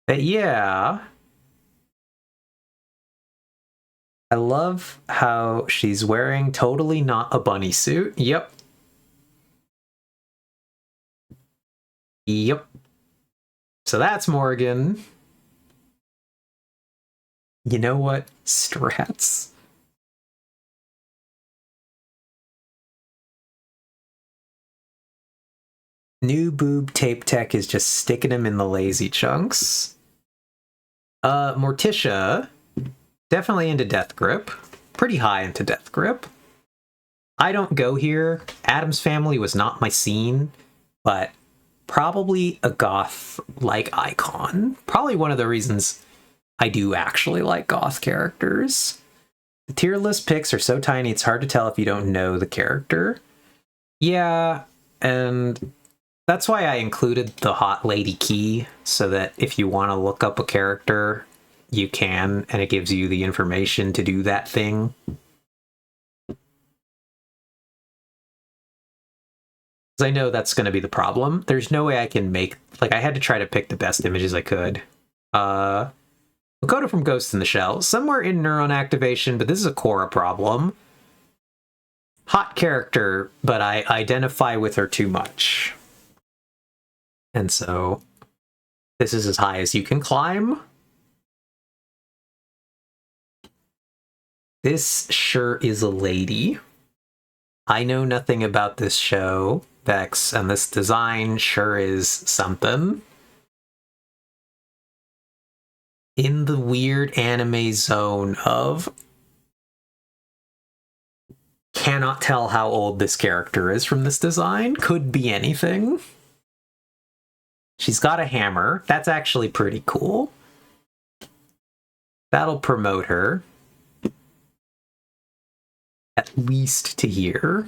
But yeah. I love how she's wearing totally not a bunny suit. Yep. Yep. So that's Morgan. You know what? Strats. New boob tape tech is just sticking him in the lazy chunks. Morticia, definitely into Death Grip. Pretty high into Death Grip. I don't go here. Addams Family was not my scene, but probably a goth-like icon. Probably one of the reasons I do actually like goth characters. The tier list picks are so tiny it's hard to tell if you don't know the character. Yeah, and that's why I included the Hot Lady key, so that if you want to look up a character, you can, and it gives you the information to do that thing. Because I know that's going to be the problem. There's no way I can make... Like, I had to try to pick the best images I could. Lakota from Ghost in the Shell. Somewhere in neuron activation, but this is a Korra problem. Hot character, but I identify with her too much. And so, this is as high as you can climb. This sure is a lady. I know nothing about this show, Vex, and this design sure is something. In the weird anime zone of cannot tell how old this character is from this design. Could be anything. She's got a hammer. That's actually pretty cool. That'll promote her. At least to here.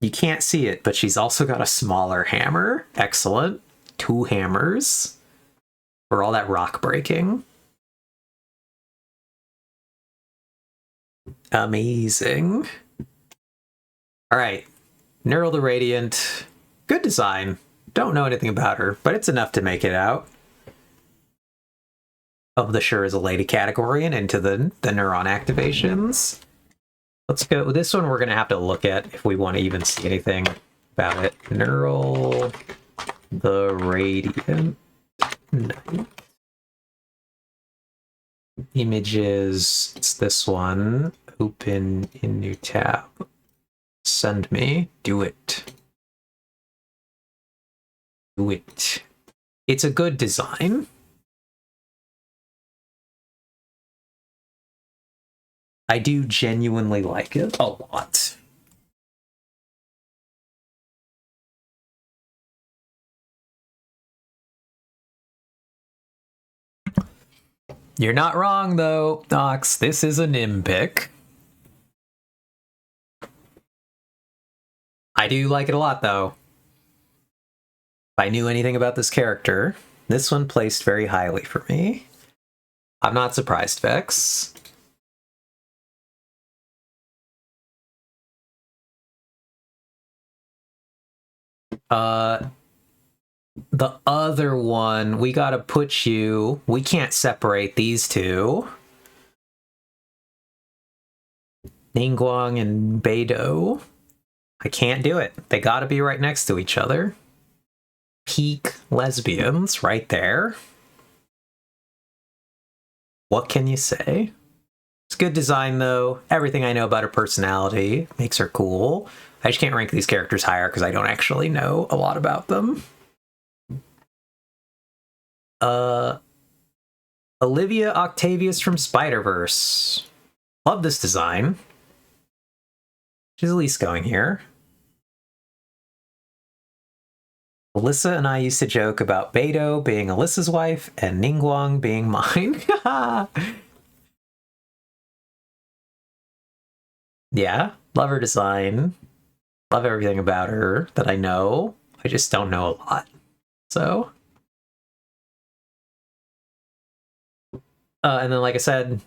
You can't see it, but she's also got a smaller hammer. Excellent. 2 hammers. For all that rock breaking. Amazing. Alright. Neural the Radiant. Good design. Don't know anything about her, but it's enough to make it out of the sure is a lady category and into the neuron activations. Let's go. This one we're going to have to look at if we want to even see anything about it. Neural the Radiant. No. Images, it's this one. Open in new tab. Send me. Do it. Do it. It's a good design. I do genuinely like it a lot. You're not wrong, though, Nox. This is a Nim pick. I do like it a lot, though. If I knew anything about this character, this one placed very highly for me. I'm not surprised, Vex. The other one, we gotta put you... We can't separate these two. Ningguang and Beidou. I can't do it. They gotta be right next to each other. Peak lesbians right there. What can you say? It's good design, though. Everything I know about her personality makes her cool. I just can't rank these characters higher because I don't actually know a lot about them. Olivia Octavius from Spider-Verse. Love this design. She's at least going here. Alyssa and I used to joke about Beidou being Alyssa's wife and Ningguang being mine. Yeah, love her design. Love everything about her that I know. I just don't know a lot. So... and then, like I said,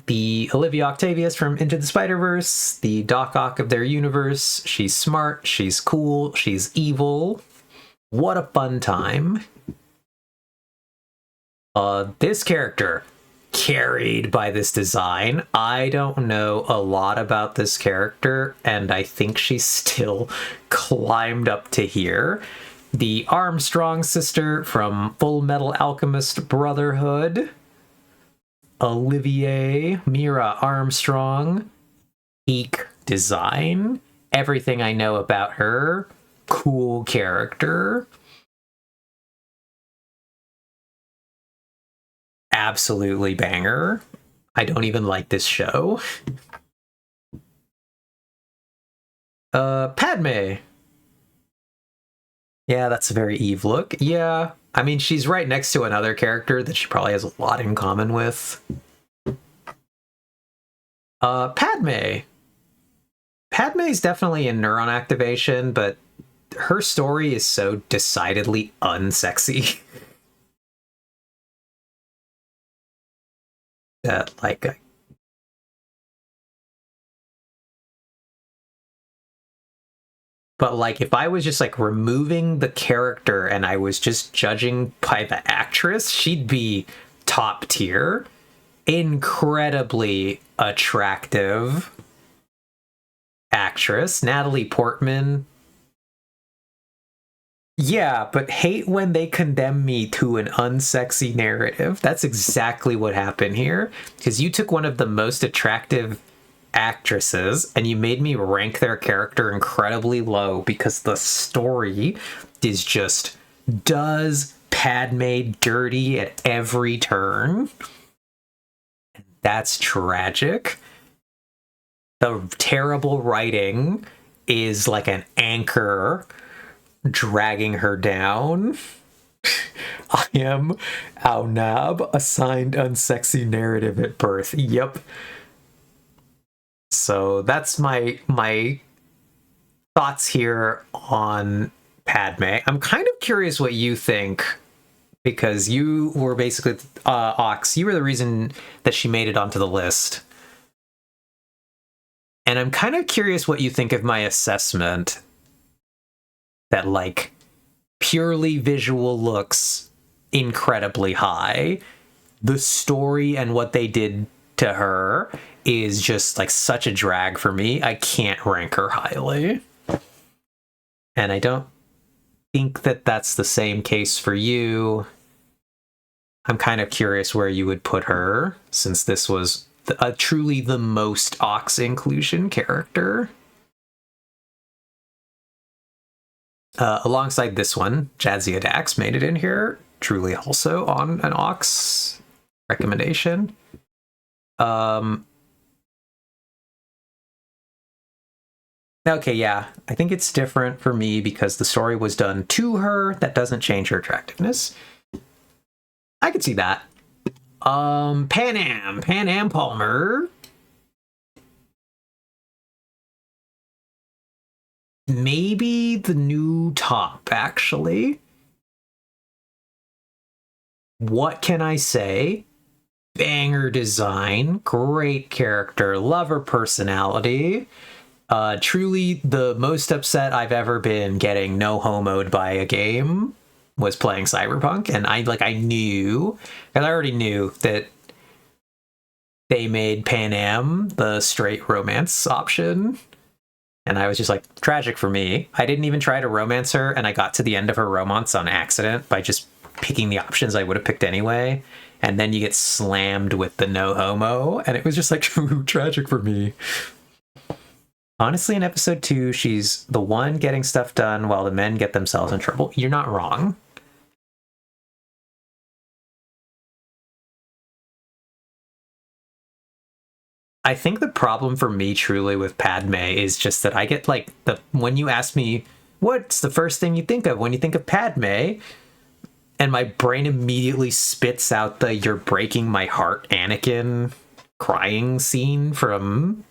the Olivia Octavius from Into the Spider-Verse, the Doc Ock of their universe. She's smart, she's cool, she's evil. What a fun time. This character, carried by this design. I don't know a lot about this character, and I think she's still climbed up to here. The Armstrong sister from Full Metal Alchemist Brotherhood. Olivier Mira Armstrong. Peak design. Everything I know about her. Cool character. Absolutely banger. I don't even like this show. Padme. Yeah, that's a very Eve look. Yeah, I mean, she's right next to another character that she probably has a lot in common with. Padme. Padme's definitely in neuron activation, but her story is so decidedly unsexy. That, like... But, like, if I was just, like, removing the character and I was just judging by the actress, she'd be top tier. Incredibly attractive actress. Natalie Portman. Yeah, but hate when they condemn me to an unsexy narrative. That's exactly what happened here. Because you took one of the most attractive actresses and you made me rank their character incredibly low because the story is just does Padme dirty at every turn. That's tragic. The terrible writing is like an anchor dragging her down. I am Aunab, assigned unsexy narrative at birth. Yep. So that's my thoughts here on Padme. I'm kind of curious what you think, because you were basically Ox. You were the reason that she made it onto the list. And I'm kind of curious what you think of my assessment that, like, purely visual looks incredibly high. The story and what they did to her is just, like, such a drag for me. I can't rank her highly. And I don't think that that's the same case for you. I'm kind of curious where you would put her, since this was truly the most Ox inclusion character. Alongside this one, Jadzia Dax made it in here, truly also on an Ox recommendation. Okay, yeah, I think it's different for me because the story was done to her. That doesn't change her attractiveness. I could see that. Pan Am Palmer. Maybe the new top, actually. What can I say? Banger design, great character, love her personality. Truly the most upset I've ever been getting no homoed by a game was playing Cyberpunk, and I knew, and I already knew that they made Pan Am the straight romance option, and I was just like, tragic for me. I didn't even try to romance her, and I got to the end of her romance on accident by just picking the options I would have picked anyway, and then you get slammed with the no homo, and it was just like tragic for me. Honestly, in episode 2, she's the one getting stuff done while the men get themselves in trouble. You're not wrong. I think the problem for me truly with Padme is just that I get when you ask me, what's the first thing you think of when you think of Padme? And my brain immediately spits out the "you're breaking my heart" Anakin crying scene from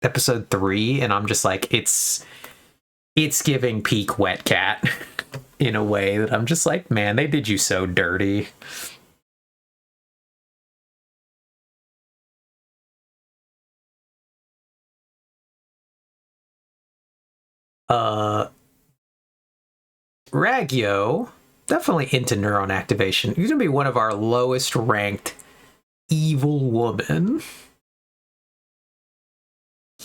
episode 3, and I'm just like, it's giving peak wet cat in a way that I'm just like, man, they did you so dirty. Raggio, definitely into neuron activation. He's gonna be one of our lowest ranked evil woman.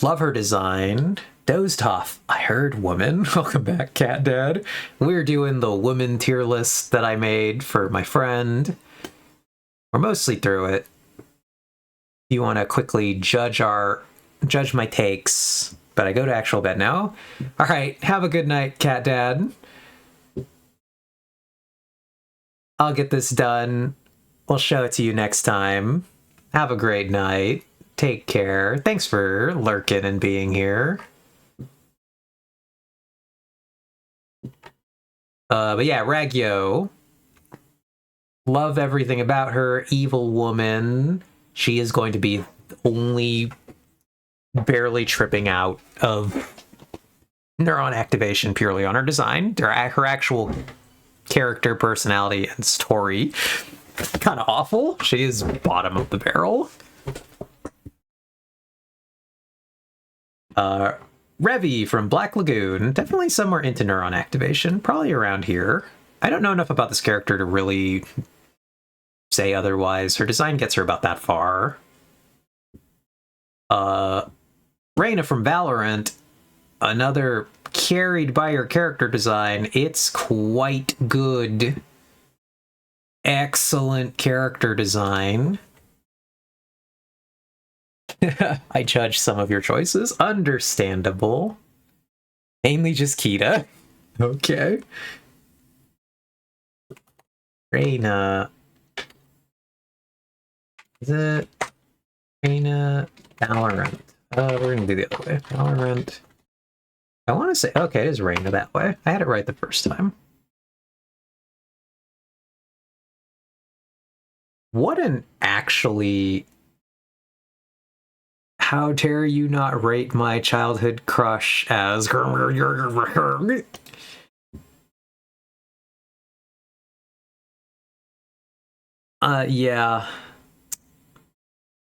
Love her design. Dozed off. I heard woman. Welcome back, Cat Dad. We're doing the woman tier list that I made for my friend. We're mostly through it. You want to quickly judge my takes, but I go to actual bed now. All right, have a good night, Cat Dad. I'll get this done. We'll show it to you next time. Have a great night. Take care. Thanks for lurking and being here. But yeah, Raggio. Love everything about her. Evil woman. She is going to be only barely tripping out of neuron activation purely on her design. Her actual character, personality, and story, kind of awful. She is bottom of the barrel. Revy from Black Lagoon, definitely somewhere into neuron activation, probably around here. I don't know enough about this character to really say otherwise. Her design gets her about that far. Reyna from Valorant, another carried by her character design. It's quite good. Excellent character design. I judge some of your choices. Understandable. Mainly just Kita. Okay. Reyna. Is it Reyna Valorant? We're gonna do the other way. Valorant. I want to say, okay, it is Reyna that way. I had it right the first time. What an actually... How dare you not rate my childhood crush as... Yeah.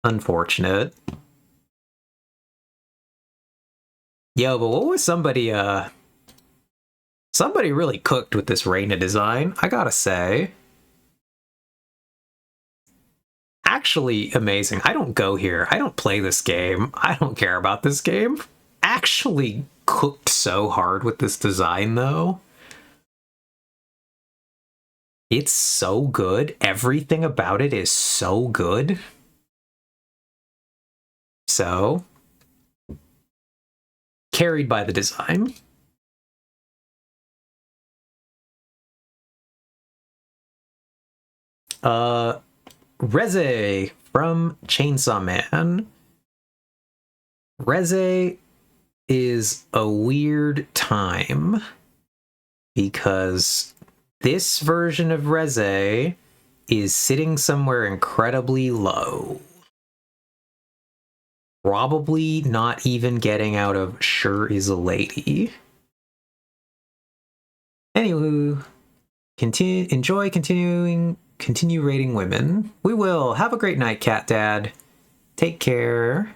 Unfortunate. Yo, but what was somebody really cooked with this Reyna design, I gotta say. Actually amazing. I don't go here. I don't play this game. I don't care about this game. Actually cooked so hard with this design, though. It's so good. Everything about it is so good. So, carried by the design. Reze from Chainsaw Man. Reze is a weird time because this version of Reze is sitting somewhere incredibly low. Probably not even getting out of Sure Is a Lady. Anywho, continue rating women. We will. Have a great night, Cat Dad. Take care.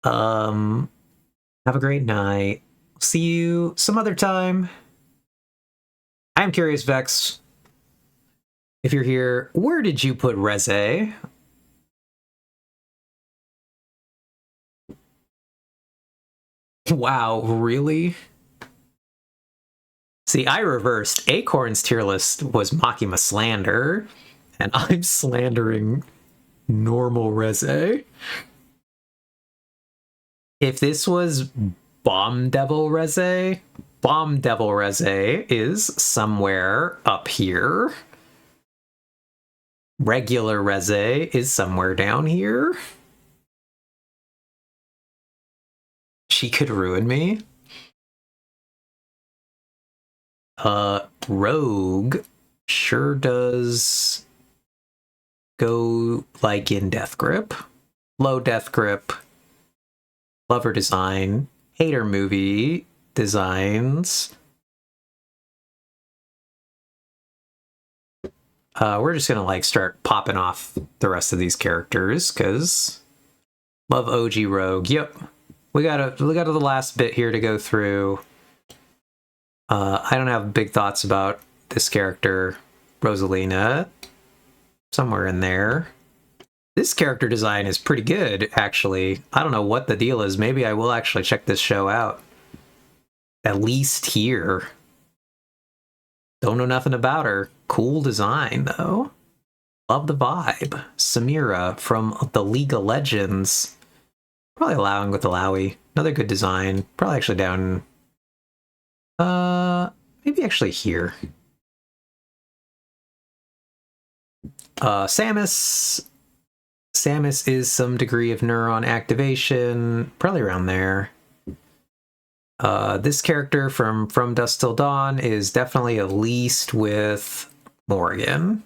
Have a great night. See you some other time. I'm curious, Vex. If you're here, where did you put Reze? Wow, really? See, I reversed. Acorn's tier list was Makima slander, and I'm slandering normal Reze. If this was Bomb Devil Reze is somewhere up here. Regular Reze is somewhere down here. She could ruin me. Rogue sure does go like in Death Grip. Low Death Grip. Love her design. Hate her movie designs. We're just gonna like start popping off the rest of these characters because love OG Rogue. Yep, we got the last bit here to go through. I don't have big thoughts about this character, Rosalina. Somewhere in there. This character design is pretty good, actually. I don't know what the deal is. Maybe I will actually check this show out. At least here. Don't know nothing about her. Cool design, though. Love the vibe. Samira from the League of Legends. Probably allowing with the Lowy. Another good design. Probably actually down... maybe actually here. Samus. Samus is some degree of neuron activation. Probably around there. This character from Dusk Till Dawn is definitely at least with Morgan.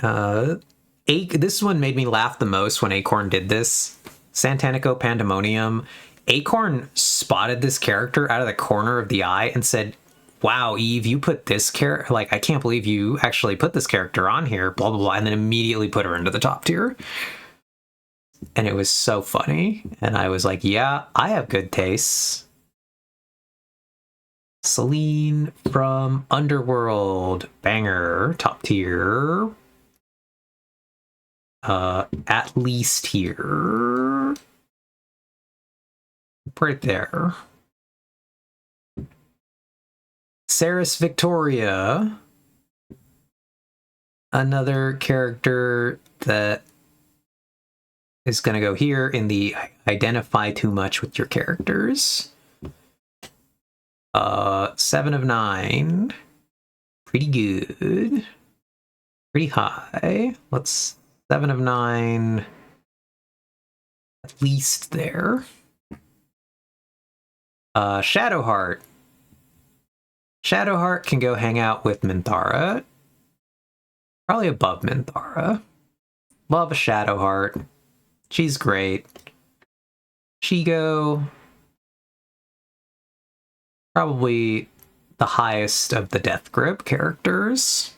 This one made me laugh the most when Acorn did this. Santanico Pandemonium. Acorn spotted this character out of the corner of the eye and said, wow, Eve, you put this character, like, I can't believe you actually put this character on here, blah, blah, blah, and then immediately put her into the top tier. And it was so funny. And I was like, yeah, I have good tastes. Celine from Underworld. Banger. Top tier. At least here. Right there. Saris Victoria. Another character that is going to go here in the identify too much with your characters. 7 of 9. Pretty good. Pretty high. Let's 7 of 9. At least there. Shadowheart. Shadowheart can go hang out with Minthara. Probably above Minthara. Love a Shadowheart. She's great. Shigo. Probably the highest of the Death Grip characters.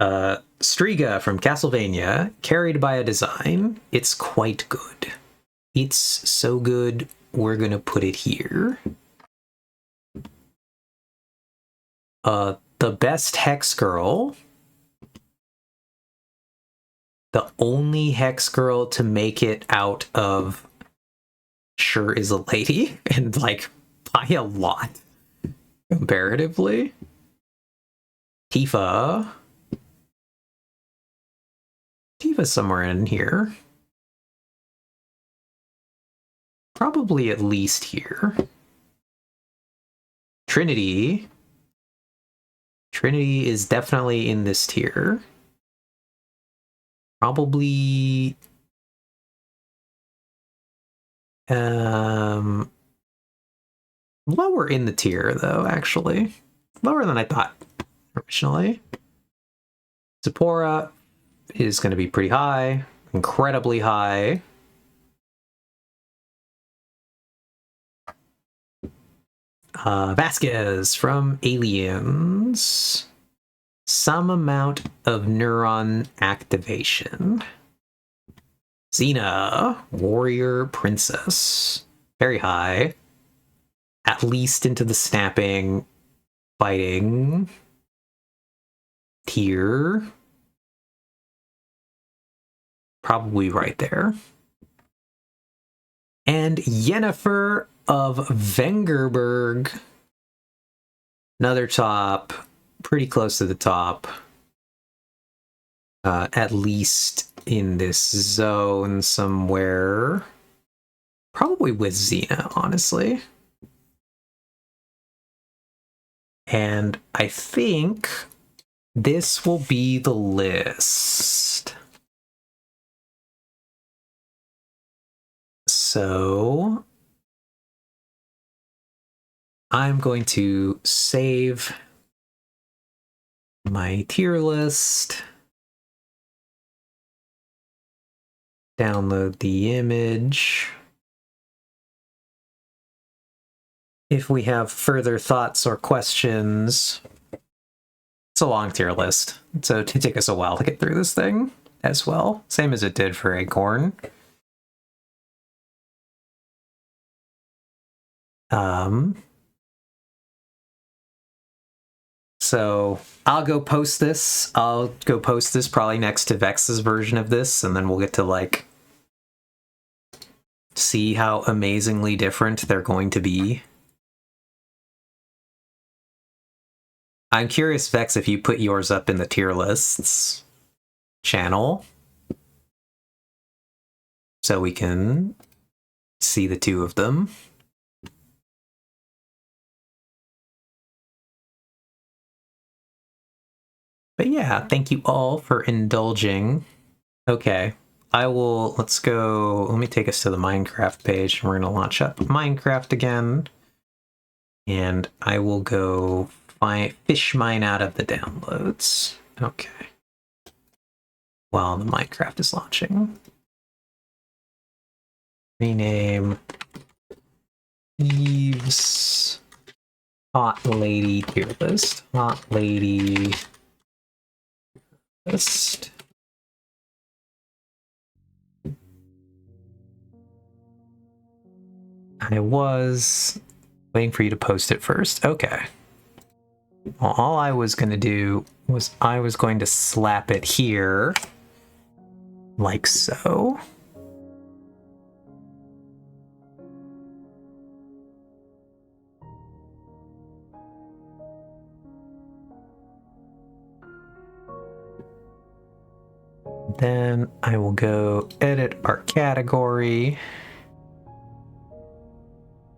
Striga from Castlevania, carried by a design. It's quite good. It's so good, we're gonna put it here. The best Hex Girl. The only Hex Girl to make it out of sure is a lady, and like by a lot comparatively. Tifa's somewhere in here. Probably at least here. Trinity is definitely in this tier. Probably lower in the tier though, actually. Lower than I thought originally. Zipporah is going to be pretty high, incredibly high. Vasquez from Aliens. Some amount of neuron activation. Xena, Warrior Princess. Very high. At least into the snapping, fighting tier. Probably right there. And Yennefer of Vengerberg. Another top. Pretty close to the top. At least in this zone somewhere. Probably with Xena, honestly. And I think this will be the list. So I'm going to save my tier list. Download the image. If we have further thoughts or questions, it's a long tier list, so it take us a while to get through this thing as well. Same as it did for Acorn. So I'll go post this. I'll go post this probably next to Vex's version of this, and then we'll get to like see how amazingly different they're going to be. I'm curious, Vex, if you put yours up in the tier lists channel so we can see the two of them. But yeah, thank you all for indulging. Okay, let's go, let me take us to the Minecraft page, and we're gonna launch up Minecraft again. And I will go fish mine out of the downloads. Okay. While the Minecraft is launching. Rename Eve's Hot Lady tier list. Hot Lady list. I was waiting for you to post it first. Okay. Well, all I was going to do was I was going to slap it here, like so. Then I will go edit our category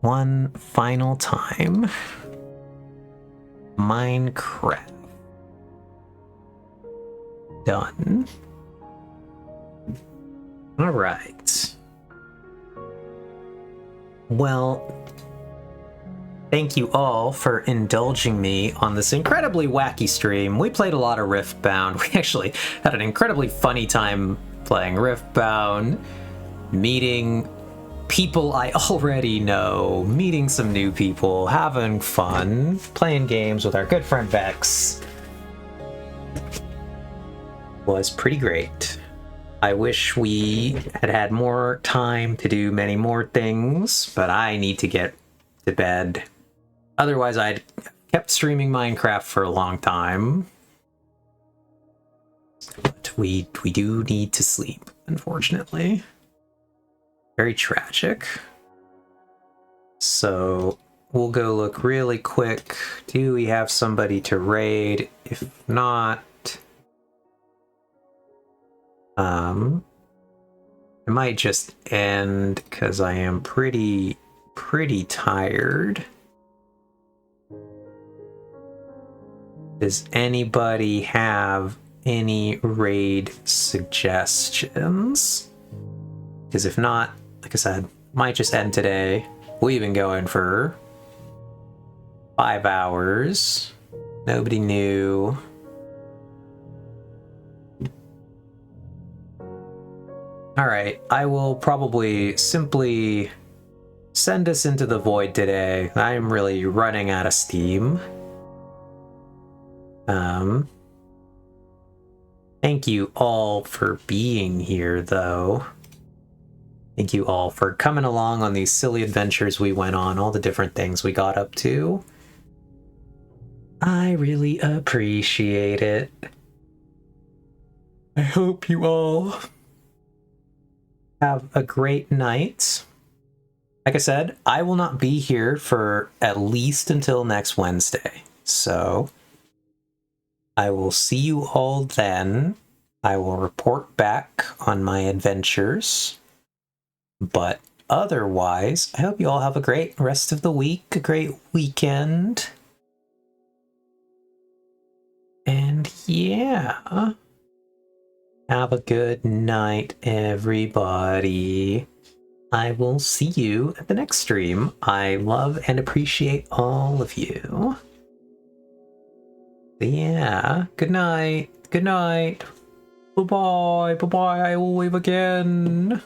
one final time. Minecraft. Done. All right. Well, thank you all for indulging me on this incredibly wacky stream. We played a lot of Riftbound. We actually had an incredibly funny time playing Riftbound, meeting people I already know, meeting some new people, having fun, playing games with our good friend Vex. Was pretty great. I wish we had had more time to do many more things, but I need to get to bed. Otherwise, I'd kept streaming Minecraft for a long time. But we do need to sleep, unfortunately. Very tragic. So we'll go look really quick. Do we have somebody to raid? If not, I might just end because I am pretty tired. Does anybody have any raid suggestions? Because if not, like I said, might just end today. We've been going for 5 hours. Nobody knew. Alright, I will probably simply send us into the void today. I'm really running out of steam. Thank you all for being here, though. Thank you all for coming along on these silly adventures we went on, all the different things we got up to. I really appreciate it. I hope you all have a great night. Like I said, I will not be here for at least until next Wednesday. So I will see you all then. I will report back on my adventures. But otherwise, I hope you all have a great rest of the week, a great weekend. And yeah, have a good night, everybody. I will see you at the next stream. I love and appreciate all of you. Yeah, good night. Good night. Bye-bye. Bye-bye. I will wave again.